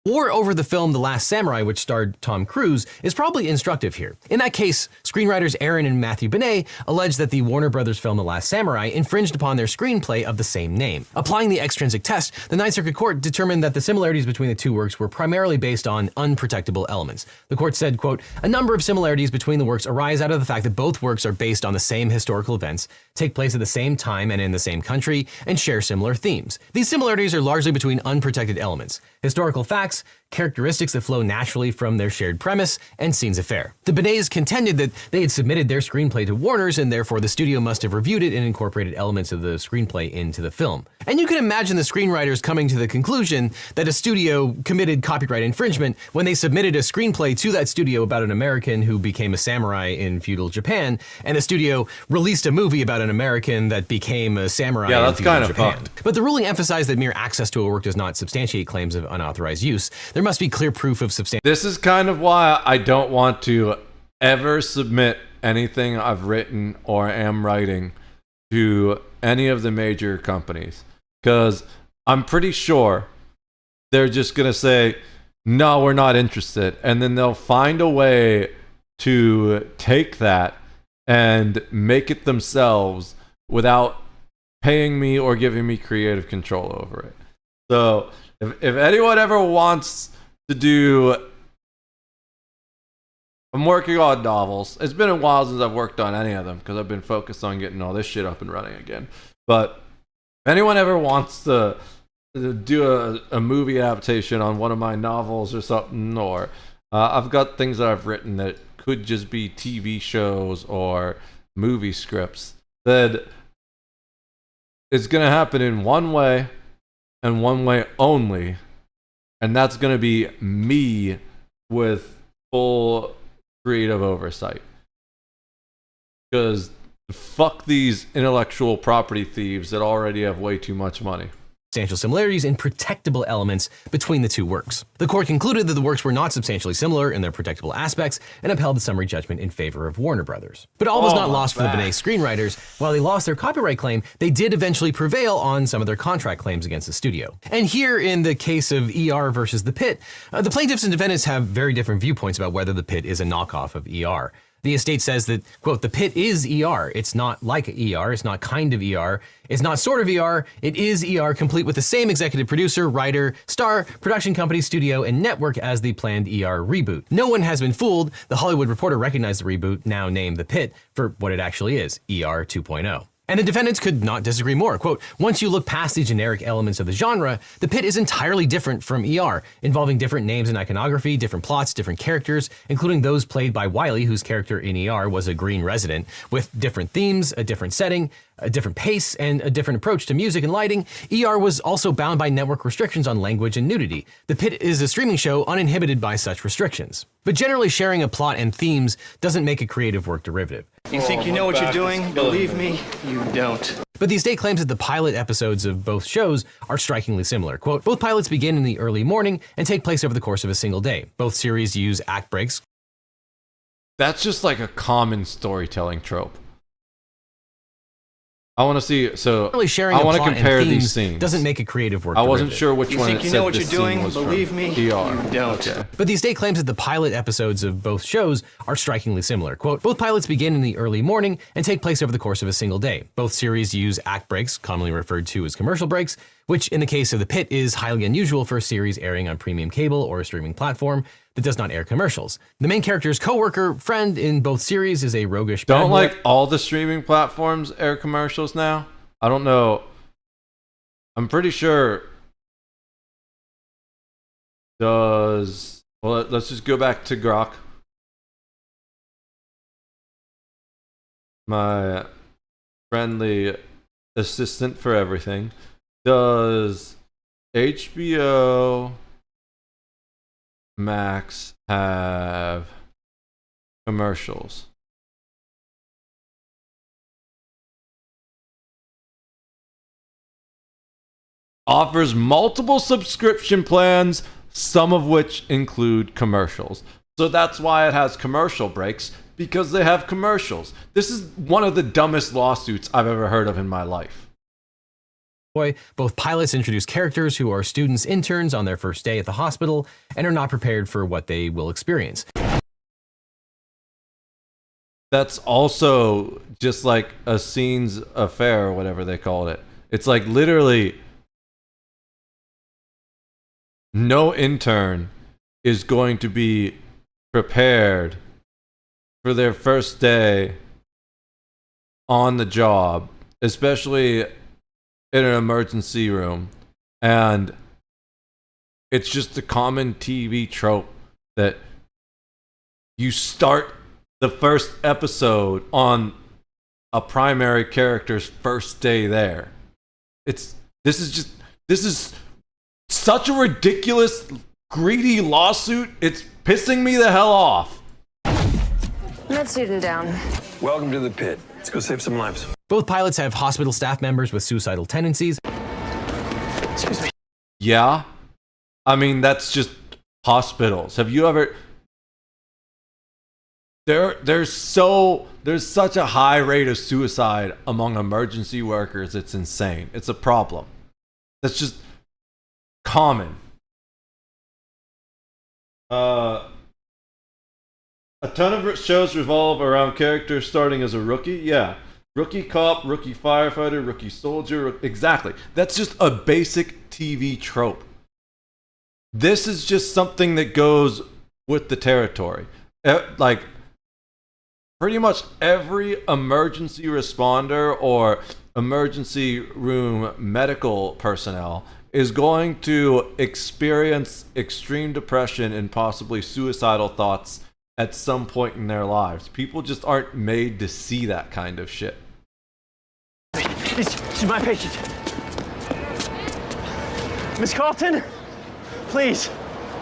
War over the film The Last Samurai, which starred Tom Cruise, is probably instructive here. In that case, screenwriters Aaron and Matthew Benet alleged that the Warner Brothers film The Last Samurai infringed upon their screenplay of the same name. Applying the extrinsic test, the Ninth Circuit Court determined that the similarities between the two works were primarily based on unprotectable elements. The court said, quote, "A number of similarities between the works arise out of the fact that both works are based on the same historical events, take place at the same time and in the same country, and share similar themes. These similarities are largely between unprotected elements, historical facts, characteristics that flow naturally from their shared premise, and scenes of fare." The Benets contended that they had submitted their screenplay to Warner's, and therefore the studio must have reviewed it and incorporated elements of the screenplay into the film. And you can imagine the screenwriters coming to the conclusion that a studio committed copyright infringement when they submitted a screenplay to that studio about an American who became a samurai in feudal Japan, and the studio released a movie about an American that became a samurai in feudal Japan. Fucked. But the ruling emphasized that mere access to a work does not substantiate claims of unauthorized use. There must be clear proof of substantial. This is kind of why I don't want to ever submit anything I've written or am writing to any of the major companies, because I'm pretty sure they're just going to say, no, we're not interested. And then they'll find a way to take that and make it themselves without paying me or giving me creative control over it. So if anyone ever wants to do, I'm working on novels. It's been a while since I've worked on any of them because I've been focused on getting all this shit up and running again. But if anyone ever wants to do a movie adaptation on one of my novels or something, or I've got things that I've written that could just be TV shows or movie scripts, then it's going to happen in one way and one way only. And that's going to be me with full creative oversight. Because fuck these intellectual property thieves that already have way too much money. Substantial similarities in protectable elements between the two works. The court concluded that the works were not substantially similar in their protectable aspects and upheld the summary judgment in favor of Warner Brothers. But all was not lost for the Benet screenwriters. While they lost their copyright claim, they did eventually prevail on some of their contract claims against the studio. And here, in the case of ER versus The Pit, the plaintiffs and defendants have very different viewpoints about whether The Pit is a knockoff of ER. The estate says that, quote, "The Pit is ER. It's not like ER. It's not kind of ER. It's not sort of ER. It is ER, complete with the same executive producer, writer, star, production company, studio, and network as the planned ER reboot. No one has been fooled. The Hollywood Reporter recognized the reboot, now named The Pit, for what it actually is, ER 2.0. And the defendants could not disagree more. Quote, "Once you look past the generic elements of the genre, The Pit is entirely different from ER, involving different names and iconography, different plots, different characters, including those played by Wiley, whose character in ER was a green resident, with different themes, a different setting, a different pace, and a different approach to music and lighting. ER was also bound by network restrictions on language and nudity. The Pit is a streaming show uninhibited by such restrictions. But generally sharing a plot and themes doesn't make a creative work derivative. You think you know what you're doing? Believe me, you don't." But the estate claims that the pilot episodes of both shows are strikingly similar. Quote, "Both pilots begin in the early morning and take place over the course of a single day. Both series use act breaks." That's just like a common storytelling trope. I want to see, so really sharing I want to plot compare and these themes scenes. doesn't make a creative work I wasn't derivative. sure which You one think it you said know what this you're doing? scene was Believe from. me, ER. you don't. Okay. But the estate claims that the pilot episodes of both shows are strikingly similar. Quote, "Both pilots begin in the early morning and take place over the course of a single day. Both series use act breaks, commonly referred to as commercial breaks, which in the case of The Pit is highly unusual for a series airing on premium cable or a streaming platform that does not air commercials. The main character's co-worker, friend in both series is a roguish bad Don't boy." like all the streaming platforms air commercials now? I don't know. I'm pretty sure does, well, let's just go back to Grok. My friendly assistant for everything. Does HBO Max have commercials? Offers multiple subscription plans, some of which include commercials. So that's why it has commercial breaks, because they have commercials. This is one of the dumbest lawsuits I've ever heard of in my life. Both pilots introduce characters who are students' interns on their first day at the hospital and are not prepared for what they will experience. That's also just like a scenes affair or whatever they called it. It's like literally no intern is going to be prepared for their first day on the job, especially in an emergency room. And it's just a common TV trope that you start the first episode on a primary character's first day there. This is such a ridiculous, greedy lawsuit. It's pissing me the hell off. Med student down. Welcome to the pit. Let's go save some lives. Both pilots have hospital staff members with suicidal tendencies. Excuse me. Yeah. I mean, that's just hospitals. Have you ever... There's such a high rate of suicide among emergency workers. It's insane. It's a problem. That's just common. A ton of shows revolve around characters starting as a rookie. Yeah. Rookie cop, rookie firefighter, rookie soldier. Exactly. That's just a basic TV trope. This is just something that goes with the territory. Like, pretty much every emergency responder or emergency room medical personnel is going to experience extreme depression and possibly suicidal thoughts at some point in their lives. People just aren't made to see that kind of shit. She's my patient. Miss Carlton, please.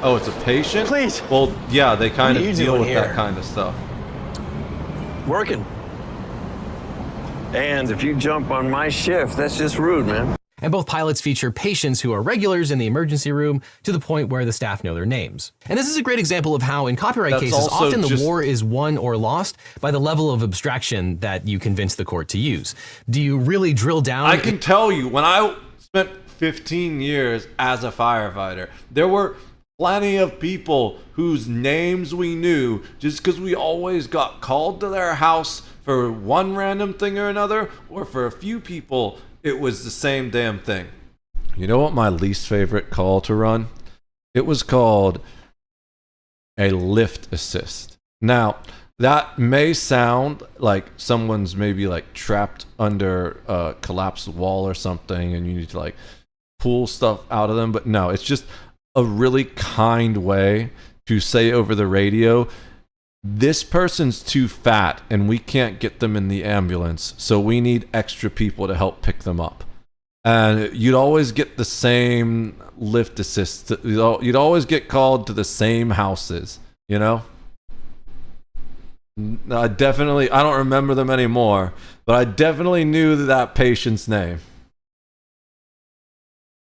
Oh, it's a patient? Please. Well, yeah, they kind What are of you deal with doing that here? kind of stuff. Working. And if you jump on my shift, that's just rude, man. And both pilots feature patients who are regulars in the emergency room to the point where the staff know their names. And this is a great example of how in copyright cases, often the war is won or lost by the level of abstraction that you convince the court to use. Do you really drill down? I can tell you, when I spent 15 years as a firefighter, there were plenty of people whose names we knew just because we always got called to their house for one random thing or another, or for a few people, it was the same damn thing. You know what my least favorite call to run? It was called a lift assist. Now, that may sound like someone's maybe like trapped under a collapsed wall or something and you need to like pull stuff out of them, but no, it's just a really kind way to say over the radio, this person's too fat and we can't get them in the ambulance, so we need extra people to help pick them up. And you'd always get the same lift assist. You'd always get called to the same houses, you know? I don't remember them anymore, but I definitely knew that patient's name.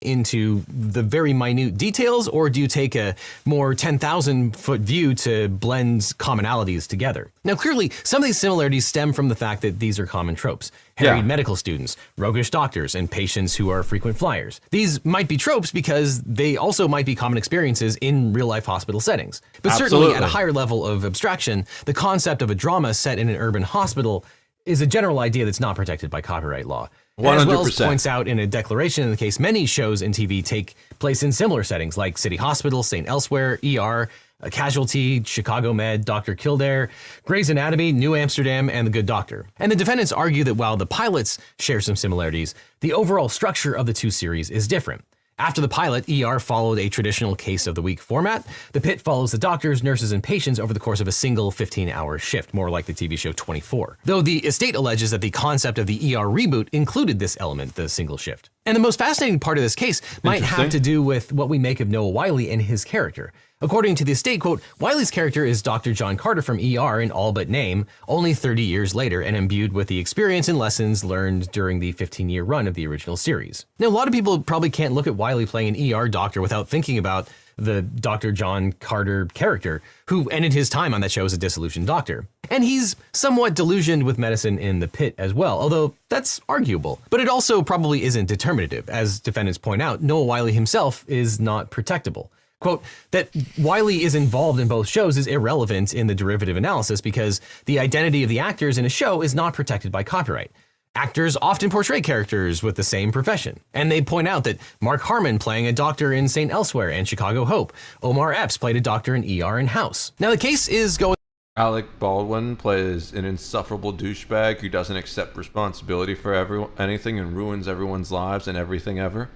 Into the very minute details, or do you take a more 10,000 foot view to blend commonalities together? Now, clearly, some of these similarities stem from the fact that these are common tropes. Harried medical students, roguish doctors, and patients who are frequent flyers. These might be tropes because they also might be common experiences in real-life hospital settings. But certainly at a higher level of abstraction, the concept of a drama set in an urban hospital is a general idea that's not protected by copyright law. 100%. As Wells points out in a declaration in the case, many shows and TV take place in similar settings like City Hospital, St. Elsewhere, ER, Casualty, Chicago Med, Dr. Kildare, Grey's Anatomy, New Amsterdam, and The Good Doctor. And the defendants argue that while the pilots share some similarities, the overall structure of the two series is different. After the pilot, ER followed a traditional case of the week format. The Pit follows the doctors, nurses, and patients over the course of a single 15-hour shift, more like the TV show 24. Though the estate alleges that the concept of the ER reboot included this element, the single shift. And the most fascinating part of this case might have to do with what we make of Noah Wyle and his character. According to the estate, quote, Wiley's character is Dr. John Carter from ER in all but name, only 30 years later, and imbued with the experience and lessons learned during the 15-year run of the original series. Now, a lot of people probably can't look at Wiley playing an ER doctor without thinking about the Dr. John Carter character, who ended his time on that show as a disillusioned doctor. And he's somewhat delusioned with medicine in the pit as well, although that's arguable. But it also probably isn't determinative. As defendants point out, Noah Wiley himself is not protectable. Quote, that Wiley is involved in both shows is irrelevant in the derivative analysis because the identity of the actors in a show is not protected by copyright. Actors often portray characters with the same profession. And they point out that Mark Harmon playing a doctor in St. Elsewhere and Chicago Hope. Omar Epps played a doctor in ER and House. Now the case is going... Alec Baldwin plays an insufferable douchebag who doesn't accept responsibility for anything and ruins everyone's lives and everything ever.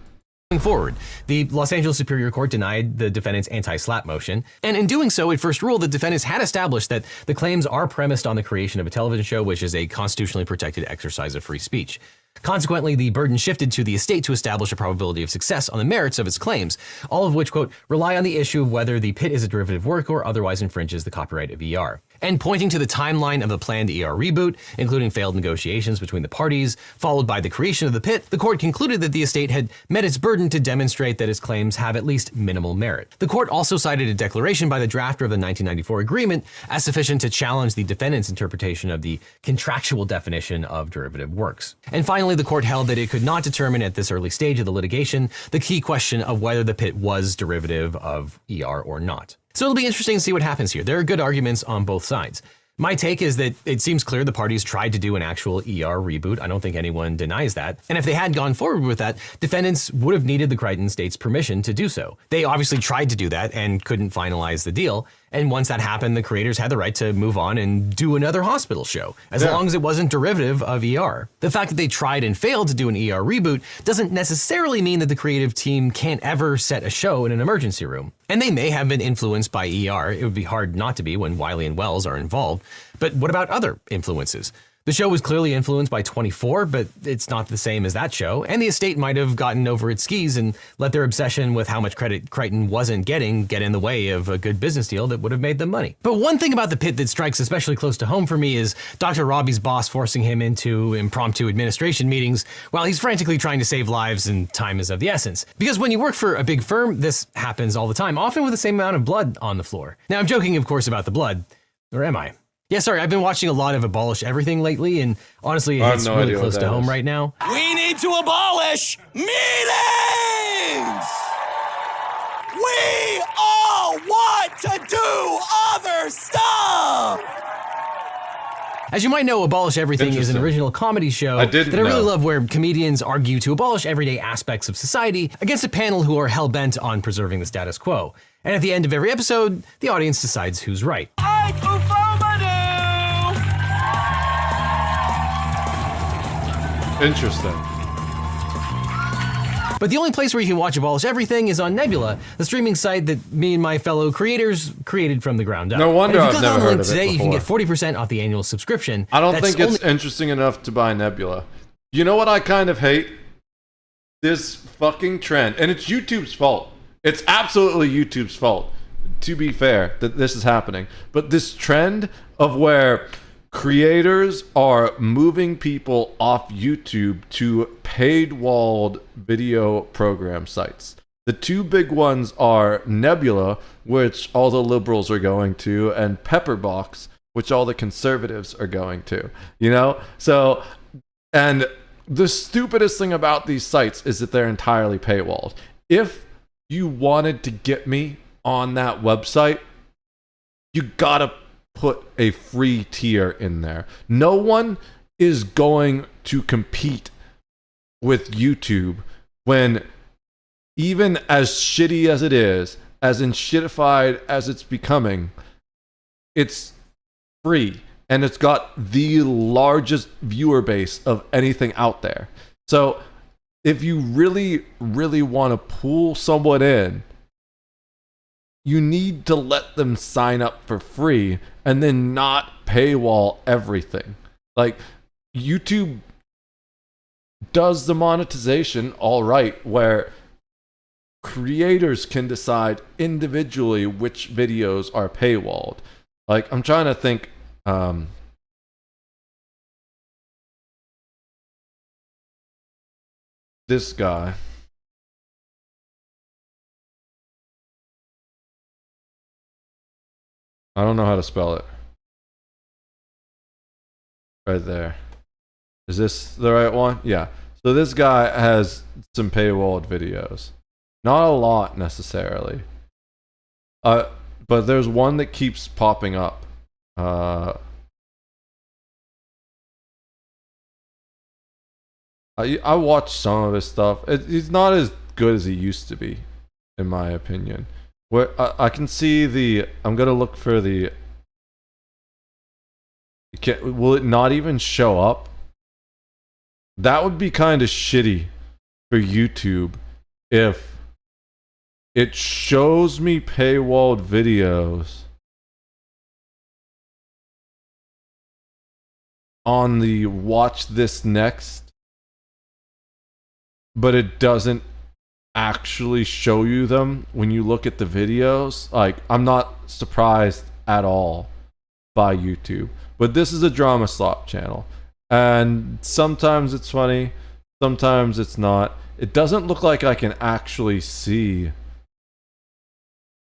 Forward, the Los Angeles Superior Court denied the defendant's anti-slap motion, and in doing so, it first ruled that defendants had established that the claims are premised on the creation of a television show, which is a constitutionally protected exercise of free speech. Consequently, the burden shifted to the estate to establish a probability of success on the merits of its claims, all of which, quote, rely on the issue of whether the pit is a derivative work or otherwise infringes the copyright of ER. And pointing to the timeline of the planned ER reboot, including failed negotiations between the parties, followed by the creation of the pit, the court concluded that the estate had met its burden to demonstrate that its claims have at least minimal merit. The court also cited a declaration by the drafter of the 1994 agreement as sufficient to challenge the defendant's interpretation of the contractual definition of derivative works. And finally, the court held that it could not determine at this early stage of the litigation the key question of whether the pit was derivative of ER or not. So it'll be interesting to see what happens here. There are good arguments on both sides. My take is that it seems clear the parties tried to do an actual ER reboot. I don't think anyone denies that. And if they had gone forward with that, defendants would have needed the Crichton State's permission to do so. They obviously tried to do that and couldn't finalize the deal. And once that happened, the creators had the right to move on and do another hospital show, as long as it wasn't derivative of ER. The fact that they tried and failed to do an ER reboot doesn't necessarily mean that the creative team can't ever set a show in an emergency room. And they may have been influenced by ER. It would be hard not to be when Wiley and Wells are involved. But what about other influences? The show was clearly influenced by 24, but it's not the same as that show, and the estate might have gotten over its skis and let their obsession with how much credit Crichton wasn't getting get in the way of a good business deal that would have made them money. But one thing about the pit that strikes especially close to home for me is Dr. Robbie's boss forcing him into impromptu administration meetings while he's frantically trying to save lives and time is of the essence. Because when you work for a big firm, this happens all the time, often with the same amount of blood on the floor. Now, I'm joking, of course, about the blood. Or am I? Yeah, sorry, I've been watching a lot of Abolish Everything lately, and honestly, it's really close to home right now. We need to abolish meetings! We all want to do other stuff! As you might know, Abolish Everything is an original comedy show that I really love, where comedians argue to abolish everyday aspects of society against a panel who are hell-bent on preserving the status quo. And at the end of every episode, the audience decides who's right. Interesting. But the only place where you can watch Abolish Everything is on Nebula, the streaming site that me and my fellow creators created from the ground up. No wonder I've never heard of it today, before. You can get 40% off the annual subscription. I don't think it's interesting enough to buy Nebula. You know what I kind of hate? This fucking trend. And it's YouTube's fault. It's absolutely YouTube's fault, to be fair, that this is happening. But this trend of where creators are moving people off YouTube to paid-walled video program sites. The two big ones are Nebula, which all the liberals are going to, and Pepperbox, which all the conservatives are going to. You know? So, and the stupidest thing about these sites is that they're entirely paywalled. If you wanted to get me on that website, you gotta put a free tier in there. No one is going to compete with YouTube when, even as shitty as it is, as shittified as it's becoming, it's free and it's got the largest viewer base of anything out there. So if you really, really want to pull someone in, you need to let them sign up for free and then not paywall everything. Like, YouTube does the monetization all right, where creators can decide individually which videos are paywalled. Like, I'm trying to think. This guy. I don't know how to spell it. Right there. Is this the right one? Yeah. So this guy has some paywalled videos. Not a lot necessarily. But there's one that keeps popping up. I watched some of his stuff. He's not as good as he used to be, in my opinion. Where I can see the. I'm gonna look for the. Will it not even show up? That would be kind of shitty for YouTube if it shows me paywalled videos on the watch this next, but it doesn't actually show you them when you look at the videos. Like, I'm not surprised at all by YouTube. But this is a drama slop channel. And sometimes it's funny, sometimes it's not. It doesn't look like I can actually see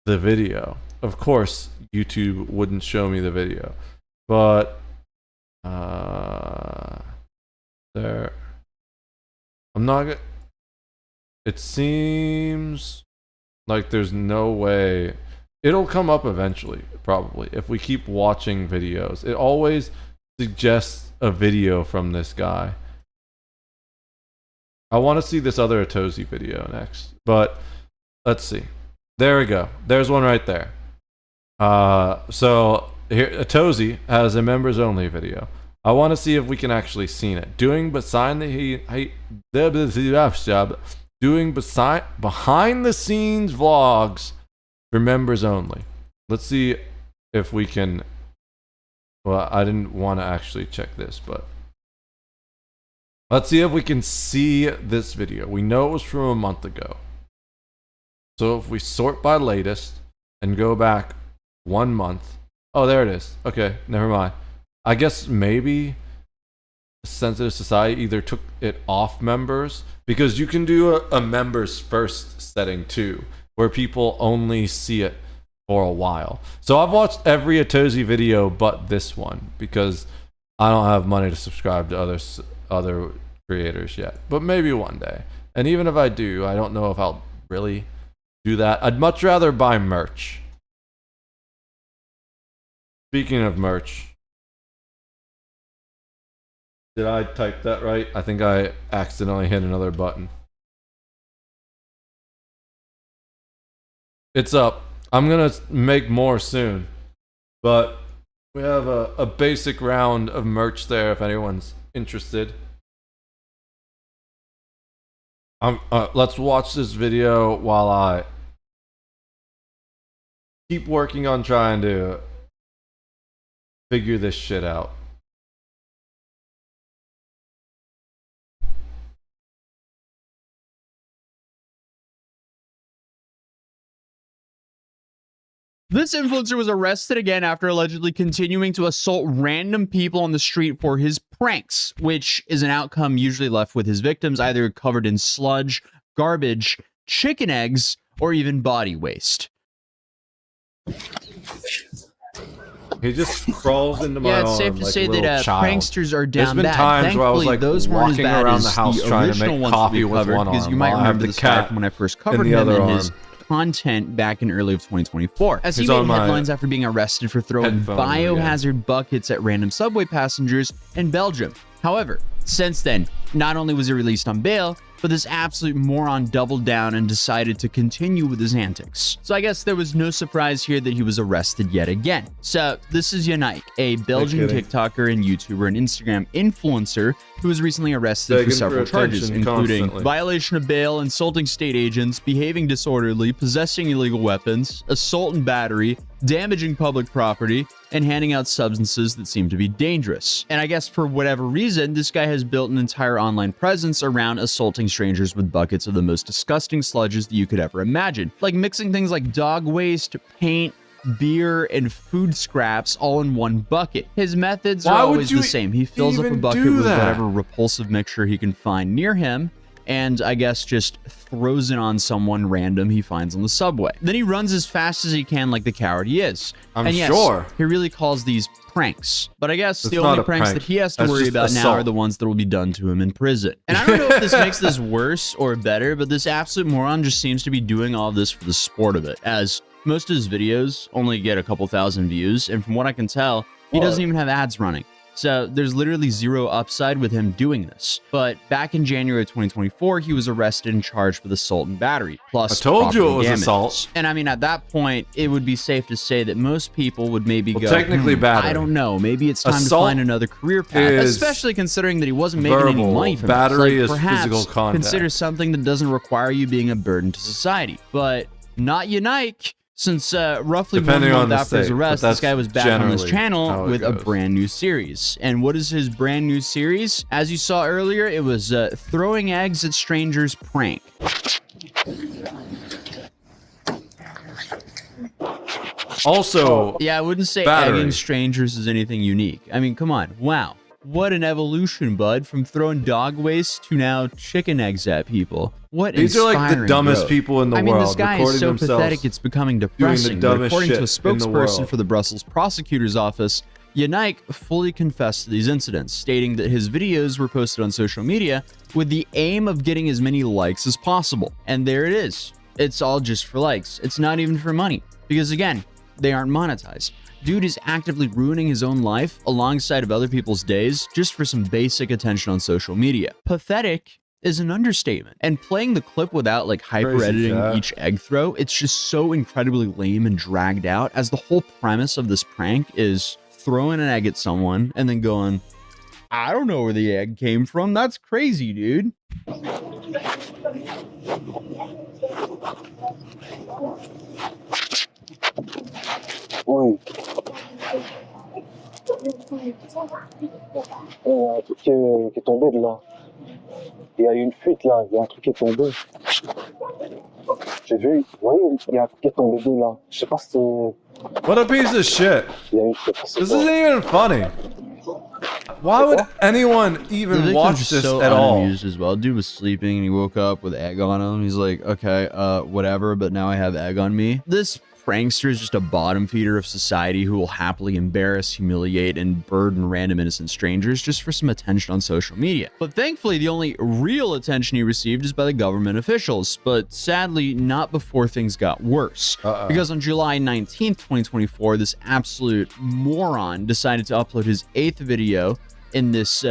the video. Of course, YouTube wouldn't show me the video. But there. I'm not gonna. It seems like there's no way. It'll come up eventually, probably, if we keep watching videos. It always suggests a video from this guy. I want to see this other Atozy video next, but let's see. There we go. There's one right there. So here, Atozy has a members only video. I want to see if we can actually see it. Doing behind the scenes vlogs for members only. Let's see if we can. Well, I didn't want to actually check this, but let's see if we can see this video. We know it was from a month ago. So if we sort by latest and go back 1 month. Oh, there it is. Okay, never mind. I guess maybe Sensitive Society either took it off members, because you can do a members first setting too, where people only see it for a while. So I've watched every Atozy video but this one, because I don't have money to subscribe to other creators yet. But maybe one day. And even if I do, I don't know if I'll really do that. I'd much rather buy merch. Speaking of merch, did I type that right? I think I accidentally hit another button. It's up. I'm gonna make more soon, but we have a basic round of merch there if anyone's interested. Let's watch this video while I keep working on trying to figure this shit out. This influencer was arrested again after allegedly continuing to assault random people on the street for his pranks, which is an outcome usually left with his victims either covered in sludge, garbage, chicken eggs, or even body waste. He just crawls into my arm. Yeah, it's safe to like say a that child. Pranksters are down There's been bad. times where I was like those weren't as walking bad around as the house trying to make coffee with one arm. Because you might while I have remember the this guy cat from when I first in covered the him other in his arm. content back in early of 2024, as he He's made on my headlines after being arrested for throwing headphone biohazard buckets at random subway passengers in Belgium. However, since then, not only was he released on bail, but this absolute moron doubled down and decided to continue with his antics. So I guess there was no surprise here that he was arrested yet again. So this is Yannick, a Belgian TikToker and YouTuber and Instagram influencer who was recently arrested for several charges, including violation of bail, insulting state agents, behaving disorderly, possessing illegal weapons, assault and battery, damaging public property, and handing out substances that seem to be dangerous. And I guess for whatever reason, this guy has built an entire online presence around assaulting strangers with buckets of the most disgusting sludges that you could ever imagine, like mixing things like dog waste, paint, beer, and food scraps all in one bucket. His methods are always the same. He fills up a bucket with whatever repulsive mixture he can find near him, and I guess just throws it on someone random he finds on the subway. Then he runs as fast as he can like the coward he is. And yes, sure. He really calls these pranks. But I guess the only pranks that he has to worry about now are the ones that will be done to him in prison. And I don't know if this makes this worse or better, but this absolute moron just seems to be doing all of this for the sport of it, as most of his videos only get a couple thousand views, and from what I can tell, he doesn't even have ads running. So there's literally zero upside with him doing this. But back in January of 2024, he was arrested and charged with assault and battery, plus I told you it was damages. assault. And I mean, at that point, it would be safe to say that most people would maybe go, technically battery. I don't know, maybe it's time Assault to find another career path, especially considering that he wasn't making any money from battery it. is Perhaps physical contact. consider something that doesn't require you being a burden to society. But not Yanike. Since roughly 1 month after his arrest, this guy was back on his channel with a brand new series. And what is his brand new series? As you saw earlier, it was Throwing Eggs at Strangers Prank. Also, yeah, I wouldn't say egging strangers is anything unique. I mean, come on. Wow. What an evolution, bud. From throwing dog waste to now chicken eggs at people. What These are like the dumbest growth. people in the world. I mean, this guy is so themselves pathetic, it's becoming depressing. But according to a spokesperson for the Brussels prosecutor's office, Yanike fully confessed to these incidents, stating that his videos were posted on social media with the aim of getting as many likes as possible. And there it is. It's all just for likes. It's not even for money. Because again, they aren't monetized. Dude is actively ruining his own life alongside of other people's days just for some basic attention on social media. Pathetic is an understatement. And playing the clip without like hyper editing each egg throw, it's just so incredibly lame and dragged out, as the whole premise of this prank is throwing an egg at someone and then going, I don't know where the egg came from. That's crazy, dude. Oui. Il y a un truc qui est tombé de là. Il y a eu une fuite là, il y a un truc qui est tombé. J'ai vu, vous voyez, il y a un truc qui est tombé de là. Je sais pas si c'est... What a piece of shit. This isn't even funny. Why would anyone even watch this so at all? Unamused as well. Dude was sleeping and he woke up with egg on him. He's like, okay, whatever, but now I have egg on me. This prankster is just a bottom feeder of society who will happily embarrass, humiliate, and burden random innocent strangers just for some attention on social media. But thankfully, the only real attention he received is by the government officials, but sadly, not before things got worse. Because on July 19th, 2024, this absolute moron decided to upload his 8th video in this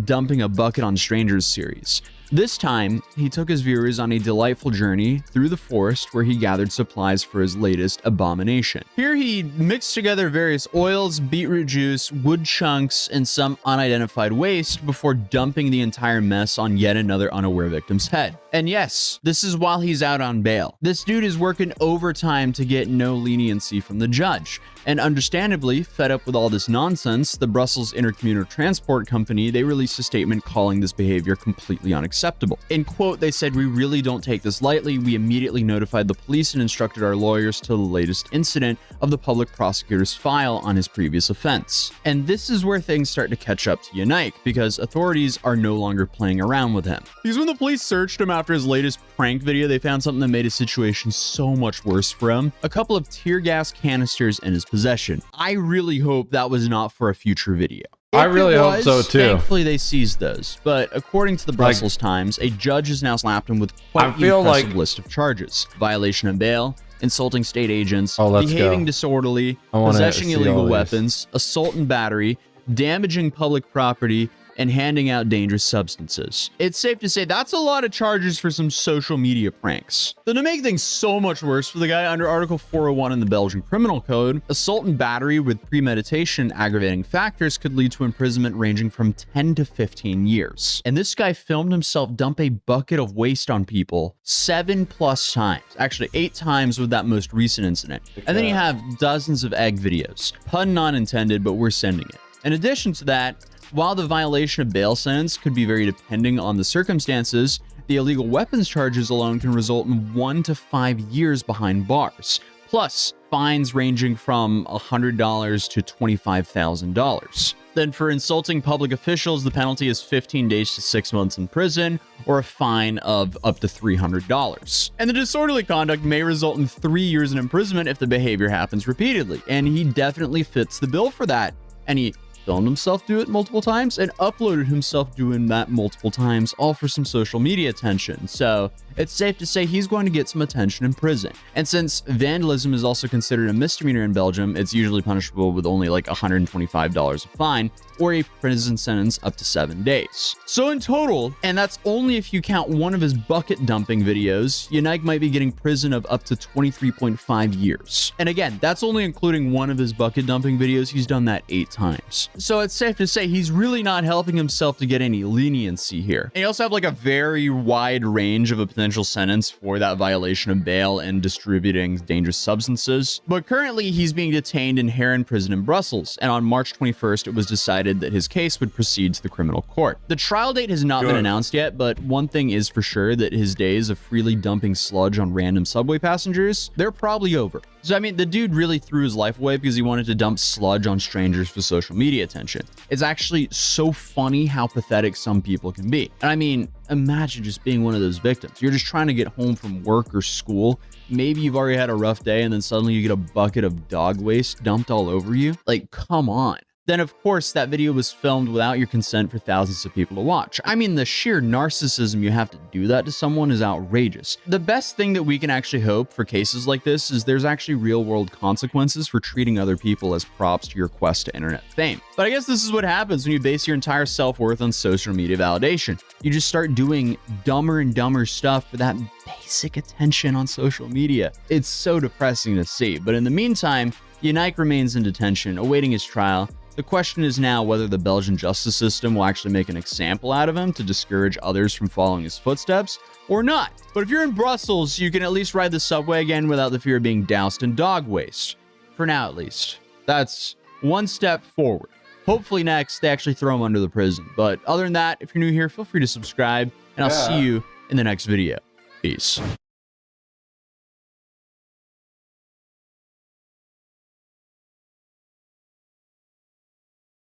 dumping a bucket on strangers series. This time, he took his viewers on a delightful journey through the forest where he gathered supplies for his latest abomination. Here he mixed together various oils, beetroot juice, wood chunks, and some unidentified waste before dumping the entire mess on yet another unaware victim's head. And yes, this is while he's out on bail. This dude is working overtime to get no leniency from the judge. And understandably, fed up with all this nonsense, the Brussels Intercommunal Transport Company, they released a statement calling this behavior completely unacceptable. In quote, they said, "We really don't take this lightly. We immediately notified the police and instructed our lawyers to the latest incident of the public prosecutor's file on his previous offense." And this is where things start to catch up to Yanike, because authorities are no longer playing around with him. Because when the police searched him after his latest prank video, they found something that made his situation so much worse for him. A couple of tear gas canisters in his possession. I really hope that was not for a future video. I really hope so too. Thankfully, they seized those. But according to the Brussels Times, a judge has now slapped him with quite an impressive list of charges: violation of bail, insulting state agents, behaving disorderly, possessing illegal weapons, assault and battery, damaging public property, and handing out dangerous substances. It's safe to say that's a lot of charges for some social media pranks. So to make things so much worse for the guy, under Article 401 in the Belgian Criminal Code, assault and battery with premeditation aggravating factors could lead to imprisonment ranging from 10 to 15 years. And this guy filmed himself dump a bucket of waste on people 7+ times. Actually, 8 times with that most recent incident. And then you have dozens of egg videos. Pun not intended, but we're sending it. In addition to that, While the violation of bail sentence could be very depending on the circumstances, the illegal weapons charges alone can result in 1 to 5 years behind bars, plus fines ranging from $100 to $25,000. Then for insulting public officials, the penalty is 15 days to 6 months in prison, or a fine of up to $300. And the disorderly conduct may result in 3 years in imprisonment if the behavior happens repeatedly, and he definitely fits the bill for that. And he filmed himself do it multiple times and uploaded himself doing that multiple times, all for some social media attention. So it's safe to say he's going to get some attention in prison. And since vandalism is also considered a misdemeanor in Belgium, it's usually punishable with only like $125 a fine or a prison sentence up to 7 days. So in total, and that's only if you count one of his bucket dumping videos, Yannick might be getting prison of up to 23.5 years. And again, that's only including one of his bucket dumping videos. He's done that 8 times. So it's safe to say he's really not helping himself to get any leniency here. And you also have like a very wide range of a potential sentence for that violation of bail and distributing dangerous substances. But currently he's being detained in Heron prison in Brussels. And on March 21st, it was decided that his case would proceed to the criminal court. The trial date has not been announced yet, but one thing is for sure, that his days of freely dumping sludge on random subway passengers, they're probably over. So I mean, the dude really threw his life away because he wanted to dump sludge on strangers for social media attention. It's actually so funny how pathetic some people can be. And I mean, imagine just being one of those victims. You're just trying to get home from work or school. Maybe you've already had a rough day and then suddenly you get a bucket of dog waste dumped all over you. Like, come on. Then of course that video was filmed without your consent for thousands of people to watch. I mean, the sheer narcissism you have to do that to someone is outrageous. The best thing that we can actually hope for cases like this is there's actually real world consequences for treating other people as props to your quest to internet fame. But I guess this is what happens when you base your entire self-worth on social media validation. You just start doing dumber and dumber stuff for that basic attention on social media. It's so depressing to see. But in the meantime, Yannick remains in detention, awaiting his trial. The question is now whether the Belgian justice system will actually make an example out of him to discourage others from following his footsteps, or not. But if you're in Brussels, you can at least ride the subway again without the fear of being doused in dog waste. For now, at least. That's one step forward. Hopefully next, they actually throw him under the prison. But other than that, if you're new here, feel free to subscribe, and I'll see you in the next video. Peace.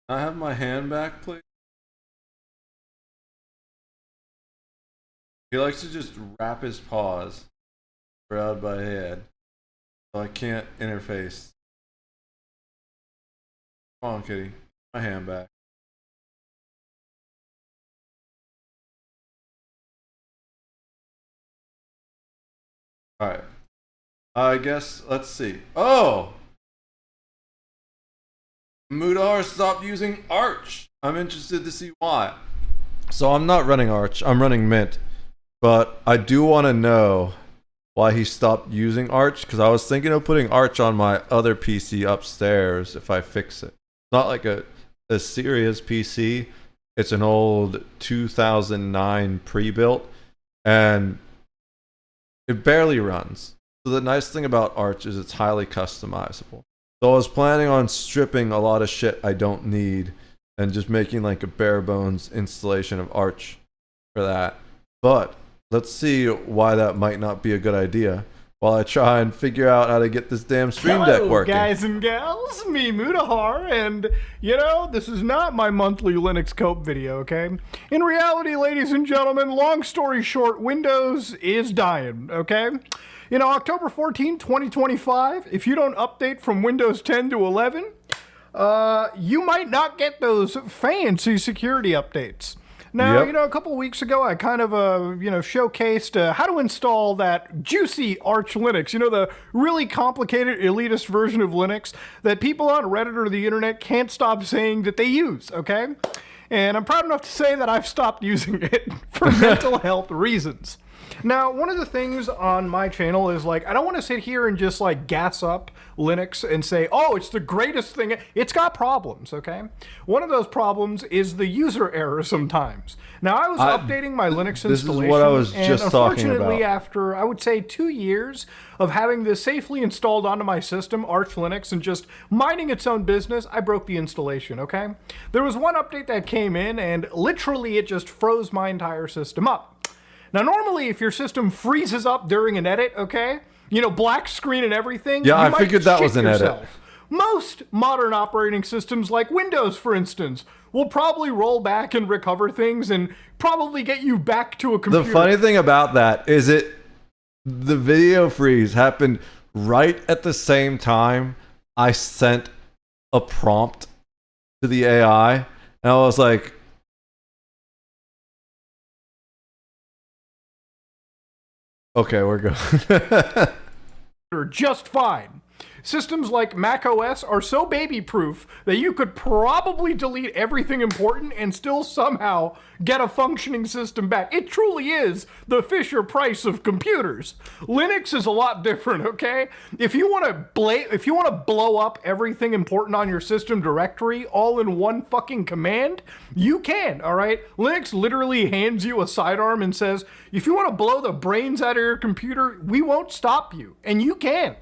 I have my hand back, please. He likes to just wrap his paws around my head, so I can't interface. Come on, kitty. My hand back. Alright. I guess, let's see. Oh! Mudar stopped using Arch. I'm interested to see why. So I'm not running Arch, I'm running Mint. But I do want to know why he stopped using Arch, because I was thinking of putting Arch on my other PC upstairs if I fix it. It's not like a serious PC. It's an old 2009 pre-built, and it barely runs. So the nice thing about Arch is it's highly customizable. So I was planning on stripping a lot of shit I don't need and just making like a bare bones installation of Arch for that. But let's see why that might not be a good idea while I try and figure out how to get this damn Stream Deck working. Guys and gals, me Mudahar, and you know, this is not my monthly Linux Cope video, okay? In reality, ladies and gentlemen, long story short, Windows is dying, okay? You know, October 14, 2025, if you don't update from Windows 10 to 11, you might not get those fancy security updates. Now, you know, a couple of weeks ago, I kind of, you know, showcased how to install that juicy Arch Linux, you know, the really complicated elitist version of Linux that people on Reddit or the internet can't stop saying that they use, okay? And I'm proud enough to say that I've stopped using it for mental health reasons. Now, one of the things on my channel is like, I don't want to sit here and just like gas up Linux and say, oh, it's the greatest thing. It's got problems, okay? One of those problems is the user error sometimes. Now, I was updating my Linux installation. This is what I was just talking about. Unfortunately, after, I would say, 2 years of having this safely installed onto my system, Arch Linux, and just minding its own business, I broke the installation, okay? There was one update that came in, and literally it just froze my entire system up. Now, normally, if your system freezes up during an edit, okay, you know, black screen and everything, yeah, I figured that was an edit. Most modern operating systems, like Windows, for instance, will probably roll back and recover things and probably get you back to a computer. The funny thing about that is the video freeze happened right at the same time I sent a prompt to the AI, and I was like, okay, we're good. Are just fine. Systems like Mac OS are so baby-proof that you could probably delete everything important and still somehow get a functioning system back. It truly is the Fisher-Price of computers. Linux is a lot different, okay? If you want to blow up everything important on your system directory all in one fucking command, you can, all right? Linux literally hands you a sidearm and says, if you want to blow the brains out of your computer, we won't stop you, and you can.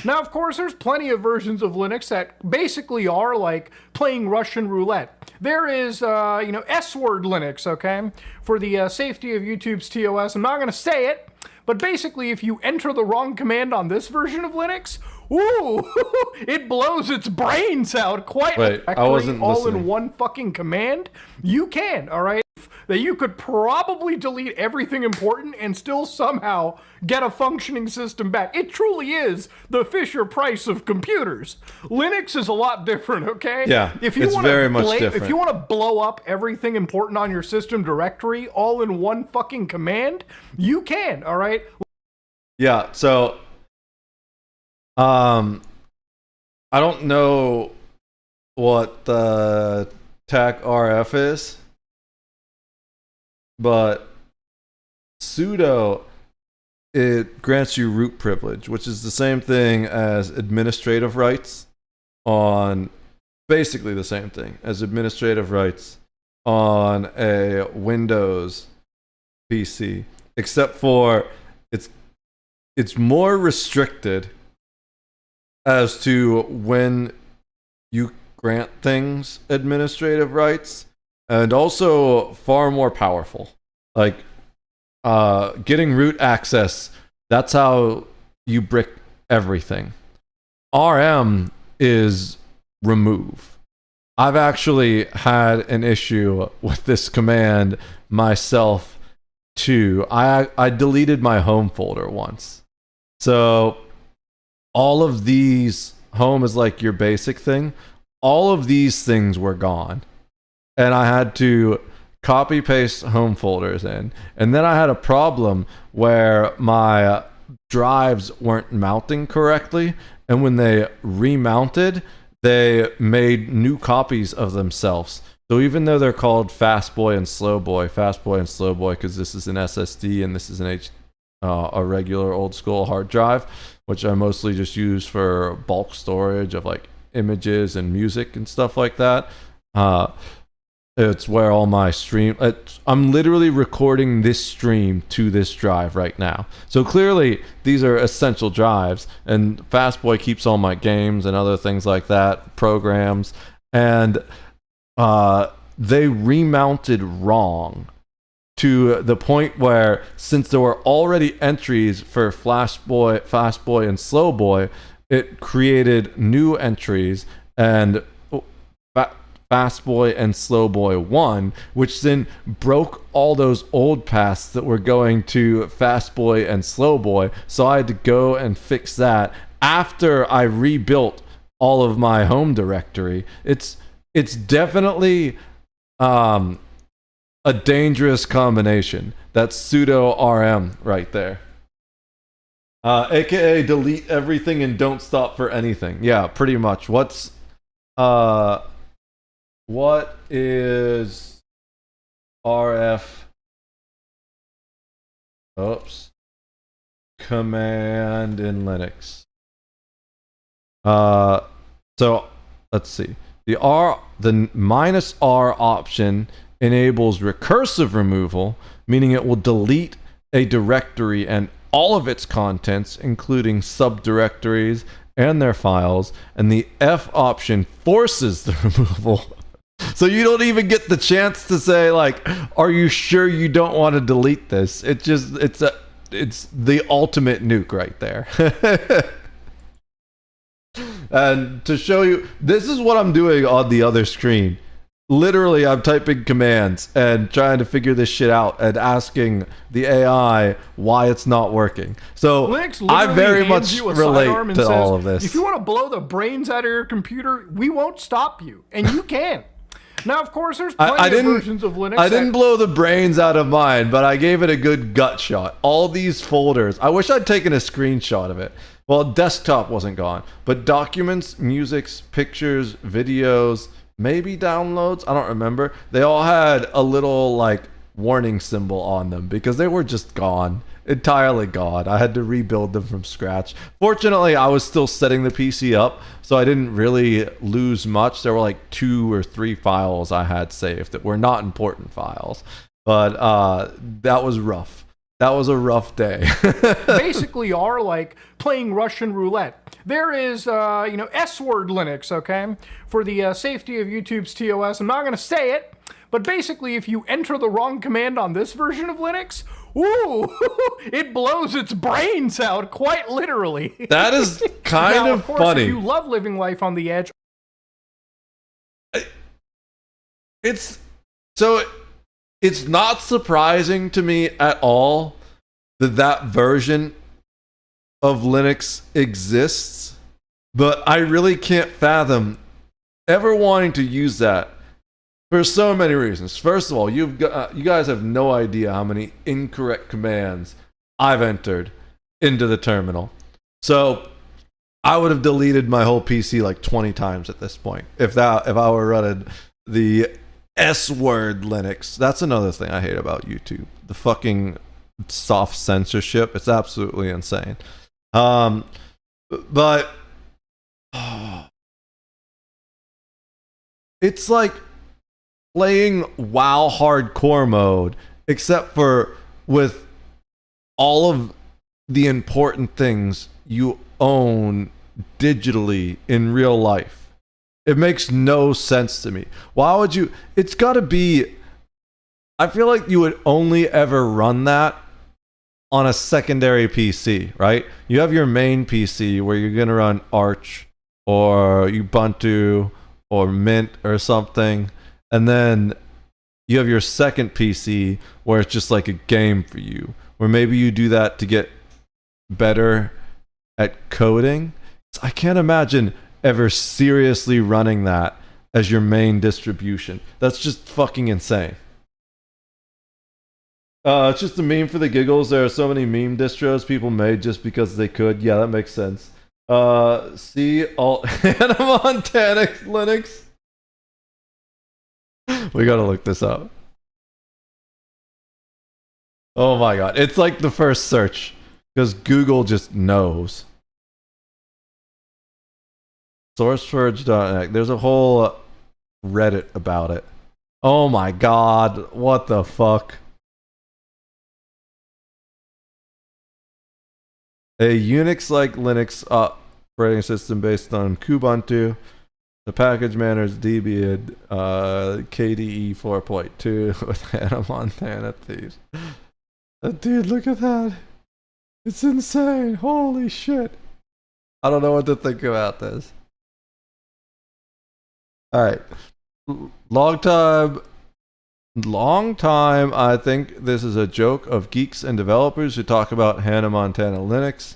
Now, of course, there's plenty of versions of Linux that basically are like playing Russian roulette. There is, S-word Linux, okay, for the safety of YouTube's TOS. I'm not going to say it, but basically, if you enter the wrong command on this version of Linux, ooh, it blows its brains out quite all in one fucking command. You can, all right? That you could probably delete everything important and still somehow get a functioning system back. It truly is the Fisher-Price of computers. Linux is a lot different, okay? Yeah, it's very much different. If you want to blow up everything important on your system directory all in one fucking command, you can, all right? Yeah, so I don't know what the TAC RF is, but sudo, it grants you root privilege, which is the same thing as administrative rights on, basically the same thing as administrative rights on a Windows PC, except for it's more restricted as to when you grant things administrative rights, and also far more powerful. Like getting root access, that's how you brick everything. RM is remove. I've actually had an issue with this command myself too. I deleted my home folder once. So all of these, home is like your basic thing. All of these things were gone. And I had to copy paste home folders in. And then I had a problem where my drives weren't mounting correctly. And when they remounted, they made new copies of themselves. So even though they're called Fastboy and Slowboy, because this is an SSD and this is a regular old school hard drive, which I mostly just use for bulk storage of like images and music and stuff like that. It's where all my I'm literally recording this stream to this drive right now. So clearly these are essential drives, and Fastboy keeps all my games and other things like that, programs, and they remounted wrong to the point where, since there were already entries for Fastboy and Slowboy, it created new entries and Fastboy and Slowboy 1, which then broke all those old paths that were going to Fastboy and Slowboy. So I had to go and fix that after I rebuilt all of my home directory. It's definitely a dangerous combination. That's sudo rm right there. AKA delete everything and don't stop for anything. Yeah, pretty much. What is RF Oops. Command in Linux. So let's see. The -R option enables recursive removal, meaning it will delete a directory and all of its contents, including subdirectories and their files, and the F option forces the removal. So you don't even get the chance to say, like, are you sure you don't want to delete this? It's the ultimate nuke right there. And to show you, this is what I'm doing on the other screen. Literally, I'm typing commands and trying to figure this shit out and asking the AI why it's not working. So I very much relate to all of this. If you want to blow the brains out of your computer, we won't stop you, and you can. Now, of course, there's plenty of versions of Linux. I didn't blow the brains out of mine, but I gave it a good gut shot. All these folders. I wish I'd taken a screenshot of it. Well, desktop wasn't gone, but documents, musics, pictures, videos, maybe downloads, I don't remember. They all had a little like warning symbol on them because they were just gone, entirely gone. I had to rebuild them from scratch. Fortunately, I was still setting the PC up, so I didn't really lose much. There were like 2 or 3 files I had saved that were not important files, but that was rough. That was a rough day. Basically are like playing Russian roulette. There is, S-word Linux, okay? For the safety of YouTube's TOS. I'm not going to say it, but basically if you enter the wrong command on this version of Linux, ooh, it blows its brains out, quite literally. That is kind of course, funny. If you love living life on the edge. It's not surprising to me at all that version of Linux exists, but I really can't fathom ever wanting to use that for so many reasons. First of all, you guys have no idea how many incorrect commands I've entered into the terminal. So I would have deleted my whole PC like 20 times at this point if I were running the S-word Linux. That's another thing I hate about YouTube. The fucking soft censorship. It's absolutely insane. But it's like playing WoW hardcore mode, except for with all of the important things you own digitally in real life. It makes no sense to me. Why would you? It's got to be. I feel like you would only ever run that on a secondary PC, right? You have your main PC where you're going to run Arch or Ubuntu or Mint or something. And then you have your second PC where it's just like a game for you, where maybe you do that to get better at coding. I can't imagine ever seriously running that as your main distribution. That's just fucking insane. It's just a meme for the giggles. There are so many meme distros people made just because they could. Yeah, that makes sense. See alt Hannah Montana Linux. We gotta look this up. Oh my god. It's like the first search because Google just knows. SourceForge.net. There's a whole Reddit about it. Oh my god. What the fuck? A Unix-like Linux operating system based on Kubuntu. The package manages Debian KDE 4.2 with Hannah Montana thieves. Dude, look at that. It's insane. Holy shit. I don't know what to think about this. Alright. Long time, I think this is a joke of geeks and developers who talk about Hannah Montana Linux,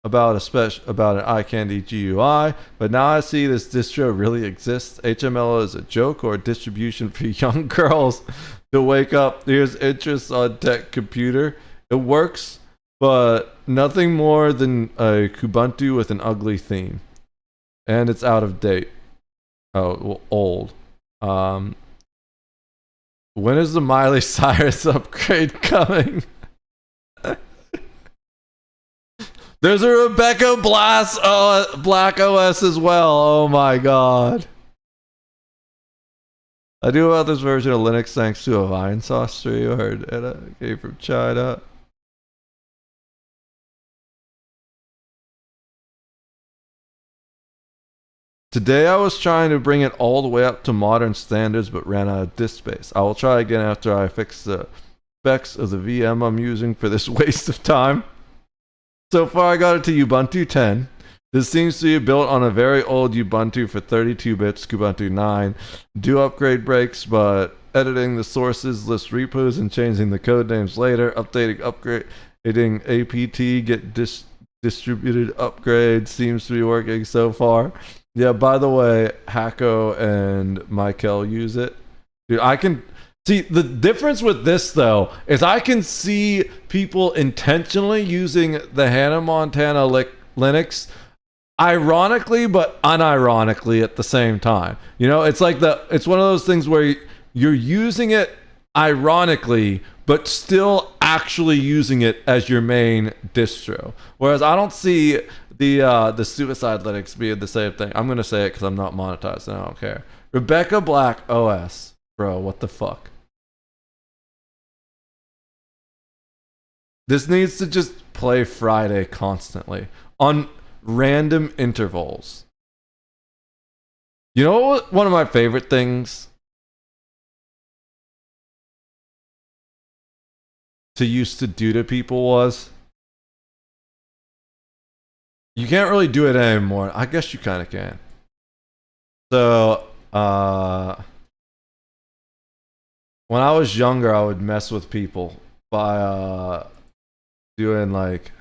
about an eye candy GUI, but now I see this distro really exists. HML is a joke or a distribution for young girls to wake up. Here's interest on tech computer. It works, but nothing more than a Kubuntu with an ugly theme. And it's out of date. Oh, well, old. When is the Miley Cyrus upgrade coming? There's a Rebecca Black OS as well. Oh my god. I knew about this version of Linux thanks to a Vine sauce stream I heard it came from China. Today I was trying to bring it all the way up to modern standards but ran out of disk space. I will try again after I fix the specs of the VM I'm using for this waste of time. So far I got it to Ubuntu 10. This seems to be built on a very old Ubuntu for 32 bits, Ubuntu 9. Do upgrade breaks, but editing the sources, list repos, and changing the code names later. Updating, upgrading apt, get distributed upgrades seems to be working so far. Yeah, by the way, Hacko and Michael use it. Dude, I can... See, the difference with this, though, is I can see people intentionally using the Hannah Montana Linux, ironically but unironically at the same time. You know, it's like it's one of those things where you're using it ironically, but still actually using it as your main distro. Whereas I don't see the Suicide Linux being the same thing. I'm gonna say it because I'm not monetized and I don't care. Rebecca Black OS, bro, what the fuck? This needs to just play Friday constantly on random intervals. You know what one of my favorite things to used to do to people was? You can't really do it anymore. I guess you kind of can. So, when I was younger, I would mess with people by doing like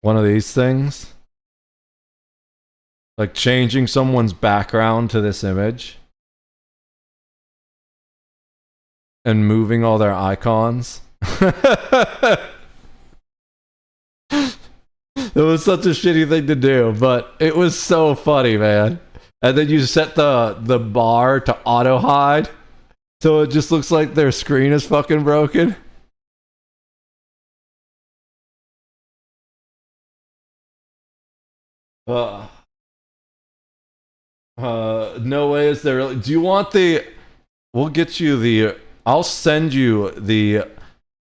one of these things, like changing someone's background to this image and moving all their icons. It was such a shitty thing to do, but it was so funny, man. And then you set the bar to auto hide, so it just looks like their screen is fucking broken. No way is there really. Do you want the... We'll get you the... I'll send you the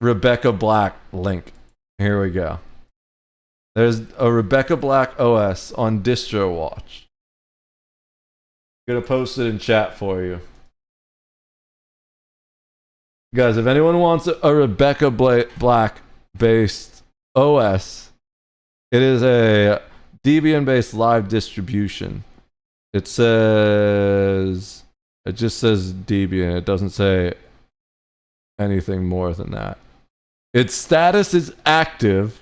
Rebecca Black link. Here we go. There's a Rebecca Black OS on DistroWatch. I'm gonna post it in chat for you. Guys, if anyone wants a Rebecca Black based OS, it is a Debian based live distribution. It just says Debian. It doesn't say anything more than that. Its status is active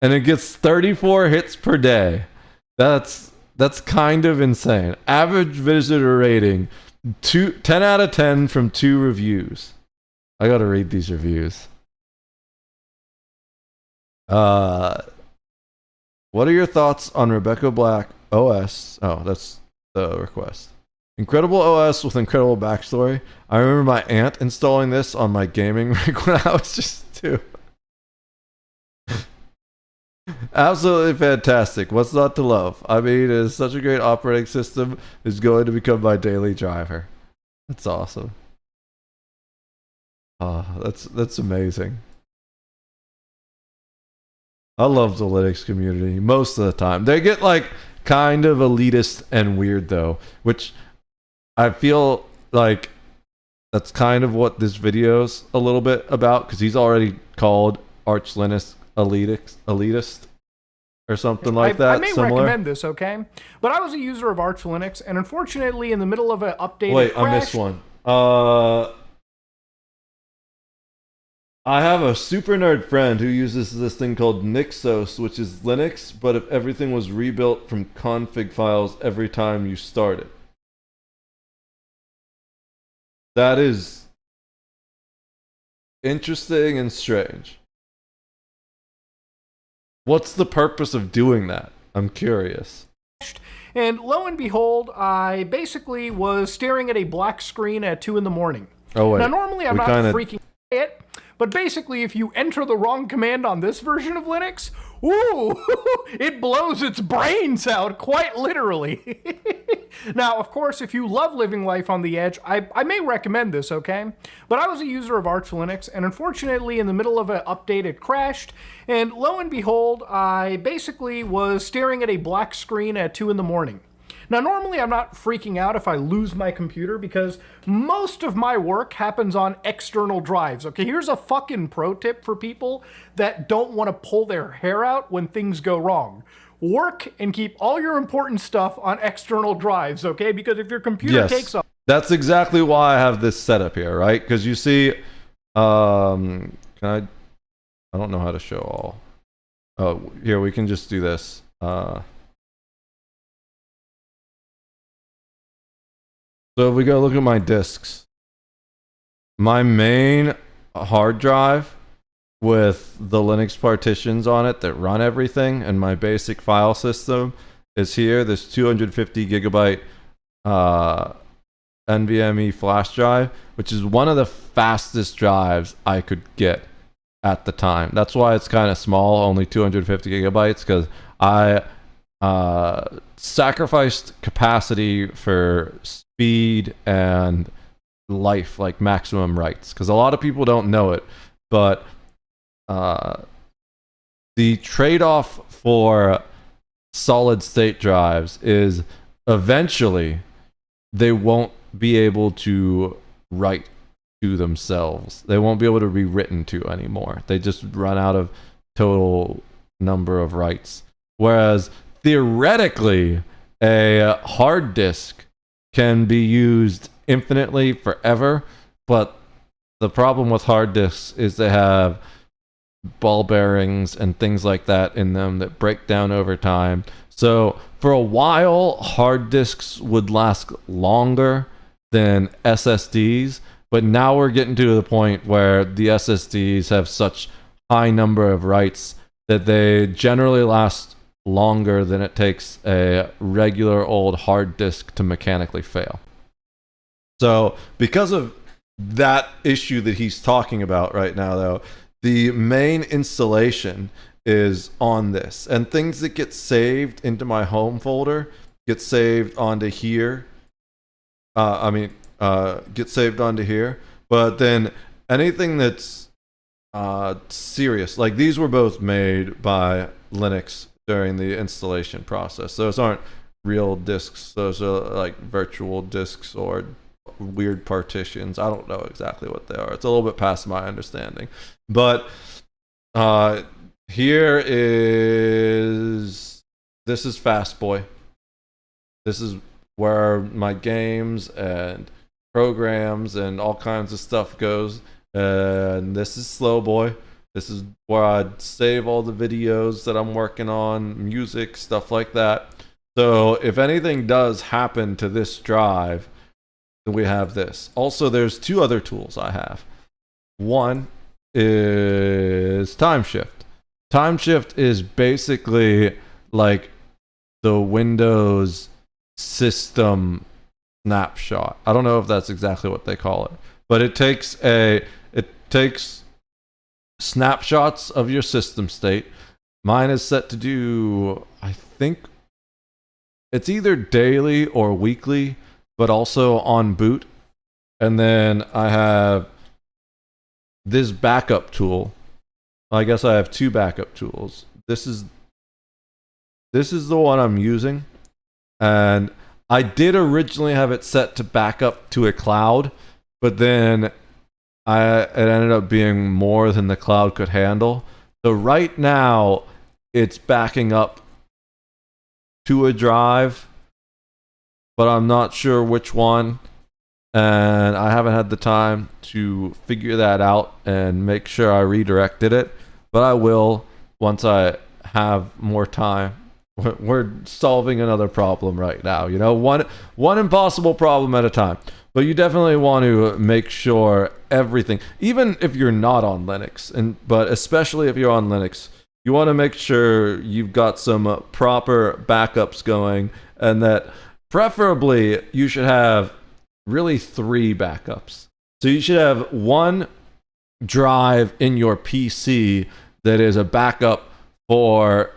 and it gets 34 hits per day. That's kind of insane. Average visitor rating 10 out of 10 from 2 reviews. I gotta read these reviews. What are your thoughts on Rebecca Black OS? Oh, that's the request. Incredible OS with incredible backstory. I remember my aunt installing this on my gaming rig when I was just 2. Absolutely fantastic. What's not to love? I mean, it's such a great operating system. It's going to become my daily driver. That's awesome. Oh, that's amazing. I love the Linux community most of the time. They get like kind of elitist and weird though, which I feel like that's kind of what this video's a little bit about, because he's already called Arch Linux elitist or something like that. I may recommend this, okay? But I was a user of Arch Linux, and unfortunately, in the middle of an update, wait, I missed one. I have a super nerd friend who uses this thing called Nixos, which is Linux, but if everything was rebuilt from config files every time you start it. That is interesting and strange. What's the purpose of doing that? I'm curious. And lo and behold, I basically was staring at a black screen at 2 in the morning. Oh, wait. Now, normally I'm not freaking it, but basically if you enter the wrong command on this version of Linux, ooh, it blows its brains out, quite literally. Now, of course, if you love living life on the edge, I may recommend this, okay? But I was a user of Arch Linux, and unfortunately, in the middle of an update, it crashed, and lo and behold, I basically was staring at a black screen at 2 in the morning. Now, normally I'm not freaking out if I lose my computer because most of my work happens on external drives. Okay, here's a fucking pro tip for people that don't want to pull their hair out when things go wrong. Work and keep all your important stuff on external drives, okay? Because if your computer takes off... That's exactly why I have this setup here, right? Because you see, I don't know how to show all. Oh, here, we can just do this. So if we go look at my disks, my main hard drive with the Linux partitions on it that run everything and my basic file system is here. This 250 gigabyte NVMe flash drive, which is one of the fastest drives I could get at the time. That's why it's kind of small, only 250 gigabytes, because I sacrificed capacity for speed and life, like maximum writes, because a lot of people don't know it, but the trade-off for solid state drives is eventually they won't be able to write to themselves. They won't be able to be written to anymore. They just run out of total number of writes. Whereas theoretically, a hard disk can be used infinitely forever, but the problem with hard disks is they have ball bearings and things like that in them that break down over time. So for a while, hard disks would last longer than SSDs, but now we're getting to the point where the SSDs have such high number of writes that they generally last longer than it takes a regular old hard disk to mechanically fail. So because of that issue that he's talking about right now, though, the main installation is on this, and things that get saved into my home folder get saved onto here. Get saved onto here, but then anything that's serious, like these were both made by Linux during the installation process. Those aren't real disks. Those are like virtual disks or weird partitions. I don't know exactly what they are. It's a little bit past my understanding. But here is... This is Fastboy. This is where my games and programs and all kinds of stuff goes. And this is Slowboy. This is where I'd save all the videos that I'm working on, music, stuff like that. So if anything does happen to this drive, then we have this. Also, there's two other tools I have. One is Timeshift. Timeshift is basically like the Windows system snapshot. I don't know if that's exactly what they call it, but it takes snapshots of your system state. Mine is set to do, I think it's either daily or weekly, but also on boot. And then I have this backup tool. I guess I have two backup tools. This is the one I'm using, and I did originally have it set to back up to a cloud, but then it ended up being more than the cloud could handle. So right now, it's backing up to a drive, but I'm not sure which one, and I haven't had the time to figure that out and make sure I redirected it, but I will once I have more time. We're solving another problem right now, you know, one impossible problem at a time. But you definitely want to make sure everything, even if you're not on Linux, but especially if you're on Linux, You want to make sure you've got some proper backups going, and that preferably you should have really 3 backups. So you should have one drive in your PC that is a backup for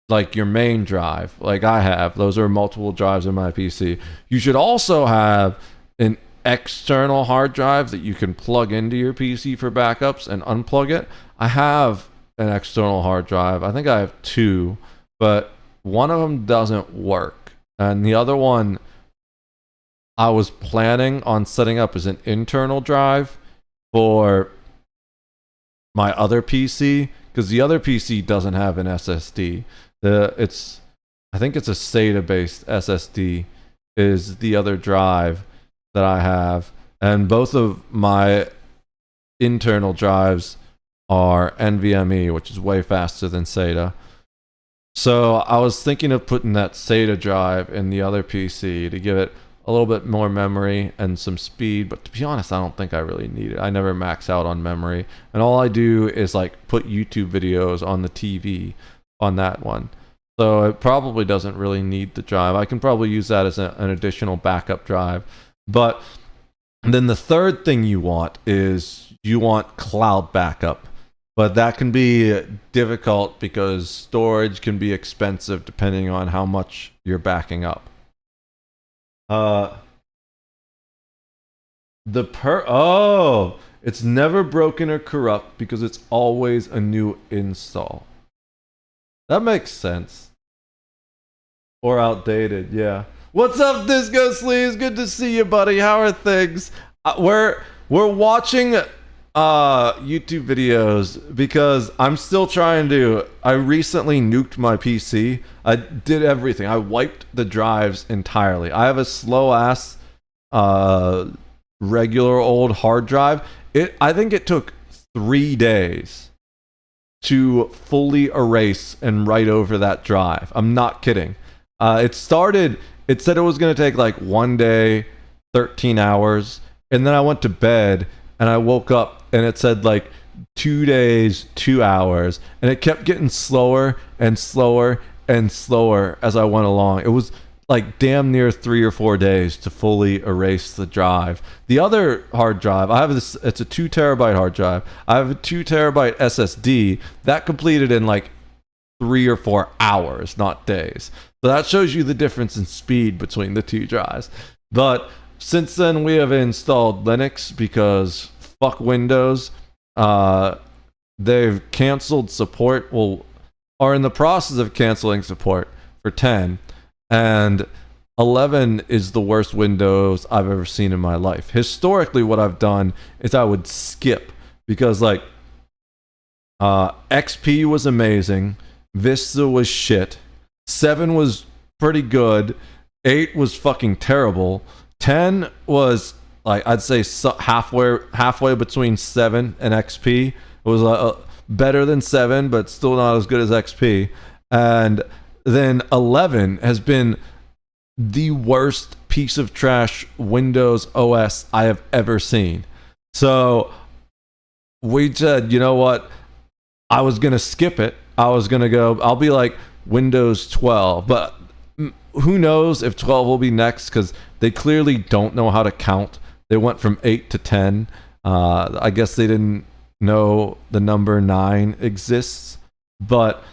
like your main drive, like I have. Those are multiple drives in my PC. You should also have an external hard drive that you can plug into your PC for backups and unplug it. I have an external hard drive. I think I have 2, but one of them doesn't work. And the other one I was planning on setting up as an internal drive for my other PC, because the other PC doesn't have an SSD. I think it's a SATA-based SSD is the other drive that I have, and both of my internal drives are NVMe, which is way faster than SATA. So I was thinking of putting that SATA drive in the other PC to give it a little bit more memory and some speed, but to be honest, I don't think I really need it. I never max out on memory, and all I do is like put YouTube videos on the TV on that one. So it probably doesn't really need the drive. I can probably use that as an additional backup drive. But then the third thing you want is you want cloud backup. But that can be difficult because storage can be expensive depending on how much you're backing up. It's never broken or corrupt because it's always a new install. That makes sense. Or outdated, yeah. What's up, Disco Sleeves? Good to see you, buddy. How are things? We're watching YouTube videos because I'm still trying to. I recently nuked my PC. I did everything. I wiped the drives entirely. I have a slow ass regular old hard drive. I think it took 3 days to fully erase and write over that drive. I'm not kidding. It said it was going to take like 1 day, 13 hours, and then I went to bed and I woke up and it said like 2 days, 2 hours, and it kept getting slower and slower and slower as I went along. It was like damn near 3 or 4 days to fully erase the drive. The other hard drive, I have this, it's a 2 terabyte hard drive. I have a 2 terabyte SSD that completed in like 3 or 4 hours, not days. So that shows you the difference in speed between the 2 drives. But since then we have installed Linux because fuck Windows. They've canceled support, are in the process of canceling support for 10. And 11 is the worst Windows I've ever seen in my life. Historically, what I've done is I would skip because like XP was amazing, Vista was shit, 7 was pretty good, 8 was fucking terrible, 10 was like I'd say halfway between 7 and XP. It was better than 7, but still not as good as XP. And then 11 has been the worst piece of trash Windows OS I have ever seen. So we said, you know what? I was going to skip it. I'll be like Windows 12. But who knows if 12 will be next, because they clearly don't know how to count. They went from 8 to 10. I guess they didn't know the number 9 exists. But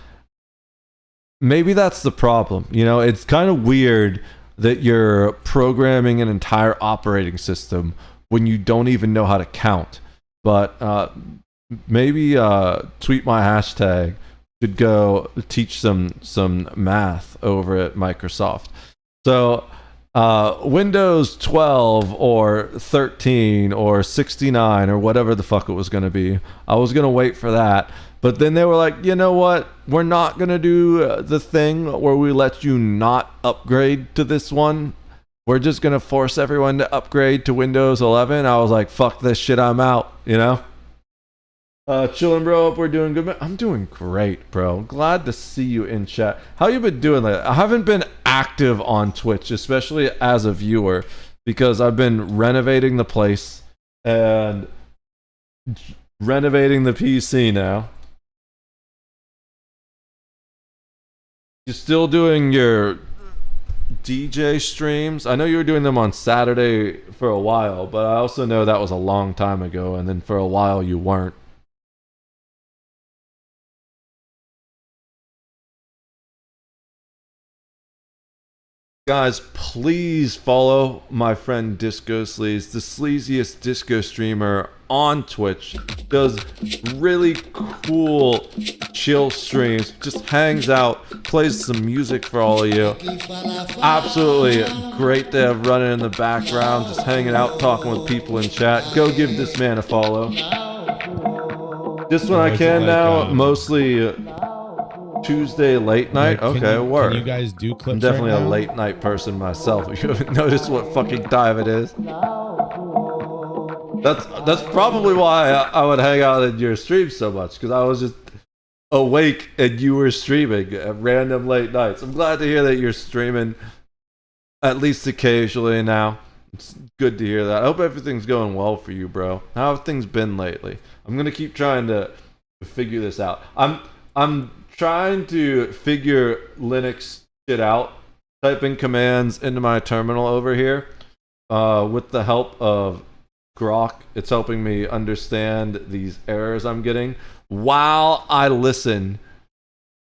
maybe that's the problem. You know, it's kind of weird that you're programming an entire operating system when you don't even know how to count. But maybe tweet my hashtag should go teach some math over at Microsoft. So Windows 12 or 13 or 69 or whatever the fuck it was going to be, I was going to wait for that. But then they were like, you know what? We're not going to do the thing where we let you not upgrade to this one. We're just going to force everyone to upgrade to Windows 11. I was like, fuck this shit, I'm out, you know? Chillin', bro. Hope we're doing good. I'm doing great, bro. Glad to see you in chat. How you been doing lately? I haven't been active on Twitch, especially as a viewer, because I've been renovating the place and renovating the PC now. You still doing your DJ streams? I know you were doing them on Saturday for a while, but I also know that was a long time ago, and then for a while you weren't. Guys, please follow my friend Disco Sleaze, the sleaziest disco streamer on Twitch. Does really cool, chill streams. Just hangs out, plays some music for all of you. Absolutely great to have running in the background, just hanging out, talking with people in chat. Go give this man a follow. Just when I can now, mostly Tuesday late night. Okay, work. Can you guys do clips? I'm definitely right a now? late night person myself. You haven't noticed what fucking time it is. That's probably why I would hang out in your stream so much, because I was just awake and you were streaming at random late nights. I'm glad to hear that you're streaming at least occasionally now. It's good to hear that. I hope everything's going well for you, bro. How have things been lately? I'm gonna keep trying to figure this out. I'm trying to figure Linux shit out, typing commands into my terminal over here with the help of Grok. It's helping me understand these errors I'm getting while I listen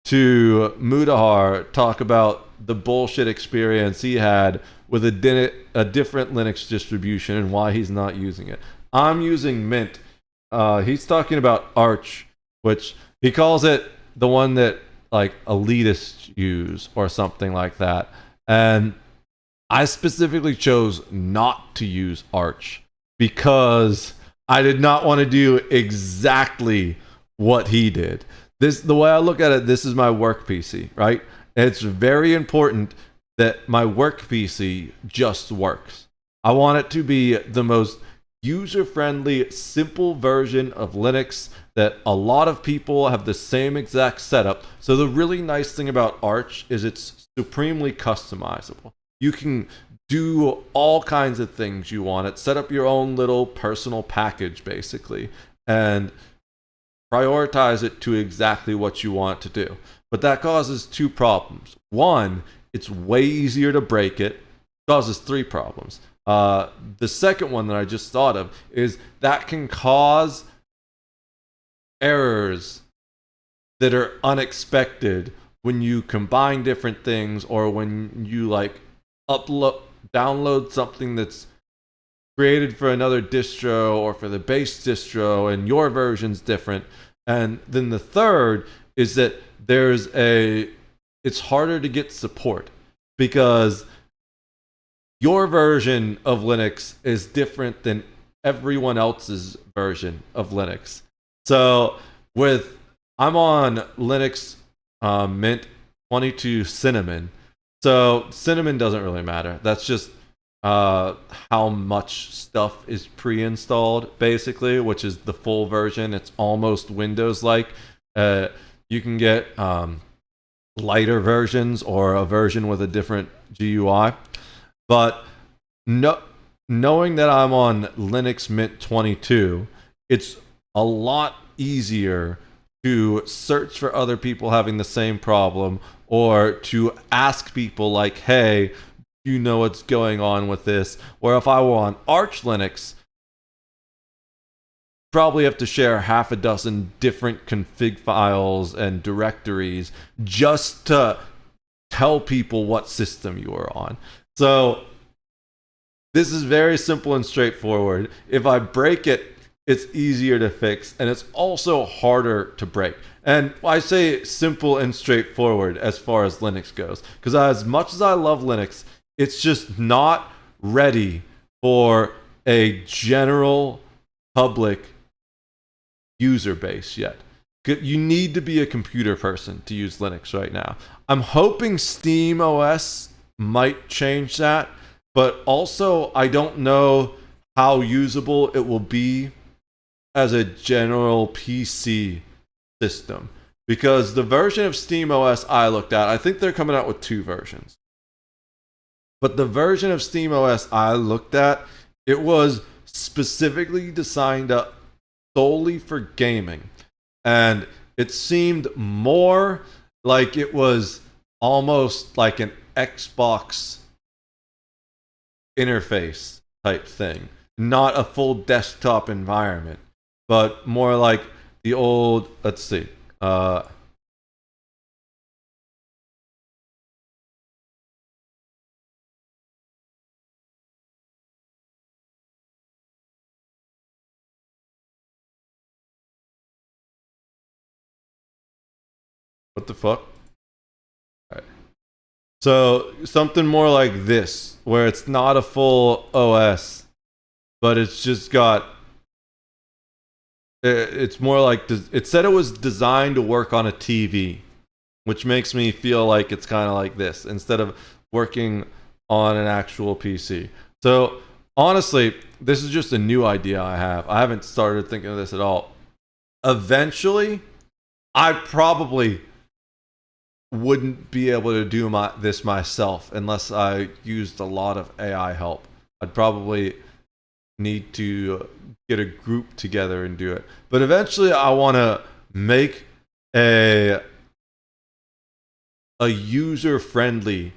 to Mudahar talk about the bullshit experience he had with a different Linux distribution and why he's not using it. I'm using Mint. He's talking about Arch, which he calls it the one that like elitists use or something like that. And I specifically chose not to use Arch because I did not want to do exactly what he did. The way I look at it, this is my work PC, right? And it's very important that my work PC just works. I want it to be the most user-friendly, simple version of Linux that a lot of people have the same exact setup. So the really nice thing about Arch is it's supremely customizable. You can do all kinds of things you want. Set up your own little personal package, basically, and prioritize it to exactly what you want to do. But that causes two problems. One, it's way easier to break it. It causes three problems. The second one that I just thought of is that can cause errors that are unexpected when you combine different things, or when you like download something that's created for another distro or for the base distro and your version's different. And then the third is that it's harder to get support because your version of Linux is different than everyone else's version of Linux. So I'm on Linux Mint 22 Cinnamon. So Cinnamon doesn't really matter. That's just how much stuff is pre-installed, basically, which is the full version. It's almost Windows-like. You can get lighter versions or a version with a different GUI. But knowing that I'm on Linux Mint 22, it's a lot easier to search for other people having the same problem, or to ask people like, hey, you know what's going on with this? Or if I were on Arch Linux, probably have to share half a dozen different config files and directories just to tell people what system you are on. So this is very simple and straightforward. If I break it, it's easier to fix, and it's also harder to break. And I say simple and straightforward as far as Linux goes, because as much as I love Linux, it's just not ready for a general public user base yet. You need to be a computer person to use Linux right now. I'm hoping Steam OS might change that, but also I don't know how usable it will be as a general PC system, because the version of Steam OS I looked at, I think they're coming out with two versions. But the version of Steam OS I looked at, it was specifically designed up solely for gaming. And it seemed more like it was almost like an Xbox interface type thing. Not a full desktop environment, but more like the old, let's see, what the fuck? Alright. So something more like this, where it's not a full OS, but it's just got, it's more like, it said it was designed to work on a TV, which makes me feel like it's kind of like this, instead of working on an actual PC. So honestly, this is just a new idea I have. I haven't started thinking of this at all. Eventually, I probably wouldn't be able to do this myself unless I used a lot of AI help. I'd probably need to get a group together and do it. But eventually I want to make a user-friendly,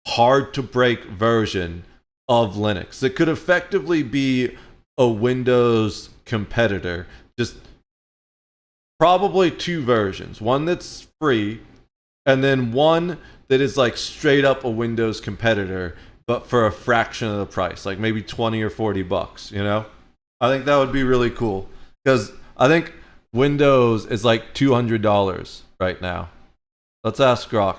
hard-to-break version of Linux that could effectively be a Windows competitor. Just probably two versions. One that's free, and then one that is like straight up a Windows competitor, but for a fraction of the price, like maybe 20 or 40 bucks, you know? I think that would be really cool, because I think Windows is like $200 right now. Let's ask Grok.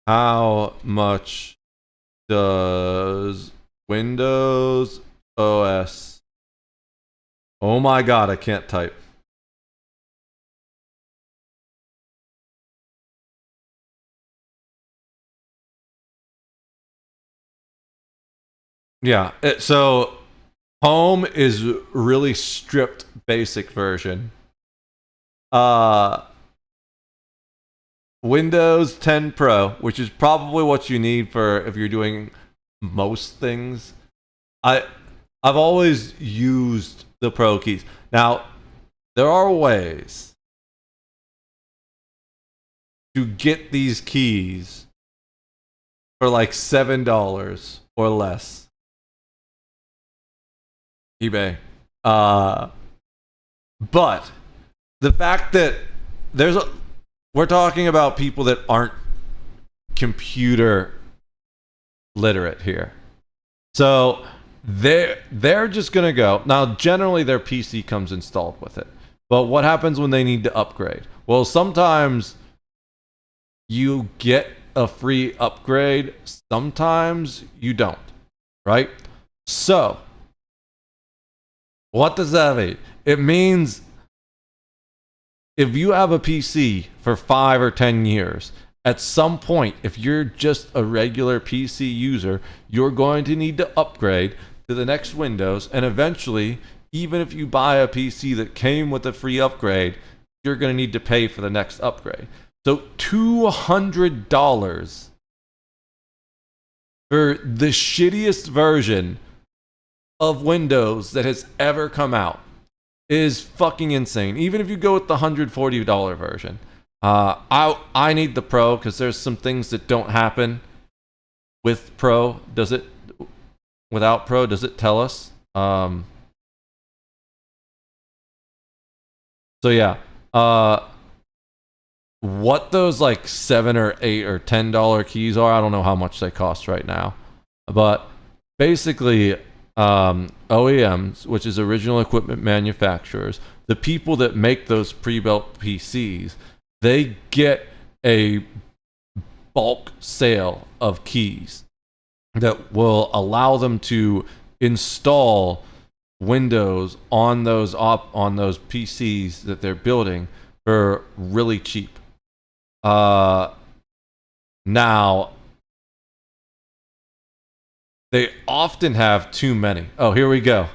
How much does Windows OS... Oh my god, I can't type. Yeah, so Home is really stripped basic version. Windows 10 Pro, which is probably what you need for if you're doing most things. I've always used the Pro keys. Now, there are ways to get these keys for like $7 or less. eBay. But the fact that we're talking about people that aren't computer literate here. So they're just going to go. Now, generally their PC comes installed with it. But what happens when they need to upgrade? Well, sometimes you get a free upgrade. Sometimes you don't. Right? So, what does that mean? It means if you have a PC for 5 or 10 years, at some point, if you're just a regular PC user, you're going to need to upgrade to the next Windows, and eventually, even if you buy a PC that came with a free upgrade, you're going to need to pay for the next upgrade. So $200 for the shittiest version of Windows that has ever come out is fucking insane. Even if you go with the $140 version. I need the Pro because there's some things that don't happen with Pro. Does it? Without Pro, does it tell us? So yeah. What those like $7 or $8 or $10 keys are, I don't know how much they cost right now. But basically, OEMs, which is original equipment manufacturers, the people that make those pre-built PCs, they get a bulk sale of keys that will allow them to install Windows on those PCs that they're building for really cheap. Now they often have too many. Oh, here we go.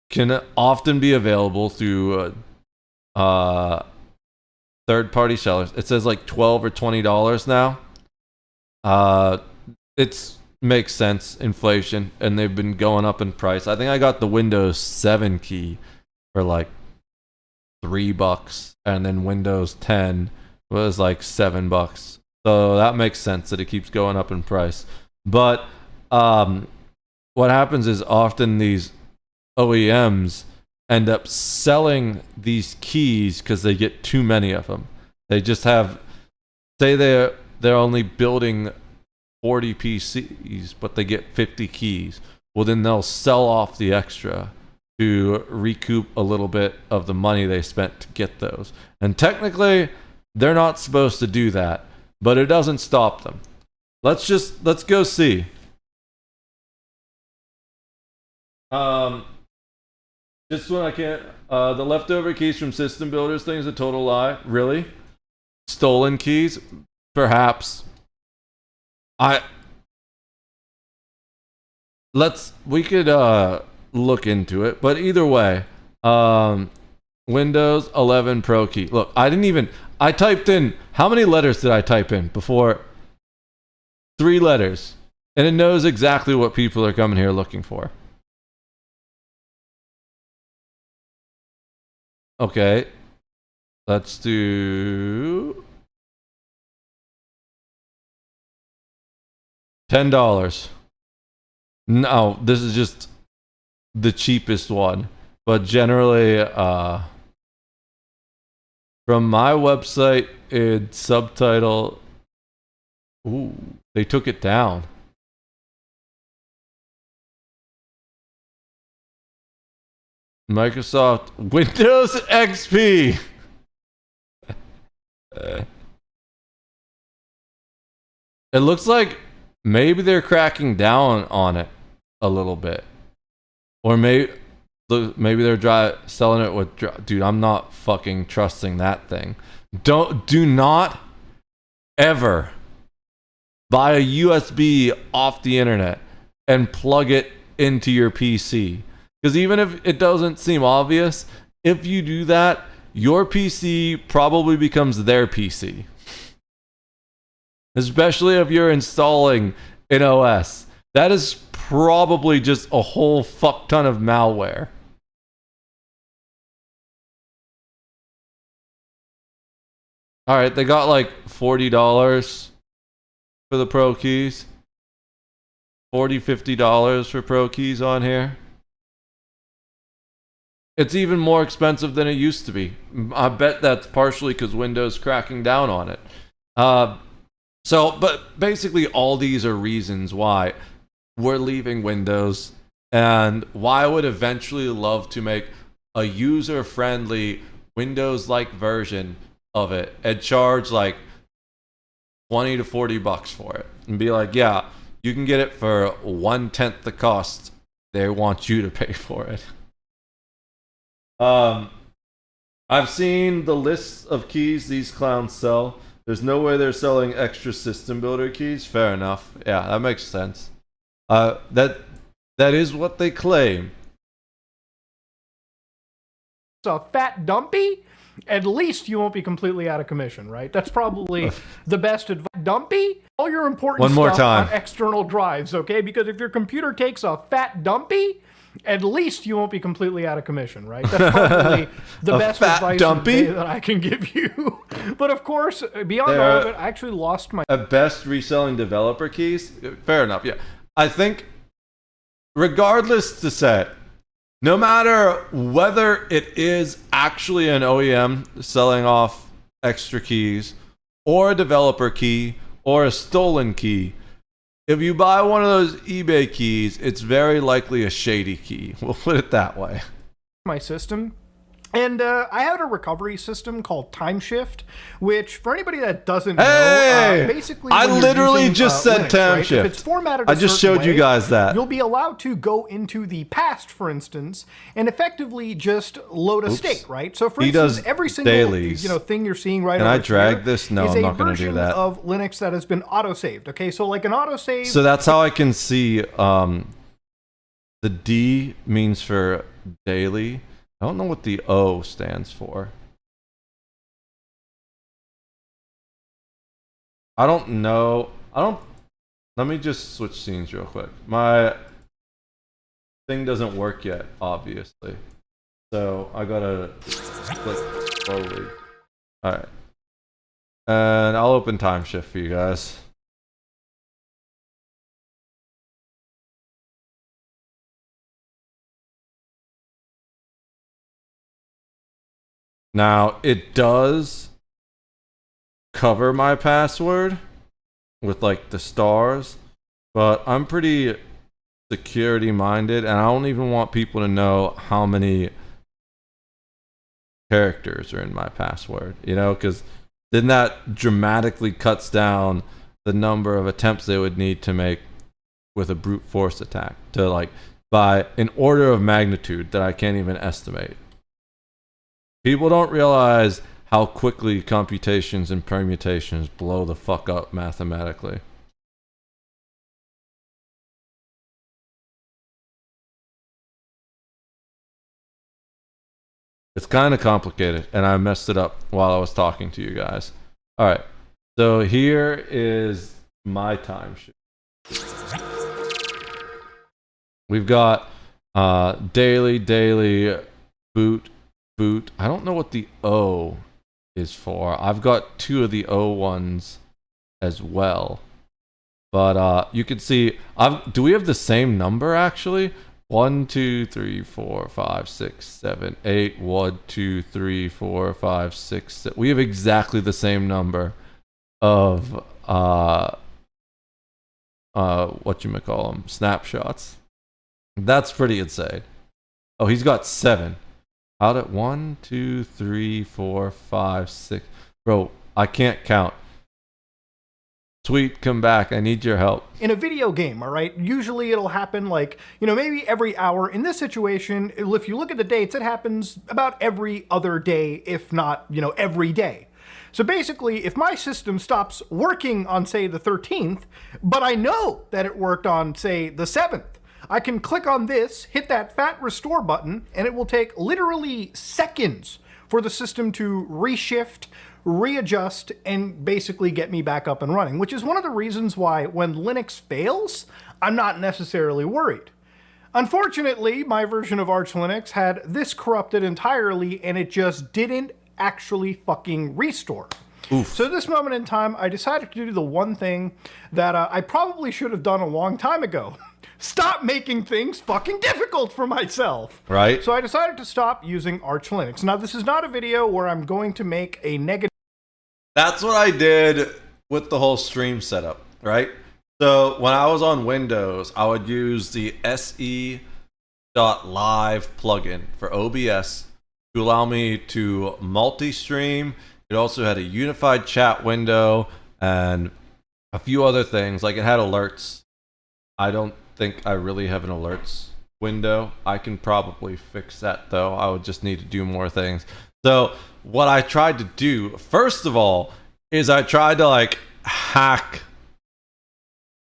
Can often be available through third-party sellers. It says like $12 or $20 now. it's makes sense, inflation, and they've been going up in price. I think I got the Windows 7 key for like $3, and then Windows 10 was like $7. So that makes sense that it keeps going up in price. But what happens is often these OEMs end up selling these keys because they get too many of them. They just have, say they're only building 40 PCs, but they get 50 keys. Well, then they'll sell off the extra to recoup a little bit of the money they spent to get those. And technically, they're not supposed to do that, but it doesn't stop them. Let's go see. Just when I can't, the leftover keys from system builders thing is a total lie. Really? Stolen keys? Perhaps. We could look into it, but either way, Windows 11 Pro key. Look, I typed in, how many letters did I type in before? 3 letters. And it knows exactly what people are coming here looking for. Okay. Let's do $10. No, this is just the cheapest one. But generally, from my website, it's subtitle. Ooh, they took it down. Microsoft Windows XP. It looks like maybe they're cracking down on it a little bit, or maybe they're selling it with. Dude, I'm not fucking trusting that thing. Do not ever buy a USB off the internet and plug it into your PC. Because even if it doesn't seem obvious, if you do that, your PC probably becomes their PC. Especially if you're installing an OS. That is probably just a whole fuck ton of malware. Alright, they got like $40 for the Pro keys. $40, $50 for Pro keys on here. It's even more expensive than it used to be. I bet that's partially because Windows cracking down on it. But basically all these are reasons why we're leaving Windows, and why I would eventually love to make a user-friendly Windows-like version of it and charge like $20 to $40 for it. And be like, yeah, you can get it for 1/10 the cost they want you to pay for it. I've seen the lists of keys these clowns sell. There's no way they're selling extra system builder keys. Fair enough. Yeah, that makes sense. That is what they claim. A fat dumpy, at least you won't be completely out of commission, right? That's probably the best advice. Dumpy, all your important stuff on external drives, okay? Because if your computer takes a fat dumpy, at least you won't be completely out of commission, right? That's probably the best advice that I can give you. But of course, beyond all of it, I actually lost my... At best, reselling developer keys? Fair enough, yeah. I think, regardless to say, no matter whether it is actually an OEM selling off extra keys, or a developer key, or a stolen key, if you buy one of those eBay keys, it's very likely a shady key. We'll put it that way. My system. And I had a recovery system called TimeShift, which, for anybody that doesn't know, basically, I literally just said TimeShift. If it's formatted I just showed you guys that. You'll be allowed to go into the past, for instance, and effectively just load a state, right? So, for instance, every single thing you're seeing right over here. Can I drag this? No, I'm not going to do that. Of Linux that has been auto-saved. Okay, so like an autosave. So that's how I can see. The D means for daily. I don't know what the O stands for. I don't know. Let me just switch scenes real quick. My thing doesn't work yet, obviously. So I gotta click slowly. Alright. And I'll open time shift for you guys. Now, it does cover my password with like the stars, but I'm pretty security minded and I don't even want people to know how many characters are in my password, you know, because then that dramatically cuts down the number of attempts they would need to make with a brute force attack to like by an order of magnitude that I can't even estimate. People don't realize how quickly computations and permutations blow the fuck up mathematically. It's kind of complicated, and I messed it up while I was talking to you guys. Alright, so here is my time sheet. We've got daily, boot. I don't know what the O is for. I've got 2 of the O ones as well. But you can see, do we have the same number actually? 1, 2, 3, 4, 5, 6, 7, 8. 1, 2, 3, 4, 5, 6, 7. We have exactly the same number of whatchamacallem, snapshots. That's pretty insane. Oh, he's got 7. Out at 1, 2, 3, 4, 5, 6. Bro, I can't count. Tweet, come back. I need your help. In a video game, all right, usually it'll happen like, you know, maybe every hour. In this situation, if you look at the dates, it happens about every other day, if not, you know, every day. So basically, if my system stops working on, say, the 13th, but I know that it worked on, say, the 7th, I can click on this, hit that fat restore button, and it will take literally seconds for the system to reshift, readjust, and basically get me back up and running, which is one of the reasons why when Linux fails, I'm not necessarily worried. Unfortunately, my version of Arch Linux had this corrupted entirely, and it just didn't actually fucking restore. Oof. So at this moment in time, I decided to do the one thing that I probably should have done a long time ago. Stop making things fucking difficult for myself. Right. So I decided to stop using Arch Linux. Now, this is not a video where I'm going to make a negative... That's what I did with the whole stream setup, right? So when I was on Windows, I would use the se.live plugin for OBS to allow me to multi-stream. It also had a unified chat window and a few other things. Like it had alerts. I don't think I really have an alerts window. I can probably fix that though. I would just need to do more things. So what I tried to do, first of all, is I tried to like hack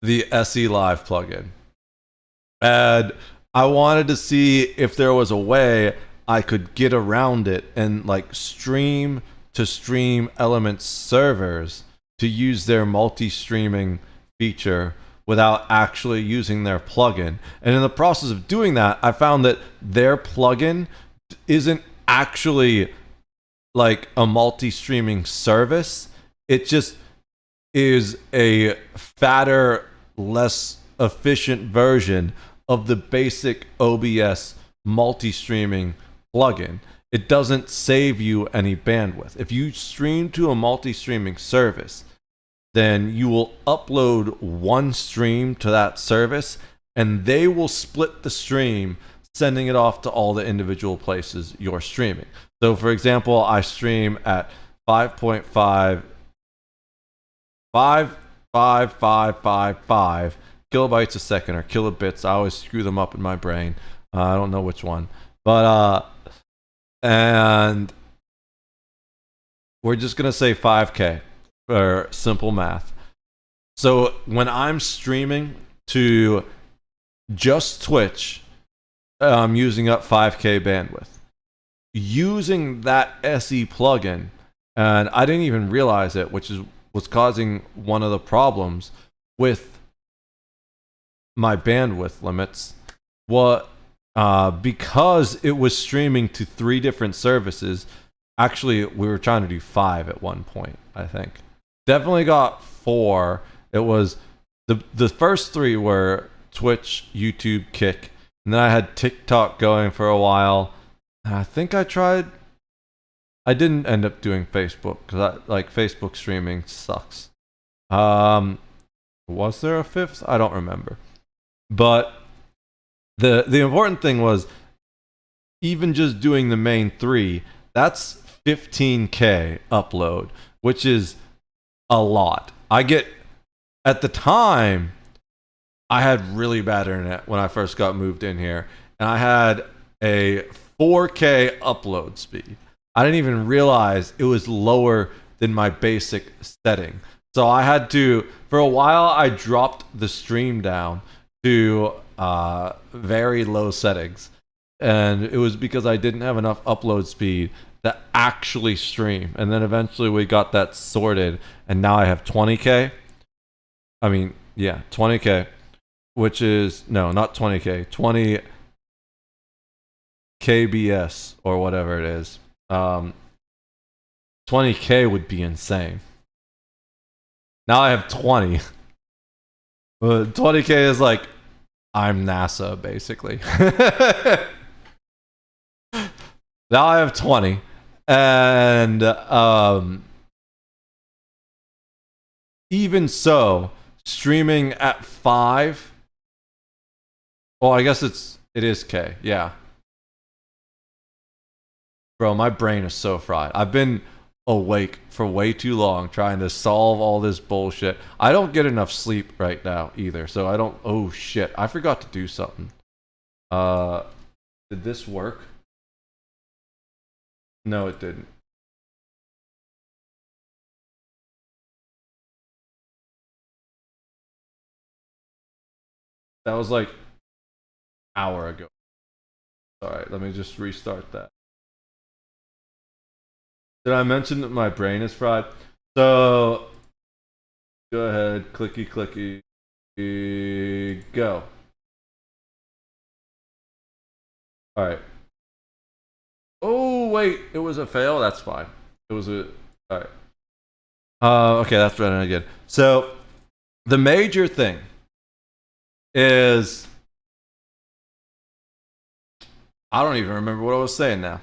the SE Live plugin. And I wanted to see if there was a way I could get around it and like stream to stream Elements servers to use their multi-streaming feature without actually using their plugin. And in the process of doing that, I found that their plugin isn't actually like a multi-streaming service. It just is a fatter, less efficient version of the basic OBS multi-streaming plugin. It doesn't save you any bandwidth. If you stream to a multi-streaming service, then you will upload one stream to that service and they will split the stream, sending it off to all the individual places you're streaming. So for example, I stream at 5.5555 kilobytes a second, or kilobits. I always screw them up in my brain. I don't know which one. But and we're just gonna say 5K for simple math. So when I'm streaming to just Twitch, I'm using up 5K bandwidth. Using that SE plugin, and I didn't even realize it, which was causing one of the problems with my bandwidth limits, because it was streaming to 3 different services. Actually, we were trying to do 5 at one point, I think. Definitely got 4. It was the first 3 were Twitch, YouTube, Kick, and then I had TikTok going for a while. And I think I didn't end up doing Facebook because Facebook streaming sucks. Was there a 5th? I don't remember. But the important thing was, even just doing the main 3, that's 15K upload, which is a lot. At the time, I had really bad internet when I first got moved in here, and I had a 4K upload speed. I didn't even realize it was lower than my basic setting. So I had to, for a while, I dropped the stream down to very low settings. And it was because I didn't have enough upload speed to actually stream. And then eventually we got that sorted, and now I have 20K. I mean, yeah, 20K, which is, no, not 20K, 20 KBS or whatever it is. 20K would be insane. Now I have 20. But 20K is like, I'm NASA, basically. Now I have 20. And even so, streaming at 5. Well, I guess it is K, yeah. Bro, my brain is so fried. I've been awake for way too long trying to solve all this bullshit. I don't get enough sleep right now either, so I don't. Oh shit, I forgot to do something. Did this work? No, it didn't. That was like an hour ago. Alright, let me just restart that. Did I mention that my brain is fried? So, go ahead, clicky, clicky, go. Alright. Oh, wait, it was a fail? That's fine. It was a... Alright. Okay, that's running again. So, the major thing is... I don't even remember what I was saying now.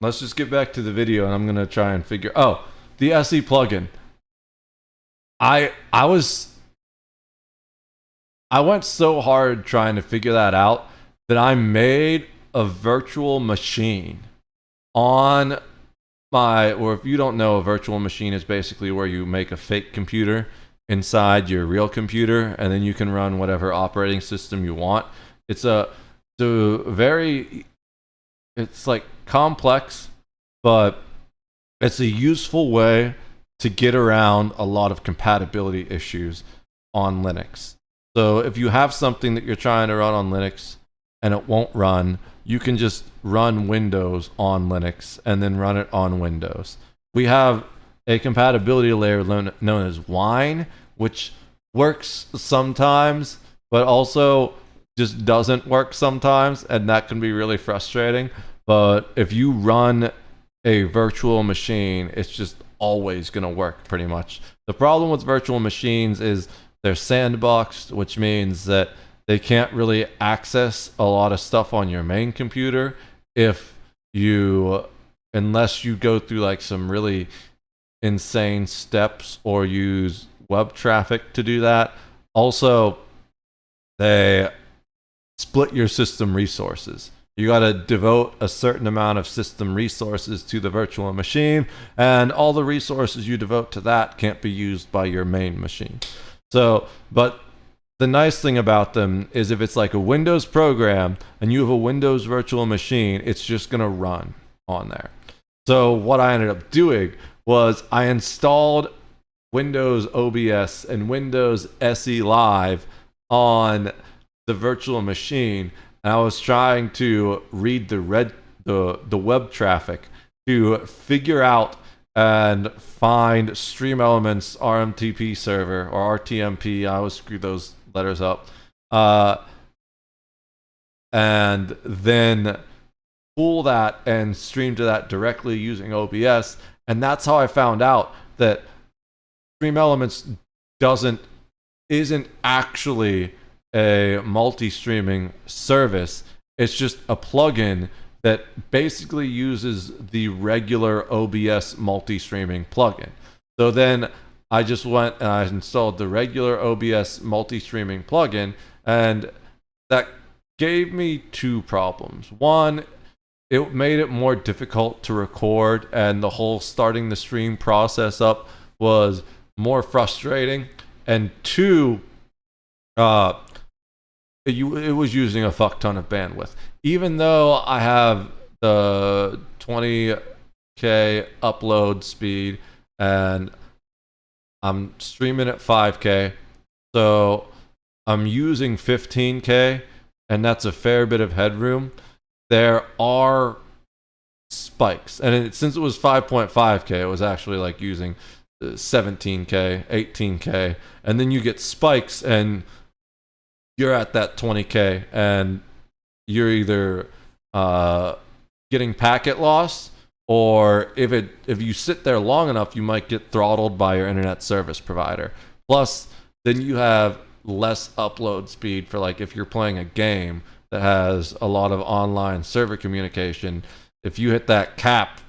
Let's just get back to the video, and I'm gonna try and figure. Oh, the SE plugin. I went so hard trying to figure that out that I made a virtual machine on my. Or if you don't know, a virtual machine is basically where you make a fake computer inside your real computer, and then you can run whatever operating system you want. It's like complex, but it's a useful way to get around a lot of compatibility issues on Linux. So if you have something that you're trying to run on Linux and it won't run, you can just run Windows on Linux and then run it on Windows. We have a compatibility layer known as Wine, which works sometimes, but also just doesn't work sometimes, and that can be really frustrating. But if you run a virtual machine, it's just always going to work pretty much. The problem with virtual machines is they're sandboxed, which means that they can't really access a lot of stuff on your main computer unless you go through like some really insane steps or use web traffic to do that. Also, they split your system resources. You got to devote a certain amount of system resources to the virtual machine, and all the resources you devote to that can't be used by your main machine. So, but the nice thing about them is if it's like a Windows program and you have a Windows virtual machine, it's just going to run on there. So what I ended up doing was I installed Windows OBS and Windows SE Live on the virtual machine, and I was trying to read the web traffic to figure out and find Stream Elements RMTP server or RTMP. I always screw those letters up. And then pull that and stream to that directly using OBS. And that's how I found out that Stream Elements isn't actually a multi-streaming service. It's just a plugin that basically uses the regular OBS multi-streaming plugin. So then I just went and I installed the regular OBS multi-streaming plugin, and that gave me two problems. One, it made it more difficult to record, and the whole starting the stream process up was more frustrating. And two, it was using a fuck ton of bandwidth. Even though I have the 20k upload speed and I'm streaming at 5k, so I'm using 15k, and that's a fair bit of headroom. There are spikes, and since it was 5.5k, it was actually like using 17k, 18k, and then you get spikes and you're at that 20k, and you're either getting packet loss, or if you sit there long enough, you might get throttled by your internet service provider. Plus, then you have less upload speed for, like, if you're playing a game that has a lot of online server communication. If you hit that cap,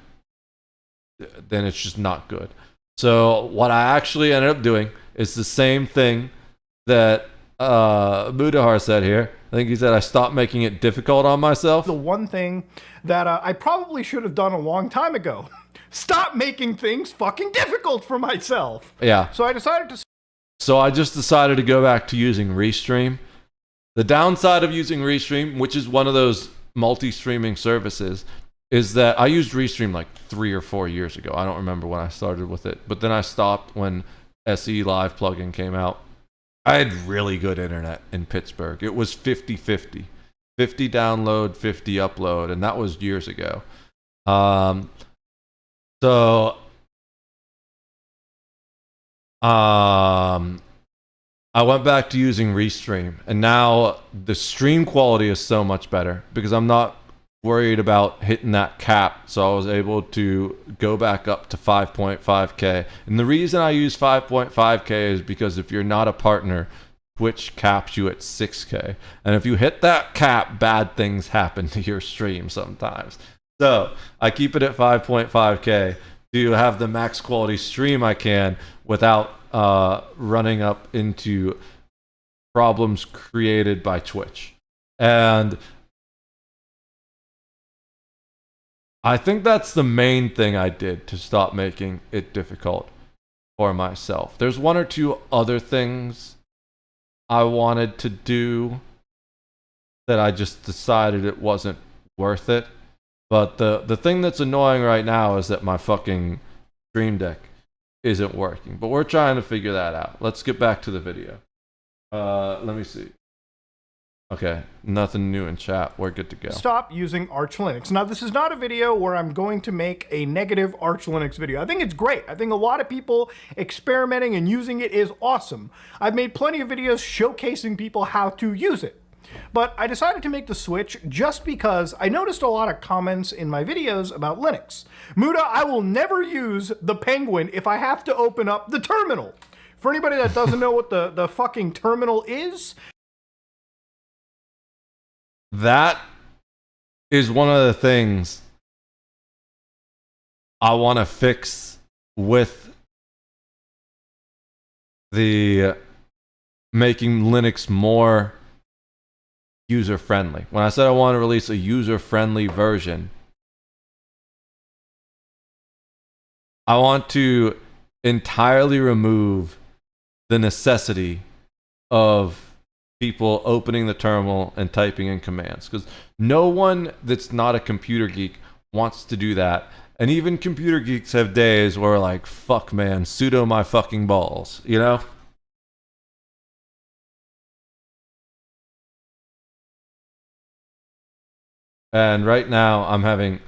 then it's just not good. So what I actually ended up doing is the same thing that Mudahar said here. I think he said I stopped making it difficult on myself. The one thing that I probably should have done a long time ago. Stop making things fucking difficult for myself. Yeah. So I decided to... So I just decided to go back to using Restream. The downside of using Restream, which is one of those multi-streaming services, is that I used Restream like 3 or 4 years ago. I don't remember when I started with it, but then I stopped when SE Live plugin came out. I had really good internet in Pittsburgh. It was 50-50. 50 download, 50 upload, and that was years ago. So I went back to using Restream, and now the stream quality is so much better because I'm not worried about hitting that cap. So I was able to go back up to 5.5k. And the reason I use 5.5k is because if you're not a partner, Twitch caps you at 6k. And if you hit that cap, bad things happen to your stream sometimes. So I keep it at 5.5k to have the max quality stream I can without running up into problems created by Twitch. And I think that's the main thing I did to stop making it difficult for myself. There's one or two other things I wanted to do that I just decided it wasn't worth it. But the thing that's annoying right now is that my fucking Stream Deck isn't working. But we're trying to figure that out. Let's get back to the video. Let me see. Okay, nothing new in chat. We're good to go. Stop using Arch Linux. Now, this is not a video where I'm going to make a negative Arch Linux video. I think it's great. I think a lot of people experimenting and using it is awesome. I've made plenty of videos showcasing people how to use it. But I decided to make the switch just because I noticed a lot of comments in my videos about Linux. Muda, I will never use the Penguin if I have to open up the terminal. For anybody that doesn't know what the fucking terminal is, that is one of the things I want to fix with the making Linux more user-friendly. When I said I want to release a user-friendly version, I want to entirely remove the necessity of people opening the terminal and typing in commands, because no one that's not a computer geek wants to do that. And even computer geeks have days where like, fuck man, sudo my fucking balls, you know? And right now I'm having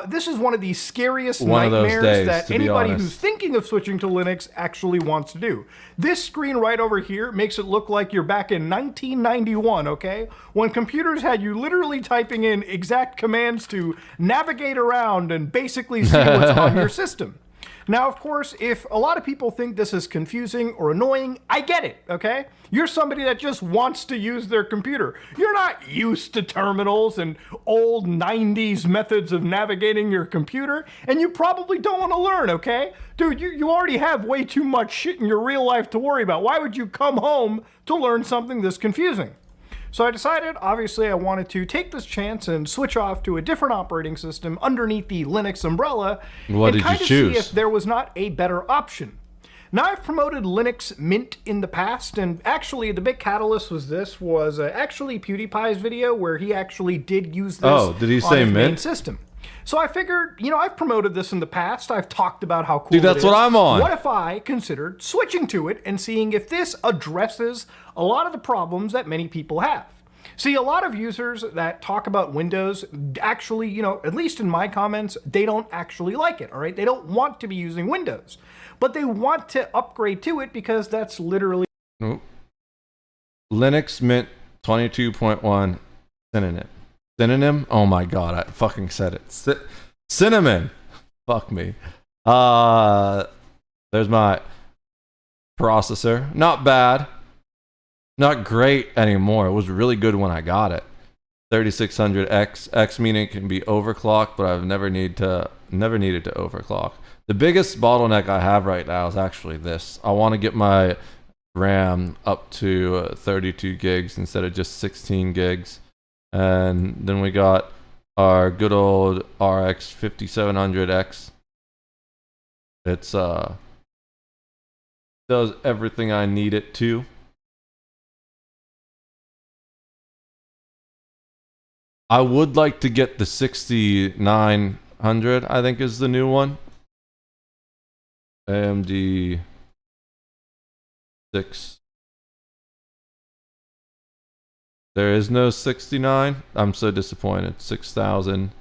This is one of the scariest One of those nightmares days, that to be anybody honest. who's thinking of switching to Linux actually wants to do. This screen right over here makes it look like you're back in 1991, okay? When computers had you literally typing in exact commands to navigate around and basically see what's on your system. Now, of course, if a lot of people think this is confusing or annoying, I get it, okay? You're somebody that just wants to use their computer. You're not used to terminals and old 90s methods of navigating your computer, and you probably don't want to learn, okay? Dude, you already have way too much shit in your real life to worry about. Why would you come home to learn something this confusing? So I decided, obviously, I wanted to take this chance and switch off to a different operating system underneath the Linux umbrella and kind of see if there was not a better option. Now, I've promoted Linux Mint in the past, and actually the big catalyst was actually PewDiePie's video where he actually did use this Oh, did he say on his main Mint? system. So I figured, you know, I've promoted this in the past. I've talked about how cool Dude, that's it is. what I'm on. What if I considered switching to it and seeing if this addresses a lot of the problems that many people have? See, a lot of users that talk about Windows actually, you know, at least in my comments, they don't actually like it, all right? They don't want to be using Windows, but they want to upgrade to it because that's literally... Nope. Linux Mint 22.1 synonym. Synonym? Oh my god, I fucking said it. Cinnamon. Fuck me. There's my processor. Not bad. Not great anymore. It was really good when I got it. 3600X. X meaning it can be overclocked, but I've never needed to overclock. The biggest bottleneck I have right now is actually this. I want to get my RAM up to 32 gigs instead of just 16 gigs. And then we got our good old RX 5700X. It's does everything I need it to. I would like to get the 6900, I think is the new one. AMD 6. There is no 69. I'm so disappointed. 6000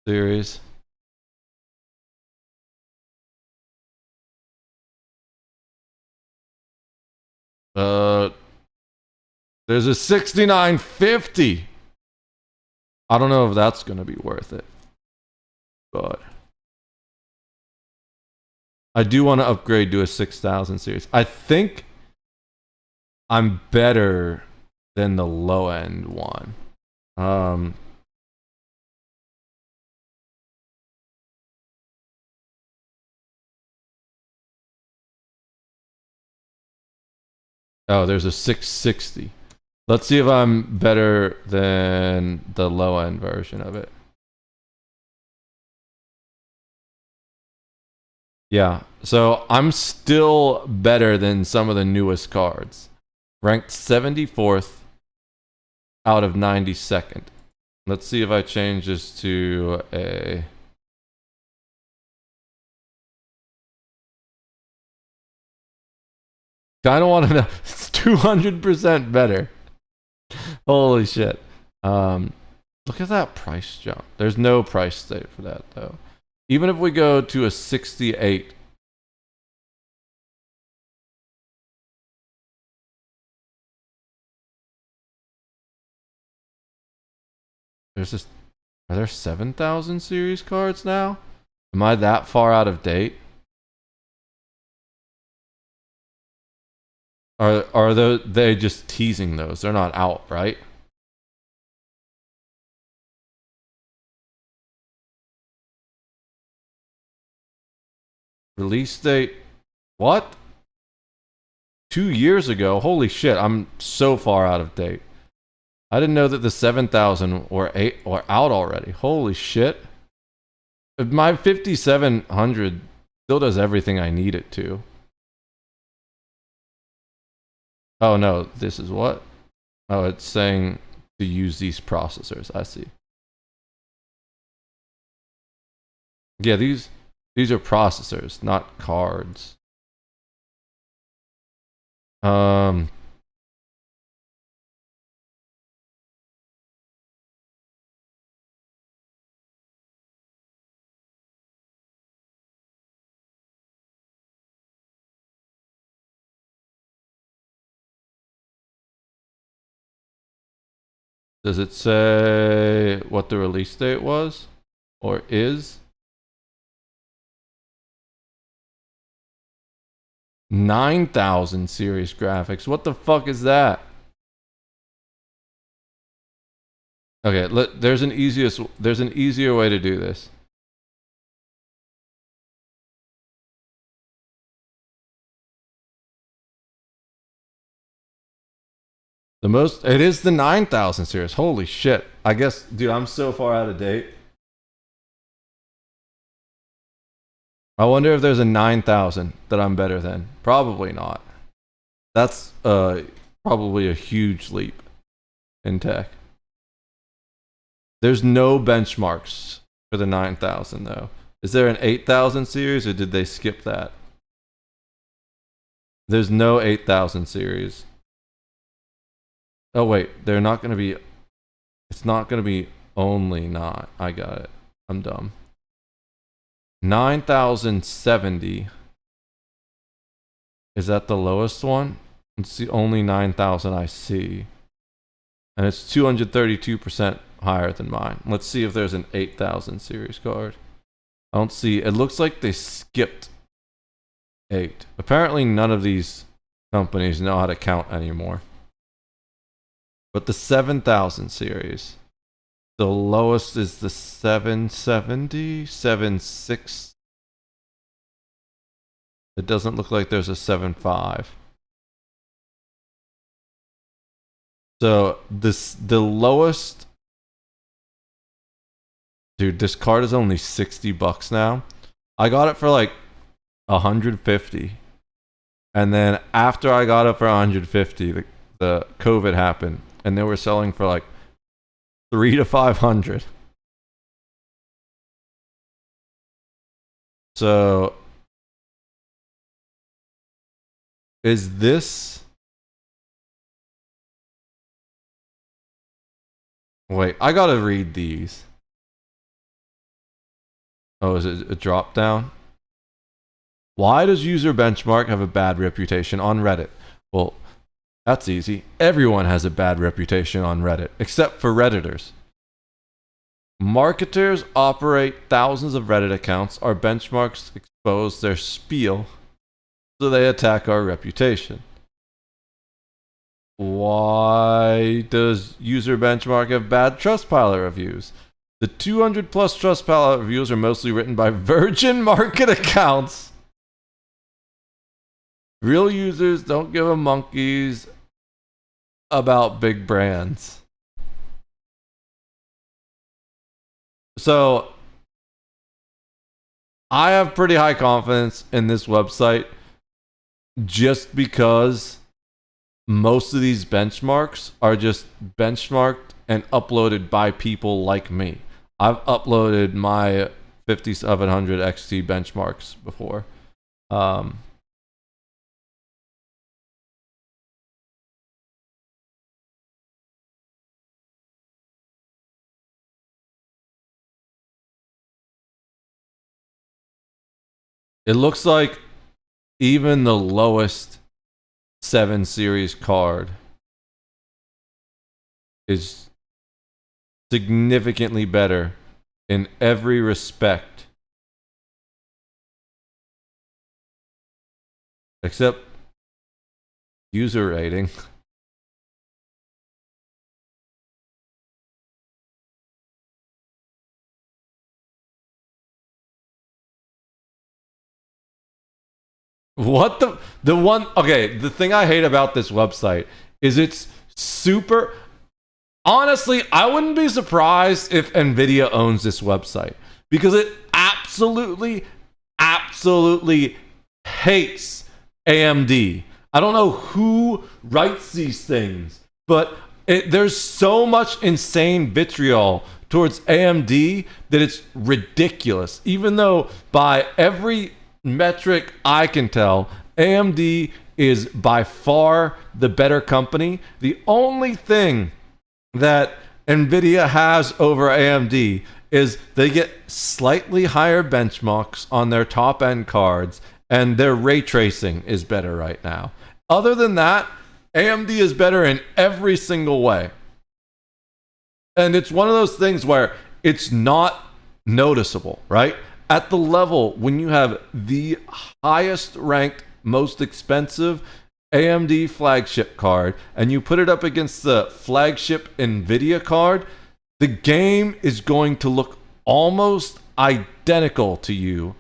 series. There's a 6950. I don't know if that's going to be worth it. But I do want to upgrade to a 6000 series. I think I'm better than the low end one. Oh, there's a 660. Let's see if I'm better than the low end version of it. Yeah, so I'm still better than some of the newest cards. Ranked 74th out of 92nd. Let's see if I change this to a... Kinda want to know. It's 200% better. Holy shit. Look at that price jump. There's no price state for that though. Even if we go to a 68. There's this. Are there 7000 series cards now? Am I that far out of date? Are they just teasing those? They're not out, right? Release date? What? 2 years ago? Holy shit, I'm so far out of date. I didn't know that the 7000 were out already. Holy shit. My 5700 still does everything I need it to. Oh no, this is what? Oh, it's saying to use these processors. I see. Yeah, these are processors, not cards. Does it say what the release date was? Or is? 9,000 series graphics. What the fuck is that? Okay, there's an easier way to do this. It is the 9,000 series. Holy shit. I guess, dude, I'm so far out of date. I wonder if there's a 9,000 that I'm better than. Probably not. That's probably a huge leap in tech. There's no benchmarks for the 9,000 though. Is there an 8,000 series or did they skip that? There's no 8,000 series. Oh wait, they're not going to be... It's not going to be only not. I got it. I'm dumb. 9,070. Is that the lowest one? It's the only 9,000 I see. And it's 232% higher than mine. Let's see if there's an 8,000 series card. I don't see... It looks like they skipped 8. Apparently none of these companies know how to count anymore. But the 7,000 series, the lowest is the 770, 76. It doesn't look like there's a 7.5. So the lowest, dude, this card is only $60 now. I got it for like 150. And then after I got it for 150, the COVID happened. And they were selling for like 300 to 500. So is this... Wait, I gotta read these. Oh, is it a drop down? Why does user benchmark have a bad reputation on Reddit? Well, that's easy. Everyone has a bad reputation on Reddit, except for Redditors. Marketers operate thousands of Reddit accounts. Our benchmarks expose their spiel, so they attack our reputation. Why does user benchmark have bad Trustpilot reviews? The 200 plus Trustpilot reviews are mostly written by virgin market accounts. Real users don't give a monkeys about big brands. So, I have pretty high confidence in this website just because most of these benchmarks are just benchmarked and uploaded by people like me. I've uploaded my 5700 XT benchmarks before. It looks like even the lowest 7 series card is significantly better in every respect except user rating. What the one, okay, the thing I hate about this website is it's super, honestly, I wouldn't be surprised if Nvidia owns this website because it absolutely hates AMD. I don't know who writes these things, but there's so much insane vitriol towards AMD that it's ridiculous. Even though by every metric I can tell, AMD is by far the better company. The only thing that Nvidia has over AMD is they get slightly higher benchmarks on their top end cards and their ray tracing is better right now. Other than that, AMD is better in every single way. And it's one of those things where it's not noticeable, right? At the level when you have the highest ranked, most expensive AMD flagship card and you put it up against the flagship NVIDIA card, the game is going to look almost identical to you,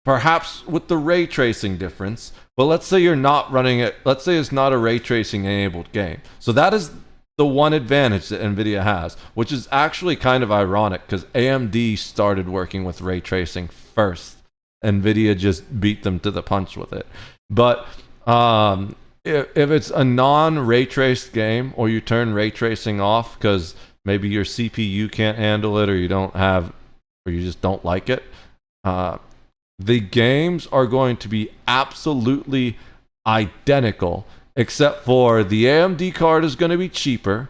perhaps with the ray tracing difference. But let's say you're not running it, let's say it's not a ray tracing enabled game. So that is the one advantage that NVIDIA has, which is actually kind of ironic because AMD started working with ray tracing first. NVIDIA just beat them to the punch with it. But if it's a non-ray traced game, or you turn ray tracing off because maybe your CPU can't handle it, or you don't have, or you just don't like it, the games are going to be absolutely identical, except for the AMD card is going to be cheaper,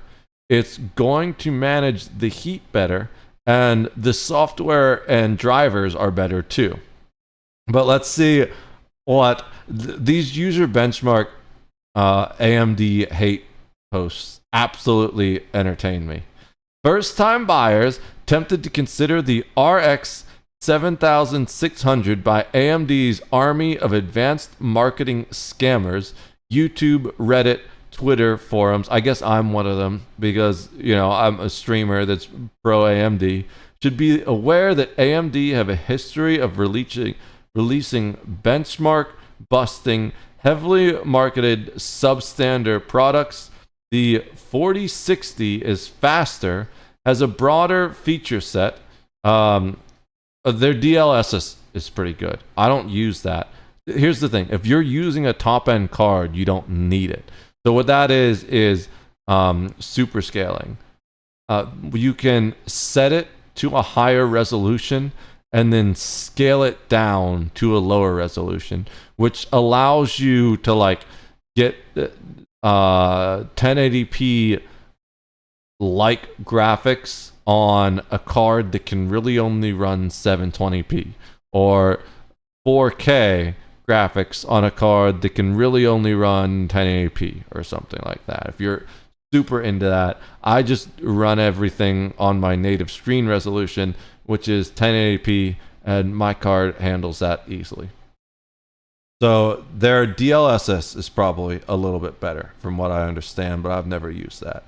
it's going to manage the heat better, and the software and drivers are better too. But let's see what these user benchmark AMD hate posts absolutely entertain me. First time buyers tempted to consider the RX 7600 by AMD's army of advanced marketing scammers, YouTube, Reddit, Twitter forums. I guess I'm one of them because, you know, I'm a streamer that's pro AMD. Should be aware that AMD have a history of releasing benchmark busting, heavily marketed substandard products. The 4060 is faster, has a broader feature set. Their DLSS is pretty good. I don't use that. Here's the thing. If you're using a top-end card, you don't need it. So what that is super scaling. You can set it to a higher resolution and then scale it down to a lower resolution, which allows you to like get 1080p like graphics on a card that can really only run 720p, or 4K graphics on a card that can really only run 1080p or something like that. If you're super into that, I just run everything on my native screen resolution, which is 1080p, and my card handles that easily. So their DLSS is probably a little bit better from what I understand, but I've never used that.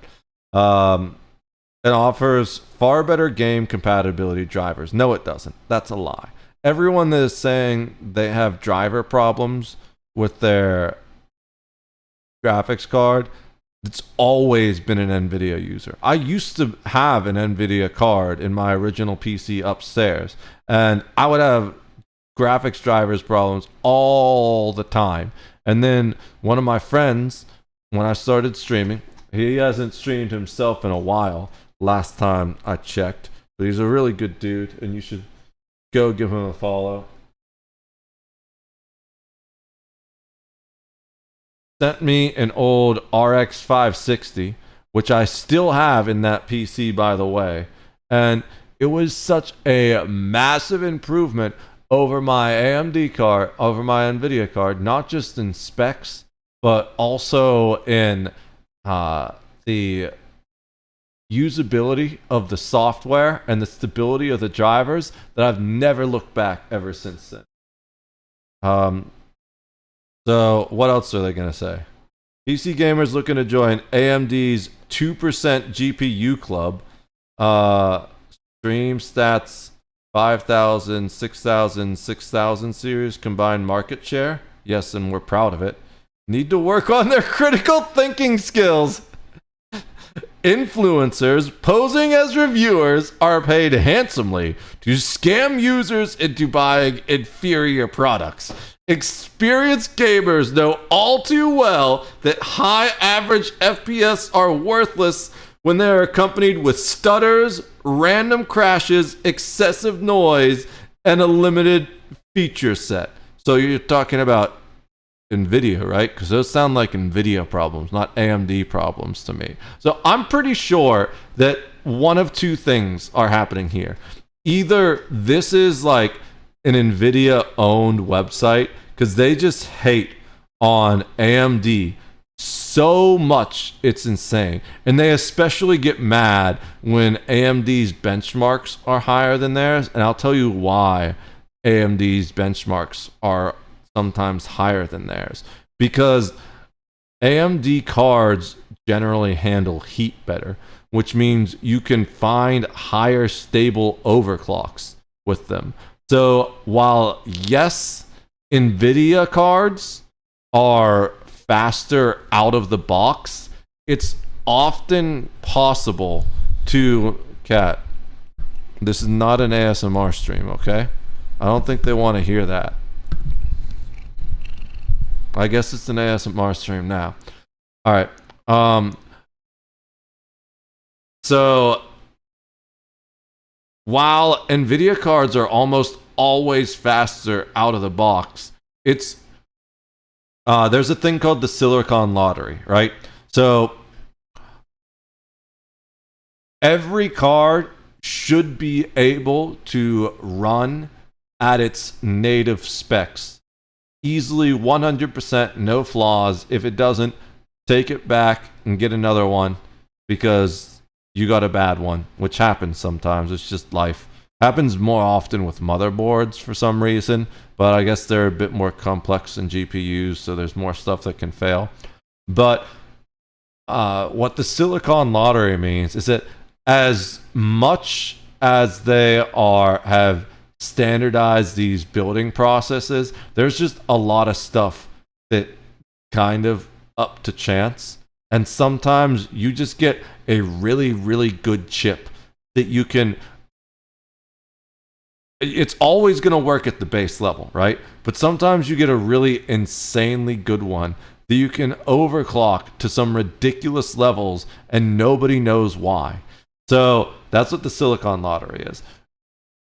It offers far better game compatibility drivers. No, it doesn't. That's a lie. Everyone that is saying they have driver problems with their graphics card, it's always been an NVIDIA user. I used to have an NVIDIA card in my original PC upstairs, and I would have graphics drivers problems all the time. And then one of my friends, when I started streaming, he hasn't streamed himself in a while, last time I checked, but he's a really good dude, and you should go give him a follow. Sent me an old RX 560, which I still have in that PC, by the way, and it was such a massive improvement over my AMD card, over my NVIDIA card, not just in specs, but also in the usability of the software and the stability of the drivers, that I've never looked back ever since then. So what else are they going to say? PC gamers looking to join AMD's 2% GPU club. Stream stats 5,000, 6,000, 6,000 series combined market share. Yes, and we're proud of it. Need to work on their critical thinking skills. Influencers posing as reviewers are paid handsomely to scam users into buying inferior products. Experienced gamers know all too well that high average FPS are worthless when they are accompanied with stutters, random crashes, excessive noise, and a limited feature set. So you're talking about NVIDIA, right? Because those sound like NVIDIA problems, not AMD problems to me. So I'm pretty sure that one of two things are happening here. Either this is like an NVIDIA owned website, because they just hate on AMD so much, it's insane. And they especially get mad when AMD's benchmarks are higher than theirs. And I'll tell you why AMD's benchmarks are sometimes higher than theirs. Because AMD cards generally handle heat better, which means you can find higher stable overclocks with them. So while, yes, NVIDIA cards are faster out of the box, it's often possible to... Cat, this is not an ASMR stream, okay? I don't think they want to hear that. I guess it's an ASMR stream now. All right. So while NVIDIA cards are almost always faster out of the box, it's there's a thing called the silicon lottery, right? So every card should be able to run at its native specs. Easily 100%, no flaws. If it doesn't, take it back and get another one because you got a bad one, which happens sometimes. It's just life. Happens more often with motherboards for some reason, but I guess they're a bit more complex than GPUs, so there's more stuff that can fail. But what the silicon lottery means is that as much as they have standardized these building processes, there's just a lot of stuff that kind of up to chance, and sometimes you just get a really, really good chip that you can... It's always going to work at the base level, right? But sometimes you get a really insanely good one that you can overclock to some ridiculous levels and nobody knows why. So that's what the silicon lottery is.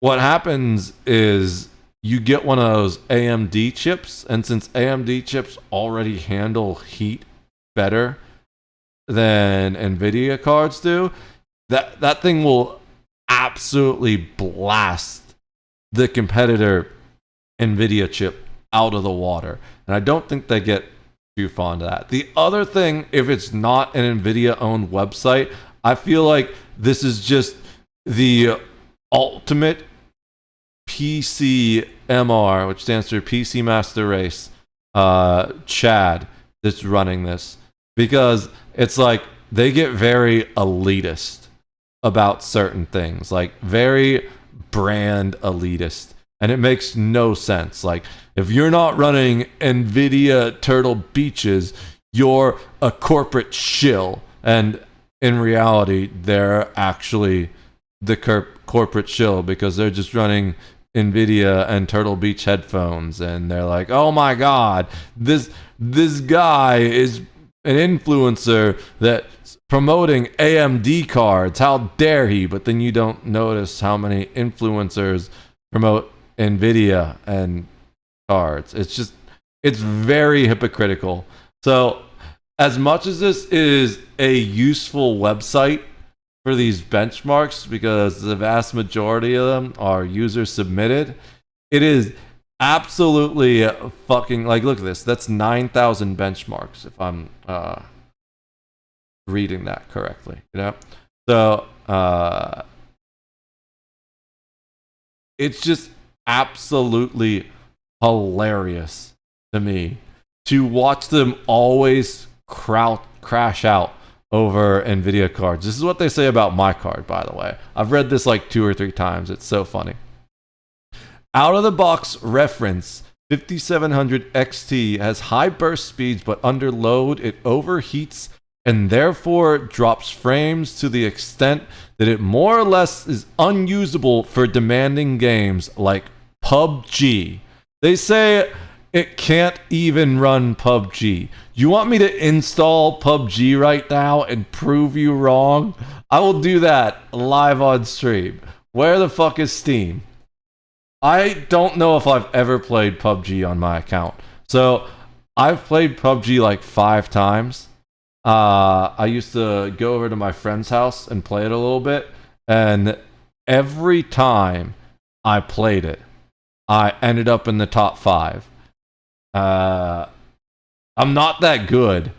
What happens is you get one of those AMD chips, and since AMD chips already handle heat better than NVIDIA cards do, that thing will absolutely blast the competitor NVIDIA chip out of the water. And I don't think they get too fond of that. The other thing, if it's not an NVIDIA-owned website, I feel like this is just the ultimate PCMR, which stands for PC Master Race, Chad, that's running this. Because it's like they get very elitist about certain things, like very brand elitist, and it makes no sense. Like, if you're not running NVIDIA Turtle Beaches, you're a corporate shill. And in reality, they're actually the corporate shill because they're just running NVIDIA and Turtle Beach headphones, and they're like, oh my god, this guy is an influencer that's promoting AMD cards, how dare he? But then you don't notice how many influencers promote NVIDIA and cards. It's very hypocritical. So as much as this is a useful website for these benchmarks, because the vast majority of them are user submitted, it is absolutely fucking, like, look at this. That's 9,000 benchmarks, if I'm reading that correctly, you know? So it's just absolutely hilarious to me to watch them always crash out over NVIDIA cards. This is what they say about my card, by the way. I've read this like 2 or 3 times. It's so funny. Out of the box reference, 5700 XT has high burst speeds, but under load it overheats and therefore drops frames to the extent that it more or less is unusable for demanding games like PUBG. They say it can't even run PUBG. You want me to install PUBG right now and prove you wrong? I will do that live on stream. Where the fuck is Steam? I don't know if I've ever played PUBG on my account. So I've played PUBG like 5 times. I used to go over to my friend's house and play it a little bit. And every time I played it, I ended up in the top 5. I'm not that good,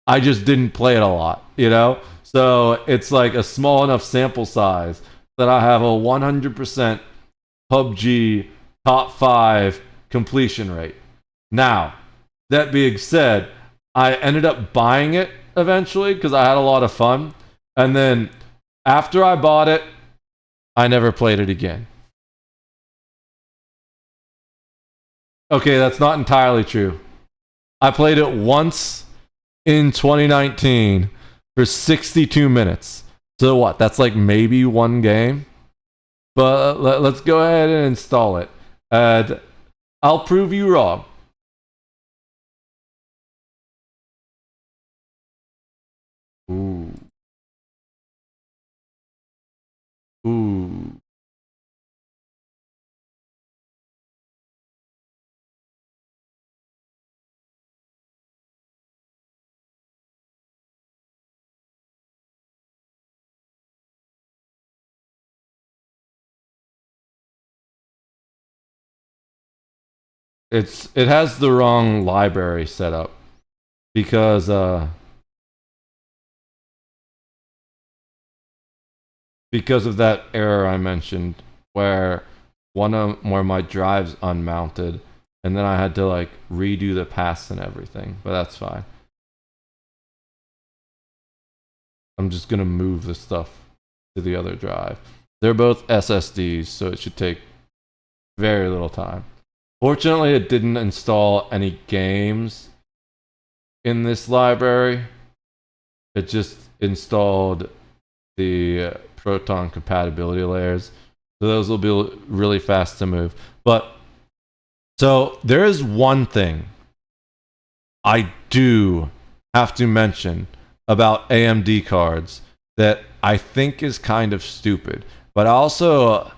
I just didn't play it a lot, you know? So it's like a small enough sample size that I have a 100% PUBG top 5 completion rate. Now, that being said, I ended up buying it eventually because I had a lot of fun. And then after I bought it, I never played it again. Okay, that's not entirely true. I played it once in 2019 for 62 minutes. So what? That's like maybe one game. But let's go ahead and install it. And I'll prove you wrong. Ooh. Ooh. It has the wrong library set up because of that error I mentioned where where my drive's unmounted and then I had to like redo the paths and everything, but that's fine. I'm just gonna move the stuff to the other drive. They're both SSDs, so it should take very little time. Fortunately, it didn't install any games in this library. It just installed the Proton compatibility layers. So those will be really fast to move. But, so there is one thing I do have to mention about AMD cards that I think is kind of stupid. But I also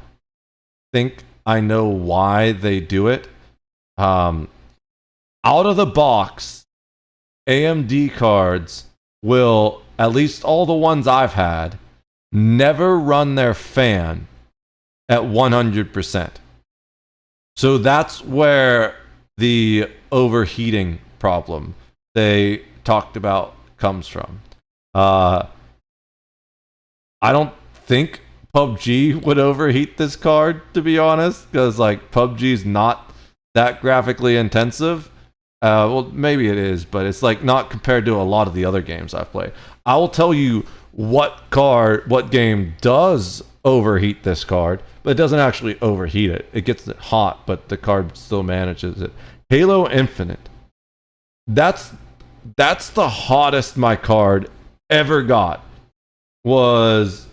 think I know why they do it. Out of the box, AMD cards will, at least all the ones I've had, never run their fan at 100%. So that's where the overheating problem they talked about comes from. I don't think PUBG would overheat this card, to be honest, because like PUBG's not that graphically intensive. Well, maybe it is, but it's like not compared to a lot of the other games I've played. I will tell you what game does overheat this card, but it doesn't actually overheat it. It gets it hot, but the card still manages it. Halo Infinite. That's the hottest my card ever got. Was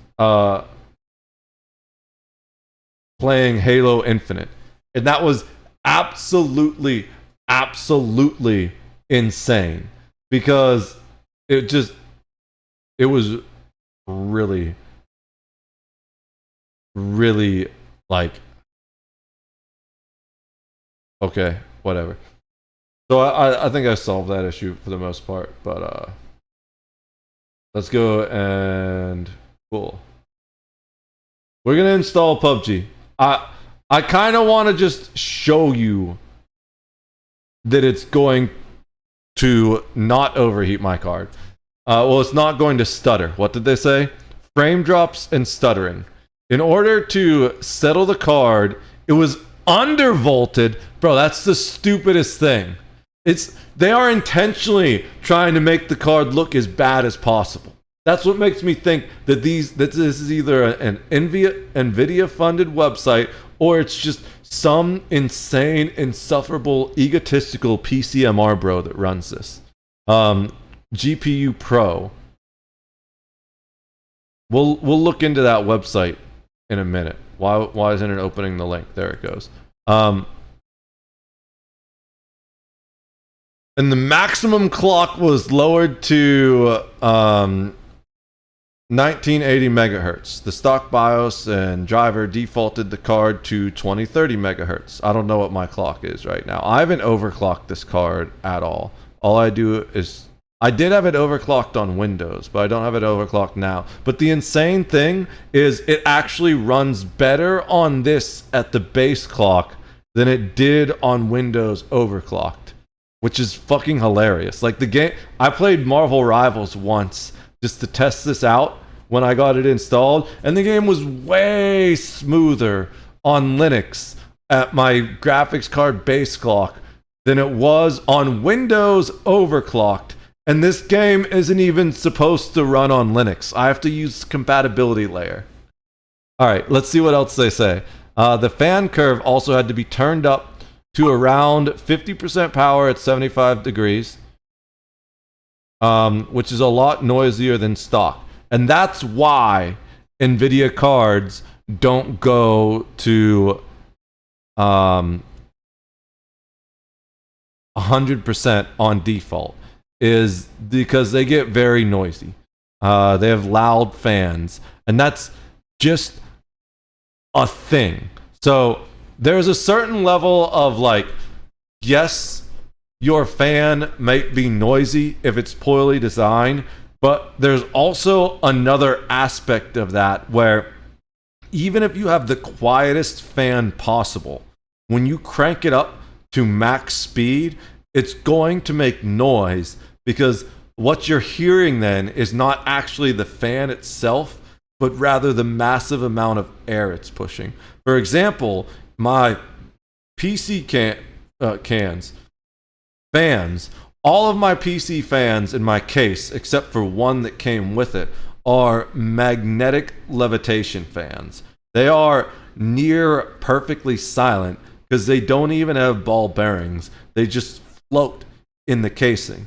playing Halo Infinite. And that was absolutely insane because it was really like, okay, whatever. So I think I solved that issue for the most part, but let's go and cool. We're gonna install PUBG. I kind of want to just show you that it's going to not overheat my card. Well, it's not going to stutter. What did they say? Frame drops and stuttering. In order to settle the card, it was undervolted. Bro, that's the stupidest thing. They are intentionally trying to make the card look as bad as possible. That's what makes me think that this is either an NVIDIA funded website or it's just some insane, insufferable, egotistical PCMR bro that runs this. GPU Pro. We'll look into that website in a minute. Why isn't it opening the link? There it goes. And the maximum clock was lowered to 1980 megahertz. The stock BIOS and driver defaulted the card to 2030 megahertz. I don't know what my clock is right now. I haven't overclocked this card at all. All I do is, I did have it overclocked on Windows, but I don't have it overclocked now. But the insane thing is it actually runs better on this at the base clock than it did on Windows overclocked. which is fucking hilarious. Like the game, I played Marvel Rivals once just to test this out when I got it installed, and the game was way smoother on Linux at my graphics card base clock than it was on Windows overclocked. And this game isn't even supposed to run on Linux. I have to use compatibility layer. All right, let's see what else they say. The fan curve also had to be turned up to around 50% power at 75 degrees, which is a lot noisier than stock. And that's why NVIDIA cards don't go to 100% on default, is because they get very noisy. They have loud fans, and that's just a thing. So there's a certain level of like, yes, your fan might be noisy if it's poorly designed, but there's also another aspect of that where even if you have the quietest fan possible, when you crank it up to max speed, it's going to make noise, because what you're hearing then is not actually the fan itself, but rather the massive amount of air it's pushing. For example, my PC fans, all of my PC fans in my case, except for one that came with it, are magnetic levitation fans. They are near perfectly silent because they don't even have ball bearings. They just float in the casing.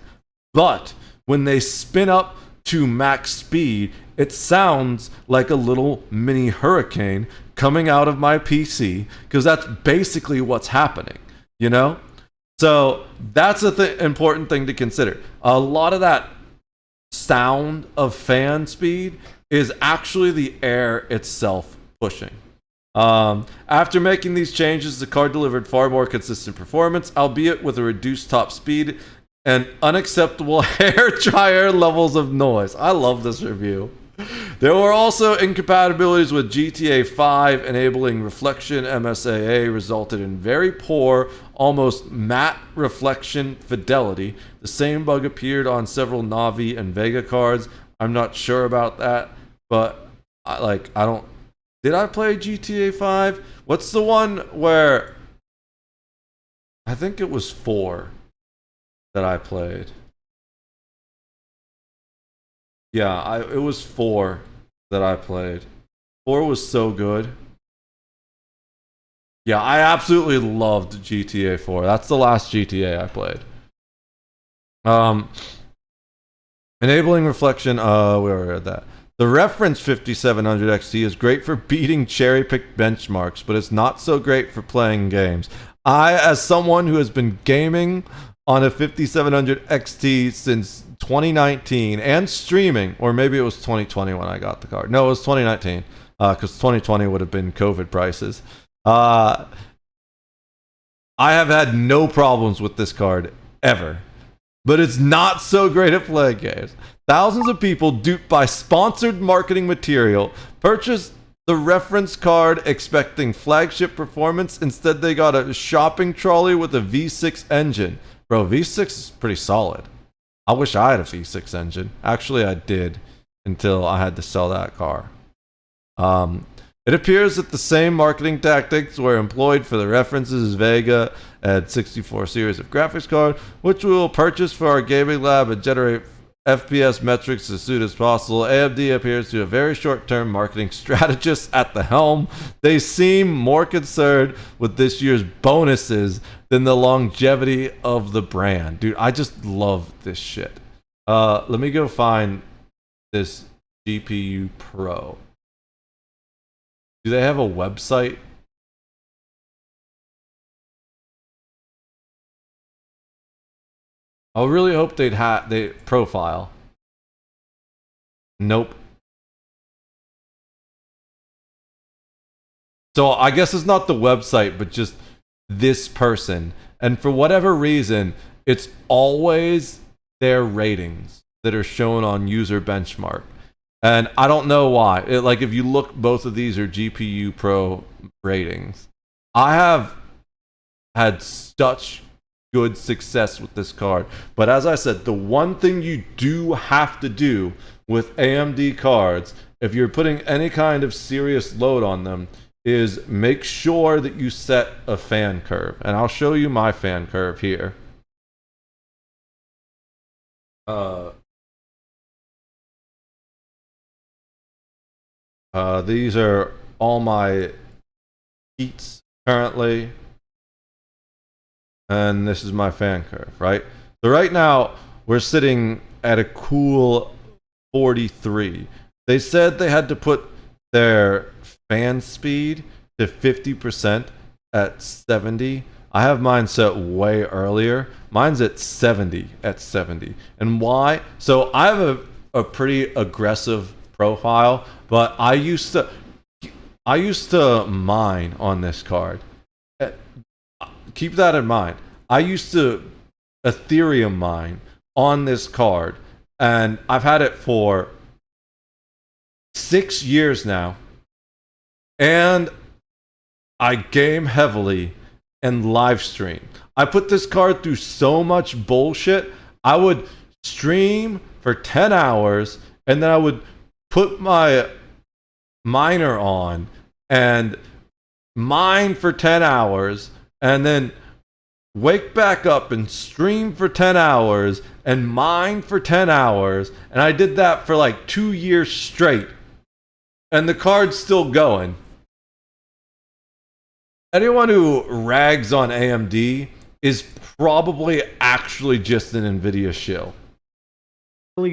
But when they spin up to max speed, it sounds like a little mini hurricane coming out of my PC, because that's basically what's happening, you know? So that's an important thing to consider. A lot of that sound of fan speed is actually the air itself pushing. After making these changes, the card delivered far more consistent performance, albeit with a reduced top speed and unacceptable hair dryer levels of noise. I love this review. There were also incompatibilities with GTA 5, enabling reflection MSAA resulted in very poor, almost matte reflection fidelity. The same bug appeared on several Navi and Vega cards. I'm not sure about that, but I don't... Did I play GTA 5? What's the one where... I think it was 4 that I played. Yeah, it was 4 that I played. 4 was so good. Yeah, I absolutely loved GTA 4. That's the last GTA I played. Enabling reflection, we already read that. The reference 5700 XT is great for beating cherry-picked benchmarks, but it's not so great for playing games. I, as someone who has been gaming on a 5700 XT since 2019 and streaming, or maybe it was 2020 when I got the card. No, it was 2019, because 2020 would have been COVID prices. I have had no problems with this card ever, but it's not so great at playing games. Thousands of people duped by sponsored marketing material purchased the reference card expecting flagship performance. Instead, they got a shopping trolley with a V6 engine. Bro, V6 is pretty solid. I wish I had a V6 engine. Actually, I did until I had to sell that car. It appears that the same marketing tactics were employed for the references as Vega and 64 series of graphics card, which we will purchase for our gaming lab and generate FPS metrics as soon as possible. AMD appears to have very short-term marketing strategists at the helm. They seem more concerned with this year's bonuses than the longevity of the brand. Dude, I just love this shit. Let me go find this GPU Pro. Do they have a website? I really hope they'd have the profile. Nope. So I guess it's not the website, but just this person. And for whatever reason, it's always their ratings that are shown on user benchmark. And I don't know why. Like, if you look, both of these are GPU Pro ratings. I have had such good success with this card. But as I said, the one thing you do have to do with AMD cards, if you're putting any kind of serious load on them, is make sure that you set a fan curve. And I'll show you my fan curve here. These are all my heats currently. And this is my fan curve, right? So right now, we're sitting at a cool 43. They said they had to put their fan speed to 50% at 70. I have mine set way earlier. Mine's at 70 at 70. And why? So I have a pretty aggressive profile, but I used to mine on this card. Keep that in mind. I used to Ethereum mine on this card, and I've had it for 6 years now, and I game heavily and live stream. I put this card through so much bullshit. I would stream for 10 hours, and then I would put my miner on and mine for 10 hours, and then wake back up and stream for 10 hours and mine for 10 hours. And I did that for like 2 years straight. And the card's still going. Anyone who rags on AMD is probably actually just an NVIDIA shill.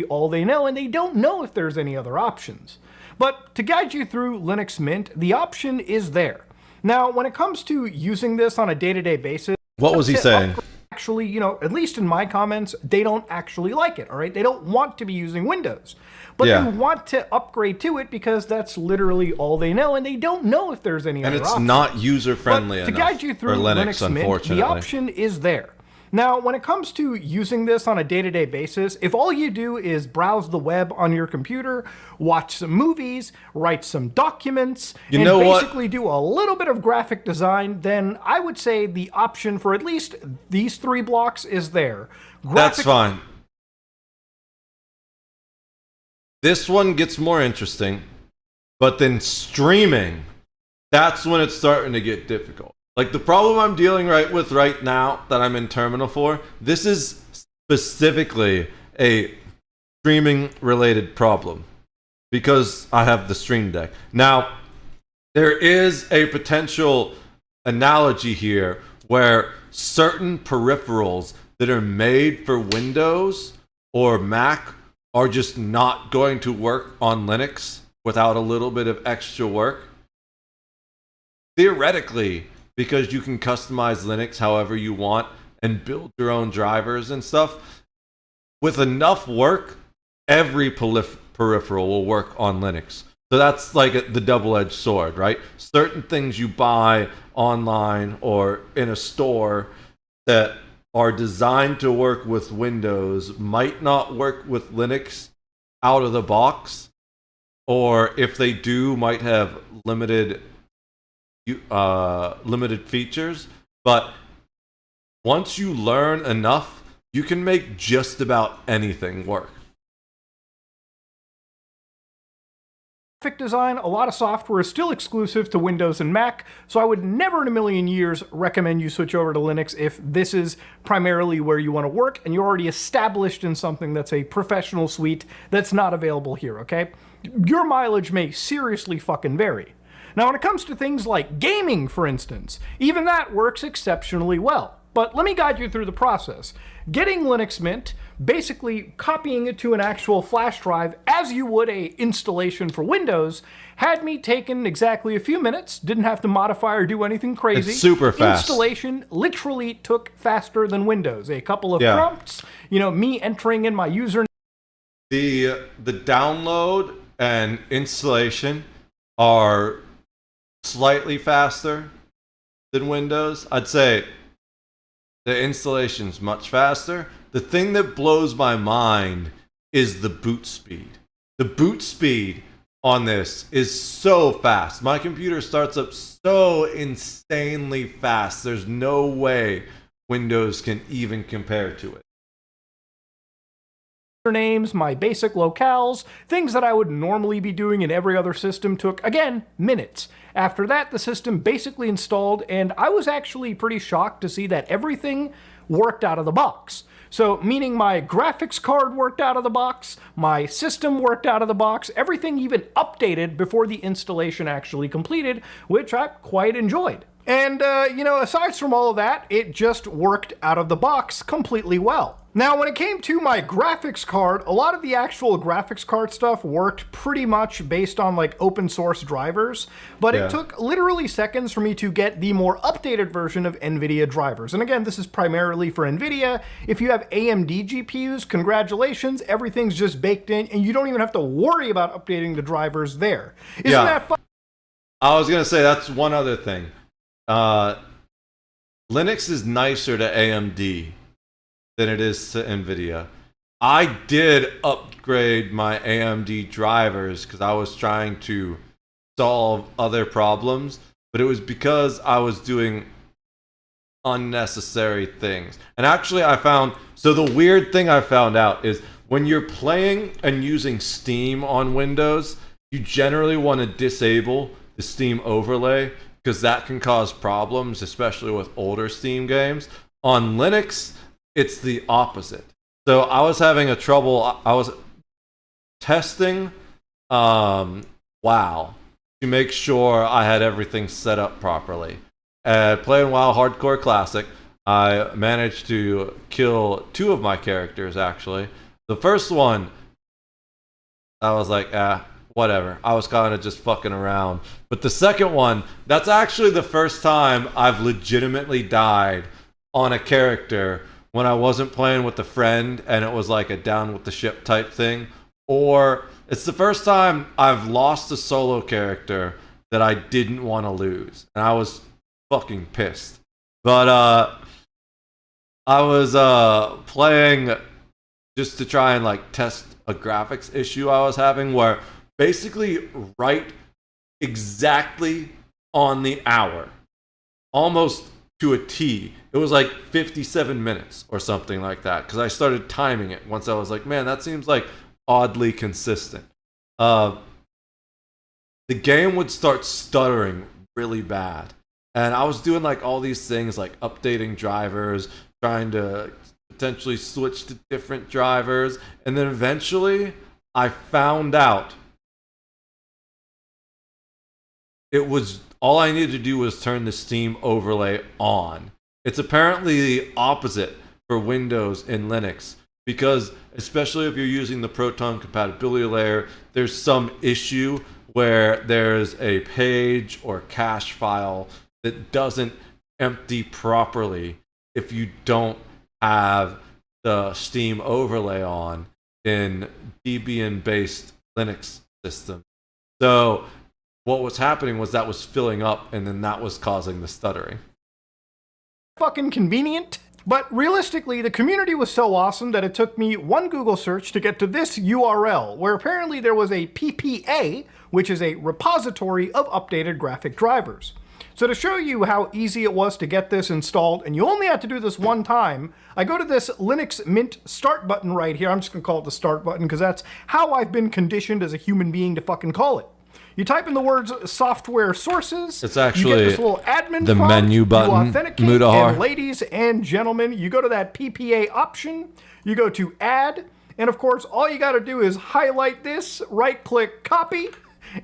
All they know, and they don't know if there's any other options. But to guide you through Linux Mint, the option is there. Now, when it comes to using this on a day-to-day basis, what was he saying? Actually, you know, at least in my comments, they don't actually like it, all right? They don't want to be using Windows. But they want to upgrade to it because that's literally all they know, and they don't know if there's any other option. And it's not user-friendly enough to guide you through for Linux, Mint, unfortunately. the option is there. Now, when it comes to using this on a day-to-day basis, if all you do is browse the web on your computer, watch some movies, write some documents, and basically do a little bit of graphic design, then I would say the option for at least these 3 blocks is there. That's fine. This one gets more interesting, but then streaming, that's when it's starting to get difficult. Like the problem I'm dealing with right now that I'm in terminal for, this is specifically a streaming related problem because I have the Stream Deck. Now, there is a potential analogy here where certain peripherals that are made for Windows or Mac are just not going to work on Linux without a little bit of extra work. Theoretically, because you can customize Linux however you want and build your own drivers and stuff, with enough work, every peripheral will work on Linux. So that's like the double-edged sword, right? Certain things you buy online or in a store that are designed to work with Windows might not work with Linux out of the box, or if they do, might have limited features. But once you learn enough, you can make just about anything work. Graphic design, a lot of software is still exclusive to Windows and Mac, so I would never in a million years recommend you switch over to Linux if this is primarily where you want to work and you're already established in something that's a professional suite that's not available here, okay? Your mileage may seriously fucking vary. Now, when it comes to things like gaming, for instance, even that works exceptionally well. But let me guide you through the process. Getting Linux Mint, basically copying it to an actual flash drive as you would a installation for Windows, had me taken exactly a few minutes, didn't have to modify or do anything crazy. It's super fast. Installation literally took faster than Windows. A couple of prompts, you know, me entering in my username. The download and installation are slightly faster than Windows. I'd say the installation's much faster. The thing that blows my mind is the boot speed. The boot speed on this is so fast. My computer starts up so insanely fast. There's no way Windows can even compare to it. Names, my basic locales, things that I would normally be doing in every other system took, again, minutes. After that, the system basically installed, and I was actually pretty shocked to see that everything worked out of the box. So, meaning my graphics card worked out of the box, my system worked out of the box, everything even updated before the installation actually completed, which I quite enjoyed. And, you know, aside from all of that, it just worked out of the box completely well. Now, when it came to my graphics card, a lot of the actual graphics card stuff worked pretty much based on, like, open source drivers, but it took literally seconds for me to get the more updated version of NVIDIA drivers. And again, this is primarily for NVIDIA. If you have AMD GPUs, congratulations, everything's just baked in, and you don't even have to worry about updating the drivers there. Isn't that fun? I was going to say, that's one other thing. Linux is nicer to AMD than it is to NVIDIA. I did upgrade my AMD drivers because I was trying to solve other problems, but it was because I was doing unnecessary things. And actually I found, so the weird thing I found out is when you're playing and using Steam on Windows, you generally want to disable the Steam overlay because that can cause problems, especially with older Steam games. On Linux, it's the opposite. So I was having a trouble. I was testing WoW to make sure I had everything set up properly. Playing WoW Hardcore Classic, I managed to kill 2 of my characters, actually. The first one, I was like, whatever. I was kind of just fucking around. But the second one, that's actually the first time I've legitimately died on a character when I wasn't playing with a friend and it was like a down with the ship type thing. Or it's the first time I've lost a solo character that I didn't want to lose. And I was fucking pissed. But I was playing just to try and like test a graphics issue I was having where basically right exactly on the hour, almost to a T. It was like 57 minutes or something like that because I started timing it once I was like, man, that seems like oddly consistent. The game would start stuttering really bad. And I was doing like all these things like updating drivers, trying to potentially switch to different drivers. And then eventually I found out it was all I needed to do was turn the Steam overlay on. It's apparently the opposite for Windows and Linux because especially if you're using the Proton compatibility layer, there's some issue where there's a page or cache file that doesn't empty properly if you don't have the Steam overlay on in Debian-based Linux systems. So what was happening was that was filling up, and then that was causing the stuttering. Fucking convenient. But realistically, the community was so awesome that it took me one Google search to get to this URL, where apparently there was a PPA, which is a repository of updated graphic drivers. So to show you how easy it was to get this installed, and you only had to do this one time, I go to this Linux Mint start button right here. I'm just gonna call it the start button because that's how I've been conditioned as a human being to fucking call it. You type in the words software sources. It's actually you get this little admin the prompt, menu button. You authenticate, Mudahar. and ladies and gentlemen, you go to that PPA option, you go to add, and of course, all you got to do is highlight this, right-click copy,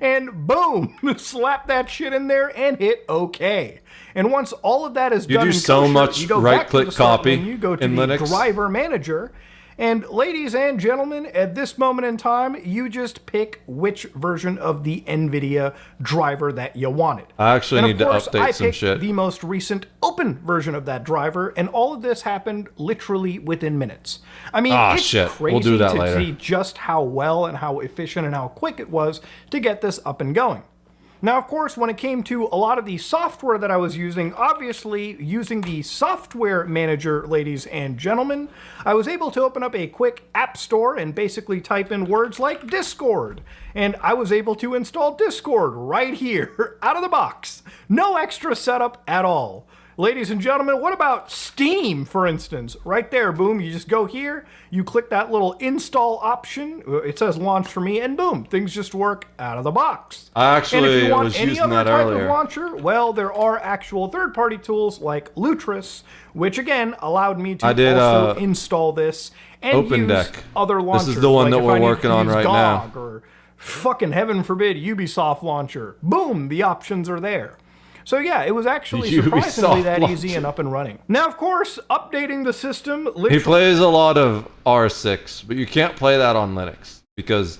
and boom, slap that shit in there and hit OK. And once all of that is done, you do so much right-click copy you go to in the Linux. driver manager. And ladies and gentlemen, at this moment in time, you just pick which version of the NVIDIA driver that you wanted. I actually need to update some I shit. picked the most recent open version of that driver, and all of this happened literally within minutes. I mean, it's crazy we'll do that to later. see just how well and how efficient and how quick it was to get this up and going. Now, of course, when it came to a lot of the software that I was using, obviously using the software manager, ladies and gentlemen, I was able to open up a quick app store and basically type in words like Discord. And I was able to install Discord right here, out of the box. No extra setup at all. Ladies and gentlemen, what about Steam, for instance? Right there, boom, you just go here, you click that little install option, it says launch for me, and boom, things just work out of the box. I actually and if you want was any using other that type earlier. of launcher, well, there are actual third-party tools like Lutris, which again allowed me to also install this and Open use Deck. other launchers. This is the one like that if I we're need working to on use right GOG now. Or fucking heaven forbid Ubisoft launcher. Boom, the options are there. So yeah, it was actually surprisingly that easy and up and running. Now, of course, updating the system literally... He plays a lot of R6, but you can't play that on Linux because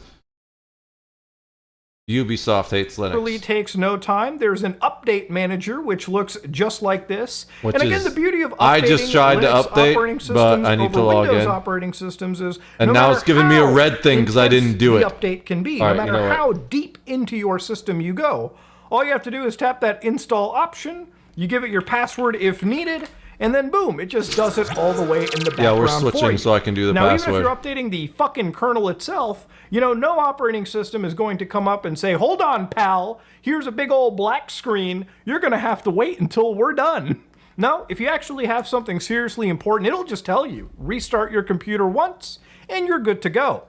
Ubisoft hates Linux. Really takes no time. There's an update manager which looks just like this. Which and again, is, the beauty of updating I just tried to Linux update, operating systems but I need over to log Windows in. operating systems is And no now matter it's giving me a how red thing because I didn't do it. The update can be. All No right, you matter know how deep into your system you go, all you have to do is tap that install option. You give it your password if needed, and then boom, it just does it all the way in the background. Yeah, we're for switching you. so I can do the now, password. Even if you're updating the fucking kernel itself, you know, no operating system is going to come up and say, hold on, pal, here's a big old black screen. You're going to have to wait until we're done. No, if you actually have something seriously important, it'll just tell you, restart your computer once, and you're good to go.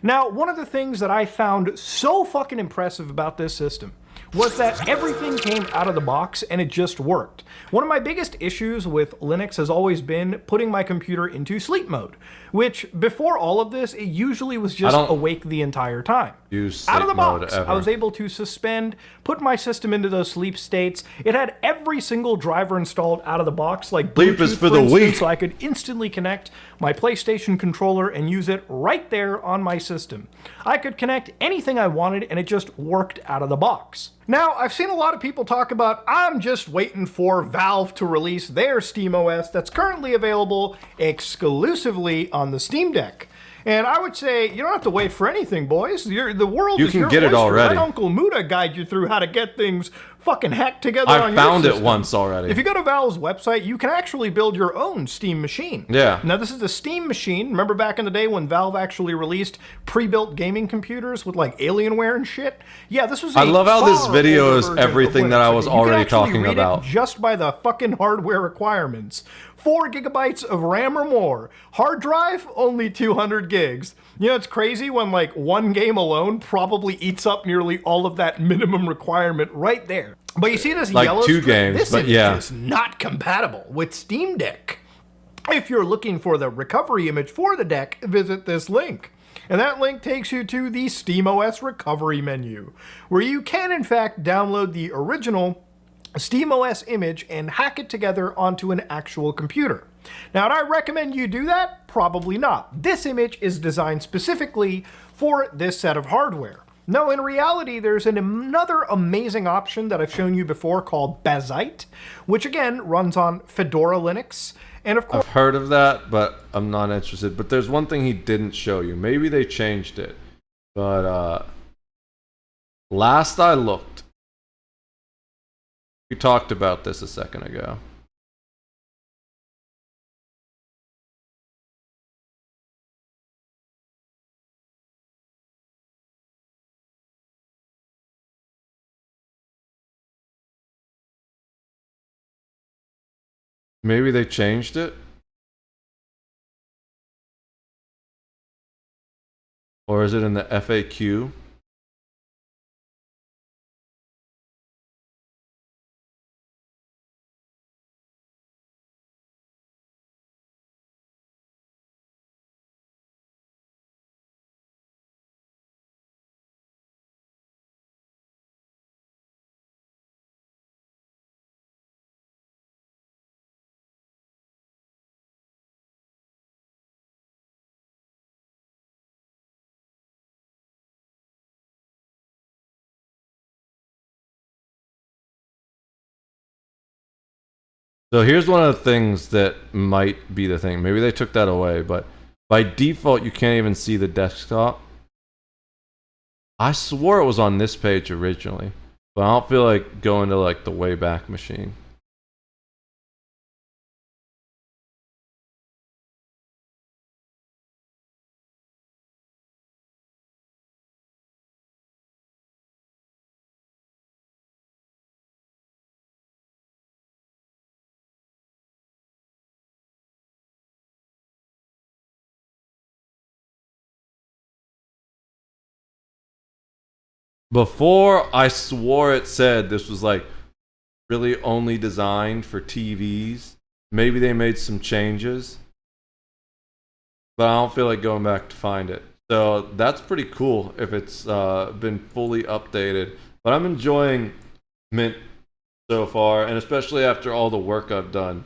Now, one of the things that I found so fucking impressive about this system was that everything came out of the box and it just worked. One of my biggest issues with Linux has always been putting my computer into sleep mode, which before all of this, it usually was just awake the entire time. Out of the box, I was able to suspend, put my system into those sleep states. It had every single driver installed out of the box, like Sleep is for the weak. so I could instantly connect my PlayStation controller and use it right there on my system. I could connect anything I wanted and it just worked out of the box. Now, I've seen a lot of people talk about, I'm just waiting for Valve to release their SteamOS that's currently available exclusively on the Steam Deck. And I would say, you don't have to wait for anything, boys. The world is your You can get it oyster. already. Let Uncle Muda guide you through how to get things fucking hacked together on your system. I found it once already. If you go to Valve's website, you can actually build your own Steam machine. Yeah. Now, this is a Steam machine. Remember back in the day when Valve actually released pre-built gaming computers with like Alienware and shit? Yeah, this was I love how this far video older is version of everything that Linux. I was You can already actually talking read it about. just by the fucking hardware requirements. 4 gigabytes of RAM or more. Hard drive, only 200 gigs. You know, it's crazy when like one game alone probably eats up nearly all of that minimum requirement right there. But you see this Like yellow 2 strip? games, This but image yeah. is not compatible with Steam Deck. If you're looking for the recovery image for the deck, visit this link. And that link takes you to the SteamOS recovery menu, where you can in fact download the original SteamOS image and hack it together onto an actual computer. Now, do I recommend you do that? Probably not. This image is designed specifically for this set of hardware. No, in reality, there's another amazing option that I've shown you before called Bazite, which again runs on Fedora Linux. And of course, I've heard of that, but I'm not interested. But there's one thing he didn't show you. Maybe they changed it. But last I looked, we talked about this a second ago. Maybe they changed it? Or is it in the FAQ? So here's one of the things that might be the thing. Maybe they took that away, but by default, you can't even see the desktop. I swore it was on this page originally, but I don't feel like going to like the Wayback Machine. before I swore it said this was like really only designed for TVs. Maybe they made some changes, but I don't feel like going back to find it. So that's pretty cool if it's been fully updated. But I'm enjoying Mint so far, and especially after all the work I've done,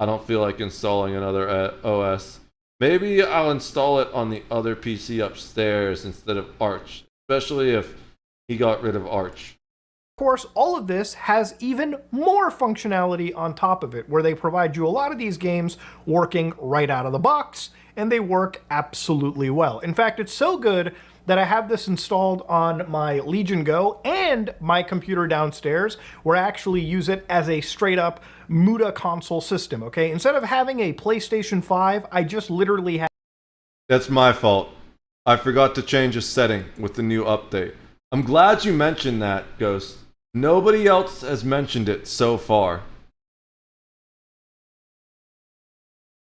I don't feel like installing another OS. Maybe I'll install it on the other PC upstairs instead of Arch, especially if he got rid of Arch. Of course, all of this has even more functionality on top of it, where they provide you a lot of these games working right out of the box, and they work absolutely well. In fact, it's so good that I have this installed on my Legion Go and my computer downstairs, where I actually use it as a straight up Muda console system, okay? Instead of having a PlayStation 5, I just literally have... That's my fault. I forgot to change a setting with the new update. I'm glad you mentioned that, Ghost. Nobody else has mentioned it so far.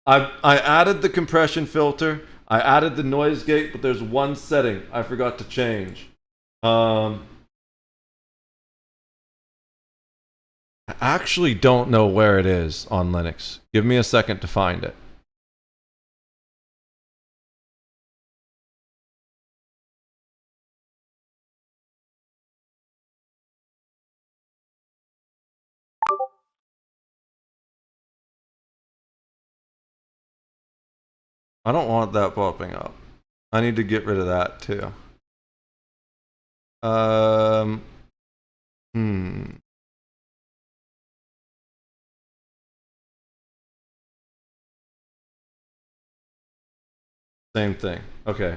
I added the compression filter. I added the noise gate, but there's one setting I forgot to change. I actually don't know where it is on Linux. Give me a second to find it. I don't want that popping up. I need to get rid of that too. Same thing. Okay.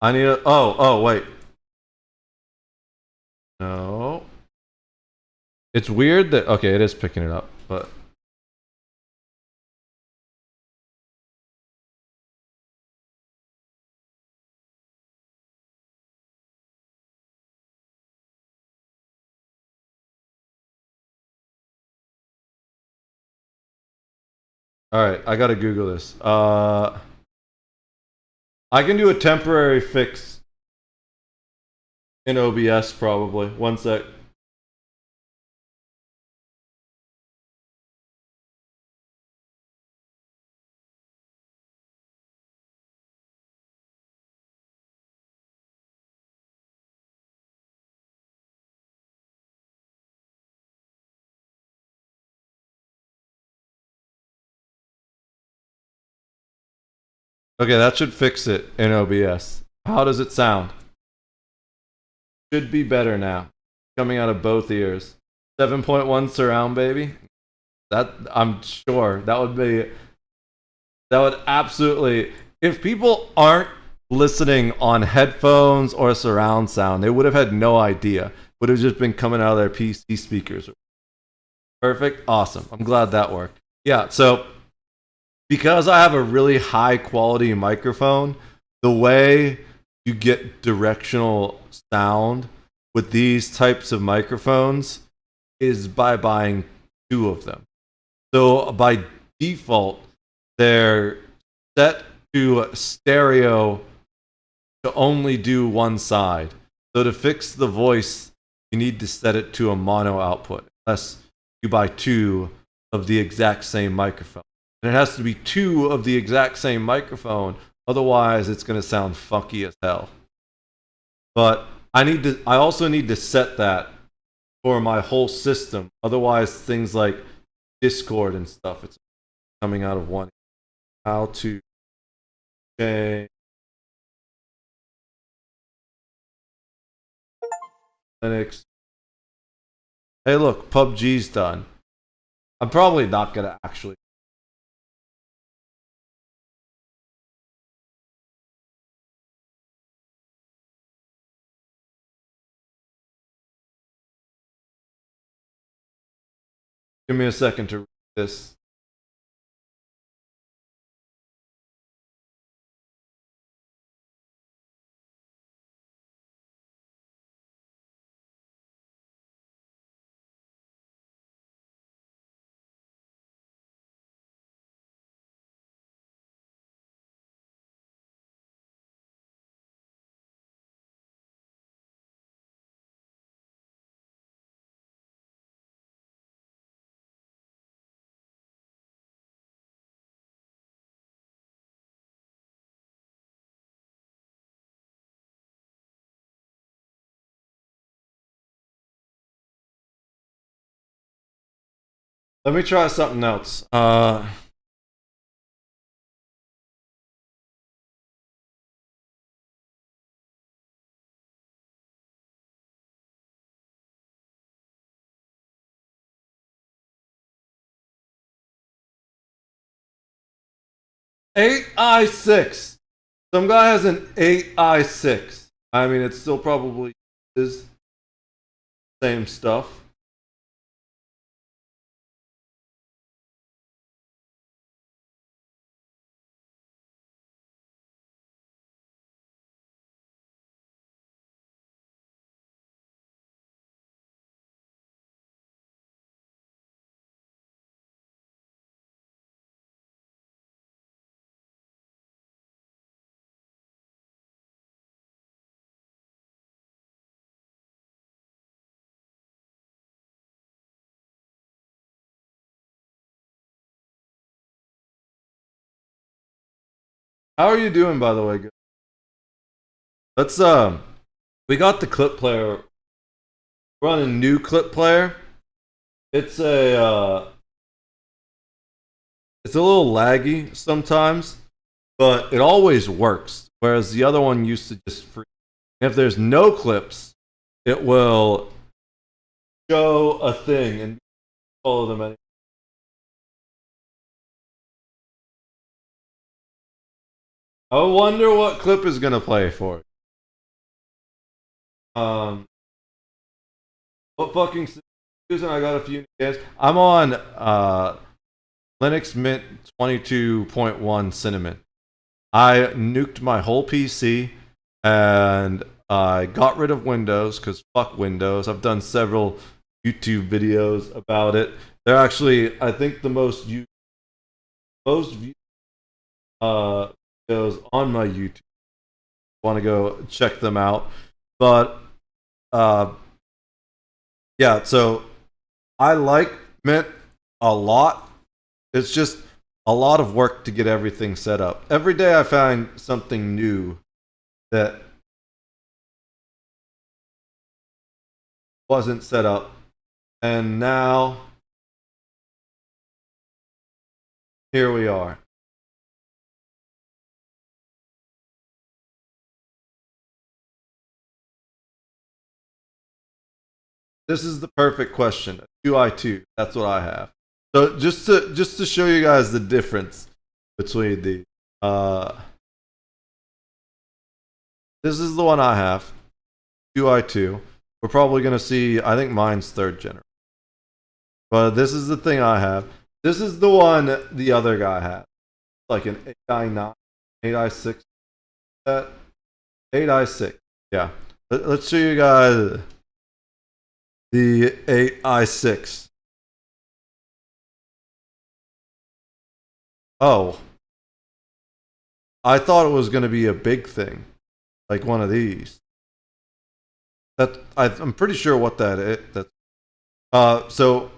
I need a... Oh, wait. No. It's weird that... Okay, it is picking it up, but... Alright, I gotta Google this. I can do a temporary fix in OBS probably. One sec. Okay, that should fix it in OBS. How does it sound? Should be better now. Coming out of both ears. 7.1 surround, baby. That, I'm sure that would absolutely, if people aren't listening on headphones or surround sound, they would have had no idea. Would have just been coming out of their PC speakers. Perfect. Awesome. I'm glad that worked. Yeah, so because I have a really high quality microphone, the way you get directional sound with these types of microphones is by buying two of them. So by default, they're set to stereo to only do one side. So to fix the voice, you need to set it to a mono output, unless you buy two of the exact same microphone. And it has to be two of the exact same microphone, otherwise it's going to sound funky as hell. But I also need to set that for my whole system. Otherwise, things like Discord and stuff, it's coming out of one. How to change Linux. Hey, look, PUBG's done. I'm probably not gonna actually. Give me a second to read this. Let me try something else. 8i6. Some guy has an 8i6. I mean, it still probably is same stuff. How are you doing, by the way? Let's we got the clip player. We're on a new clip player. It's a little laggy sometimes, but it always works. Whereas the other one used to just freeze. If there's no clips, it will show a thing and follow them anyway. I wonder what clip is gonna play for. What fucking Susan? I got a few games. I'm on Linux Mint 22.1 Cinnamon. I nuked my whole PC and I got rid of Windows because fuck Windows. I've done several YouTube videos about it. They're actually, I think, the most viewed videos on my YouTube. Want to go check them out, but yeah. So I like Mint a lot. It's just a lot of work to get everything set up. Every day I find something new that wasn't set up, and now here we are. This is the perfect question. 2i2. That's what I have. So just to show you guys the difference between the this is the one I have. 2i2. We're probably gonna see, I think mine's 3rd generation. But this is the thing I have. This is the one the other guy had. Like an 8i9, 8i6. That 8i6. Yeah. Let's show you guys the 8i6. Oh. I thought it was going to be a big thing. Like one of these. I'm pretty sure what that is. So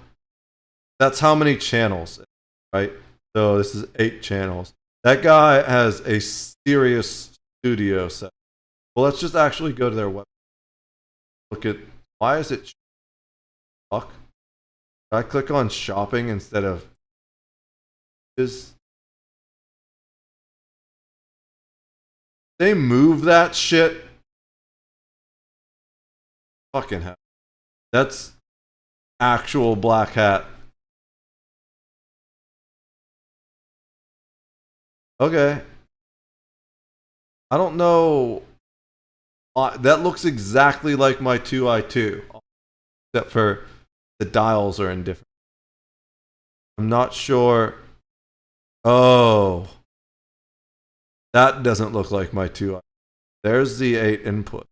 that's how many channels, right? So this is 8 channels. That guy has a serious studio set. Well, let's just actually go to their website. Look at, why is it fuck? Did I click on shopping instead of they move that shit? Fucking hell. That's actual black hat. Okay. I don't know. That looks exactly like my 2i2. Except for the dials are indifferent. I'm not sure. Oh. That doesn't look like my 2i2. There's the 8 input.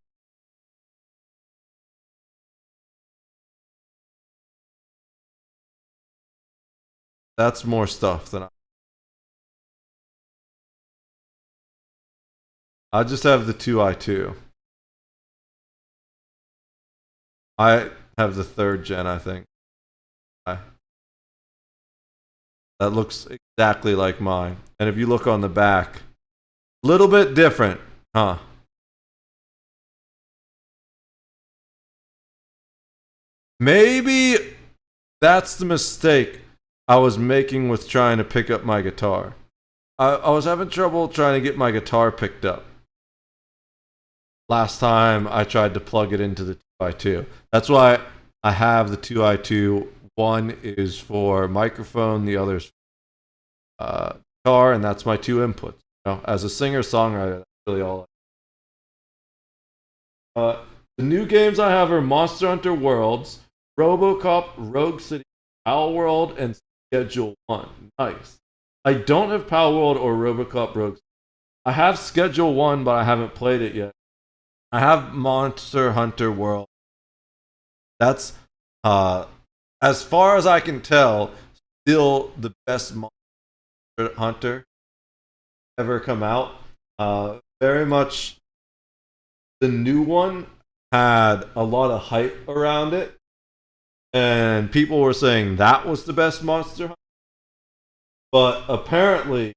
That's more stuff than I just have the 2i2. I have the 3rd gen, I think. That looks exactly like mine. And if you look on the back, a little bit different, huh? Maybe that's the mistake. I was making with trying to pick up my guitar. I was having trouble trying to get my guitar picked up. Last time I tried to plug it into the 2i2. That's why I have the 2i2. One is for microphone, the other's guitar, and that's my 2 inputs. You know, as a singer-songwriter, that's really all. The new games I have are Monster Hunter Worlds, RoboCop, Rogue City, Pal World, and Schedule 1. Nice. I don't have Pal World or RoboCop Rogue City. I have Schedule 1, but I haven't played it yet. I have Monster Hunter World. That's, as far as I can tell, still the best Monster Hunter ever come out. Very much the new one had a lot of hype around it, and people were saying that was the best Monster Hunter. But apparently,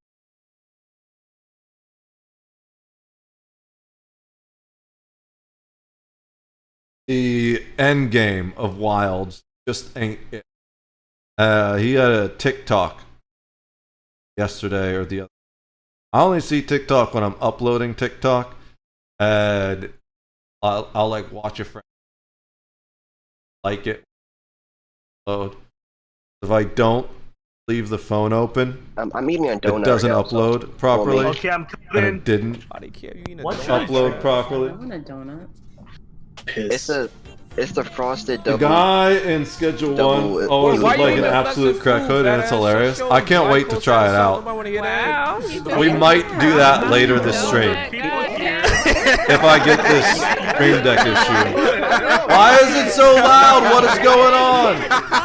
the end game of Wilds just ain't it. He had a TikTok yesterday or the other. I only see TikTok when I'm uploading TikTok, and I'll like watch a friend like it load. If I don't leave the phone open, I'm eating a donut. It doesn't upload properly. Okay, I'm and it didn't upload properly. I want a donut. It's the frosted The double. guy in Schedule 1 always looks like an absolute crack hood, and it's hilarious. I can't wait to try it out. We might do that later this stream. If I get this stream deck issue. Why is it so loud? What is going on?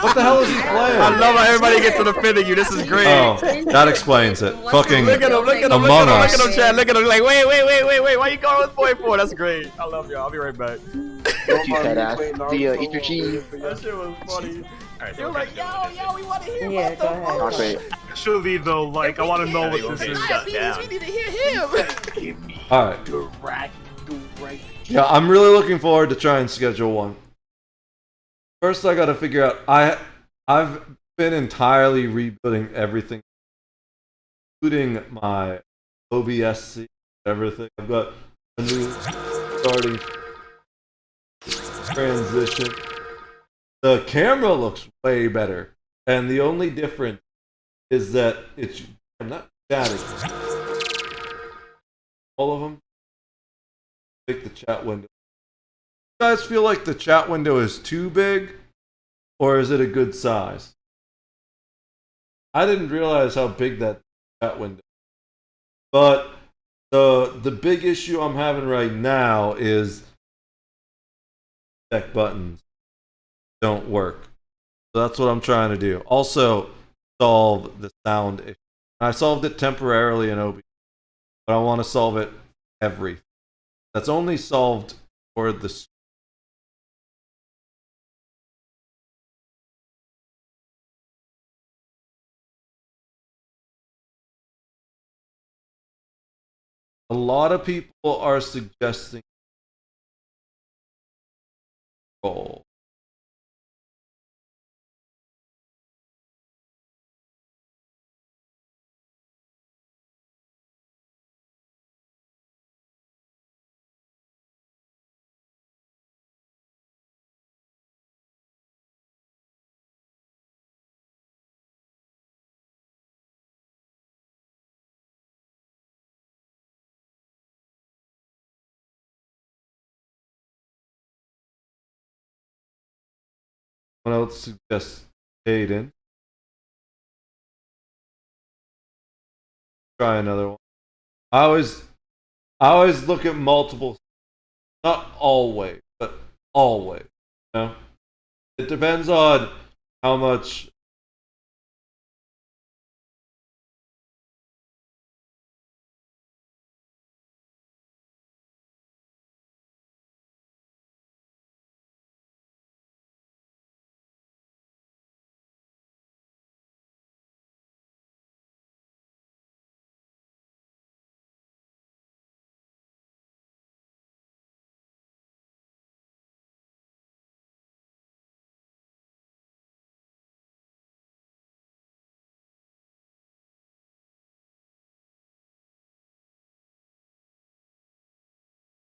What the hell is he playing? I love how everybody gets to defending you. This is great. Oh, that explains it. Fucking look at him, Among Us. look at him, Chad. Look at him. Like, wait. Why you calling this boy for? That's great. I love y'all. I'll be right back. You fat ass. Do you eat your cheese? That shit was funny. You're like, yo, we want to hear Yeah, about go ahead. Actually, though, like, I want to know what this is. We need to hear him. Alright. Yeah, I'm really looking forward to trying Schedule 1. First, I gotta figure out. I've been entirely rebuilding everything, including my OBS, everything. I've got a new starting transition. The camera looks way better, and the only difference is that I'm not chatting. All of them. Take the chat window. You guys feel like the chat window is too big, or is it a good size? I didn't realize how big that chat window is. But the big issue I'm having right now is check buttons don't work. So that's what I'm trying to do. Also, solve the sound issue. I solved it temporarily in OBS, but I want to solve it everything. That's only solved for the a lot of people are suggesting goal. What else suggests Hayden? Try another one. I always look at multiple, not always, but always. You know? It depends on how much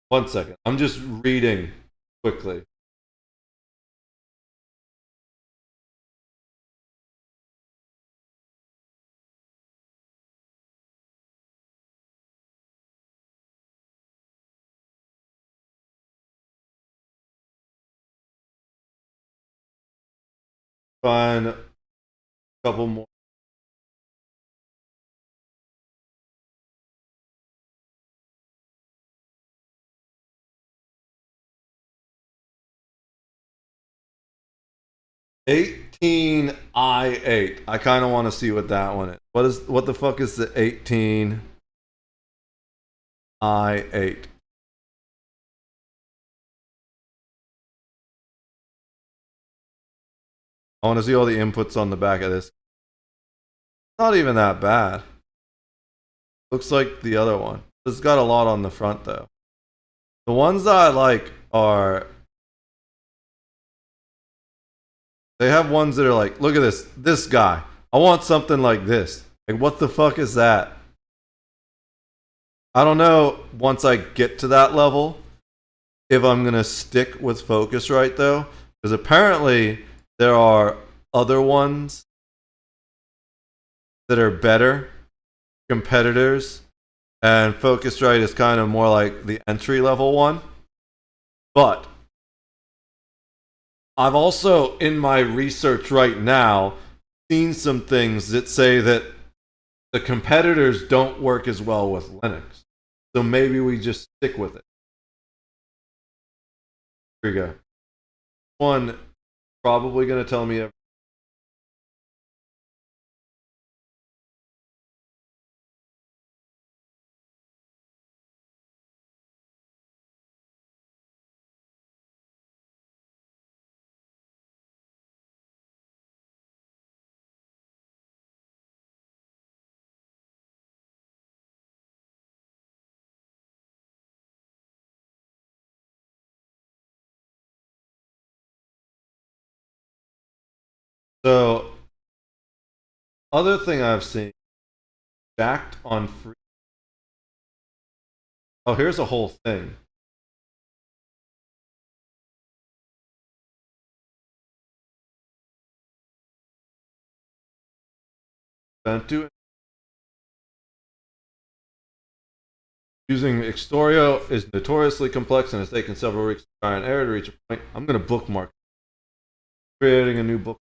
1 second. I'm just reading quickly. Find a couple more. I8. I kind of want to see what that one is. What the fuck is the 18I8? I want to see all the inputs on the back of this. Not even that bad. Looks like the other one. It's got a lot on the front though. The ones that I like are... They have ones that are like, look at this guy. I want something like this. Like, what the fuck is that? I don't know once I get to that level if I'm going to stick with Focusrite though. Because apparently there are other ones that are better competitors. And Focusrite is kind of more like the entry level one. But I've also, in my research right now, seen some things that say that the competitors don't work as well with Linux. So maybe we just stick with it. Here we go. One, probably going to tell me so, other thing I've seen, jacked on free. Oh, here's a whole thing. Don't do it. Using Xtorio is notoriously complex and has taken several weeks to try and error to reach a point. I'm going to bookmark. Creating a new book.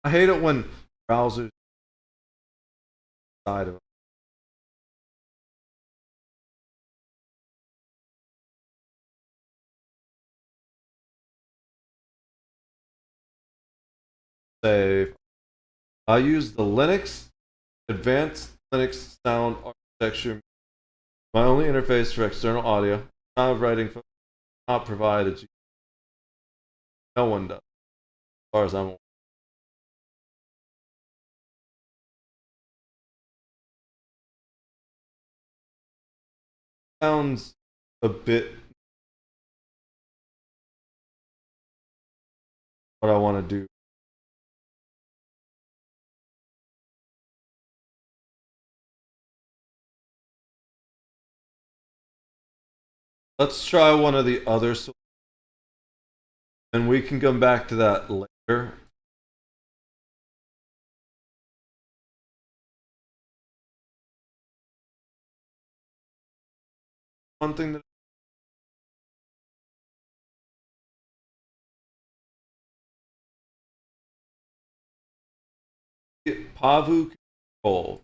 I hate it when browsers side of it. Save. I use the Linux Advanced Linux Sound Architecture. My only interface for external audio. Sound writing not provided. No one does, as far as I'm aware. Sounds a bit what I want to do. Let's try one of the other, and we can come back to that later. One thing that Pavu control.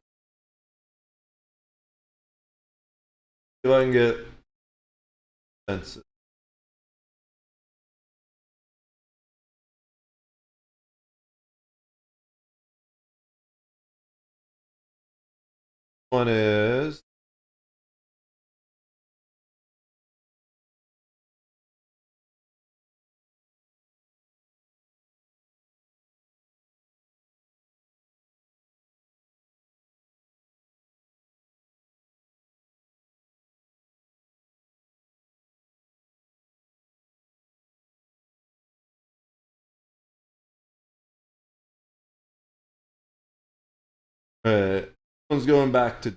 See if I can get sense. One is Alright. This one's going back to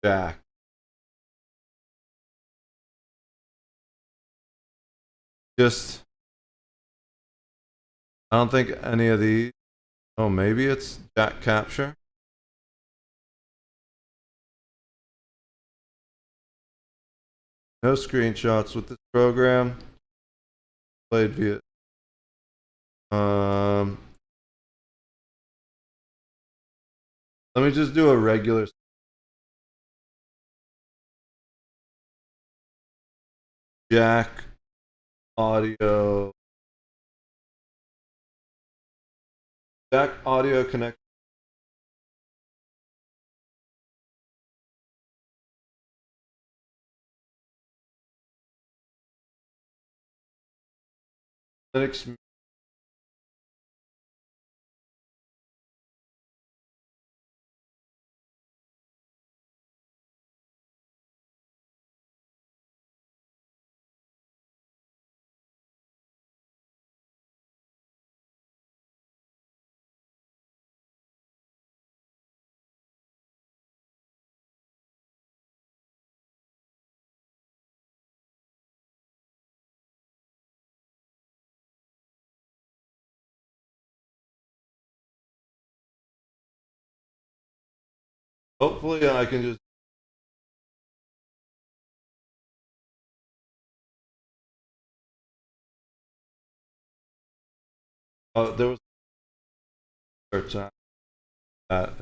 Jack. Just, I don't think any of these. Oh, maybe it's Jack Capture. No screenshots with this program. Played via. Let me just do a regular. Jack audio. Jack audio connect. Linux. Hopefully I can just. Oh, there was search on that.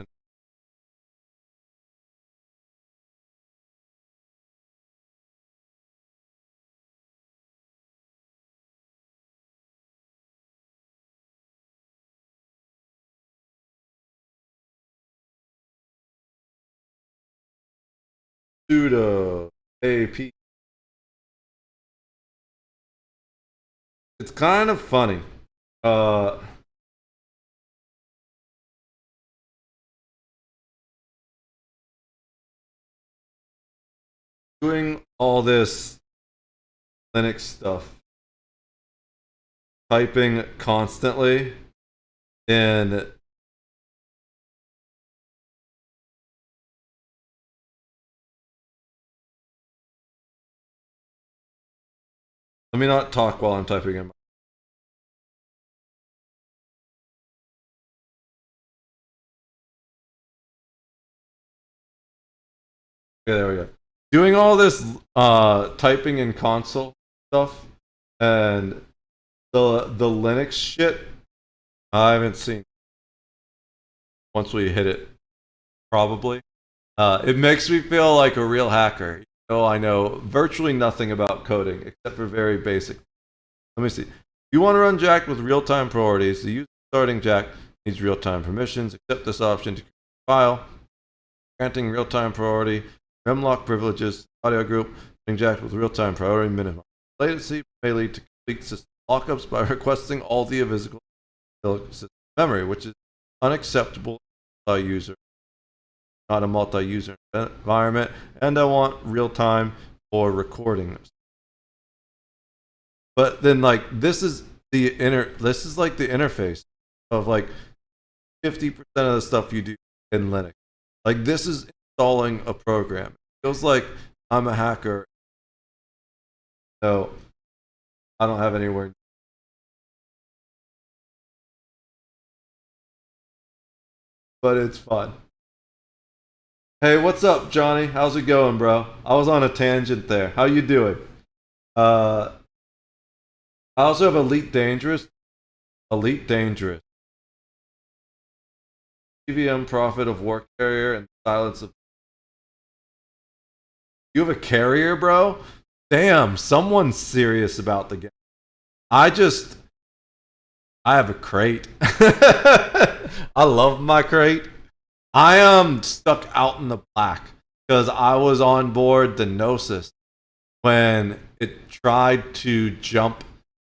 Sudo AP. It's kind of funny. Doing all this Linux stuff, typing constantly, and let me not talk while I'm typing in. Okay, there we go. Doing all this typing in console stuff and the Linux shit, I haven't seen. Once we hit it, probably. It makes me feel like a real hacker. I know virtually nothing about coding except for very basic. Let me see. If you want to run Jack with real-time priorities, the user starting Jack needs real-time permissions. Accept this option to create a file. Granting real-time priority, memlock privileges, audio group, running Jack with real-time priority minimum. Latency may lead to complete system lockups by requesting all the physical system memory, which is unacceptable by user. Not a multi-user environment, and I want real-time for recording. But then, like, this is like the interface of like 50% of the stuff you do in Linux. Like, this is installing a program. It feels like I'm a hacker. So I don't have anywhere. But it's fun. Hey, what's up, Johnny? How's it going, bro? I was on a tangent there. How you doing? I also have Elite Dangerous. Elite Dangerous. EVM Prophet of War Carrier and Silence of... You have a carrier, bro? Damn, someone's serious about the game. I have a crate. I love my crate. I am stuck out in the black. because I was on board the Gnosis when it tried to jump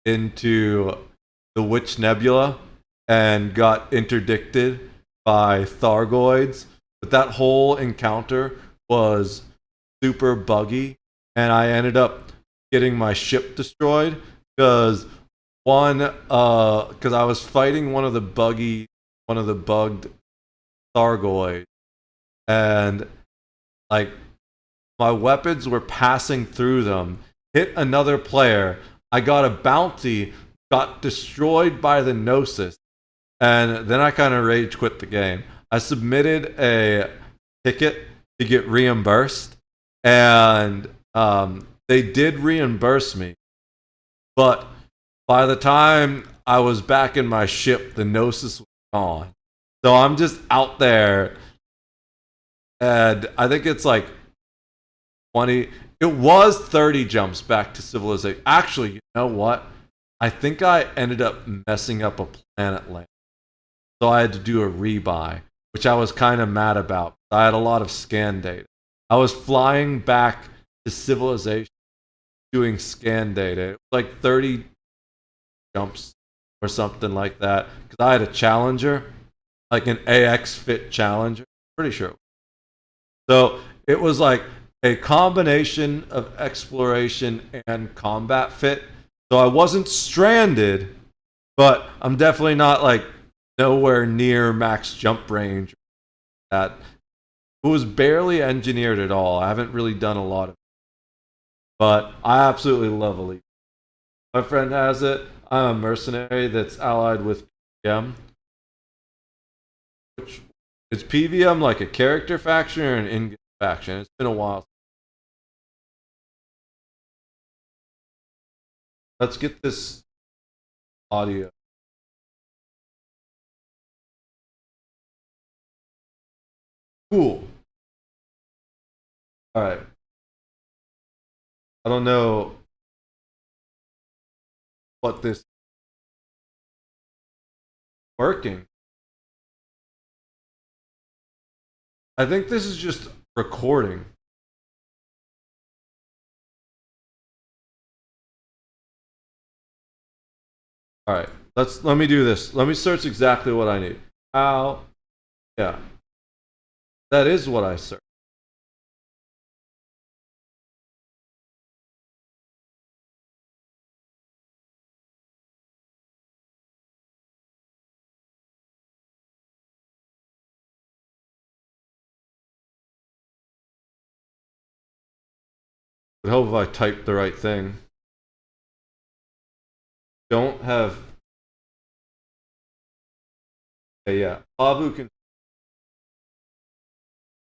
into the Witch Nebula and got interdicted by Thargoids. But that whole encounter was super buggy, and I ended up getting my ship destroyed because I was fighting one of the bugged Thargoids, and like my weapons were passing through them, hit another player. I got a bounty, got destroyed by the Gnosis, and then I kind of rage quit the game. I submitted a ticket to get reimbursed, and they did reimburse me, but by the time I was back in my ship, the Gnosis was gone. So I'm just out there, and I think it's like 20. It was 30 jumps back to civilization. Actually, you know what? I think I ended up messing up a planet land. So I had to do a rebuy, which I was kind of mad about. I had a lot of scan data. I was flying back to civilization doing scan data. It was like 30 jumps or something like that. Because I had a Challenger, like an AX fit Challenger. Pretty sure. So it was like a combination of exploration and combat fit. So I wasn't stranded, but I'm definitely not like nowhere near max jump range. That it was barely engineered at all. I haven't really done a lot of it, but I absolutely love Elite. My friend has it. I'm a mercenary that's allied with PVM. Which is PVM like a character faction or an in-game faction? It's been a while. Let's get this audio. Cool. All right. I don't know what this working. I think this is just recording. All right, let me do this. Let me search exactly what I need. Yeah, that is what I searched. I hope if I typed the right thing. Don't have. Yeah, Pavu can.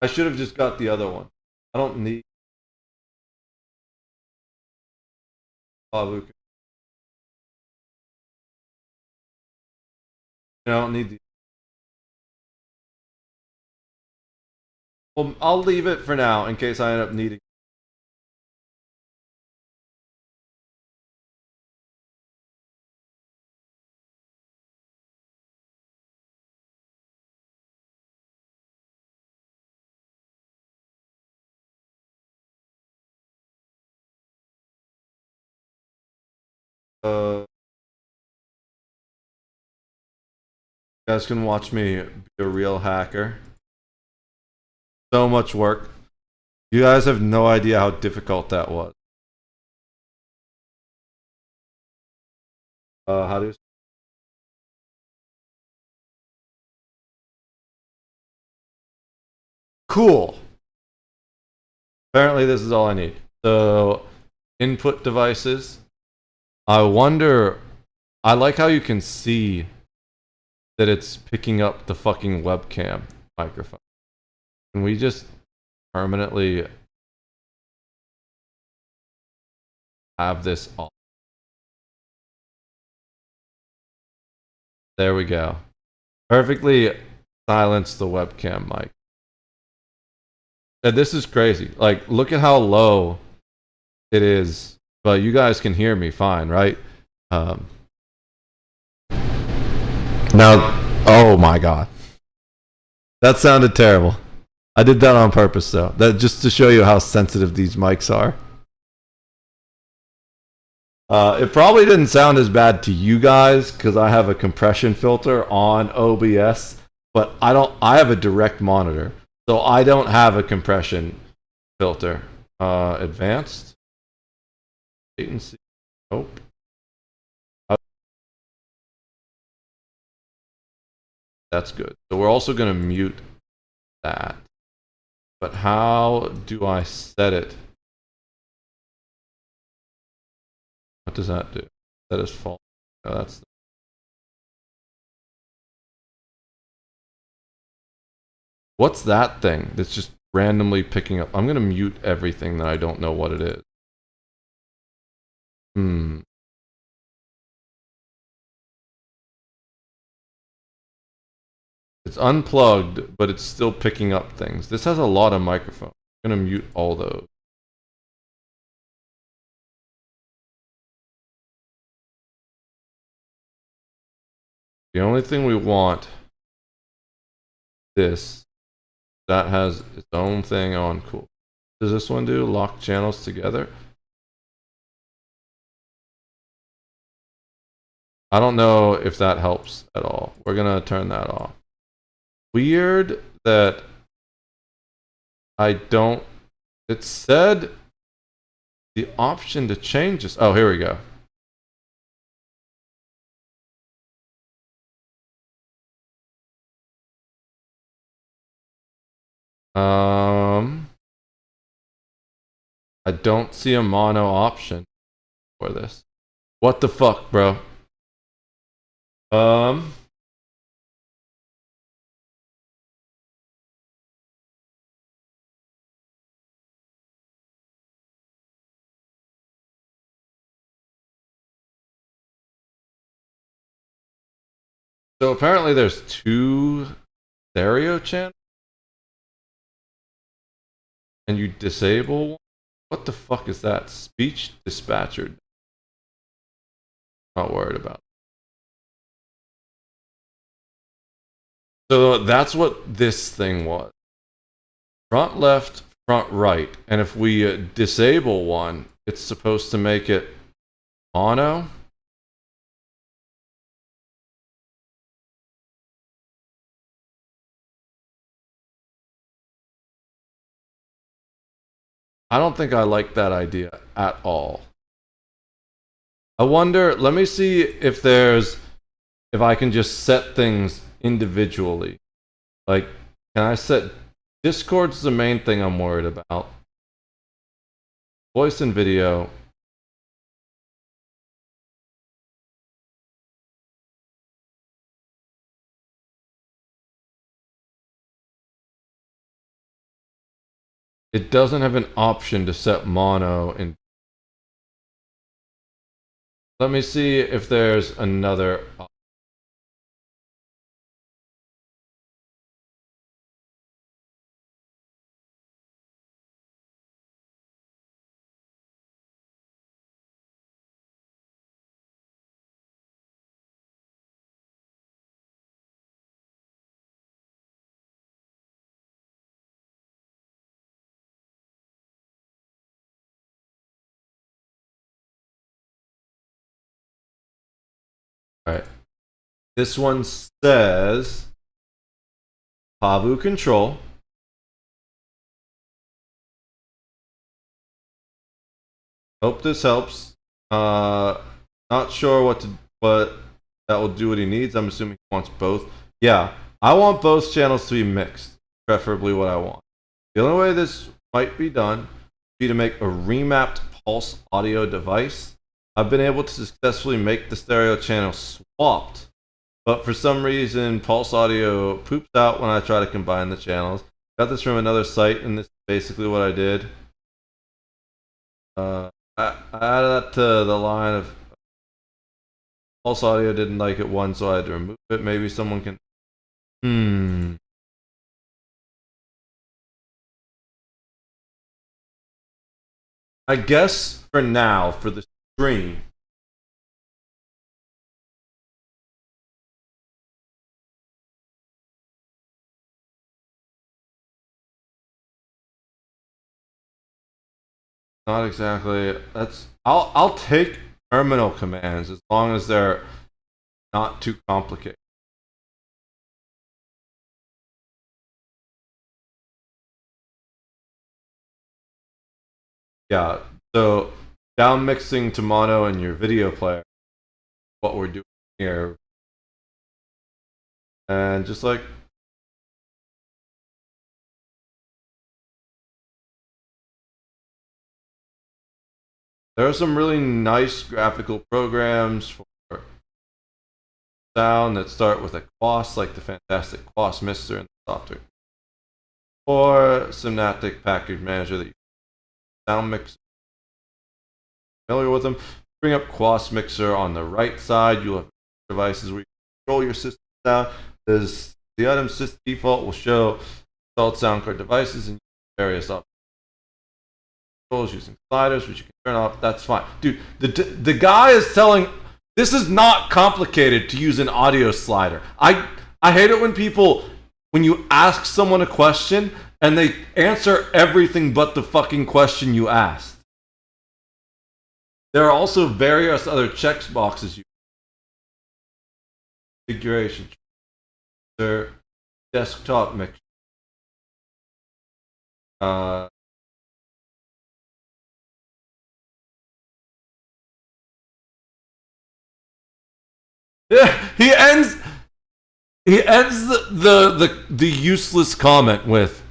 I should have just got the other one. I don't need. Pavu can. I don't need the. Well, I'll leave it for now in case I end up needing. You guys can watch me be a real hacker. So much work. You guys have no idea how difficult that was. How do you... Cool. Apparently this is all I need. So, input devices. I wonder... I like how you can see that it's picking up the fucking webcam microphone. Can we just permanently have this off? There we go. Perfectly silence the webcam mic. And this is crazy. Like, look at how low it is. But you guys can hear me fine, right? Now, oh my god. That sounded terrible. I did that on purpose, though. That just to show you how sensitive these mics are. It probably didn't sound as bad to you guys because I have a compression filter on OBS, but I have a direct monitor, so I don't have a compression filter. Advanced latency. Nope. That's good. So we're also going to mute that. But how do I set it? What does that do? That is false. No, that's. What's that thing that's just randomly picking up? I'm going to mute everything that I don't know what it is. It's unplugged, but it's still picking up things. This has a lot of microphones. I'm going to mute all those. The only thing we want, this, that has its own thing on. Cool. Does this one do? Lock channels together? I don't know if that helps at all. We're going to turn that off. Weird that I don't. It said the option to change this. Oh, here we go. I don't see a mono option for this. What the fuck, bro? So apparently there's 2 stereo channels, and you disable one? What the fuck is that? Speech dispatcher. Not worried about it. So that's what this thing was. Front left, front right. And if we disable one, it's supposed to make it mono. I don't think I like that idea at all. I wonder, let me see if if I can just set things individually. Like, can I set, Discord's the main thing I'm worried about. Voice and video. It doesn't have an option to set mono in. Let me see if there's another option. Alright. This one says Pavu control. Hope this helps. Not sure what that will do what he needs. I'm assuming he wants both. Yeah, I want both channels to be mixed. Preferably what I want. The only way this might be done would be to make a remapped pulse audio device. I've been able to successfully make the stereo channel swapped, but for some reason Pulse Audio poops out when I try to combine the channels. Got this from another site, and this is basically what I did. I added that to the line of Pulse Audio didn't like it once, so I had to remove it. Maybe someone can. I guess for now, for the stream, Not exactly. I'll take terminal commands as long as they're not too complicated. Yeah, so down mixing to mono in your video player, what we're doing here. And just like there are some really nice graphical programs for sound that start with a quas, like the fantastic quas mixer in the software, or Synaptic Package Manager that you sound mixer. Familiar with them? Bring up quas mixer on the right side. You'll have devices where you control your system sound. There's the item system default will show installed sound card devices and various options. Using sliders, which you can turn off. That's fine, dude. The guy is telling this is not complicated to use an audio slider. I hate it when you ask someone a question and they answer everything but the fucking question you asked. There are also various other check boxes. Configuration, desktop mix. Yeah, he ends the useless comment with,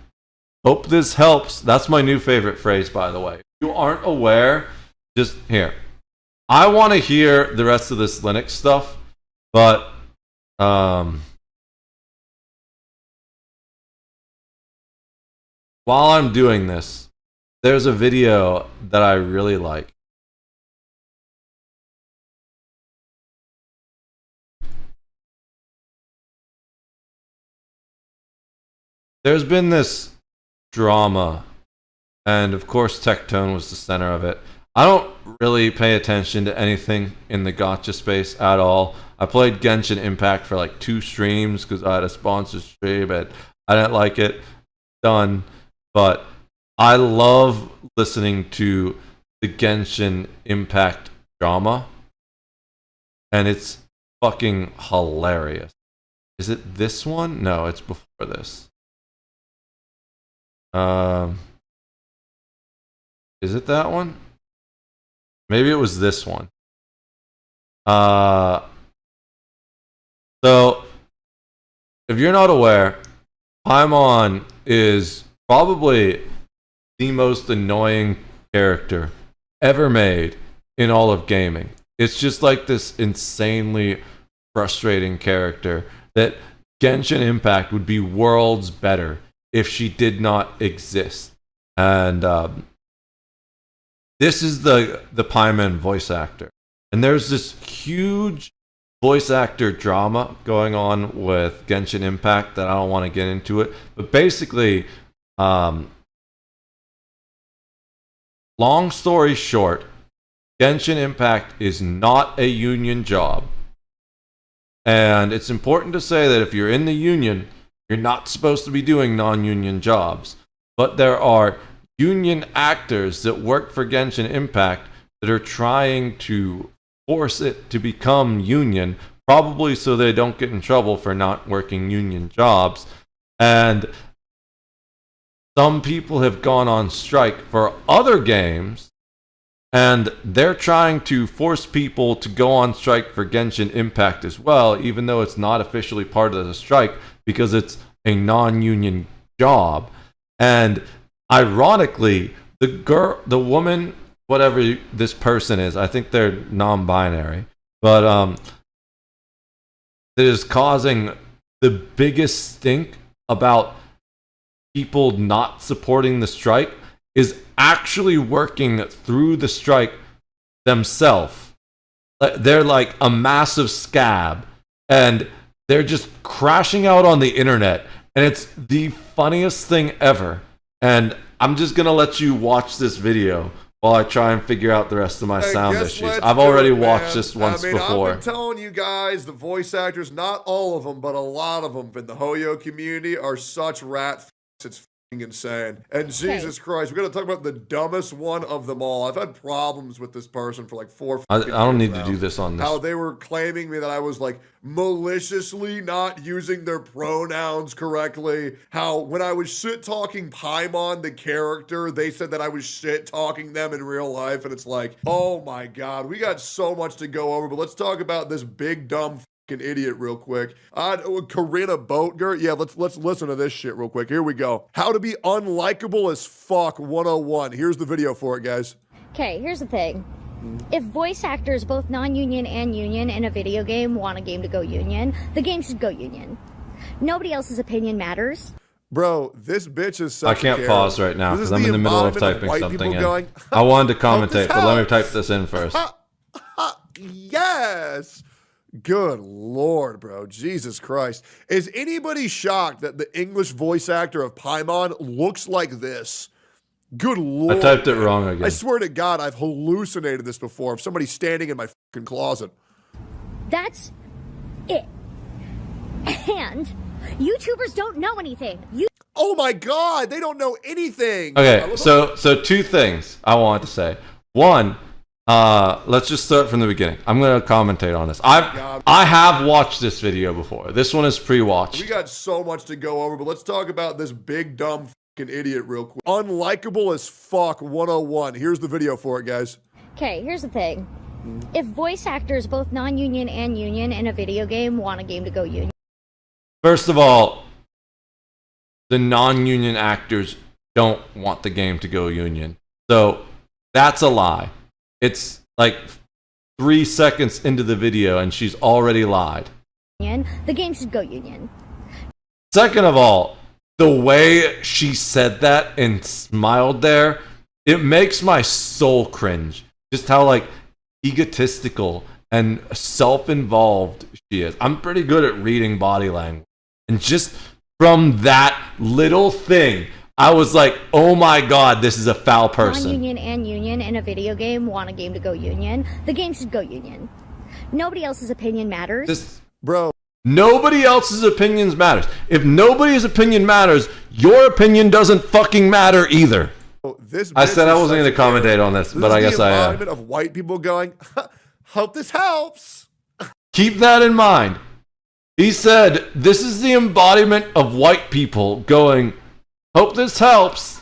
"Hope this helps." That's my new favorite phrase, by the way. If you aren't aware, just here. I want to hear the rest of this Linux stuff, but while I'm doing this, there's a video that I really like. There's been this drama, and of course Tectone was the center of it. I don't really pay attention to anything in the gacha space at all. I played Genshin Impact for like 2 streams because I had a sponsored stream, and I didn't like it. Done. But I love listening to the Genshin Impact drama, and it's fucking hilarious. Is it this one? No, it's before this. Is it that one? Maybe it was this one. So, if you're not aware, Paimon is probably the most annoying character ever made in all of gaming. It's just like this insanely frustrating character that Genshin Impact would be worlds better if she did not exist. And this is the Paimon voice actor. And there's this huge voice actor drama going on with Genshin Impact that I don't want to get into it. But basically, long story short, Genshin Impact is not a union job. And it's important to say that if you're in the union, you're not supposed to be doing non-union jobs. But there are union actors that work for Genshin Impact that are trying to force it to become union, probably so they don't get in trouble for not working union jobs. And some people have gone on strike for other games, and they're trying to force people to go on strike for Genshin Impact as well, even though it's not officially part of the strike, because it's a non-union job. And ironically, the woman, whatever this person is, I think they're non-binary, but that is causing the biggest stink about people not supporting the strike is actually working through the strike themselves. They're like a massive scab, and they're just crashing out on the internet, and it's the funniest thing ever. And I'm just gonna let you watch this video while I try and figure out the rest of my sound issues. I've already watched this once before. I've been telling you guys, the voice actors, not all of them, but a lot of them in the Hoyo community are such rat f***s. It's insane. And Jesus Christ, we're gonna talk about the dumbest one of them all. I've had problems with this person for like 4 I don't need years to now. do this on this. How they were claiming me that I was like maliciously not using their pronouns correctly. How when I was shit talking Paimon, the character, they said that I was shit talking them in real life. And it's like, oh my God, we got so much to go over, but let's talk about this big dumb an idiot real quick. Corinna Boatger. Yeah, let's listen to this shit real quick. Here we go. How to be unlikable as fuck 101. Here's the video for it, guys. Okay, here's the thing. If voice actors, both non-union and union, in a video game want a game to go union, the game should go union. Nobody else's opinion matters. Bro, this bitch is such I can't pause right now because I'm in the middle of typing something in. I wanted to commentate, but let me type this in first. Yes! Good Lord, bro. Jesus Christ. Is anybody shocked that the English voice actor of Paimon looks like this? Good Lord. I typed it wrong again. I swear to God, I've hallucinated this before of somebody standing in my fucking closet. That's it. And YouTubers don't know anything. Oh my God, they don't know anything. Okay, so two things I wanted to say. One, let's just start from the beginning. I'm gonna commentate on this. I have watched this video before. This one is pre-watched. We got so much to go over, but let's talk about this big dumb fucking idiot real quick. Unlikable as fuck 101. Here's the video for it, guys. Okay, here's the thing. If voice actors, both non-union and union, in a video game want a game to go union. First of all, the non-union actors don't want the game to go union. So that's a lie. It's like 3 seconds into the video and she's already lied. The game should go union. Second of all, the way she said that and smiled there, it makes my soul cringe. Just how like egotistical and self-involved she is. I'm pretty good at reading body language. And just from that little thing, I was like, oh my God, this is a foul person. Non-union and union in a video game want a game to go union. The game should go union. Nobody else's opinion matters. Bro. Nobody else's opinions matters. If nobody's opinion matters, your opinion doesn't fucking matter either. I said I wasn't going to commentate on this, but I guess I am. Of white people going, hope this helps. Keep that in mind. He said, this is the embodiment of white people going, hope this helps.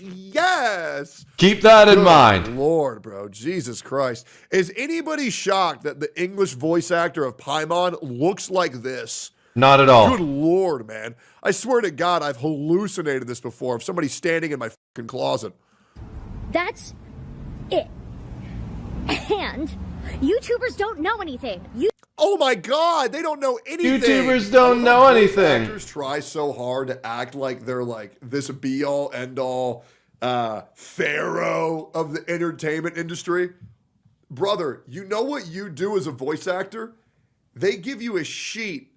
Yes. Keep that in mind. Lord, bro. Jesus Christ. Is anybody shocked that the English voice actor of Paimon looks like this? Not at all. Good Lord, man. I swear to God, I've hallucinated this before of somebody standing in my fucking closet. That's it. And YouTubers don't know anything. Oh my God, they don't know anything. YouTubers don't know anything. Actors try so hard to act like they're like this be-all, end-all pharaoh of the entertainment industry. Brother, you know what you do as a voice actor? They give you a sheet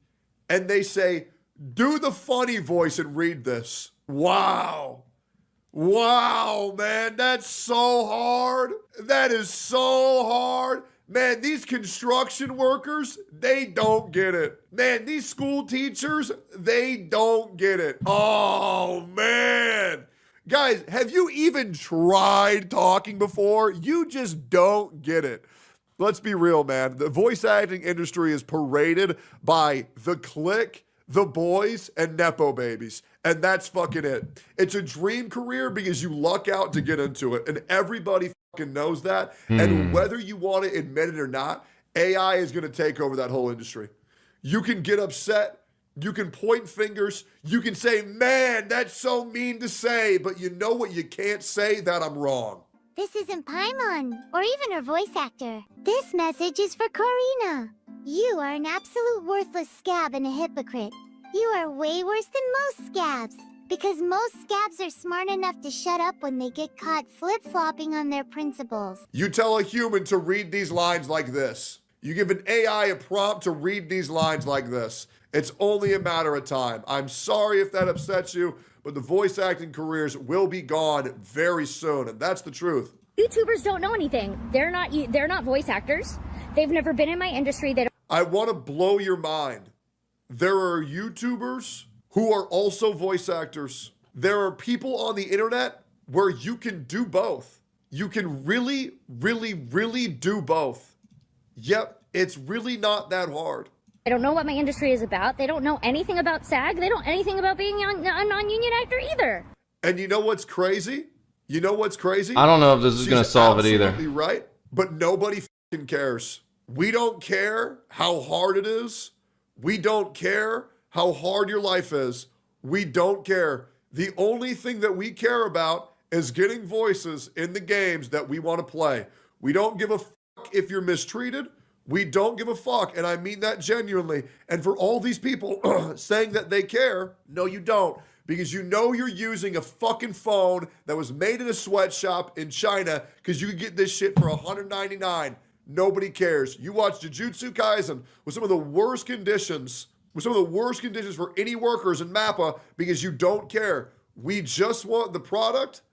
and they say, do the funny voice and read this. Wow. Wow, man, that's so hard. That is so hard. Man, these construction workers, they don't get it. Man, these school teachers, they don't get it. Oh, man. Guys, have you even tried talking before? You just don't get it. Let's be real, man. The voice acting industry is paraded by the clique, the boys, and Nepo babies. And that's fucking it. It's a dream career because you luck out to get into it. And everybody fucking knows that. And whether you want to admit it or not, AI is going to take over that whole industry. You can get upset. You can point fingers. You can say, man, that's so mean to say. But you know what you can't say? That I'm wrong. This isn't Paimon, or even her voice actor. This message is for Corinna. You are an absolute worthless scab and a hypocrite. You are way worse than most scabs, because most scabs are smart enough to shut up when they get caught flip-flopping on their principles. You tell a human to read these lines like this. You give an AI a prompt to read these lines like this. It's only a matter of time. I'm sorry if that upsets you, but the voice acting careers will be gone very soon, and that's the truth. YouTubers don't know anything. They're not voice actors. They've never been in my industry. I want to blow your mind. There are YouTubers who are also voice actors. there are people on the internet where you can do both. You can really, really, really do both. Yep, it's really not that hard. They don't know what my industry is about. They don't know anything about SAG. They don't know anything about being a non-union actor either. And you know what's crazy? You know what's crazy? I don't know if this is going to solve it either. Absolutely right, but nobody fucking cares. We don't care how hard it is. We don't care how hard your life is. We don't care. The only thing that we care about is getting voices in the games that we want to play. We don't give a fuck if you're mistreated. We don't give a fuck, and I mean that genuinely. And for all these people saying that they care, no, you don't. Because you know you're using a fucking phone that was made in a sweatshop in China because you could get this shit for $199. Nobody cares. You watch Jujutsu Kaisen with some of the worst conditions, for any workers in MAPPA because you don't care. We just want the product.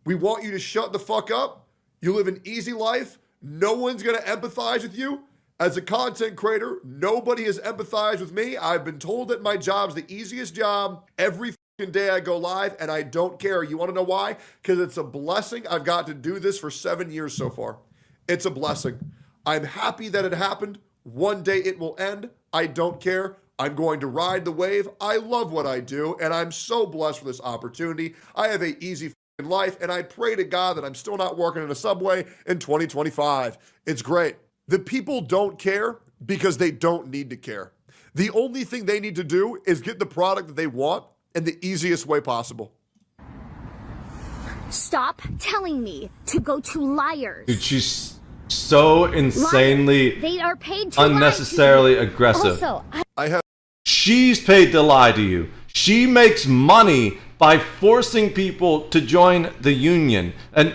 We want you to shut the fuck up. You live an easy life. No one's going to empathize with you. As a content creator, nobody has empathized with me. I've been told that my job's the easiest job every fucking day I go live, and I don't care. You want to know why? Because it's a blessing. I've got to do this for 7 years so far. It's a blessing. I'm happy that it happened. One day it will end. I don't care. I'm going to ride the wave. I love what I do, and I'm so blessed for this opportunity. I have an easy fucking life, and I pray to God that I'm still not working in a subway in 2025. It's great. The people don't care because they don't need to care. The only thing they need to do is get the product that they want in the easiest way possible. Stop telling me to go to liars. Dude, she's so insanely liars. They are paid to unnecessarily lie to aggressive. Also, She's paid to lie to you. She makes money by forcing people to join the union. And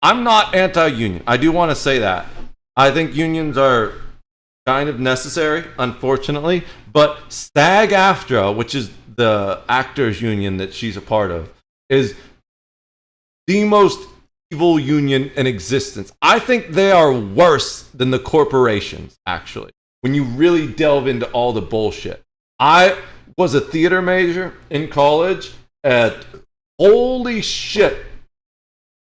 I'm not anti-union. I do want to say that. I think unions are kind of necessary, unfortunately. But SAG-AFTRA, which is the actors union that she's a part of, is the most evil union in existence. I think they are worse than the corporations, actually, when you really delve into all the bullshit. I was a theater major in college, and holy shit,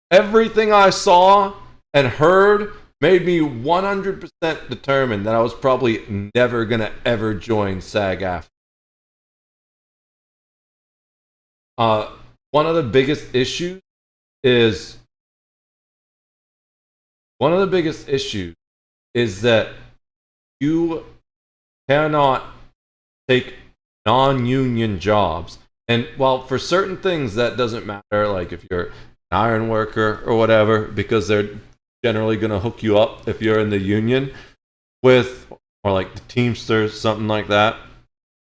everything I saw and heard made me 100% determined that I was probably never going to ever join SAG-AFTRA. One of the biggest issues is that you cannot take non-union jobs. And while for certain things that doesn't matter, like if you're an iron worker or whatever, because they're generally going to hook you up if you're in the union with, or like the Teamsters, something like that.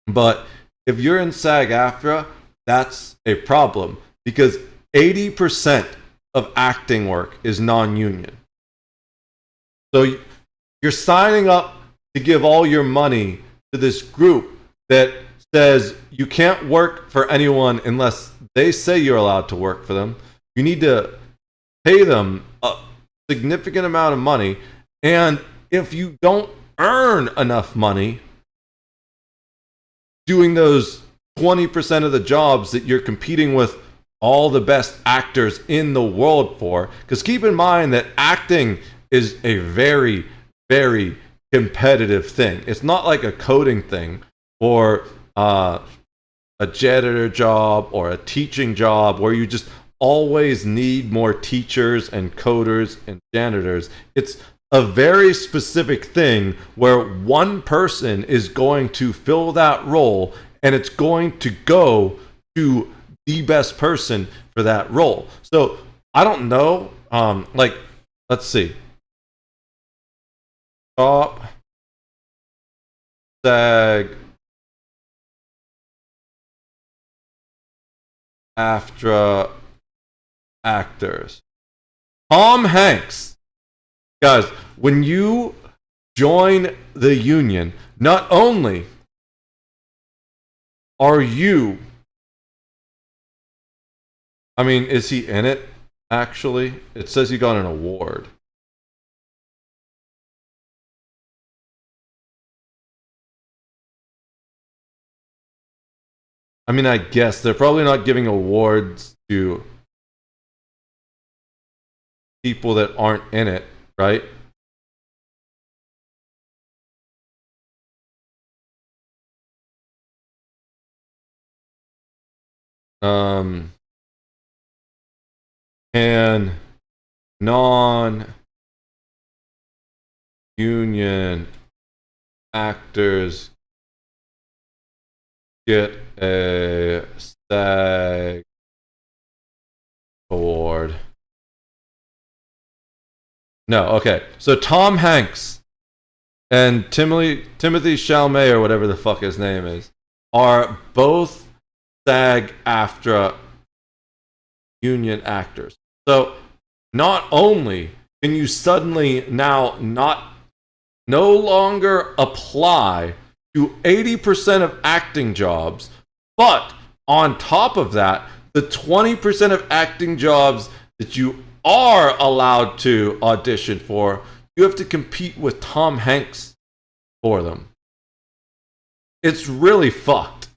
But if you're in SAG-AFTRA, that's a problem because 80% of acting work is non-union. So you're signing up to give all your money to this group that says you can't work for anyone unless they say you're allowed to work for them. You need to pay them a significant amount of money, and if you don't earn enough money doing those 20% of the jobs that you're competing with all the best actors in the world for, because keep in mind that acting is a very, very competitive thing. It's not like a coding thing or a janitor job or a teaching job where you just always need more teachers and coders and janitors. It's a very specific thing where one person is going to fill that role, and it's going to go to the best person for that role. So I don't know. Like, let's see. Top SAG-AFTRA actors. Tom Hanks. Guys, when you join the union, not only are you, I mean, is he in it, actually? It says he got an award. I mean, I guess they're probably not giving awards to people that aren't in it, right? And non-union actors get a SAG award. No, okay. So Tom Hanks and Timothy Chalamet, or whatever the fuck his name is, are both SAG-AFTRA union actors. So not only can you suddenly now no longer apply to 80% of acting jobs, but on top of that, the 20% of acting jobs that you are allowed to audition for, you have to compete with Tom Hanks for them. It's really fucked.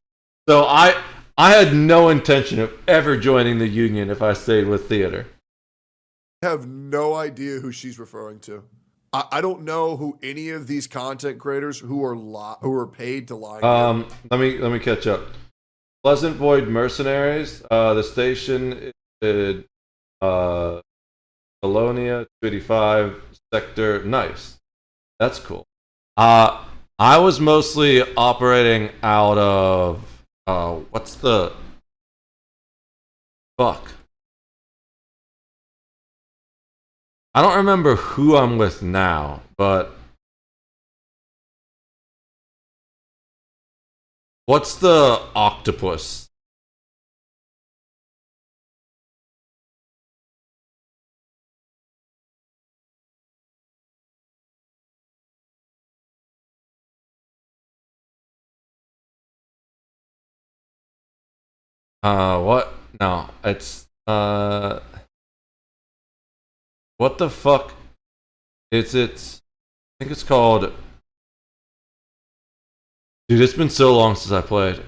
So I had no intention of ever joining the union if I stayed with theater. I have no idea who she's referring to. I don't know who any of these content creators who are paid to lie. Let me catch up. Pleasant Void Mercenaries. The station is Colonia 285 sector. Nice. That's cool. I was mostly operating out of what's the fuck? I don't remember who I'm with now, but what's the octopus? What? No, it's what the fuck? I think it's called. Dude, it's been so long since I played.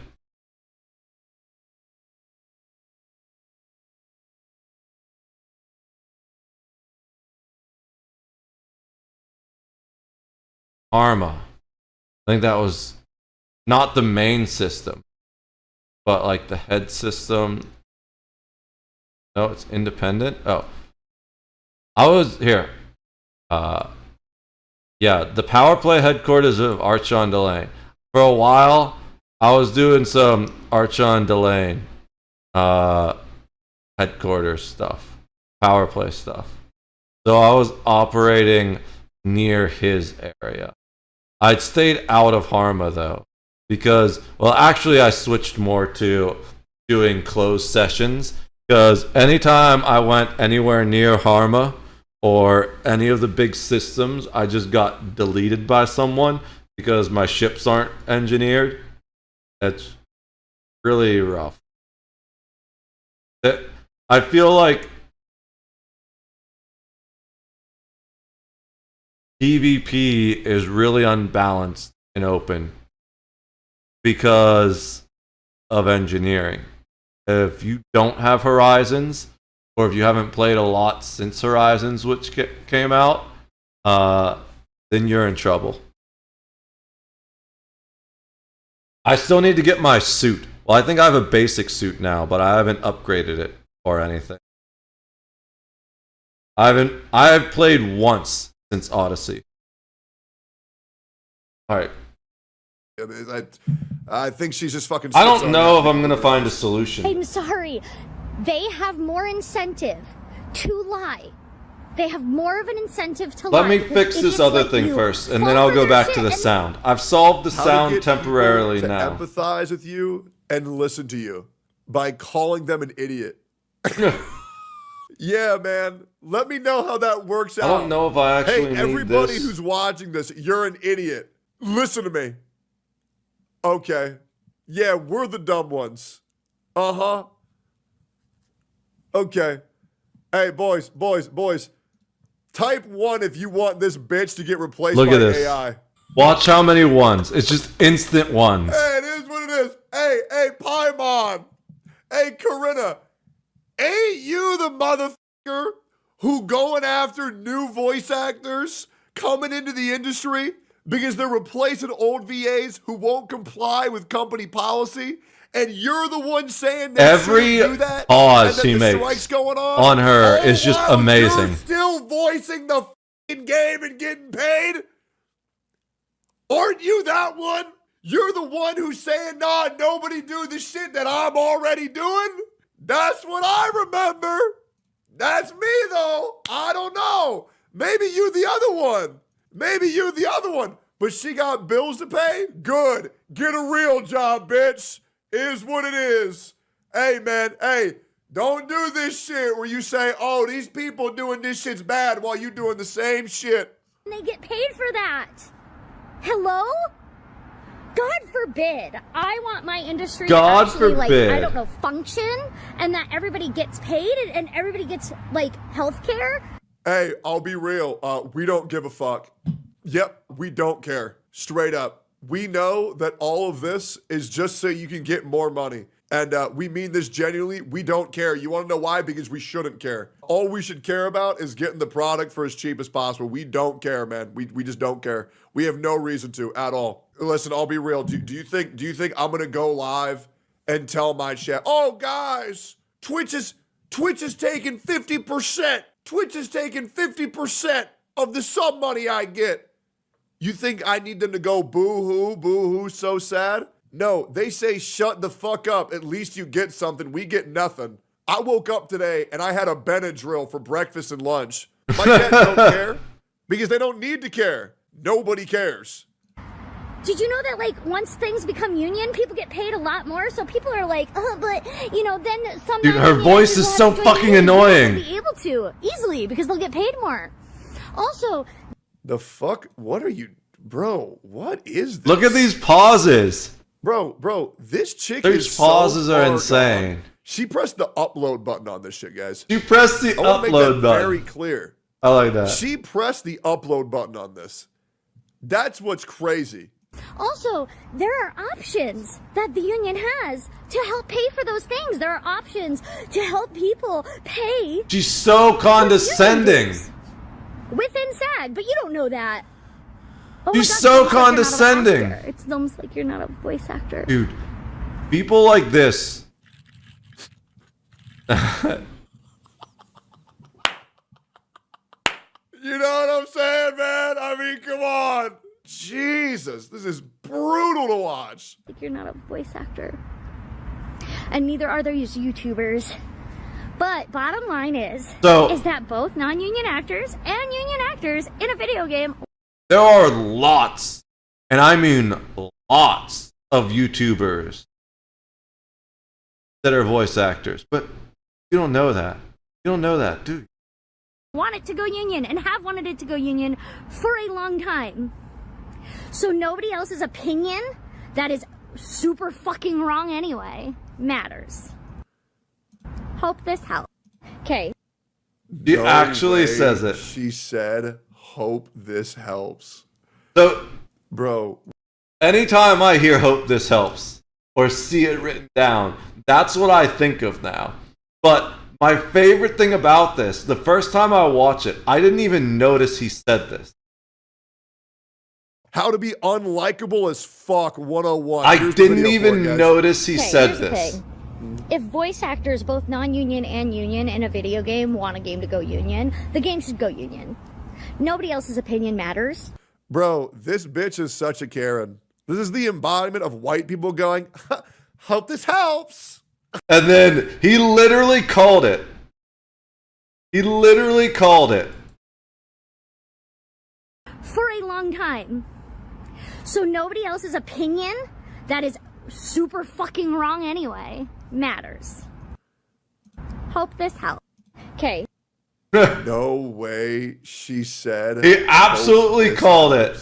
Arma. I think that was not the main system, but like the head system. No, it's independent. Oh. I was here. Yeah, the power play headquarters of Archon Delane. For a while, I was doing some Archon Delane headquarters stuff, power play stuff. So I was operating near his area. I'd stayed out of Harma though, because, well, actually I switched more to doing closed sessions, because anytime I went anywhere near Harma or any of the big systems, I just got deleted by someone because my ships aren't engineered. It's really rough. I feel like PvP is really unbalanced in open because of engineering. If you don't have Horizons, or if you haven't played a lot since Horizons, which came out, then you're in trouble. I still need to get my suit. Well, I think I have a basic suit now, but I haven't upgraded it or anything. I've played once since Odyssey. All right. I think she's just fucking. I don't know if I'm gonna find a solution. I'm sorry. They have more incentive to lie. They have more of an incentive to lie. Let me fix this other thing first, and then I'll go back to the sound. I've solved the sound temporarily now. Empathize with you and listen to you by calling them an idiot. Yeah, man. Let me know how that works out. I don't know if I actually need everybody this. who's watching this, you're an idiot. Listen to me. Okay. Yeah, we're the dumb ones. Uh-huh. Okay. Hey, boys. Type 1 if you want this bitch to get replaced by AI. Watch how many ones. It's just instant ones. Hey, it is what it is. Hey, Paimon. Hey, Corinna. Ain't you the motherfucker who going after new voice actors coming into the industry because they're replacing old VAs who won't comply with company policy? And you're the one saying they every shouldn't do that? pause and he the makes strike's going on her is just amazing. You're still voicing the f***ing game and getting paid? Aren't you that one? You're the one who's saying, nah, nobody do the shit that I'm already doing? That's what I remember. That's me, though. I don't know. Maybe you the other one. Maybe you the other one. But she got bills to pay? Good. Get a real job, bitch. Is what it is. Hey, man. Hey, don't do this shit where you say, oh, these people doing this shit's bad while you doing the same shit. And they get paid for that. Hello? God forbid. I want my industry to actually, like, I don't know, function, and that everybody gets paid and everybody gets, like, health care. Hey, I'll be real. We don't give a fuck. Yep, we don't care. Straight up. We know that all of this is just so you can get more money. And we mean this genuinely. We don't care. You want to know why? Because we shouldn't care. All we should care about is getting the product for as cheap as possible. We don't care, man. We just don't care. We have no reason to at all. Listen, I'll be real. Do you think I'm gonna go live and tell my chat, oh guys, Twitch is taking 50%. Twitch is taking 50% of the sub money I get. You think I need them to go boo-hoo, so sad? No, they say shut the fuck up. At least you get something. We get nothing. I woke up today and I had a Benadryl for breakfast and lunch. My cats don't care because they don't need to care. Nobody cares. Did you know that, like, once things become union, people get paid a lot more? So people are like, oh, but, you know, then some... Dude, her voice is so fucking annoying. They'll be able to, easily, because they'll get paid more. Also... The fuck? What are you... Bro, what is this? Look at these pauses. Bro, this chick These is pauses so are far insane. gone. She pressed the upload button on this shit, guys. You pressed the I want to make upload that button. very clear. I like that. She pressed the upload button on this. That's what's crazy. Also, there are options that the union has to help pay for those things. There are options to help people pay. She's so condescending. Within SAG, but you don't know that. Oh She's my gosh, so it's like you're not an condescending. actor. It's almost like you're not a voice actor. Dude, people like this. You know what I'm saying, man? I mean, come on. Jesus, this is brutal to watch. Like you're not a voice actor. And neither are these YouTubers. But bottom line is that both non-union actors and union actors in a video game. There are lots, and I mean lots, of YouTubers that are voice actors. But you don't know that. You don't know that, do you? Want it to go union and have wanted it to go union for a long time. So nobody else's opinion that is super fucking wrong anyway matters. Hope this helps. Okay. She actually says it. She said, hope this helps. So, bro, anytime I hear hope this helps or see it written down, that's what I think of now. But my favorite thing about this, the first time I watch it, I didn't even notice he said this. How to be unlikable as fuck 101. I didn't even notice he said this. If voice actors, both non-union and union, in a video game want a game to go union, the game should go union. Nobody else's opinion matters. Bro, this bitch is such a Karen. This is the embodiment of white people going, hope this helps. And then he literally called it. He literally called it. For a long time. So nobody else's opinion that is super fucking wrong anyway matters. Hope this helps. Okay. No way she said. He absolutely called it.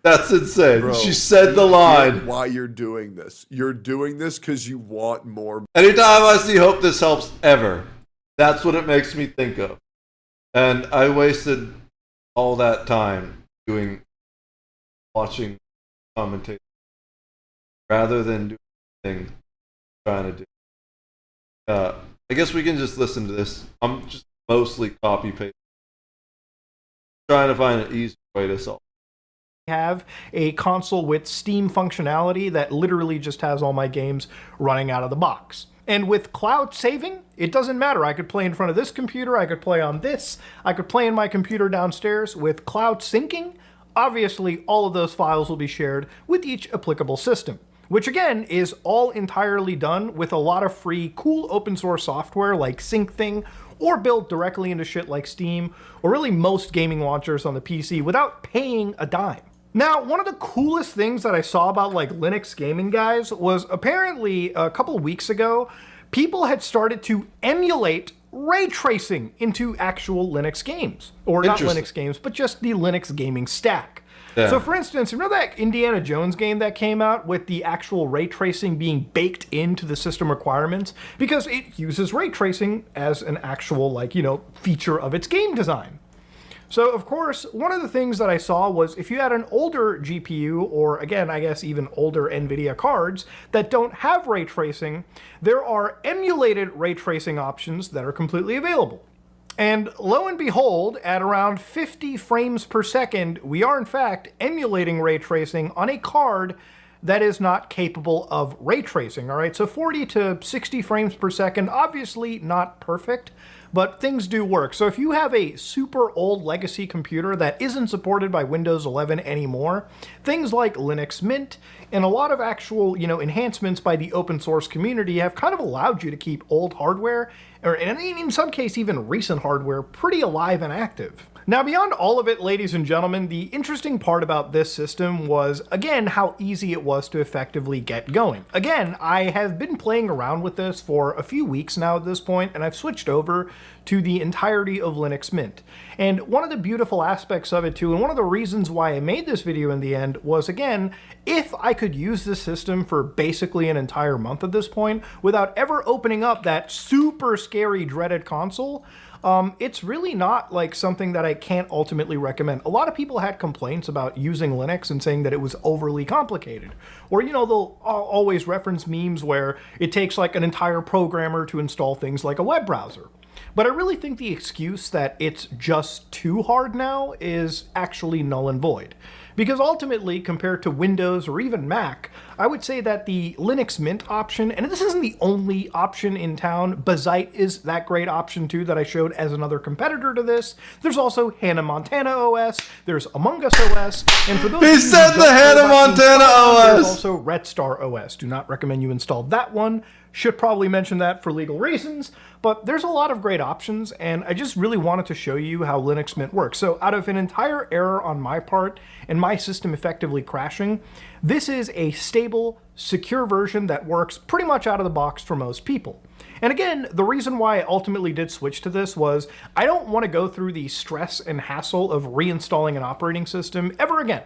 That's insane. Bro, she said the line. Why you're doing this. You're doing this because you want more. Anytime I see hope this helps ever, that's what it makes me think of. And I wasted all that time doing watching commentators rather than doing anything I'm trying to do. I guess we can just listen to this. I'm just mostly copy paste, trying to find an easy way to solve. Have a console with Steam functionality that literally just has all my games running out of the box. And with cloud saving, it doesn't matter. I could play in front of this computer, I could play on this, I could play in my computer downstairs. With cloud syncing, obviously all of those files will be shared with each applicable system, which again is all entirely done with a lot of free, cool open source software like SyncThing, or built directly into shit like Steam, or really most gaming launchers on the PC without paying a dime. Now, one of the coolest things that I saw about like Linux gaming, guys, was apparently a couple of weeks ago, people had started to emulate ray tracing into actual Linux games. Or not Linux games, but just the Linux gaming stack. Yeah. So for instance, remember that Indiana Jones game that came out with the actual ray tracing being baked into the system requirements? Because it uses ray tracing as an actual, like, you know, feature of its game design. So, of course, one of the things that I saw was if you had an older GPU, or again, I guess even older NVIDIA cards that don't have ray tracing, there are emulated ray tracing options that are completely available. And lo and behold, at around 50 frames per second, we are in fact emulating ray tracing on a card that is not capable of ray tracing, all right? So 40 to 60 frames per second, obviously not perfect, but things do work. So if you have a super old legacy computer that isn't supported by Windows 11 anymore, things like Linux Mint and a lot of actual, you know, enhancements by the open source community have kind of allowed you to keep old hardware, or in some case even recent hardware, pretty alive and active. Now, beyond all of it, ladies and gentlemen, the interesting part about this system was, again, how easy it was to effectively get going. Again, I have been playing around with this for a few weeks now at this point, and I've switched over to the entirety of Linux Mint. And one of the beautiful aspects of it too, and one of the reasons why I made this video in the end was, again, if I could use this system for basically an entire month at this point without ever opening up that super scary, dreaded console, it's really not like something that I can't ultimately recommend. A lot of people had complaints about using Linux and saying that it was overly complicated. Or, you know, they'll always reference memes where it takes like an entire programmer to install things like a web browser. But I really think the excuse that it's just too hard now is actually null and void. Because ultimately, compared to Windows or even Mac, I would say that the Linux Mint option, and this isn't the only option in town, Bazite is that great option too that I showed as another competitor to this. There's also Hannah Montana OS, there's Among Us OS, and for those he said the Hannah Montana OS! There's also Red Star OS. Do not recommend you install that one. Should probably mention that for legal reasons, but there's a lot of great options, and I just really wanted to show you how Linux Mint works. So out of an entire error on my part and my system effectively crashing, this is a stable, secure version that works pretty much out of the box for most people. And again, the reason why I ultimately did switch to this was I don't want to go through the stress and hassle of reinstalling an operating system ever again.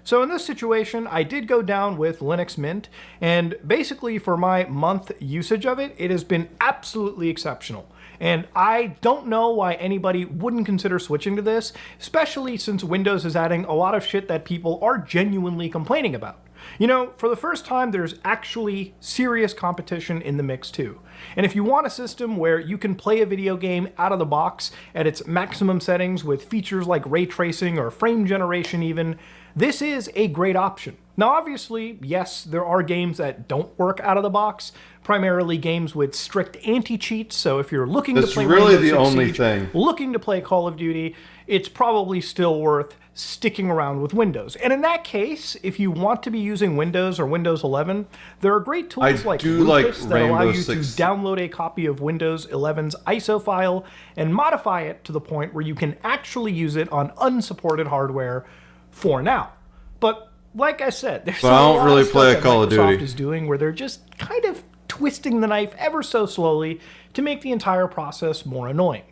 So in this situation, I did go down with Linux Mint, and basically for my month usage of it, it has been absolutely exceptional. And I don't know why anybody wouldn't consider switching to this, especially since Windows is adding a lot of shit that people are genuinely complaining about. You know, for the first time, there's actually serious competition in the mix too. And if you want a system where you can play a video game out of the box at its maximum settings with features like ray tracing or frame generation even, this is a great option. Now obviously, yes, there are games that don't work out of the box, primarily games with strict anti-cheats, so if you're looking to play really Rainbow the Six only Siege, thing. looking to play Call of Duty, it's probably still worth sticking around with Windows. And in that case, if you want to be using Windows or Windows 11, there are great tools like Rufus that allow you to download a copy of Windows 11's ISO file and modify it to the point where you can actually use it on unsupported hardware for now. But like I said, there's a lot of stuff that Microsoft is doing where they're just kind of twisting the knife ever so slowly to make the entire process more annoying.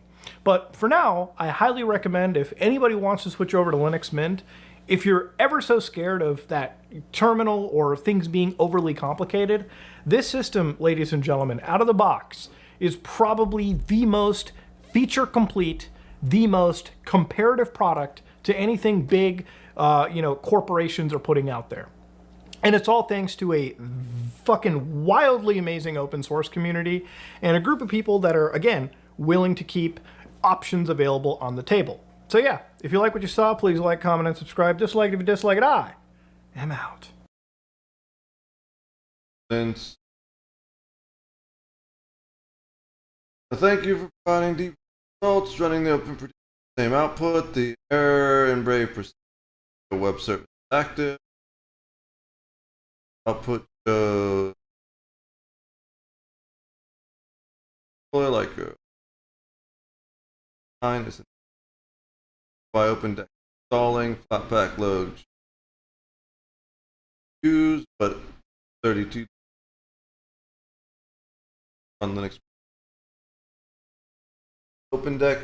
But for now, I highly recommend if anybody wants to switch over to Linux Mint, if you're ever so scared of that terminal or things being overly complicated, this system, ladies and gentlemen, out of the box, is probably the most feature complete, the most comparative product to anything big, corporations are putting out there. And it's all thanks to a fucking wildly amazing open source community and a group of people that are, again, willing to keep options available on the table. So yeah, if you like what you saw, please like, comment, and subscribe. Dislike it if you dislike it. I am out. Thank you for providing deep results, running the open producer same output, the error in Brave procedure, the web service active. Output shows like a 9 is by open deck installing flatpak load use, but 32 on Linux. Open deck.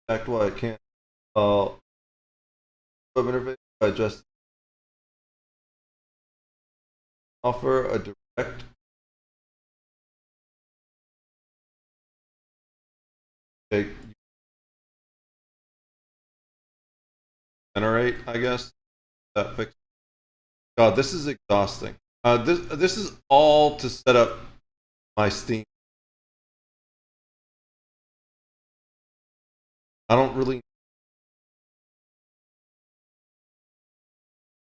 Fact why I can't web interface by just offer a direct generate, I guess. That fix. God, this is exhausting. This is all to set up my Steam. I don't really.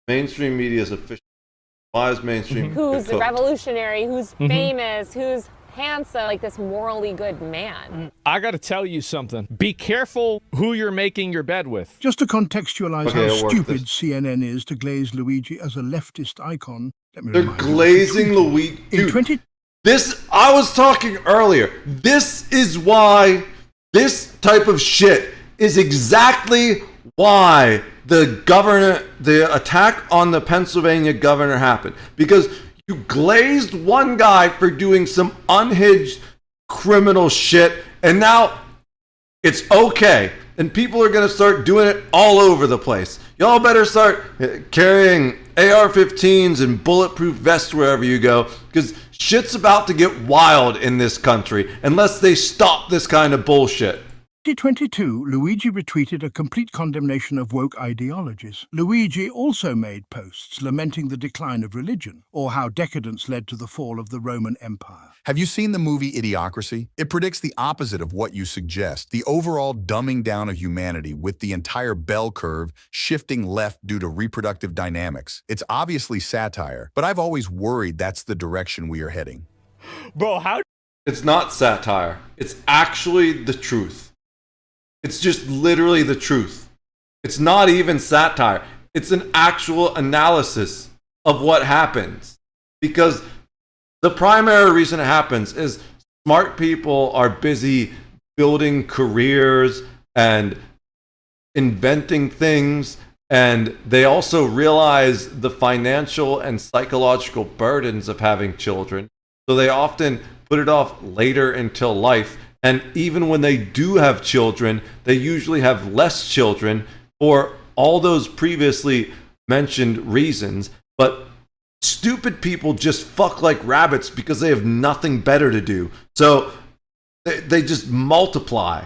Mainstream media is efficient. Why is mainstream? Who's revolutionary? Who's famous? Who's handsome? Like this morally good man. I got to tell you something. Be careful who you're making your bed with. Just to contextualize how stupid CNN is to glaze Luigi as a leftist icon. They're glazing Luigi. Dude, I was talking earlier. This is why this type of shit is exactly why the attack on the Pennsylvania governor happened. Because you glazed one guy for doing some unhinged criminal shit, and now it's okay. And people are going to start doing it all over the place. Y'all better start carrying AR-15s and bulletproof vests wherever you go, because shit's about to get wild in this country unless they stop this kind of bullshit. 2022, Luigi retweeted a complete condemnation of woke ideologies. Luigi also made posts lamenting the decline of religion, or how decadence led to the fall of the Roman Empire. Have you seen the movie Idiocracy? It predicts the opposite of what you suggest, the overall dumbing down of humanity with the entire bell curve shifting left due to reproductive dynamics. It's obviously satire, but I've always worried that's the direction we are heading. Bro, how? It's not satire. It's actually the truth. It's just literally the truth. It's not even satire. It's an actual analysis of what happens. Because the primary reason it happens is smart people are busy building careers and inventing things, and they also realize the financial and psychological burdens of having children. So they often put it off later until life. And even when they do have children, they usually have less children for all those previously mentioned reasons. But stupid people just fuck like rabbits because they have nothing better to do. So they just multiply.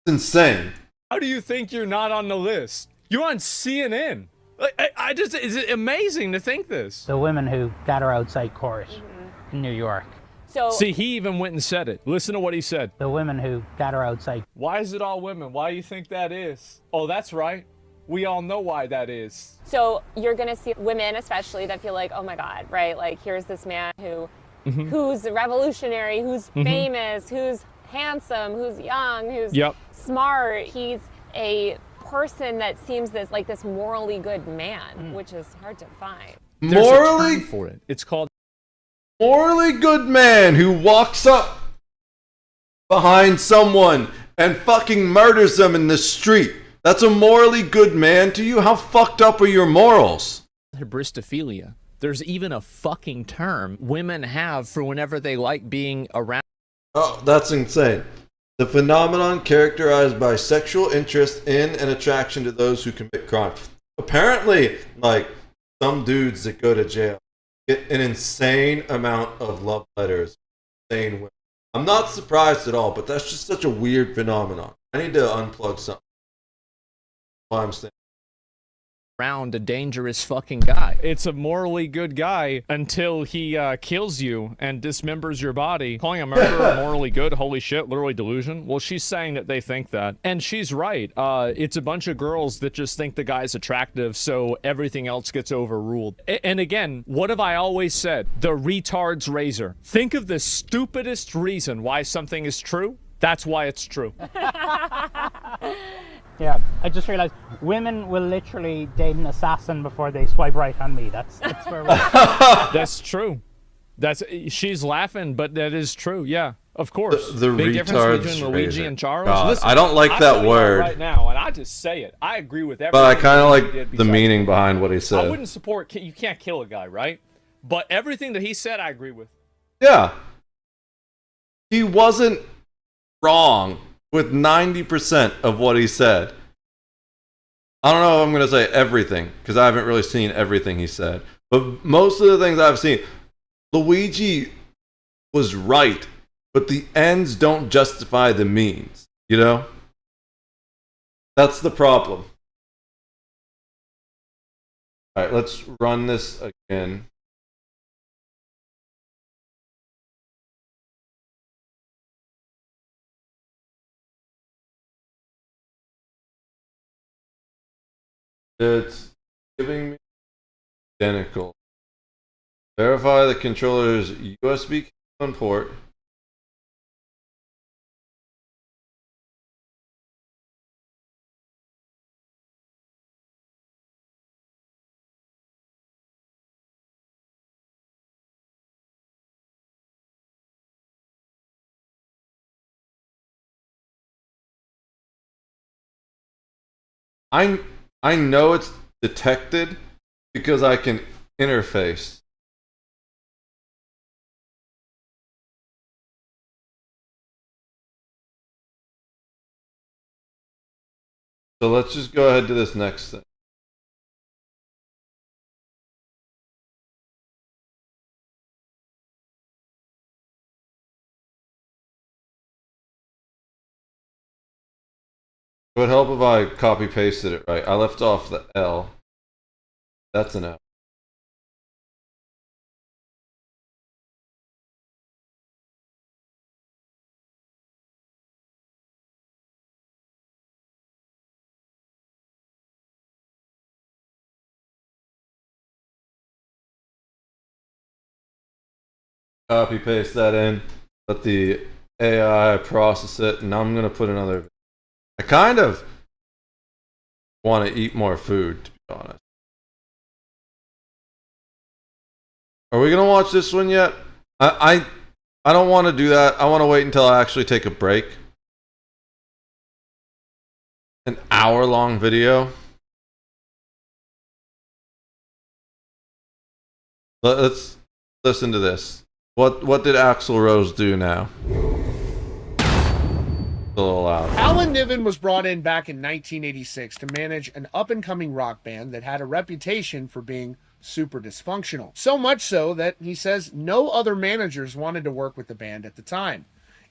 It's insane. How do you think you're not on the list? You're on CNN. It's amazing to think this. The women who got her outside chorus in New York. So, see, he even went and said it. Listen to what he said. The women who got her outside. Why is it all women? Why do you think that is? Oh, that's right. We all know why that is. So you're going to see women especially that feel like, oh my God, right? Like here's this man who's revolutionary, who's famous, who's handsome, who's young, who's smart. He's a person that seems this morally good man, which is hard to find. Morally? There's a term for it. It's called morally good man who walks up behind someone and fucking murders them in the street. That's a morally good man to you? How fucked up are your morals? Hybristophilia. There's even a fucking term women have for whenever they like being around. Oh, that's insane. The phenomenon characterized by sexual interest in and attraction to those who commit crime. Apparently, some dudes that go to jail get an insane amount of love letters. Insane women. I'm not surprised at all, but that's just such a weird phenomenon. I need to unplug something. While I'm staying. Around a dangerous fucking guy. It's a morally good guy until he kills you and dismembers your body. Calling a murderer morally good, holy shit, literally delusion. Well, she's saying that they think that. And she's right. It's a bunch of girls that just think the guy's attractive, so everything else gets overruled. And again, what have I always said? The retard's razor. Think of the stupidest reason why something is true. That's why it's true. Yeah, I just realized women will literally date an assassin before they swipe right on me. That's where we're That's true. She's laughing, but that is true. Yeah, of course. The big difference between retard's Luigi razor. and Charles. God, Listen, I don't like I'm that telling you word. right now, and I just say it. I agree with everything. But I kind of he like did the besides- meaning behind what he said. I wouldn't support. You can't kill a guy, right? But everything that he said, I agree with. Yeah. He wasn't wrong with 90% of what he said. I don't know if I'm going to say everything, because I haven't really seen everything he said. But most of the things I've seen, Luigi was right, but the ends don't justify the means, you know? That's the problem. All right, let's run this again. It's giving me identical. Verify the controller's USB cable port. I know it's detected because I can interface. So let's just go ahead to this next thing. It would help if I copy pasted it right. I left off the L. That's an L. Copy paste that in. Let the AI process it, and I'm gonna put another. I kind of want to eat more food, to be honest. Are we gonna watch this one yet? I don't want to do that. I want to wait until I actually take a break. An hour-long video. Let's listen to this. What did Axl Rose do now? A little loud. Alan Niven was brought in back in 1986 to manage an up-and-coming rock band that had a reputation for being super dysfunctional. So much so that he says no other managers wanted to work with the band at the time.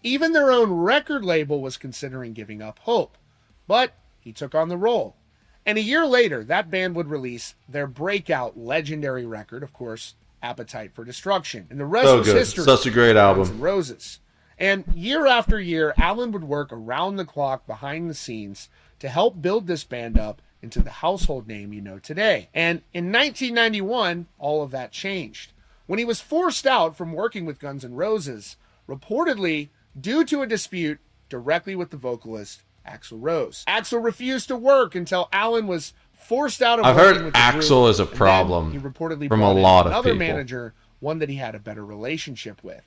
Even their own record label was considering giving up hope. But he took on the role. And a year later, that band would release their breakout legendary record, of course, Appetite for Destruction. And the rest was history. Such a great album. Guns N' Roses. And year after year, Alan would work around the clock behind the scenes to help build this band up into the household name you know today. And in 1991, all of that changed. When he was forced out from working with Guns N' Roses, reportedly due to a dispute directly with the vocalist, Axl Rose. Axl refused to work until Alan was forced out of I've working heard with the Axl group, is a and then problem he reportedly from a brought in lot of another people. manager, one that he had a better relationship with.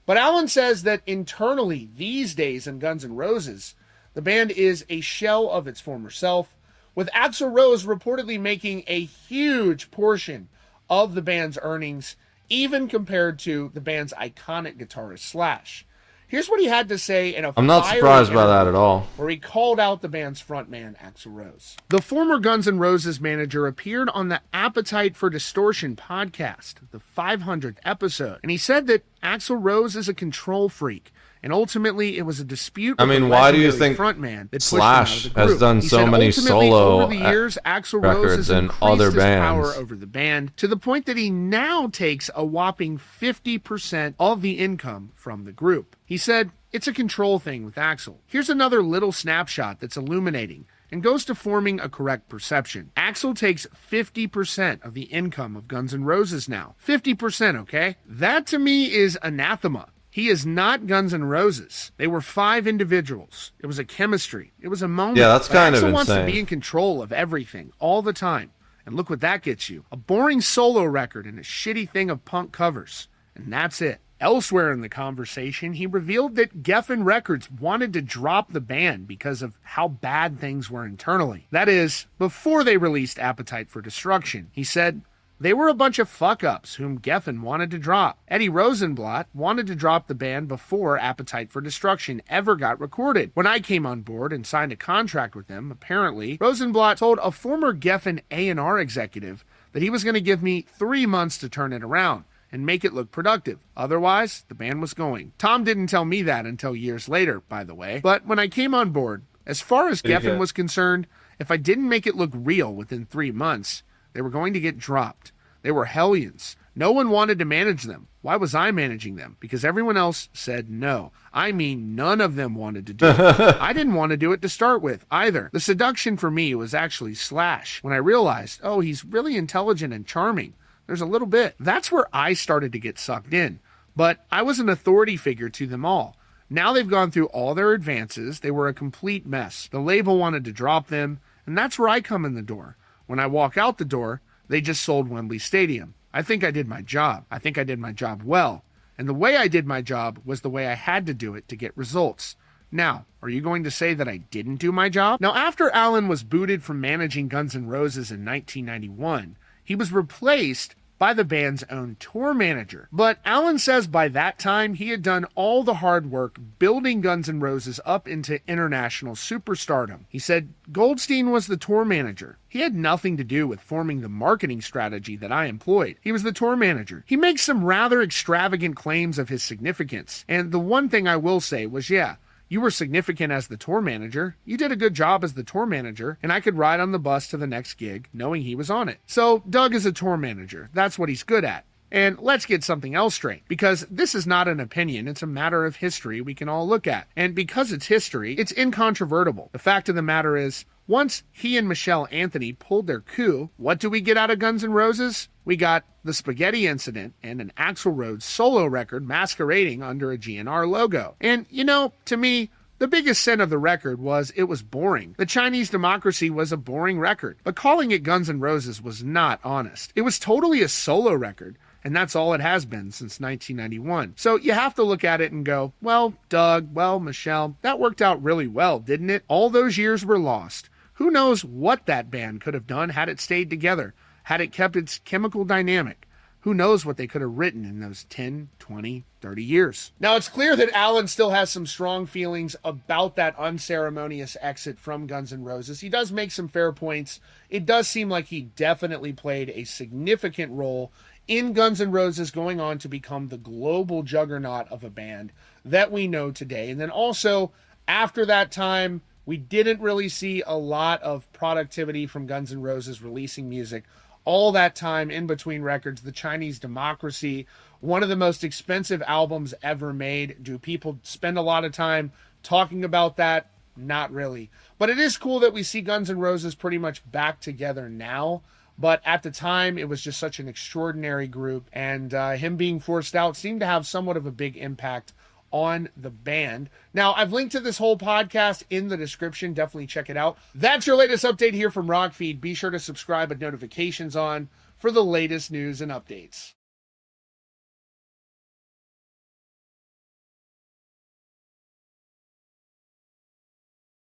But Alan says that internally, these days in Guns N' Roses, the band is a shell of its former self, with Axl Rose reportedly making a huge portion of the band's earnings, even compared to the band's iconic guitarist Slash. Here's what he had to say in a I'm not fiery surprised by that interview at all. where he called out the band's frontman, Axl Rose. The former Guns N' Roses manager appeared on the Appetite for Distortion podcast, the 500th episode, and he said that Axl Rose is a control freak, and ultimately it was a dispute. I with mean, the why do you legendary think frontman that pushed Slash him out of the group. has done He so said many ultimately, solo over the years, Axl Rose records has and increased other his power bands? over the band to the point that he now takes a whopping 50% of the income from the group. He said, it's a control thing with Axl. Here's another little snapshot that's illuminating and goes to forming a correct perception. Axl takes 50% of the income of Guns N' Roses now. 50%, okay? That to me is anathema. He is not Guns N' Roses. They were 5 individuals. It was a chemistry. It was a moment. Yeah, that's But kind of Axl wants to insane. be in control of everything all the time. And look what that gets you. A boring solo record and a shitty thing of punk covers. And that's it. Elsewhere in the conversation, he revealed that Geffen Records wanted to drop the band because of how bad things were internally. That is, before they released Appetite for Destruction. He said, they were a bunch of fuck-ups whom Geffen wanted to drop. Eddie Rosenblatt wanted to drop the band before Appetite for Destruction ever got recorded. When I came on board and signed a contract with them, apparently, Rosenblatt told a former Geffen A&R executive that he was going to give me 3 months to turn it around and make it look productive. Otherwise, the band was going. Tom didn't tell me that until years later, by the way. But when I came on board, as far as Geffen was concerned, if I didn't make it look real within 3 months, they were going to get dropped. They were hellions. No one wanted to manage them. Why was I managing them? Because everyone else said no. I mean, none of them wanted to do it. I didn't want to do it to start with, either. The seduction for me was actually Slash. When I realized, oh, he's really intelligent and charming. There's a little bit. That's where I started to get sucked in. But I was an authority figure to them all. Now they've gone through all their advances. They were a complete mess. The label wanted to drop them, and that's where I come in the door. When I walk out the door, they just sold Wembley Stadium. I think I did my job. I think I did my job well. And the way I did my job was the way I had to do it to get results. Now, are you going to say that I didn't do my job? Now, after Allen was booted from managing Guns N' Roses in 1991, he was replaced by the band's own tour manager. But Allen says by that time, he had done all the hard work building Guns N' Roses up into international superstardom. He said Goldstein was the tour manager. He had nothing to do with forming the marketing strategy that I employed. He was the tour manager. He makes some rather extravagant claims of his significance. And the one thing I will say was, yeah, you were significant as the tour manager. You did a good job as the tour manager, and I could ride on the bus to the next gig knowing he was on it. So Doug is a tour manager. That's what he's good at. And let's get something else straight, because this is not an opinion. It's a matter of history we can all look at. And because it's history, it's incontrovertible. The fact of the matter is, once he and Michelle Anthony pulled their coup, what do we get out of Guns N' Roses? We got the Spaghetti Incident and an Axl Rose solo record masquerading under a GNR logo. And, you know, to me, the biggest sin of the record was it was boring. The Chinese Democracy was a boring record, but calling it Guns N' Roses was not honest. It was totally a solo record, and that's all it has been since 1991. So you have to look at it and go, well, Doug, well, Michelle, that worked out really well, didn't it? All those years were lost. Who knows what that band could have done had it stayed together, had it kept its chemical dynamic. Who knows what they could have written in those 10, 20, 30 years. Now, it's clear that Allen still has some strong feelings about that unceremonious exit from Guns N' Roses. He does make some fair points. It does seem like he definitely played a significant role in Guns N' Roses going on to become the global juggernaut of a band that we know today. And then also, after that time, we didn't really see a lot of productivity from Guns N' Roses releasing music. All that time in between records, the Chinese Democracy, one of the most expensive albums ever made. Do people spend a lot of time talking about that? Not really. But it is cool that we see Guns N' Roses pretty much back together now. But at the time, it was just such an extraordinary group. And him being forced out seemed to have somewhat of a big impact on the band. Now, I've linked to this whole podcast in the description. Definitely check it out. That's your latest update here from Rockfeed. Be sure to subscribe with notifications on for the latest news and updates.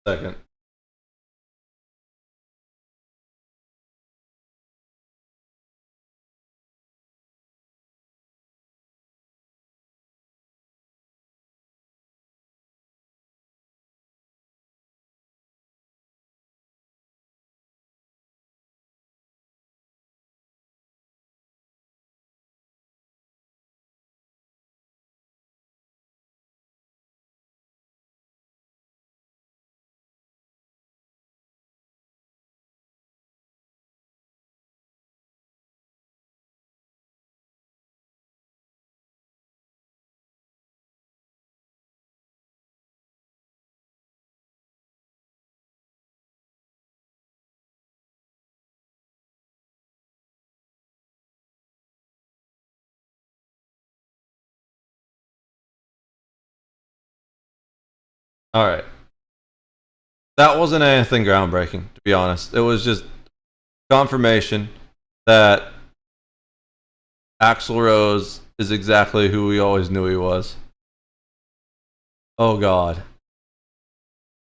Second. All right. That wasn't anything groundbreaking, to be honest. It was just confirmation that Axl Rose is exactly who we always knew he was. Oh God.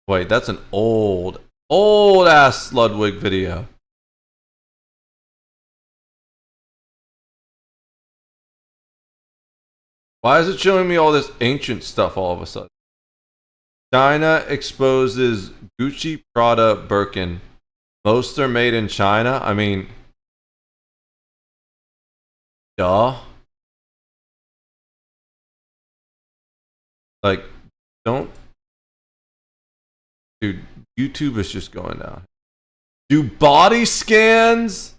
Wait, that's an old ass Ludwig video. Why is it showing me all this ancient stuff all of a sudden? China exposes Gucci, Prada, Birkin. Most are made in China. I mean, duh. Like, don't. Dude, YouTube is just going down. Do body scans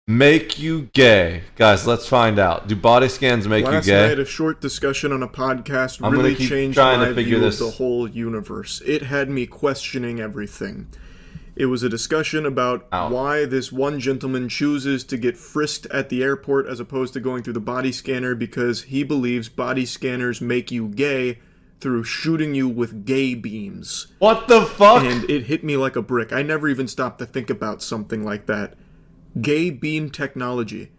make you gay? Guys, let's find out. Do body scans make you gay? Last night, a short discussion on a podcast I'm really gonna keep changed trying my to figure view this. of the whole universe. It had me questioning everything. It was a discussion about why this one gentleman chooses to get frisked at the airport as opposed to going through the body scanner because he believes body scanners make you gay through shooting you with gay beams. What the fuck? And it hit me like a brick. I never even stopped to think about something like that. Gay beam technology.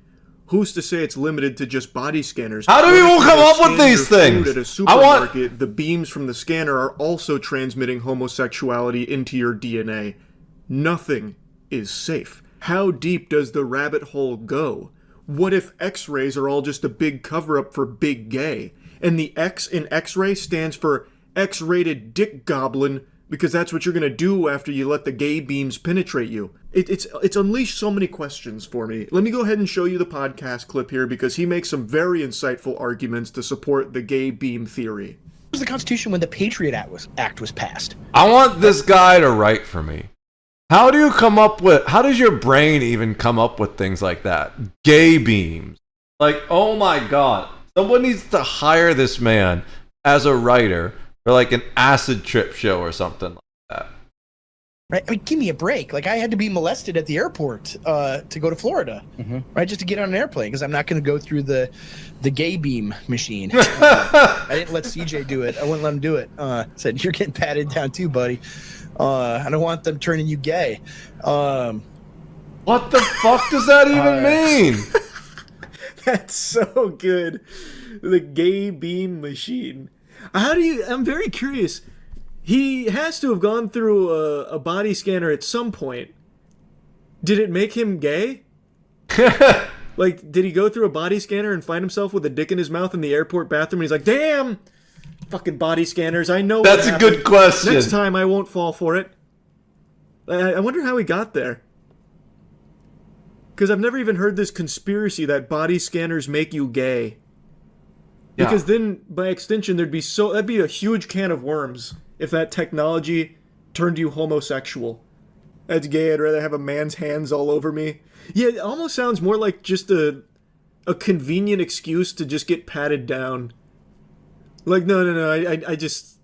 Who's to say it's limited to just body scanners? How do people come up with these things? At a supermarket, the beams from the scanner are also transmitting homosexuality into your DNA. Nothing is safe. How deep does the rabbit hole go? What if X-rays are all just a big cover-up for big gay? And the X in X-ray stands for X-rated dick goblin because that's what you're going to do after you let the gay beams penetrate you. It's unleashed so many questions for me. Let me go ahead and show you the podcast clip here because he makes some very insightful arguments to support the gay beam theory. It was the Constitution when the Patriot Act was passed. I want this guy to write for me. How does your brain even come up with things like that? Gay beams. Like, oh my God. Someone needs to hire this man as a writer for like an acid trip show or something like that. Right? I mean, give me a break. Like, I had to be molested at the airport to go to Florida, right? Just to get on an airplane because I'm not going to go through the gay beam machine. I didn't let CJ do it. I wouldn't let him do it. Said, you're getting patted down too, buddy. I don't want them turning you gay. What the fuck does that even mean? That's so good. The gay beam machine. I'm very curious. He has to have gone through a body scanner at some point. Did it make him gay? Like, did he go through a body scanner and find himself with a dick in his mouth in the airport bathroom and he's like, damn, fucking body scanners, I know That's a good question. Next time I won't fall for it. I wonder how he got there. Because I've never even heard this conspiracy that body scanners make you gay. Yeah. Because then, by extension, that'd be a huge can of worms if that technology turned you homosexual. That's gay. I'd rather have a man's hands all over me. Yeah, it almost sounds more like just a convenient excuse to just get patted down. Like, no, I just...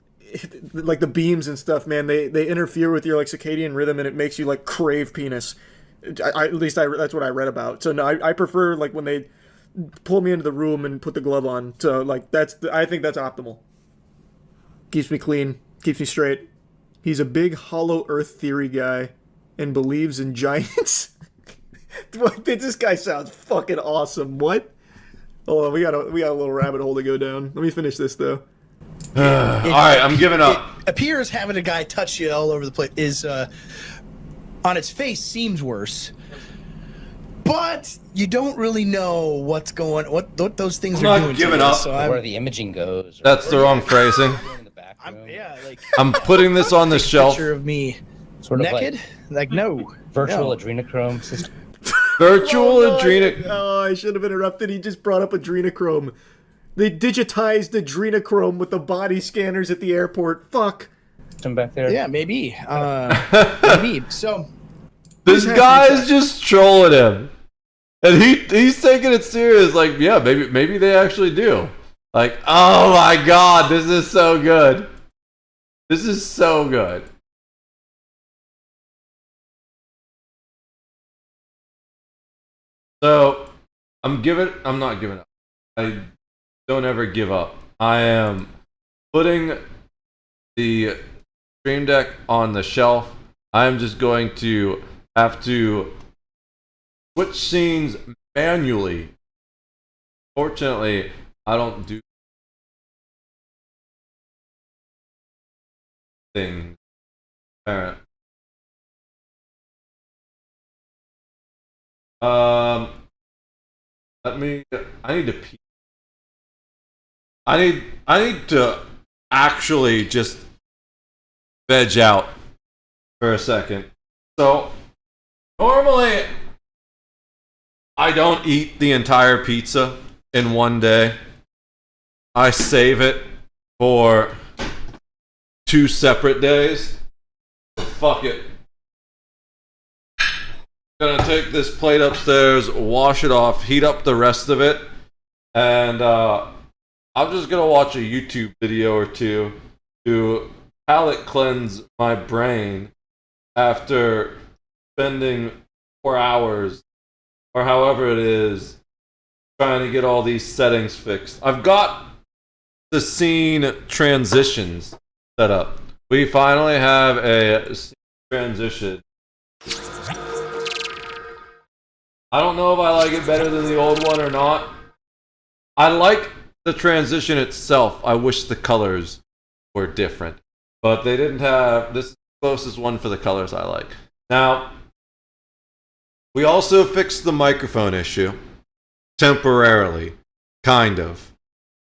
Like, the beams and stuff, man, they interfere with your, like, circadian rhythm and it makes you, like, crave penis. At least that's what I read about. So no, I prefer like when they pull me into the room and put the glove on. So like I think that's optimal. Keeps me clean, keeps me straight. He's a big hollow earth theory guy and believes in giants. This guy sounds fucking awesome. What? Hold on, we got a little rabbit hole to go down. Let me finish this though. All right, I'm giving up. It appears having a guy touch you all over the place is on its face seems worse, but you don't really know what those things are doing. I'm not giving up. So where the imaging goes. That's the wrong phrasing. I'm putting this on the shelf. Picture of me sort of naked, like no virtual adrenochrome system. Virtual adrenochrome. Oh, I should have interrupted. He just brought up adrenochrome. They digitized adrenochrome with the body scanners at the airport. Fuck. Back there. Yeah, maybe. Maybe. So this guy's just trolling him, and he's taking it serious. Like, yeah, maybe they actually do. Like, oh my God, this is so good. This is so good. So I'm not giving up. I don't ever give up. I am putting the Stream Deck on the shelf. I'm just going to have to switch scenes manually. Fortunately, I don't do things. Alright. I need to pee. I need to actually just veg out for a second. So normally I don't eat the entire pizza in one day. I save it for 2 separate days. Fuck it. Gonna take this plate upstairs, wash it off, heat up the rest of it, and I'm just gonna watch a YouTube video or two to palate cleanse my brain after spending 4 hours or however it is trying to get all these settings fixed. I've got the scene transitions set up. We finally have a scene transition. I don't know if I like it better than the old one or not. I like the transition itself. I wish the colors were different. But they didn't have this closest one for the colors I like. Now, we also fixed the microphone issue. Temporarily. Kind of.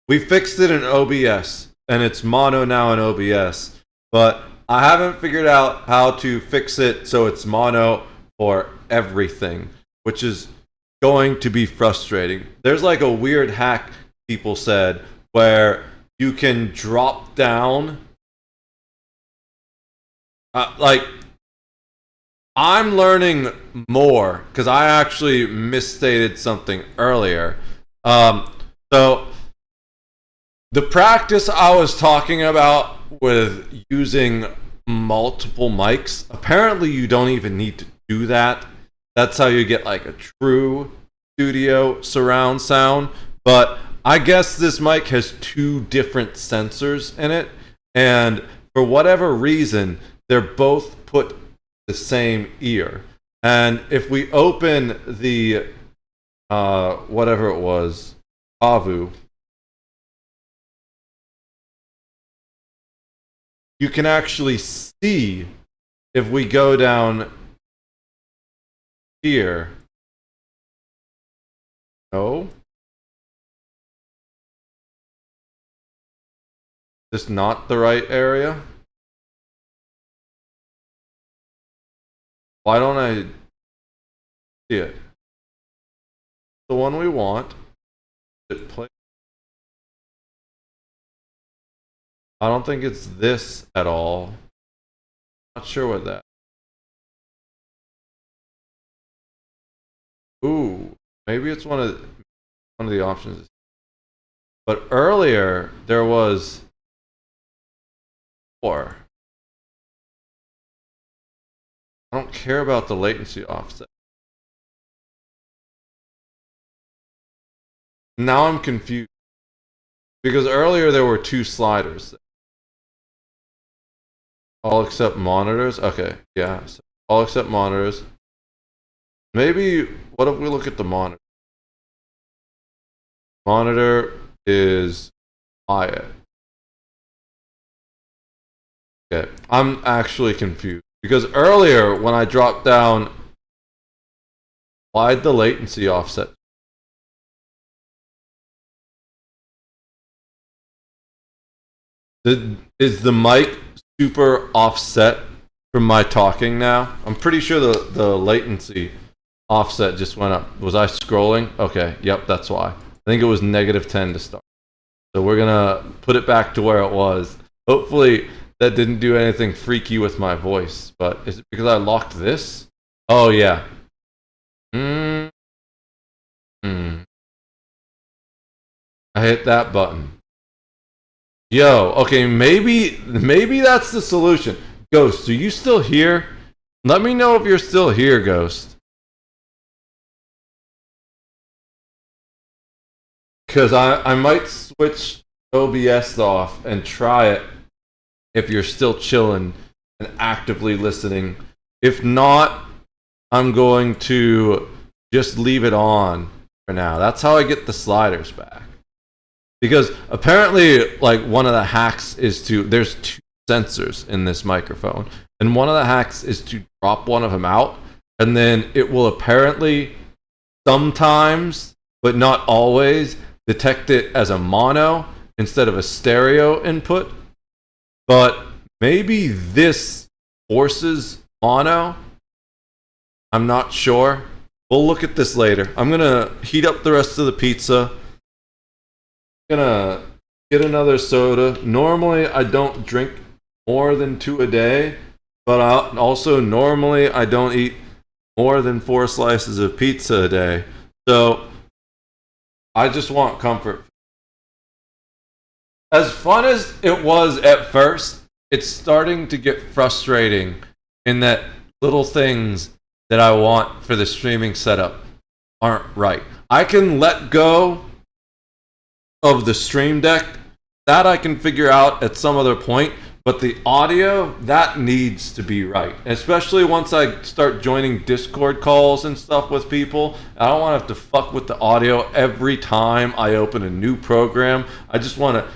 We fixed it in OBS. And it's mono now in OBS. But I haven't figured out how to fix it so it's mono for everything, which is going to be frustrating. There's like a weird hack people said where you can drop down. Like, I'm learning more because I actually misstated something earlier. So the practice I was talking about with using multiple mics, apparently you don't even need to do that. That's how you get like a true studio surround sound. But I guess this mic has 2 different sensors in it. And for whatever reason, they're both put the same ear. And if we open the, whatever it was, AVU, you can actually see if we go down here. No. This not the right area? Why don't I see it? The one we want. I don't think it's this at all. Not sure what that. Ooh, maybe it's one of the options. But earlier there was 4. I don't care about the latency offset. Now I'm confused because earlier there were 2 sliders. All except monitors. Okay, yeah. So all except monitors. Maybe, what if we look at the monitor? Monitor is quiet. Okay, I'm actually confused. Because earlier, when I dropped down, why'd the latency offset? Is the mic super offset from my talking now? I'm pretty sure the latency offset just went up. Was I scrolling? Okay, yep, that's why. I think it was -10 to start. So we're gonna put it back to where it was. Hopefully that didn't do anything freaky with my voice. But is it because I locked this? Oh yeah. I hit that button. Yo, okay, maybe that's the solution. Ghost, are you still here? Let me know if you're still here, Ghost. Because I might switch OBS off and try it if you're still chilling and actively listening. If not, I'm going to just leave it on for now. That's how I get the sliders back. Because apparently, like, one of the hacks is there's 2 sensors in this microphone, and one of the hacks is to drop one of them out, and then it will apparently sometimes, but not always, detect it as a mono instead of a stereo input. But maybe this forces mono. I'm not sure. We'll look at this later. I'm gonna heat up the rest of the pizza. Gonna get another soda. Normally I don't drink more than 2 a day, but also normally I don't eat more than 4 slices of pizza a day. So I just want comfort. As fun as it was at first, it's starting to get frustrating in that little things that I want for the streaming setup aren't right. I can let go of the Stream Deck. That I can figure out at some other point, but the audio, that needs to be right. Especially once I start joining Discord calls and stuff with people. I don't want to have to fuck with the audio every time I open a new program. I just want to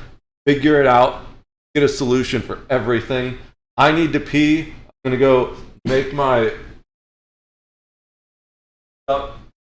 figure it out, get a solution for everything. I need to pee. I'm going to go make my stuff.